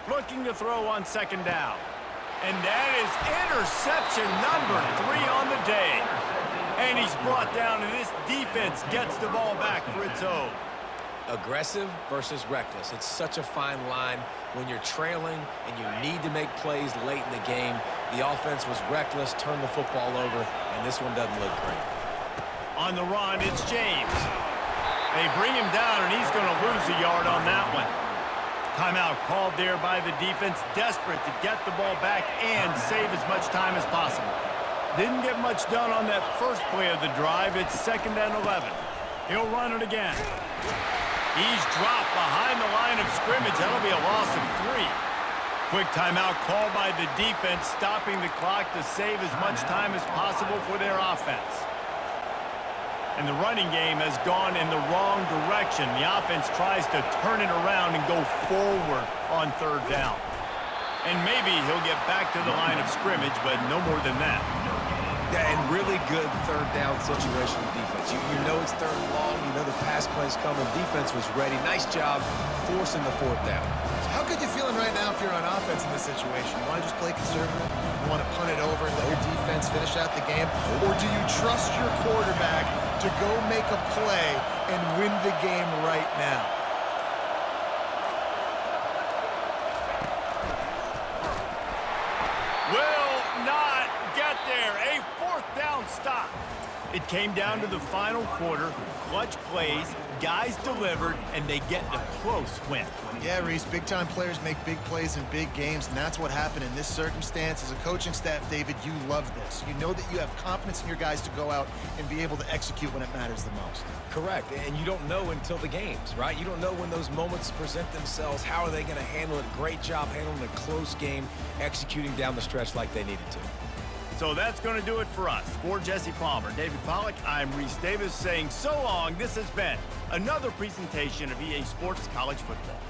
Looking to throw on second down. And that is interception number 3 on the day. And he's brought down, and this defense gets the ball back for its own. Aggressive versus reckless. It's such a fine line when you're trailing and you need to make plays late in the game. The offense was reckless, turned the football over, and this one doesn't look great. On the run, it's James. They bring him down, and he's going to lose a yard on that one. Timeout called there by the defense, desperate to get the ball back and save as much time as possible. Didn't get much done on that first play of the drive. It's 2nd and 11. He'll run it again. He's dropped behind the line of scrimmage. That'll be a loss of 3. Quick timeout called by the defense, stopping the clock to save as much time as possible for their offense. And the running game has gone in the wrong direction. The offense tries to turn it around and go forward on 3rd down. And maybe he'll get back to the line of scrimmage, but no more than that. Yeah, and really good 3rd down situation defense. You know it's 3rd and long. You know the pass play's coming. Defense was ready. Nice job forcing the 4th down. How good you feeling right now if you're on offense in this situation? You want to just play conservative? You want to punt it over and let your defense finish out the game? Or do you trust your quarterback to go make a play and win the game right now? Will not get there. A 4th down stop. It came down to the final quarter. Clutch plays, guys delivered, and they get a close win. Yeah, Reese, big-time players make big plays in big games, and that's what happened in this circumstance. As a coaching staff, David, you love this. You know that you have confidence in your guys to go out and be able to execute when it matters the most. Correct, and you don't know until the games, right? You don't know when those moments present themselves. How are they going to handle it? Great job handling a close game, executing down the stretch like they needed to. So that's going to do it for us. For Jesse Palmer, David Pollack, I'm Reese Davis saying so long. This has been another presentation of EA Sports College Football.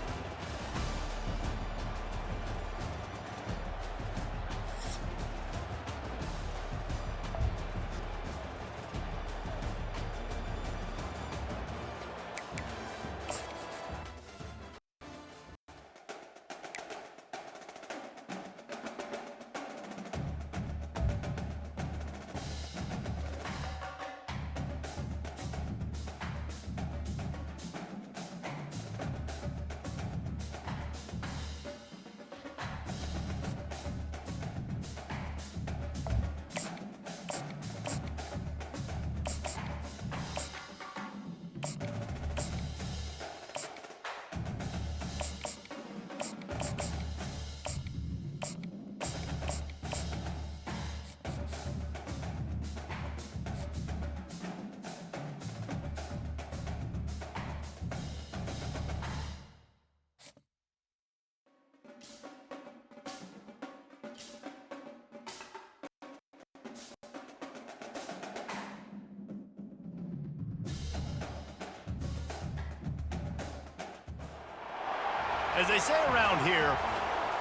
As they say around here,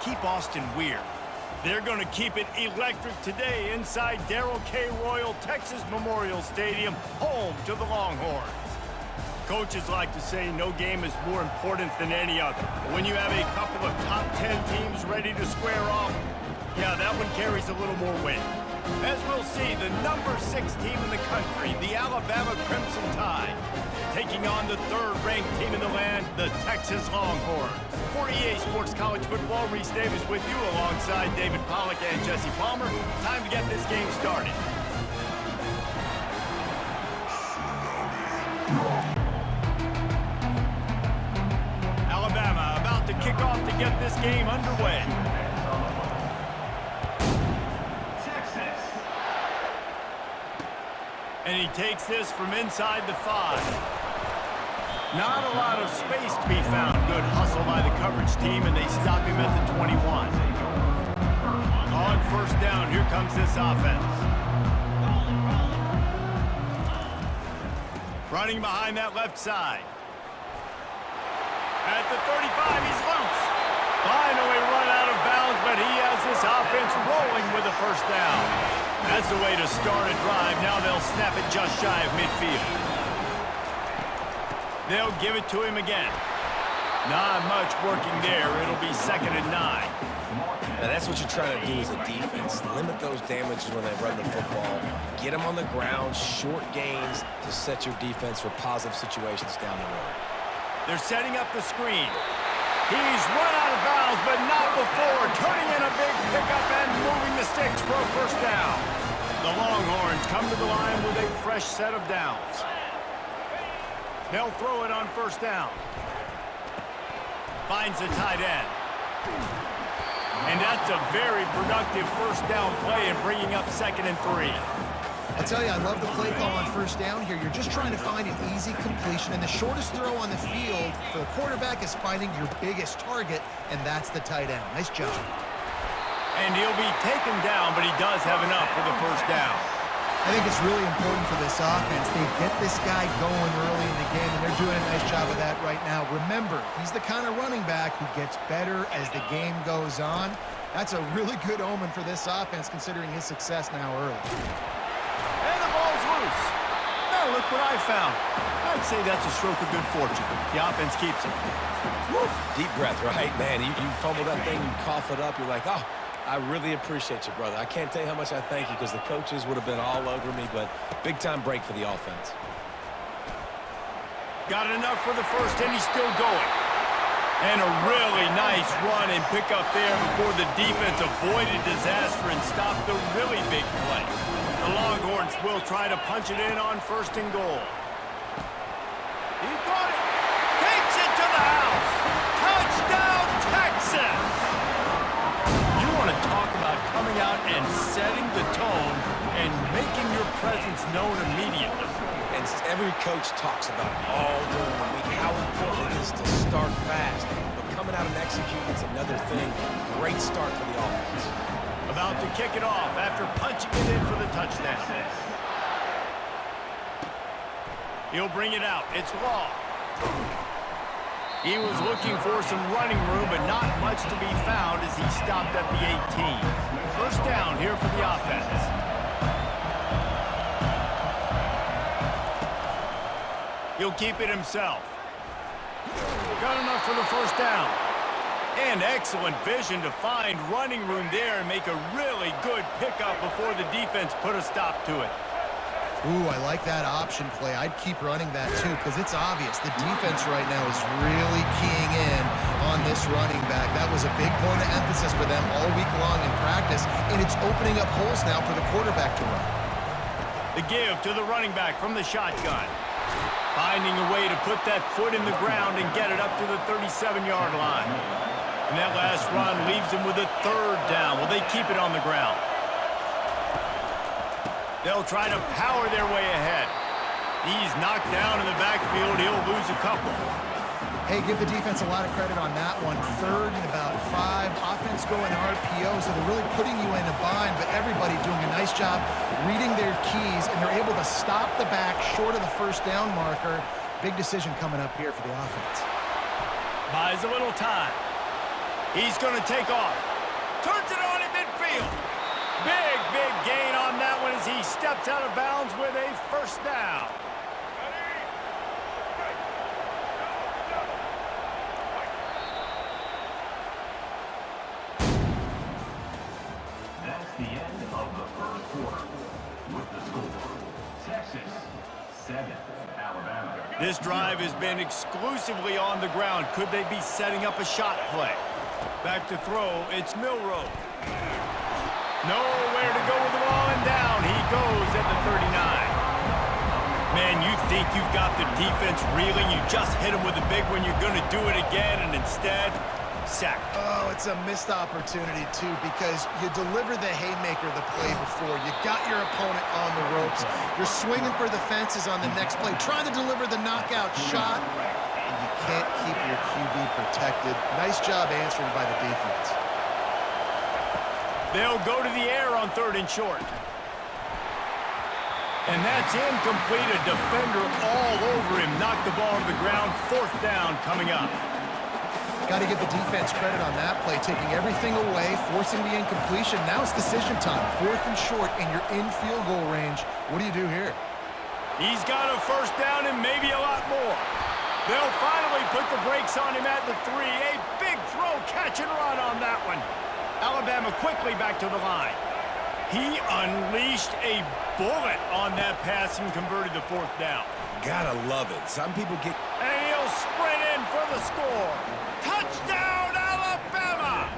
keep Austin weird. They're going to keep it electric today inside Darrell K. Royal Texas Memorial Stadium, home to the Longhorns. Coaches like to say no game is more important than any other. But when you have a couple of top 10 teams ready to square off, yeah, that one carries a little more weight. As we'll see, the number 6 team in the country, the Alabama Crimson Tide, taking on the 3rd-ranked team in the land, the Texas Longhorns. For EA Sports College Football, Reese Davis with you alongside David Pollack and Jesse Palmer. Time to get this game started. Alabama about to kick off to get this game underway. And he takes this from inside the 5. Not a lot of space to be found. Good hustle by the coverage team, and they stop him at the 21. On 1st down, here comes this offense. Running behind that left side. At the 35, he's loose. Finally run out of bounds, but he has this offense rolling with a 1st down. That's the way to start a drive. Now they'll snap it just shy of midfield. They'll give it to him again. Not much working there. It'll be 2nd and 9. Now that's what you're trying to do as a defense. Limit those damages when they run the football. Get them on the ground, short gains to set your defense for positive situations down the road. They're setting up the screen. He's run out of bounds, but not before turning in a big pickup and moving the sticks for a first down. The Longhorns come to the line with a fresh set of downs. They'll throw it on first down. Finds the tight end. And that's a very productive first down play in bringing up 2nd and 3. I'll tell you, I love the play call on first down here. You're just trying to find an easy completion, and the shortest throw on the field for the quarterback is finding your biggest target, and that's the tight end. Nice job. And he'll be taken down, but he does have enough for the first down. I think it's really important for this offense. They get this guy going early in the game, and they're doing a nice job of that right now. Remember, he's the kind of running back who gets better as the game goes on. That's a really good omen for this offense, considering his success now early. And the ball's loose. Now look what I found. I'd say that's a stroke of good fortune. The offense keeps it. Woo. Deep breath, right, man? You fumble that thing, you cough it up, you're like, oh, I really appreciate you, brother. I can't tell you how much I thank you because the coaches would have been all over me, but big-time break for the offense. Got enough for the first, and he's still going. And a really nice run and pick up there before the defense avoided disaster and stopped the really big play. The Longhorns will try to punch it in on 1st and goal. He got it. Takes it to the house. Touchdown, Texas! You want to talk about coming out and setting the tone and making your presence known immediately. And every coach talks about it all during the week, how important it is to start fast. But coming out and executing is another thing. Great start for the offense. About to kick it off after punching it in for the touchdown. He'll bring it out. It's long. He was looking for some running room, but not much to be found as he stopped at the 18. First down here for the offense. He'll keep it himself. Got enough for the first down. And excellent vision to find running room there and make a really good pickup before the defense put a stop to it. Ooh, I like that option play. I'd keep running that too because it's obvious. The defense right now is really keying in on this running back. That was a big point of emphasis for them all week long in practice, and it's opening up holes now for the quarterback to run. The give to the running back from the shotgun. Finding a way to put that foot in the ground and get it up to the 37-yard line. And that last run leaves them with a 3rd down. Will they keep it on the ground? They'll try to power their way ahead. He's knocked down in the backfield. He'll lose a couple. Hey, give the defense a lot of credit on that one. 3rd and about 5. Offense going RPO, so they're really putting you in a bind, but everybody doing a nice job reading their keys, and they're able to stop the back short of the first down marker. Big decision coming up here for the offense. Buys a little time. He's going to take off. Turns it on in midfield. Big gain on that one as he steps out of bounds with a first down. That's the end of the first quarter. With the score, Texas 7, Alabama. This drive has been exclusively on the ground. Could they be setting up a shot play? Back to throw, it's Milroe. Nowhere to go with the ball, and down he goes at the 39. Man, you think you've got the defense reeling. You just hit him with a big one. You're going to do it again, and instead, sack. Oh, it's a missed opportunity, too, because you delivered the haymaker the play before. You got your opponent on the ropes. You're swinging for the fences on the next play, trying to deliver the knockout shot, and you can't keep your QB protected. Nice job answering by the defense. They'll go to the air on 3rd and short. And that's incomplete. A defender all over him. Knocked the ball to the ground. 4th down coming up. Got to give the defense credit on that play, taking everything away, forcing the incompletion. Now it's decision time. 4th and short, and you're in field goal range. What do you do here? He's got a first down and maybe a lot more. They'll finally put the brakes on him at the 3. A big throw, catch and run on that one. Alabama quickly back to the line. He unleashed a bullet on that pass and converted the 4th down. Gotta love it. Some people get... And he'll sprint in for the score. Touchdown, Alabama!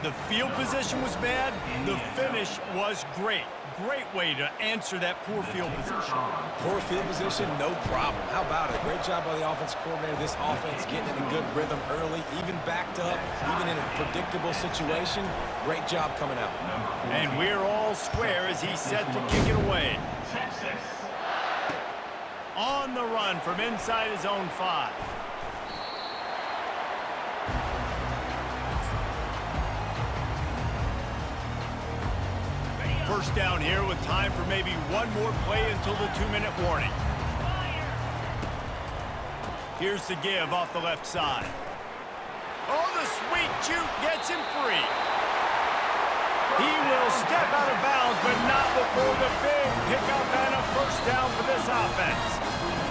The field position was bad. The finish was great. Great way to answer that poor field position. Poor field position, no problem. How about it? Great job by the offensive coordinator. This offense getting in a good rhythm early, even backed up, even in a predictable situation. Great job coming out. And we're all square as he's set to kick it away. On the run from inside his own 5. First down here with time for maybe one more play until the 2-minute warning. Here's the give off the left side. Oh, the sweet juke gets him free. He will step out of bounds, but not before the big pickup and a first down for this offense.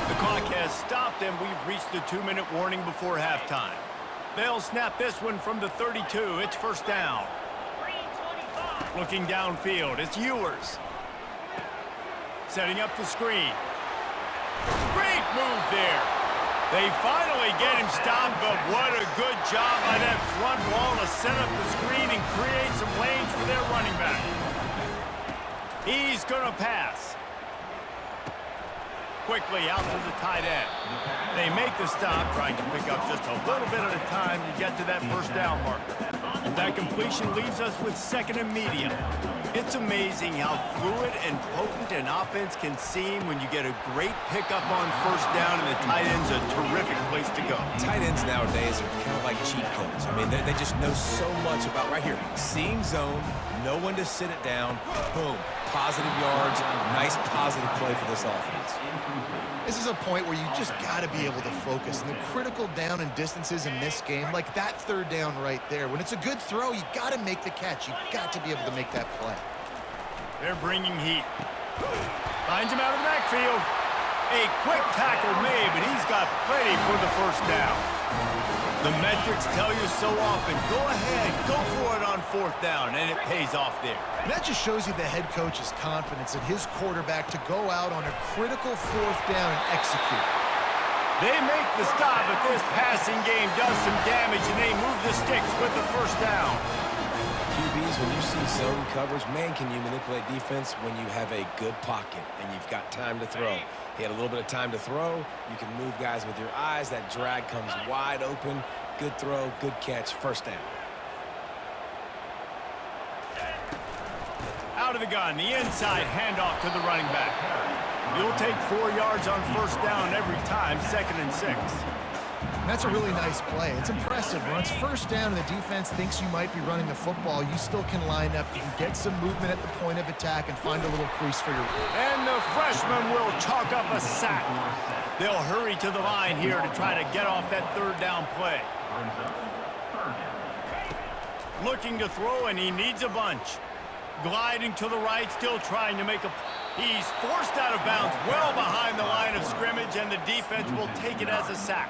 The clock has stopped, and we've reached the 2-minute warning before halftime. They'll snap this one from the 32. It's first down. Looking downfield, it's Ewers. Setting up the screen. Great move there. They finally get him stopped, but what a good job by that front wall to set up the screen and create some lanes for their running back. He's going to pass. Quickly out to the tight end. They make the stop, trying to pick up just a little bit at a time to get to that first down marker. That completion leaves us with second and medium. It's amazing how fluid and potent an offense can seem when you get a great pickup on first down, and the tight end's a terrific place to go. Tight ends nowadays are kind of like cheat codes. I mean, they just know so much about right here. Seeing zone, know when to sit it down, boom, positive yards, nice positive play for this offense. This is a point where you just got to be able to focus. And the critical down and distances in this game, like that third down right there, when it's a good throw, you got to make the catch. You got to be able to make that play. They're bringing heat. Finds him out of the backfield. A quick tackle made, but he's got plenty for the first down. The metrics tell you so often, go ahead, go for it on fourth down, and it pays off there. And that just shows you the head coach's confidence in his quarterback to go out on a critical fourth down and execute. They make the stop, but this passing game does some damage, and they move the sticks with the first down. QBs, when you see zone coverage, man, can you manipulate defense when you have a good pocket and you've got time to throw. He had a little bit of time to throw. You can move guys with your eyes. That drag comes wide open. Good throw, good catch, first down. Out of the gun, the inside handoff to the running back. You'll take 4 yards on first down every time, 2nd and 6. And that's a really nice play. It's impressive. When it's first down and the defense thinks you might be running the football, you still can line up. You can get some movement at the point of attack and find a little crease for your... And the freshman will chalk up a sack. They'll hurry to the line here to try to get off that third down play. Looking to throw, and he needs a bunch. Gliding to the right, still trying to make a... He's forced out of bounds well behind the line of scrimmage, and the defense will take it as a sack.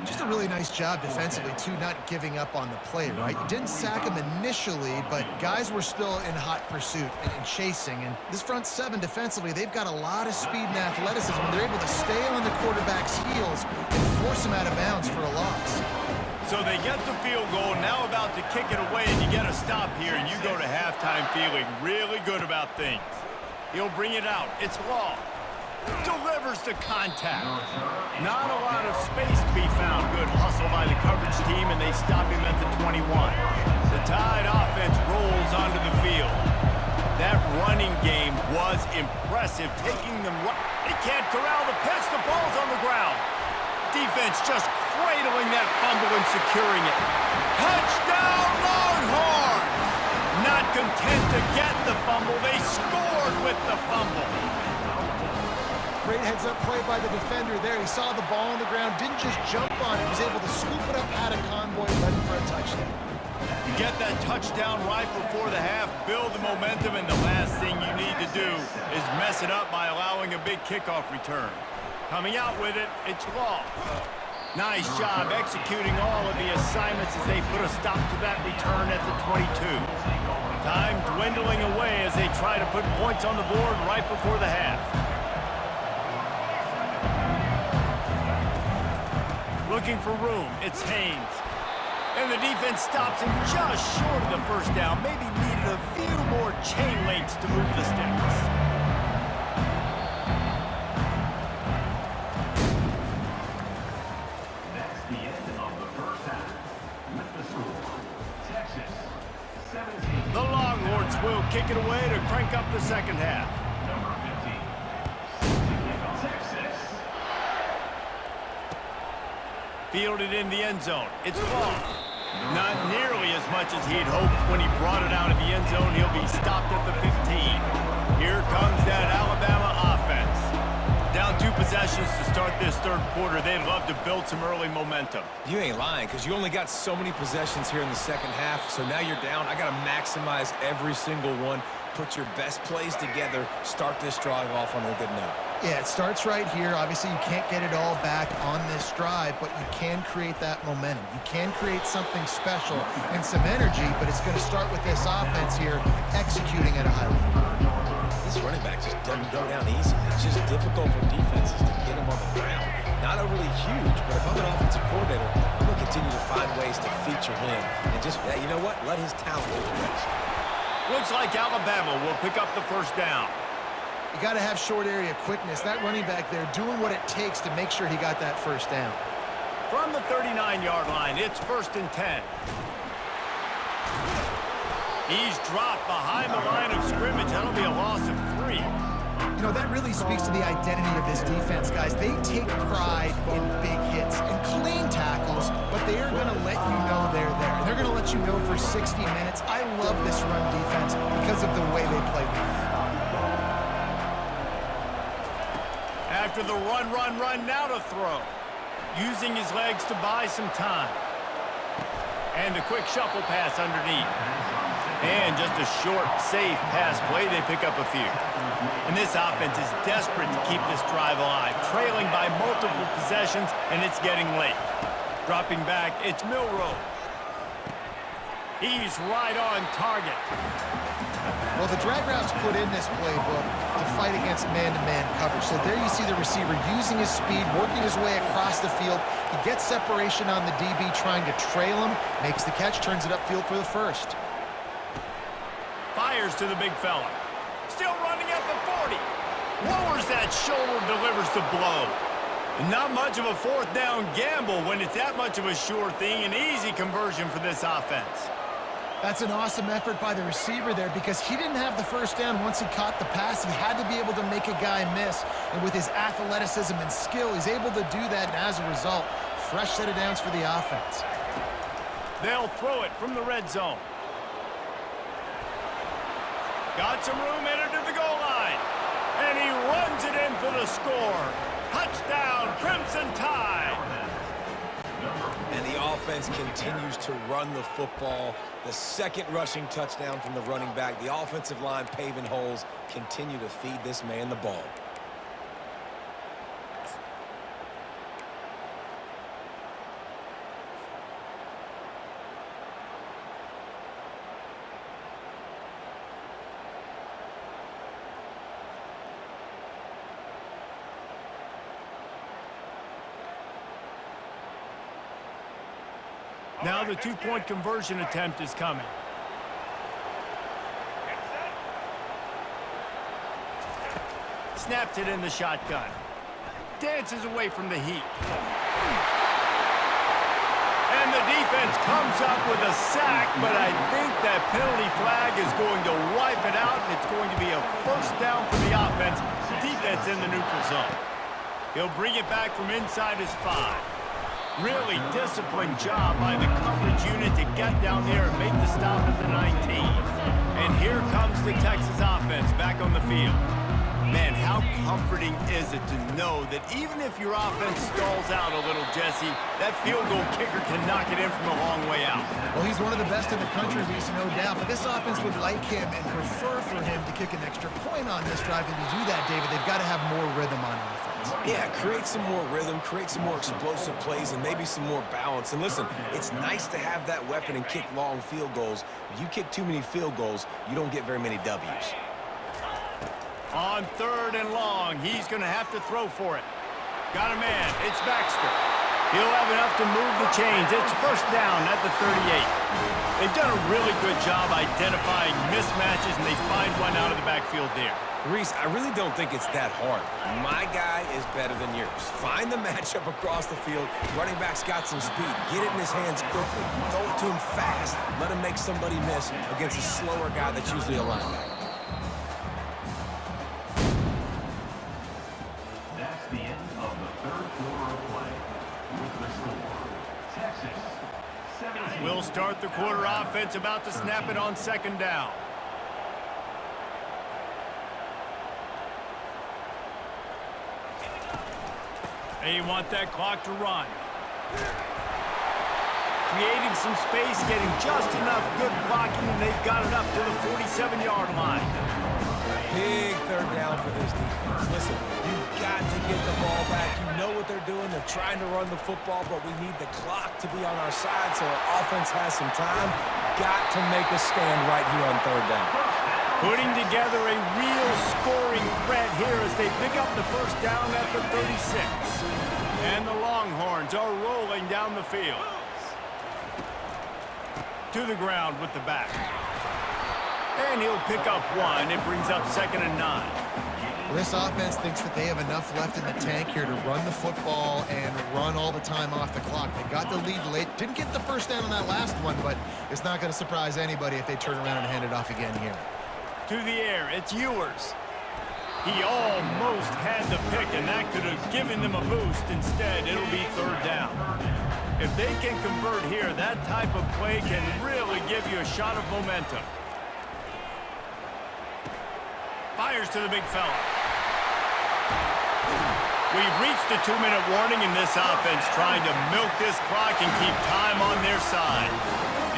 Just a really nice job defensively, too, not giving up on the play, right? You didn't sack him initially, but guys were still in hot pursuit and chasing. And this front seven defensively, they've got a lot of speed and athleticism. They're able to stay on the quarterback's heels and force him out of bounds for a loss. So they get the field goal, now about to kick it away, and you get a stop here, and you go to halftime feeling really good about things. He'll bring it out. It's Law. Delivers the contact. Not a lot of space to be found. Good hustle by the coverage team, and they stop him at the 21. The Tide offense rolls onto the field. That running game was impressive, taking them right. They can't corral the pitch. The ball's on the ground. Defense just cradling that fumble and securing it. Touchdown, Longhorn! Not content to get the fumble, they scored with the fumble. Great heads-up play by the defender there. He saw the ball on the ground, didn't just jump on it. He was able to scoop it up, had a convoy, ready for a touchdown. You get that touchdown right before the half, build the momentum, and the last thing you need to do is mess it up by allowing a big kickoff return. Coming out with it, it's Law. Nice job executing all of the assignments as they put a stop to that return at the 22. Time dwindling away as they try to put points on the board right before the half. Looking for room, it's Haynes. And the defense stops him just short of the first down. Maybe needed a few more chain links to move the sticks. That's the end of the first half. With the score, Texas 17. The Longhorns will kick it away to crank up the second half. Number 15. Texas. Fielded in the end zone. It's ball. Not nearly as much as he'd hoped when he brought it out of the end zone. He'll be stopped at the 15. Here comes that Alabama offense. Down 2 possessions to start this third quarter. They'd love to build some early momentum. You ain't lying, because you only got so many possessions here in the second half, so now you're down. I got to maximize every single one. Put your best plays together. Start this drive off on a good note. Yeah, it starts right here. Obviously, you can't get it all back on this drive, but you can create that momentum. You can create something special and some energy, but it's going to start with this offense here executing at a high level. This running back just doesn't go down easy. It's just difficult for defenses to get him on the ground. Not overly huge, but if I'm an offensive coordinator, I'm going to continue to find ways to feature him and just, you know what, let his talent do the rest. Looks like Alabama will pick up the first down. You got to have short area quickness. That running back there doing what it takes to make sure he got that first down. From the 39-yard line, it's 1st and 10. He's dropped behind the line of scrimmage. That'll be a loss of 3. You know, that really speaks to the identity of this defense, guys. They take pride in big hits and clean tackles, but they are going to let you know they're there. And they're going to let you know for 60 minutes. I love this run defense because of the way they play. After the run, now to throw. Using his legs to buy some time. And a quick shuffle pass underneath. And just a short, safe pass play. They pick up a few. And this offense is desperate to keep this drive alive. Trailing by multiple possessions, and it's getting late. Dropping back, it's Milroe. He's right on target. Well, the drag route's put in this playbook to fight against man-to-man coverage. So there you see the receiver using his speed, working his way across the field. He gets separation on the DB, trying to trail him, makes the catch, turns it upfield for the first. Fires to the big fella. Still running at the 40. Lowers that shoulder, delivers the blow. Not much of a fourth down gamble when it's that much of a sure thing. An easy conversion for this offense. That's an awesome effort by the receiver there because he didn't have the first down once he caught the pass. He had to be able to make a guy miss. And with his athleticism and skill, he's able to do that. And as a result, fresh set of downs for the offense. They'll throw it from the red zone. Got some room, entered to the goal line. And he runs it in for the score. Touchdown, Crimson Tide. And the offense continues to run the football. The second rushing touchdown from the running back. The offensive line paving holes. Continue to feed this man the ball. Now the two-point conversion attempt is coming. Snaps it in the shotgun. Dances away from the heat. And the defense comes up with a sack, but I think that penalty flag is going to wipe it out, and it's going to be a first down for the offense. Defense in the neutral zone. He'll bring it back from inside his 5. Really disciplined job by the coverage unit to get down there and make the stop at the 19. And here comes the Texas offense back on the field. Man, how comforting is it to know that even if your offense stalls out a little, Jesse, that field goal kicker can knock it in from a long way out. Well, he's one of the best in the country, Reese, no doubt. But this offense would like him and prefer for him to kick an extra point on this drive. And to do that, David, they've got to have more rhythm on offense. Yeah, create some more rhythm, create some more explosive plays, and maybe some more balance. And listen, it's nice to have that weapon and kick long field goals. If you kick too many field goals, you don't get very many W's. On 3rd and long, he's going to have to throw for it. Got a man. It's Baxter. He'll have enough to move the chains. It's first down at the 38. They've done a really good job identifying mismatches, and they find one out of the backfield there. Reese, I really don't think it's that hard. My guy is better than yours. Find the matchup across the field. Running back's got some speed. Get it in his hands quickly. Throw it to him fast. Let him make somebody miss against a slower guy that's usually a linebacker. That's the end of the third quarter of play. With the score, Texas 17. We'll start the quarter offense, about to snap it on second down. They want that clock to run. Creating some space, getting just enough good blocking, and they've got it up to the 47-yard line. Big third down for this defense. Listen, you've got to get the ball back. You know what they're doing. They're trying to run the football, but we need the clock to be on our side so our offense has some time. Got to make a stand right here on third down. Putting together a real scoring threat here as they pick up the first down at the 36. And the Longhorns are rolling down the field. To the ground with the back. And he'll pick up one. It brings up 2nd and 9. This offense thinks that they have enough left in the tank here to run the football and run all the time off the clock. They got the lead late. Didn't get the first down on that last one, but it's not going to surprise anybody if they turn around and hand it off again here. To the air, it's Ewers. He almost had the pick, and that could have given them a boost. Instead, it'll be third down. If they can convert here, that type of play can really give you a shot of momentum. Fires to the big fella. We've reached the 2-minute warning in this offense, trying to milk this clock and keep time on their side.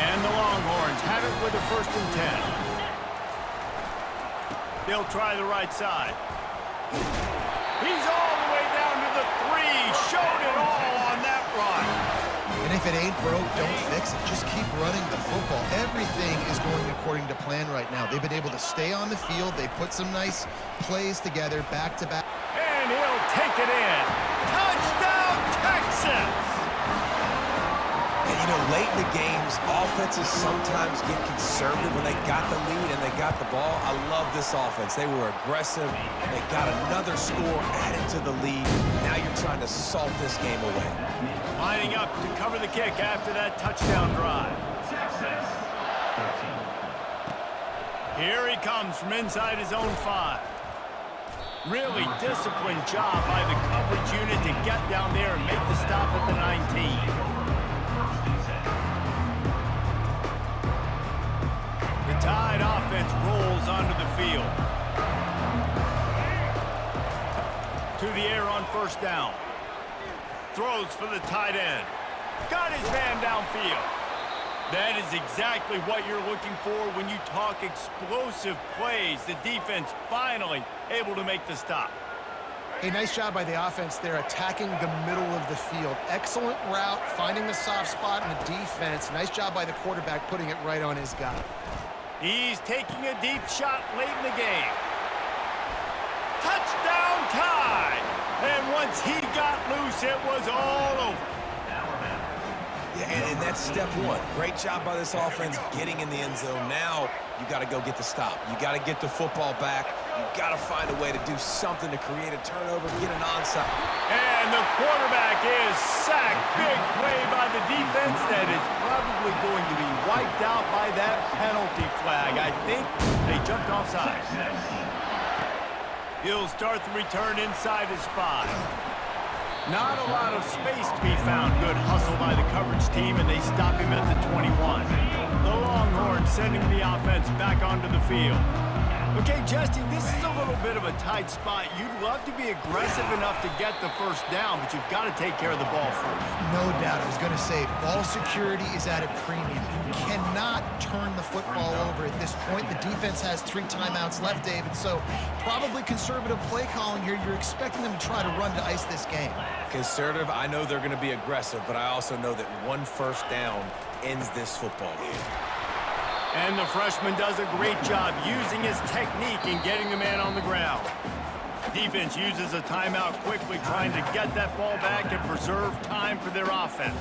And the Longhorns have it with a 1st and 10. They'll try the right side. He's all the way down to the 3. Showed it all on that run. And if it ain't broke, don't fix it. Just keep running the football. Everything is going according to plan right now. They've been able to stay on the field. They put some nice plays together, back-to-back. And he'll take it in. Touchdown, Texas! And, you know, late in the games, offenses sometimes get conservative when they got the lead and they got the ball. I love this offense. They were aggressive. They got another score added to the lead. Now you're trying to salt this game away. Lining up to cover the kick after that touchdown drive. Texas 13. Here he comes from inside his own 5. Really disciplined job by the coverage unit to get down there and make the stop at the 19. The Tide offense rolls onto the field. To the air on first down. Throws for the tight end. Got his man downfield. That is exactly what you're looking for when you talk explosive plays. The defense finally able to make the stop. A nice job by the offense there, attacking the middle of the field. Excellent route, finding the soft spot in the defense. Nice job by the quarterback, putting it right on his guy. He's taking a deep shot late in the game. Touchdown Tide! And once he got loose, it was all over. Yeah, and that's step one. Great job by this offense getting in the end zone. Now you got to go get the stop. You got to get the football back. You got to find a way to do something to create a turnover, get an onside. And the quarterback is sacked. Big play by the defense that is probably going to be wiped out by that penalty flag. I think they jumped offside. He'll start the return inside his 5. Not a lot of space to be found. Good hustle by the coverage team, and they stop him at the 21. The Longhorns sending the offense back onto the field. Okay, Justin, this is a little bit of a tight spot. You'd love to be aggressive enough to get the first down, but you've got to take care of the ball first. No doubt. I was going to say, ball security is at a premium. You cannot turn the football over at this point. The defense has 3 timeouts left, David, so probably conservative play calling here. You're expecting them to try to run to ice this game. Conservative, I know they're going to be aggressive, but I also know that 1 first down ends this football game. And the freshman does a great job using his technique and getting the man on the ground. defense uses a timeout quickly, trying to get that ball back and preserve time for their offense.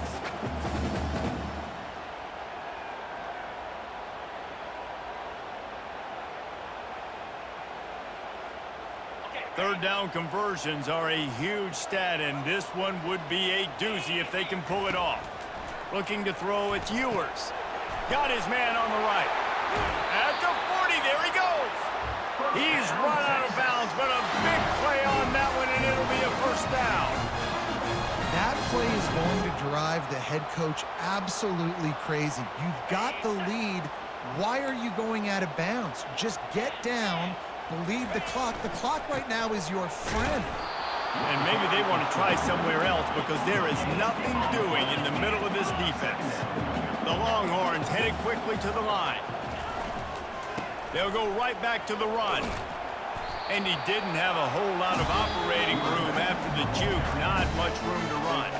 Third down conversions are a huge stat, and this one would be a doozy if they can pull it off. Looking to throw, it's Ewers. Got his man on the right. At the 40, there he goes. He's run out of bounds, but a big play on that one, and it'll be a first down. That play is going to drive the head coach absolutely crazy. You've got the lead. Why are you going out of bounds? Just get down. Believe the clock. The clock right now is your friend. And maybe they want to try somewhere else because there is nothing doing in the middle of this defense. The Longhorns headed quickly to the line. They'll go right back to the run. And he didn't have a whole lot of operating room after the juke. Not much room to run.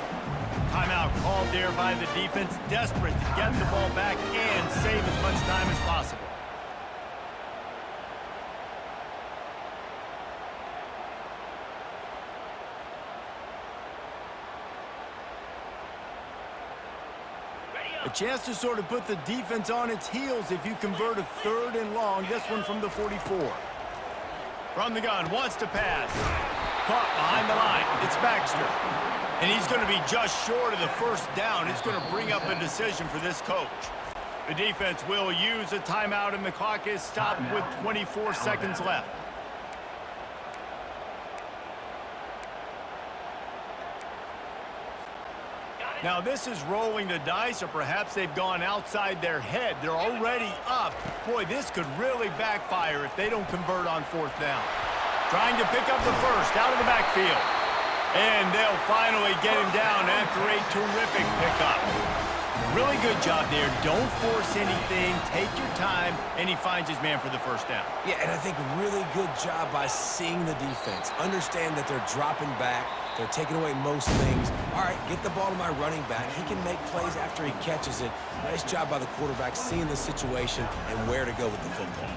Timeout called there by the defense, desperate to get the ball back and save as much time as possible. A chance to sort of put the defense on its heels if you convert a third and long. This one from the 44. From the gun, wants to pass. Caught behind the line. It's Baxter. And he's going to be just short of the first down. It's going to bring up a decision for this coach. The defense will use a timeout, and the clock is stopped with 24 seconds left. Now, this is rolling the dice, or perhaps they've gone outside their head. They're already up. Boy, this could really backfire if they don't convert on fourth down. Trying to pick up the first out of the backfield. And they'll finally get him down after a terrific pickup. Really good job there. Don't force anything. Take your time, and he finds his man for the first down. Yeah, and I think really good job by seeing the defense. Understand that they're dropping back. They're taking away most things. All right, get the ball to my running back. He can make plays after he catches it. Nice job by the quarterback seeing the situation and where to go with the football.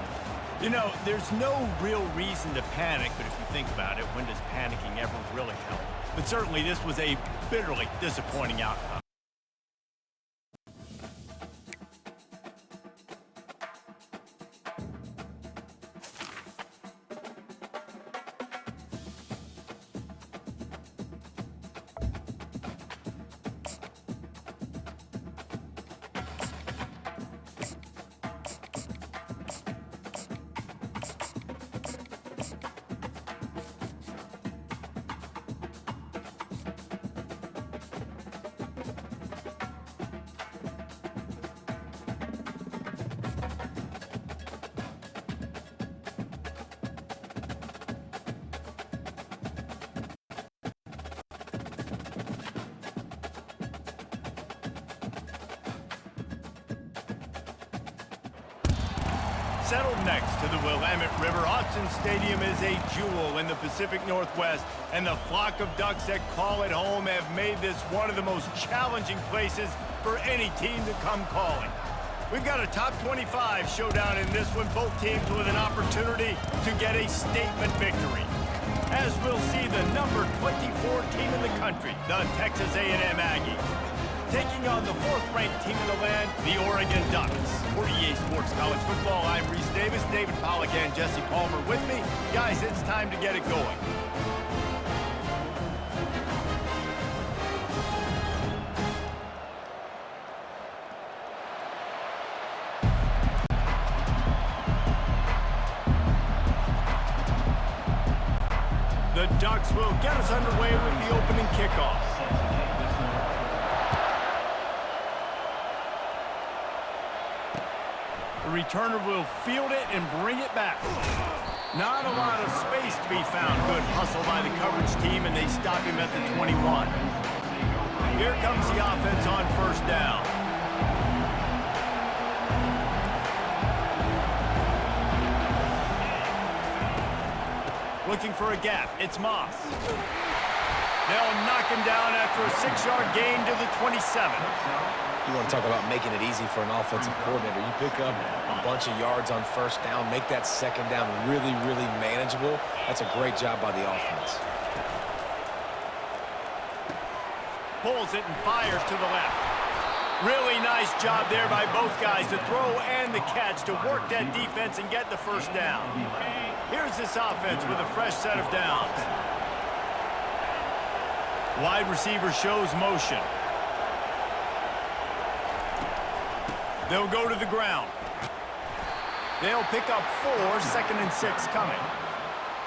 You know, there's no real reason to panic, but if you think about it, when does panicking ever really help? But certainly this was a bitterly disappointing outcome. Settled next to the Willamette River, Autzen Stadium is a jewel in the Pacific Northwest, and the flock of Ducks that call it home have made this one of the most challenging places for any team to come calling. We've got a top 25 showdown in this one, both teams with an opportunity to get a statement victory. As we'll see the number 24 team in the country, the Texas A&M Aggies, taking on the fourth-ranked team in the land, the Oregon Ducks. For EA Sports College Football, I'm Reese Davis, David Pollack, and Jesse Palmer with me. Guys, it's time to get it going. The Ducks will get us underway with the opening kickoff. The returner will field it and bring it back. Not a lot of space to be found. Good hustle by the coverage team, and they stop him at the 21. Here comes the offense on first down. Looking for a gap. It's Moss. They'll knock him down after a 6-yard gain to the 27. You want to talk about making it easy for an offensive coordinator. You pick up a bunch of yards on first down, make that second down really, really manageable. That's a great job by the offense. Pulls it and fires to the left. Really nice job there by both guys, the throw and the catch, to work that defense and get the first down. Here's this offense with a fresh set of downs. Wide receiver shows motion. They'll go to the ground. They'll pick up 4, 2nd and 6 coming.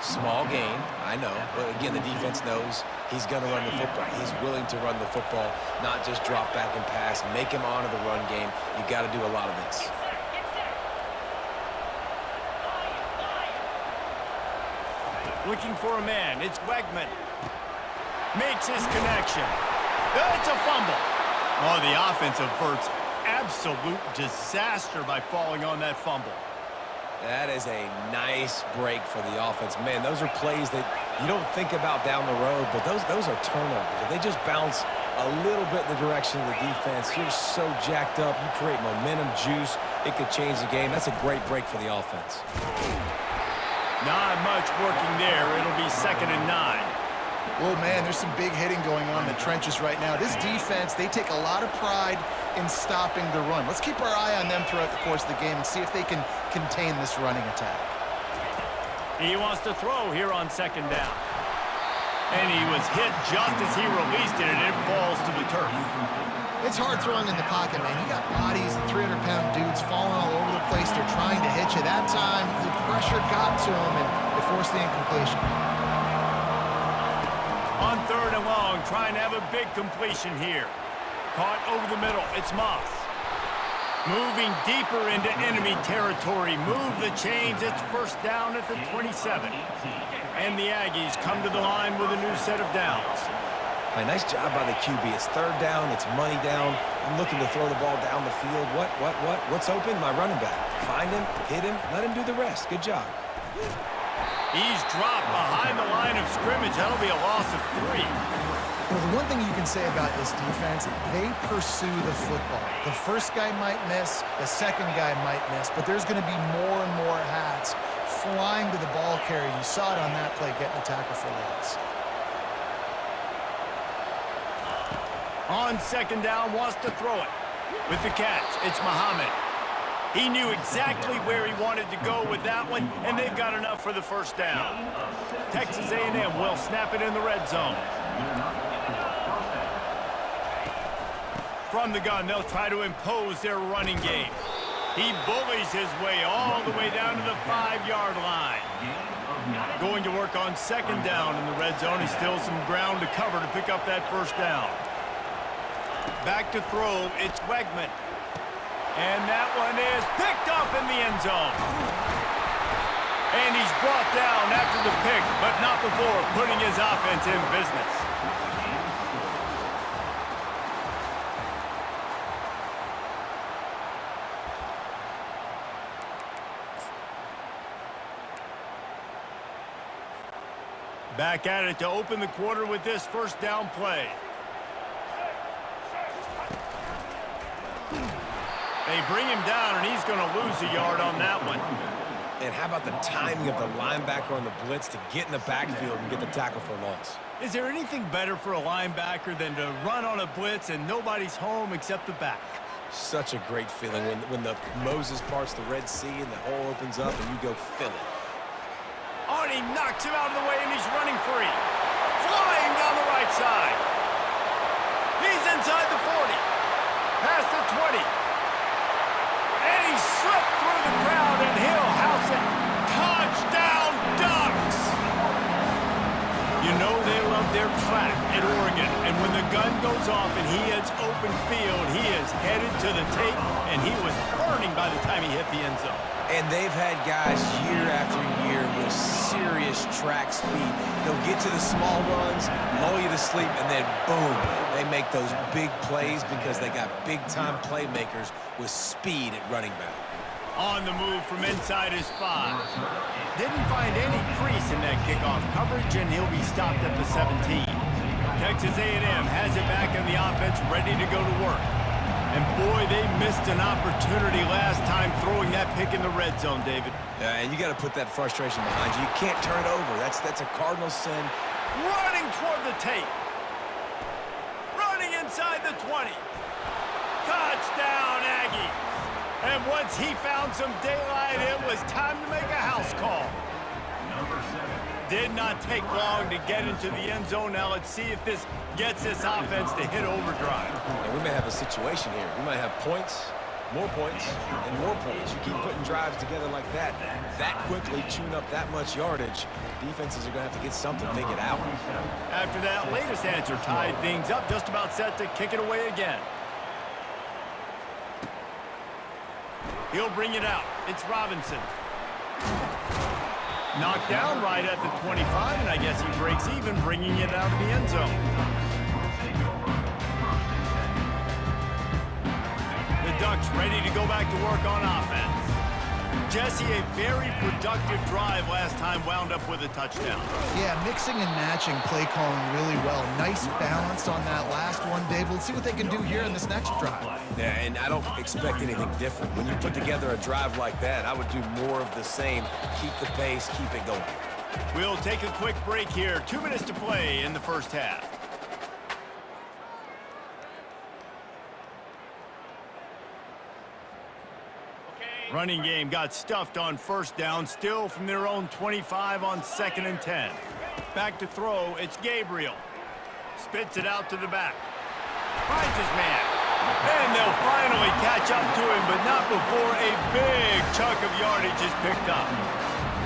Small gain, I know, but again, the defense knows he's going to run the football. He's willing to run the football, not just drop back and pass, make him honor the run game. You got to do a lot of this. Looking for a man, it's Wegman. Makes his connection. It's a fumble. Oh, the offense averts absolute disaster by falling on that fumble. That is a nice break for the offense. Man, those are plays that you don't think about down the road, but those are turnovers. If they just bounce a little bit in the direction of the defense, you're so jacked up, you create momentum, juice, it could change the game. That's a great break for the offense. Not much working there. It'll be 2nd and 9. Oh, man, there's some big hitting going on in the trenches right now. This defense, they take a lot of pride in stopping the run. Let's keep our eye on them throughout the course of the game and see if they can contain this running attack. He wants to throw here on 2nd down. And he was hit just as he released it, and it falls to the turf. It's hard throwing in the pocket, man. You got bodies, 300-pound dudes falling all over the place. They're trying to hit you. That time, the pressure got to him, and it forced the incompletion. On 3rd and long, trying to have a big completion here. Caught over the middle. It's Moss. Moving deeper into enemy territory. Move the chains. It's 1st down at the 27. And the Aggies come to the line with a new set of downs. Right, nice job by the QB. It's 3rd down. It's money down. I'm looking to throw the ball down the field. What's open? My running back. Find him, hit him, let him do the rest. Good job. He's dropped behind the line of scrimmage. That'll be a loss of 3. Well, the one thing you can say about this defense, they pursue the football. The first guy might miss, the second guy might miss, but there's going to be more and more hats flying to the ball carrier. You saw it on that play, getting a tackle for loss. On 2nd down, wants to throw it. With the catch, it's Muhammad. He knew exactly where he wanted to go with that one, and they've got enough for the 1st down. Texas A&M will snap it in the red zone. From the gun, they'll try to impose their running game. He bullies his way all the way down to the 5-yard line. Going to work on 2nd down in the red zone. He still some ground to cover to pick up that 1st down. Back to throw, it's Wegman. And that one is picked up in the end zone. And he's brought down after the pick, but not before putting his offense in business. Back at it to open the quarter with this 1st down play. They bring him down, and he's going to lose a yard on that one. And how about the timing of the linebacker on the blitz to get in the backfield and get the tackle for loss? Is there anything better for a linebacker than to run on a blitz and nobody's home except the back? Such a great feeling when the Moses parts the Red Sea and the hole opens up and you go fill it. Oh, and he knocks him out of the way, and he's running free. Flying down the right side. He's inside the 40. Past the 20. And he slipped through the crowd, and he'll house it. Touchdown, Ducks! You know they love their track at Oregon, and when the gun goes off and he hits open field, he is headed to the tape, and he was burning by the time he hit the end zone. And they've had guys year after year with serious track speed. They'll get to the small runs, lull you to sleep, and then boom, they make those big plays because they got big-time playmakers with speed at running back. On the move from inside his 5. Didn't find any crease in that kickoff coverage, and he'll be stopped at the 17. Texas A&M has it back in the offense, ready to go to work. And boy, they missed an opportunity last time throwing that pick in the red zone, David. Yeah, and you got to put that frustration behind you. You can't turn it over. That's a cardinal sin. Running toward the tape. Running inside the 20. Touchdown, Aggies. And once he found some daylight, it was time to make a house call. Did not take long to get into the end zone. Now let's see if this gets this offense to hit overdrive. And we may have a situation here. We might have points, more points, and more points. You keep putting drives together like that quickly, chewing up that much yardage, defenses are going to have to get something figured out. After that latest answer tied things up, just about set to kick it away again. He'll bring it out. It's Robinson. Knocked down right at the 25, and I guess he breaks even, bringing it out of the end zone. The Ducks ready to go back to work on offense. Jesse, a very productive drive last time, wound up with a touchdown. Yeah, mixing and matching play calling really well. Nice balance on that last one, Dave. Let's see what they can do here in this next drive. Yeah, and I don't expect anything different. When you put together a drive like that, I would do more of the same. Keep the pace, keep it going. We'll take a quick break here. 2 minutes to play in the first half. Running game got stuffed on first down, still from their own 25 on 2nd and 10. Back to throw, it's Gabriel. Spits it out to the back. Finds his man. And they'll finally catch up to him, but not before a big chunk of yardage is picked up.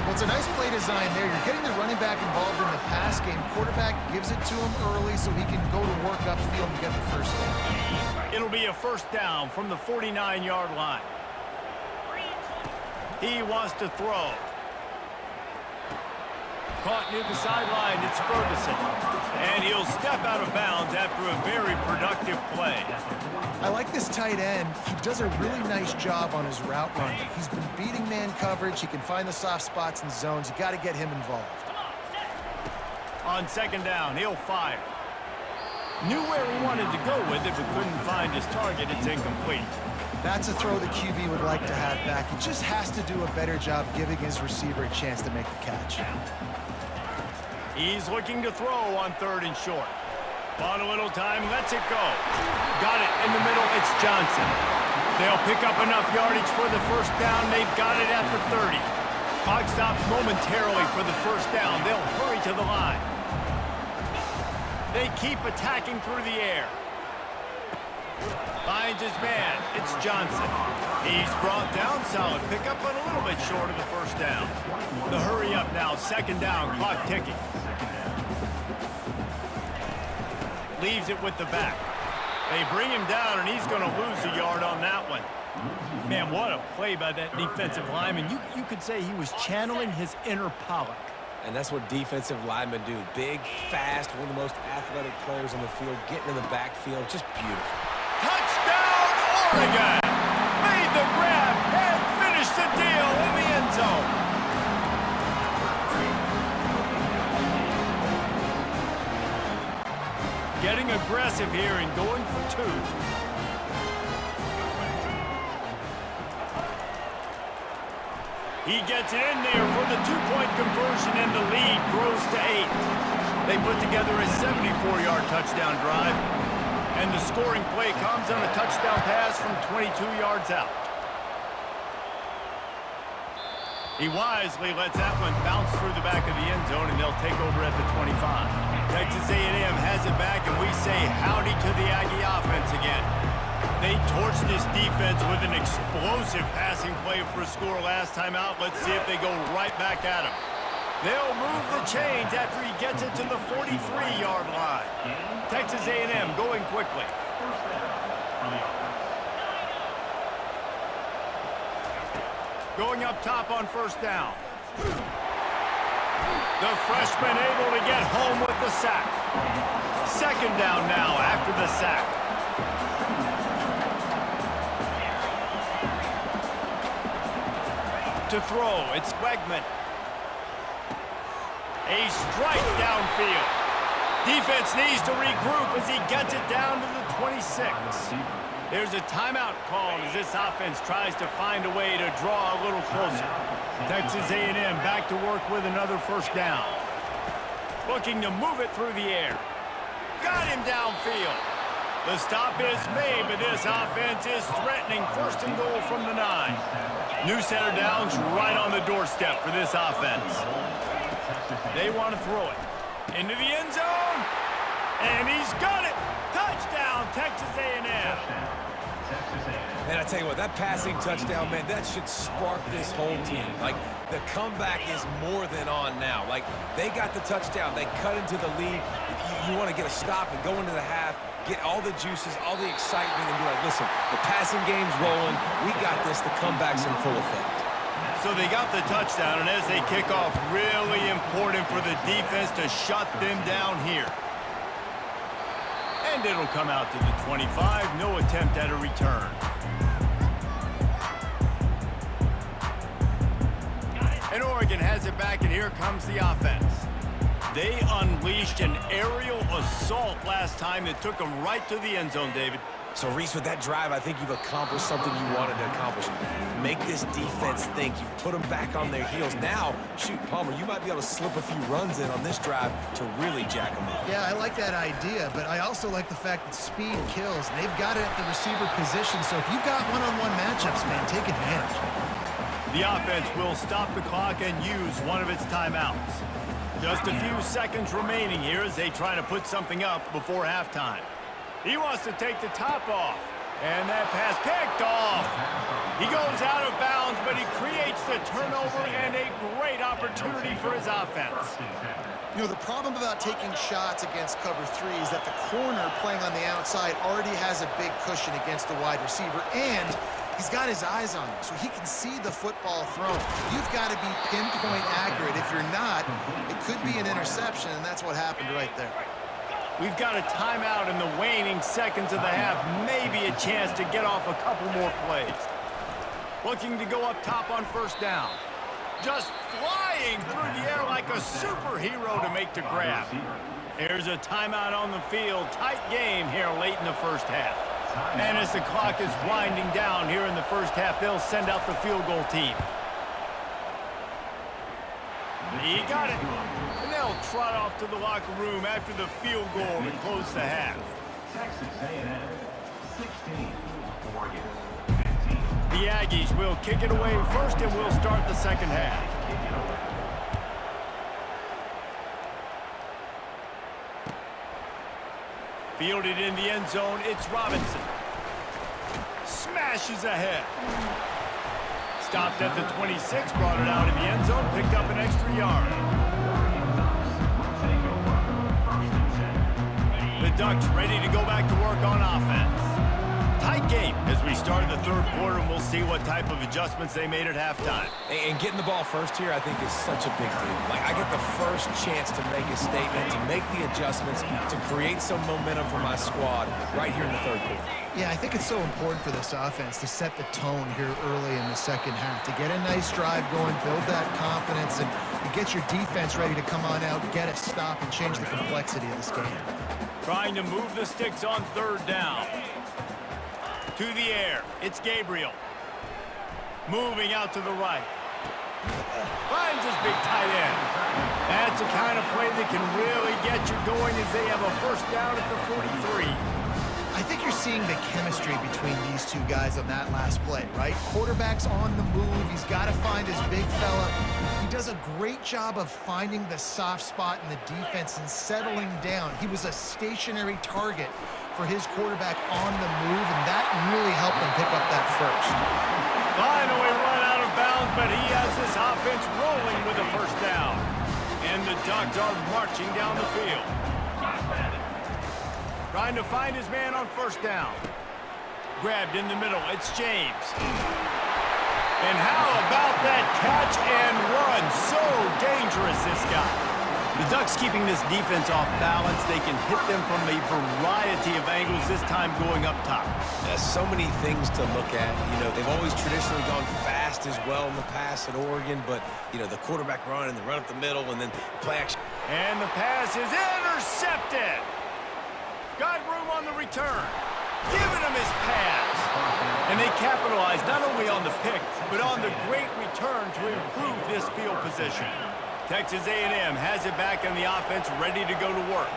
Well, it's a nice play design there. You're getting the running back involved in the pass game. Quarterback gives it to him early so he can go to work upfield and get the first down. It'll be a first down from the 49-yard line. He wants to throw. Caught near the sideline, it's Ferguson. And he'll step out of bounds after a very productive play. I like this tight end. He does a really nice job on his route running. He's been beating man coverage. He can find the soft spots and zones. You got to get him involved. On 2nd down, he'll fire. Knew where he wanted to go with it, but couldn't find his target. It's incomplete. That's a throw the QB would like to have back. He just has to do a better job giving his receiver a chance to make the catch. He's looking to throw on 3rd and short. On a little time, lets it go. Got it in the middle, it's Johnson. They'll pick up enough yardage for the first down. They've got it at the 30. Clock stops momentarily for the first down. They'll hurry to the line. They keep attacking through the air. Finds his man. It's Johnson. He's brought down, solid pickup, but a little bit short of the first down. The hurry up now, 2nd down, clock ticking. Leaves it with the back. They bring him down, and he's going to lose a yard on that one. Man, what a play by that defensive lineman. You could say he was channeling his inner Pollock. And that's what defensive linemen do. Big, fast, one of the most athletic players on the field, getting in the backfield, just beautiful. Touchdown, Oregon! Made the grab and finished the deal in the end zone. Getting aggressive here and going for 2. He gets it in there for the 2-point conversion, and the lead grows to 8. They put together a 74-yard touchdown drive, and the scoring play comes on a touchdown pass from 22 yards out. He wisely lets that one bounce through the back of the end zone, and they'll take over at the 25. Texas A&M has it back, and we say howdy to the Aggie offense again. They torched this defense with an explosive passing play for a score last time out. Let's see if they go right back at him. They'll move the chains after he gets it to the 43-yard line. Texas A&M going quickly. Going up top on first down. The freshman able to get home with the sack. 2nd down now after the sack. To throw, it's Wegman. A strike downfield. Defense needs to regroup as he gets it down to the 26. There's a timeout called as this offense tries to find a way to draw a little closer. Texas A&M back to work with another first down. Looking to move it through the air. Got him downfield. The stop is made, but this offense is threatening first and goal from the 9. New set of downs right on the doorstep for this offense. They want to throw it into the end zone, and he's got it. Touchdown, Texas A&M. And I tell you what, that passing touchdown, man, that should spark this whole team. Like, the comeback is more than on now. Like, they got the touchdown. They cut into the lead. You want to get a stop and go into the half, get all the juices, all the excitement, and be like, listen, the passing game's rolling. We got this. The comeback's in full effect. So they got the touchdown, and as they kick off, really important for the defense to shut them down here. And it'll come out to the 25. No attempt at a return. And Oregon has it back, and here comes the offense. They unleashed an aerial assault last time that took them right to the end zone, David. So, Reese, with that drive, I think you've accomplished something you wanted to accomplish. Make this defense think. You put them back on their heels. Now, shoot, Palmer, you might be able to slip a few runs in on this drive to really jack them up. Yeah, I like that idea, but I also like the fact that speed kills. They've got it at the receiver position, so if you've got one-on-one matchups, man, take advantage. The offense will stop the clock and use one of its timeouts. Just a few seconds remaining here as they try to put something up before halftime. He wants to take the top off. And that pass picked off. He goes out of bounds, but he creates the turnover and a great opportunity for his offense. You know, the problem about taking shots against cover 3 is that the corner playing on the outside already has a big cushion against the wide receiver, and he's got his eyes on him, so he can see the football thrown. You've got to be pinpoint accurate. If you're not, it could be an interception, and that's what happened right there. We've got a timeout in the waning seconds of the half. Maybe a chance to get off a couple more plays. Looking to go up top on first down. Just flying through the air like a superhero to make the grab. There's a timeout on the field. Tight game here late in the first half. And as the clock is winding down here in the first half, they'll send out the field goal team. He got it. And they'll trot off to the locker room after the field goal to close the half. Texas A&M 16, Oregon 15. The Aggies will kick it away first, and we'll start the second half. Fielded in the end zone, it's Robinson. Smashes ahead. Stopped at the 26, brought it out in the end zone, picked up an extra yard. The Ducks ready to go back to work on offense. Tight game as we start the third quarter, and we'll see what type of adjustments they made at halftime. And getting the ball first here, I think, is such a big deal. Like, I get the first chance to make a statement, to make the adjustments, to create some momentum for my squad right here in the third quarter. Yeah, I think it's so important for this offense to set the tone here early in the second half, to get a nice drive going, build that confidence, and get your defense ready to come on out, get a stop, and change the complexity of this game. Trying to move the sticks on third down. To the air, it's Gabriel. Moving out to the right. Finds his big tight end. That's the kind of play that can really get you going as they have a first down at the 43. I think you're seeing the chemistry between these two guys on that last play, right? Quarterback's on the move. He's got to find his big fella. He does a great job of finding the soft spot in the defense and settling down. He was a stationary target for his quarterback on the move, and that really helped him pick up that first. Finally run out of bounds, but he has this offense rolling with a first down. And the Ducks are marching down the field. Trying to find his man on first down. Grabbed in the middle, it's James. And how about that catch and run? So dangerous, this guy. The Ducks keeping this defense off balance. They can hit them from a variety of angles, this time going up top. There's so many things to look at. You know, they've always traditionally gone fast as well in the past at Oregon, but, you know, the quarterback run and the run up the middle and then play action. And the pass is intercepted. Got room on the return. giving him his pass. And they capitalize not only on the pick, but on the great return to improve this field position. Texas A&M has it back on the offense, ready to go to work.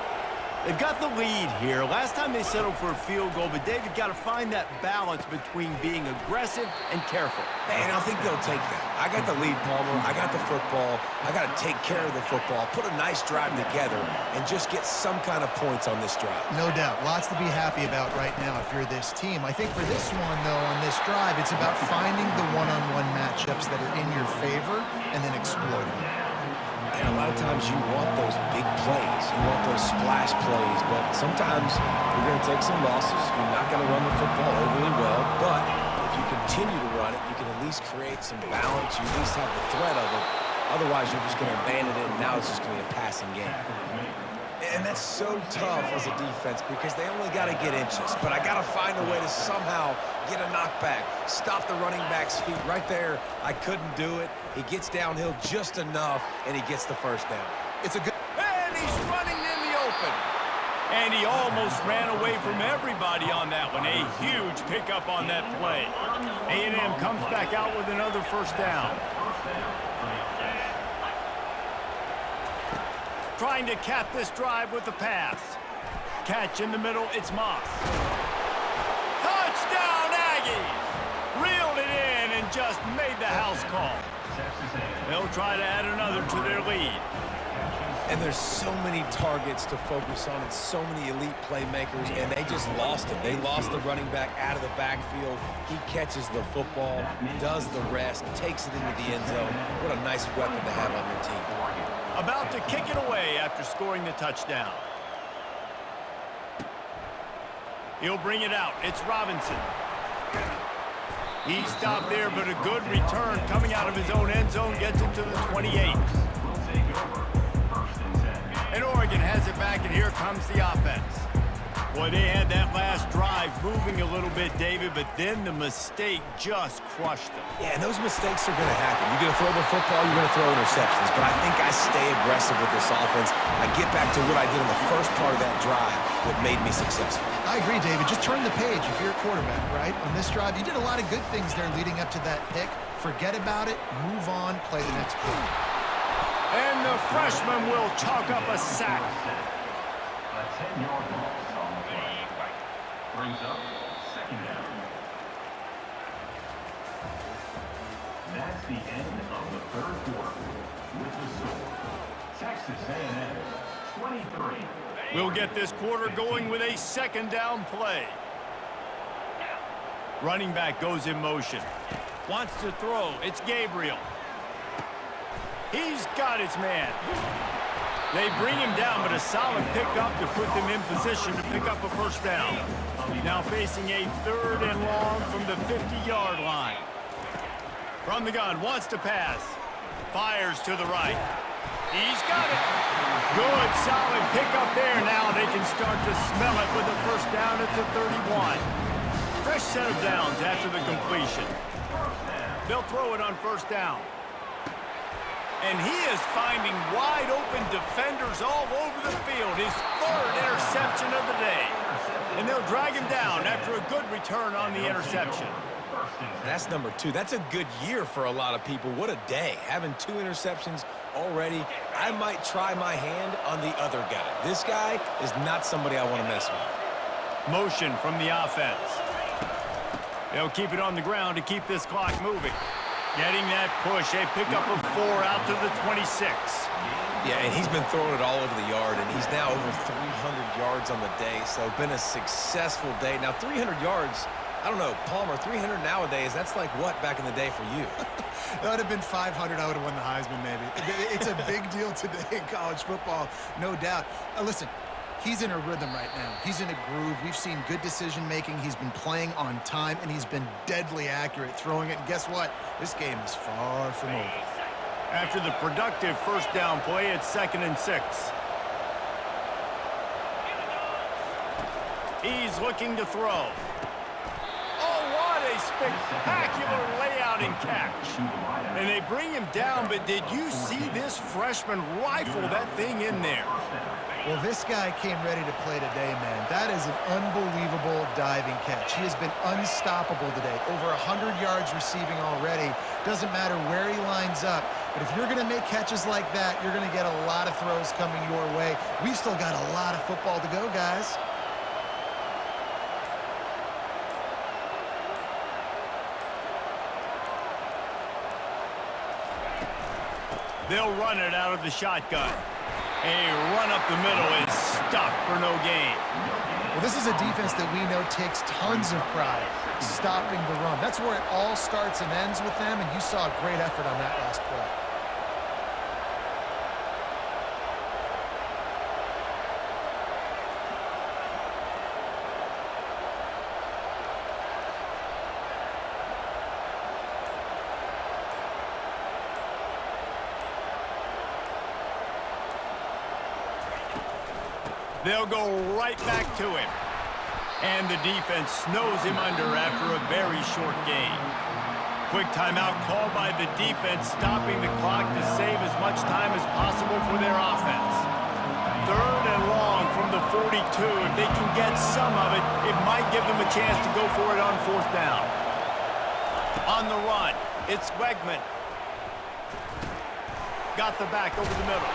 They've got the lead here. Last time they settled for a field goal, but David got to find that balance between being aggressive and careful. Man, I think they'll take that. I got the lead, Palmer. I got the football. I got to take care of the football, put a nice drive together, and just get some kind of points on this drive. No doubt. Lots to be happy about right now if you're this team. I think for this one, though, on this drive, it's about finding the one-on-one matchups that are in your favor and then exploiting them. And a lot of times you want those big plays. You want those splash plays, but sometimes you're going to take some losses. You're not going to run the football overly well, but if you continue to run it, you can at least create some balance. You at least have the threat of it. Otherwise, you're just going to abandon it, and now it's just going to be a passing game. And that's so tough as a defense because they only got to get inches. But I got to find a way to somehow get a knockback, stop the running back's feet right there. I couldn't do it. He gets downhill just enough, and he gets the first down. It's a good... And he's running in the open. And he almost ran away from everybody on that one. A huge pickup on that play. A&M comes back out with another first down. Trying to cap this drive with the pass. Catch in the middle, it's Moss. Touchdown, Aggies! Reeled it in and just made the house call. They'll try to add another to their lead. And there's so many targets to focus on and so many elite playmakers, and they just lost him. They lost the running back out of the backfield. He catches the football, does the rest, takes it into the end zone. What a nice weapon to have on your team. About to kick it away after scoring the touchdown. He'll bring it out. It's Robinson. He stopped there, but a good return coming out of his own end zone gets him to the 28. And Oregon has it back, and here comes the offense. Boy, they had that last drive moving a little bit, David, but then the mistake just crushed them. Yeah, and those mistakes are going to happen. You're going to throw the football, you're going to throw interceptions, but I think I stay aggressive with this offense. I get back to what I did in the first part of that drive that made me successful. I agree, David. Just turn the page if you're a quarterback, right? On this drive, you did a lot of good things there leading up to that pick. Forget about it, move on, play the next play. And the freshman will chalk up a sack. A 10-yard loss on the play. Brings up second down. That's the end of the third quarter. With the score, Texas A&M 23. We'll get this quarter going with a second down play. Running back goes in motion. Wants to throw. It's Gabriel. He's got his man. They bring him down, but a solid pickup to put them in position to pick up a first down. Now facing a third and long from the 50-yard line. From the gun, wants to pass. Fires to the right. He's got it. Good, solid pickup there. Now they can start to smell it with a first down at the 31. Fresh set of downs after the completion. They'll throw it on first down. And he is finding wide-open defenders all over the field. His third interception of the day. And they'll drag him down after a good return on the interception. That's number 2. That's a good year for a lot of people. What a day. Having 2 interceptions already. I might try my hand on the other guy. This guy is not somebody I want to mess with. Motion from the offense. They'll keep it on the ground to keep this clock moving. Getting that push, a pickup of 4 out to the 26. Yeah, and he's been throwing it all over the yard, and he's now over 300 yards on the day, so been a successful day. Now, 300 yards, I don't know, Palmer, 300 nowadays, that's like what back in the day for you? That would have been 500. I would have won the Heisman, maybe. It's a big deal today in college football, no doubt. Listen. He's in a rhythm right now. He's in a groove. We've seen good decision-making. He's been playing on time, and he's been deadly accurate throwing it. And guess what? This game is far from over. After the productive first down play, it's 2nd and 6. He's looking to throw. Oh, what a spectacular layout and catch. And they bring him down, but did you see this freshman rifle that thing in there? Well, this guy came ready to play today, man. That is an unbelievable diving catch. He has been unstoppable today. Over 100 yards receiving already. Doesn't matter where he lines up. But if you're going to make catches like that, you're going to get a lot of throws coming your way. We've still got a lot of football to go, guys. They'll run it out of the shotgun. A run up the middle is stuffed for no gain. Well, this is a defense that we know takes tons of pride stopping the run. That's where it all starts and ends with them, and you saw a great effort on that last play. They'll go right back to him. And the defense snows him under after a very short gain. Quick timeout called by the defense, stopping the clock to save as much time as possible for their offense. 3rd and long from the 42. If they can get some of it, it might give them a chance to go for it on 4th down. On the run, it's Wegman. Got the back over the middle.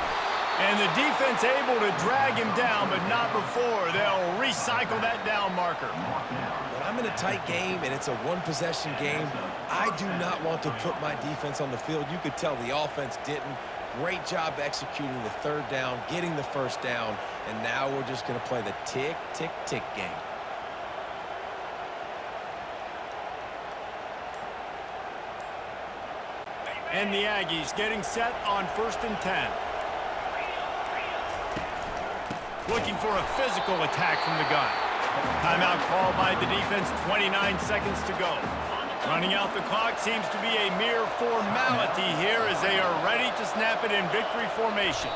And the defense able to drag him down, but not before. They'll recycle that down marker. When I'm in a tight game and it's a one-possession game, I do not want to put my defense on the field. You could tell the offense didn't. Great job executing the 3rd down, getting the 1st down, and now we're just going to play the tick, tick, tick game. And the Aggies getting set on 1st and 10. Looking for a physical attack from the gun. Timeout called by the defense, 29 seconds to go. Running out the clock seems to be a mere formality here as they are ready to snap it in victory formation.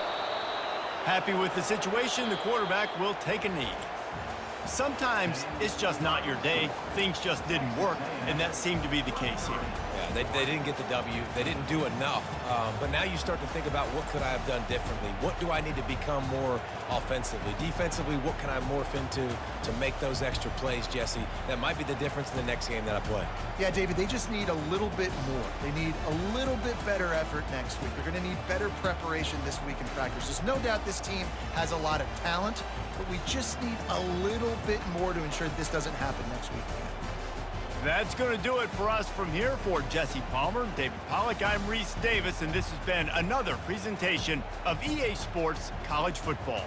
Happy with the situation, the quarterback will take a knee. Sometimes it's just not your day. Things just didn't work, and that seemed to be the case here. Yeah, they didn't get the W. They didn't do enough. But now you start to think about what could I have done differently? What do I need to become more offensively? Defensively, what can I morph into to make those extra plays, Jesse? That might be the difference in the next game that I play. Yeah, David, they just need a little bit more. They need a little bit better effort next week. They're going to need better preparation this week in practice. There's no doubt this team has a lot of talent, but we just need a little bit more to ensure that this doesn't happen next week. That's going to do it for us from here. For Jesse Palmer, David Pollack, I'm Reese Davis, and this has been another presentation of EA Sports College Football.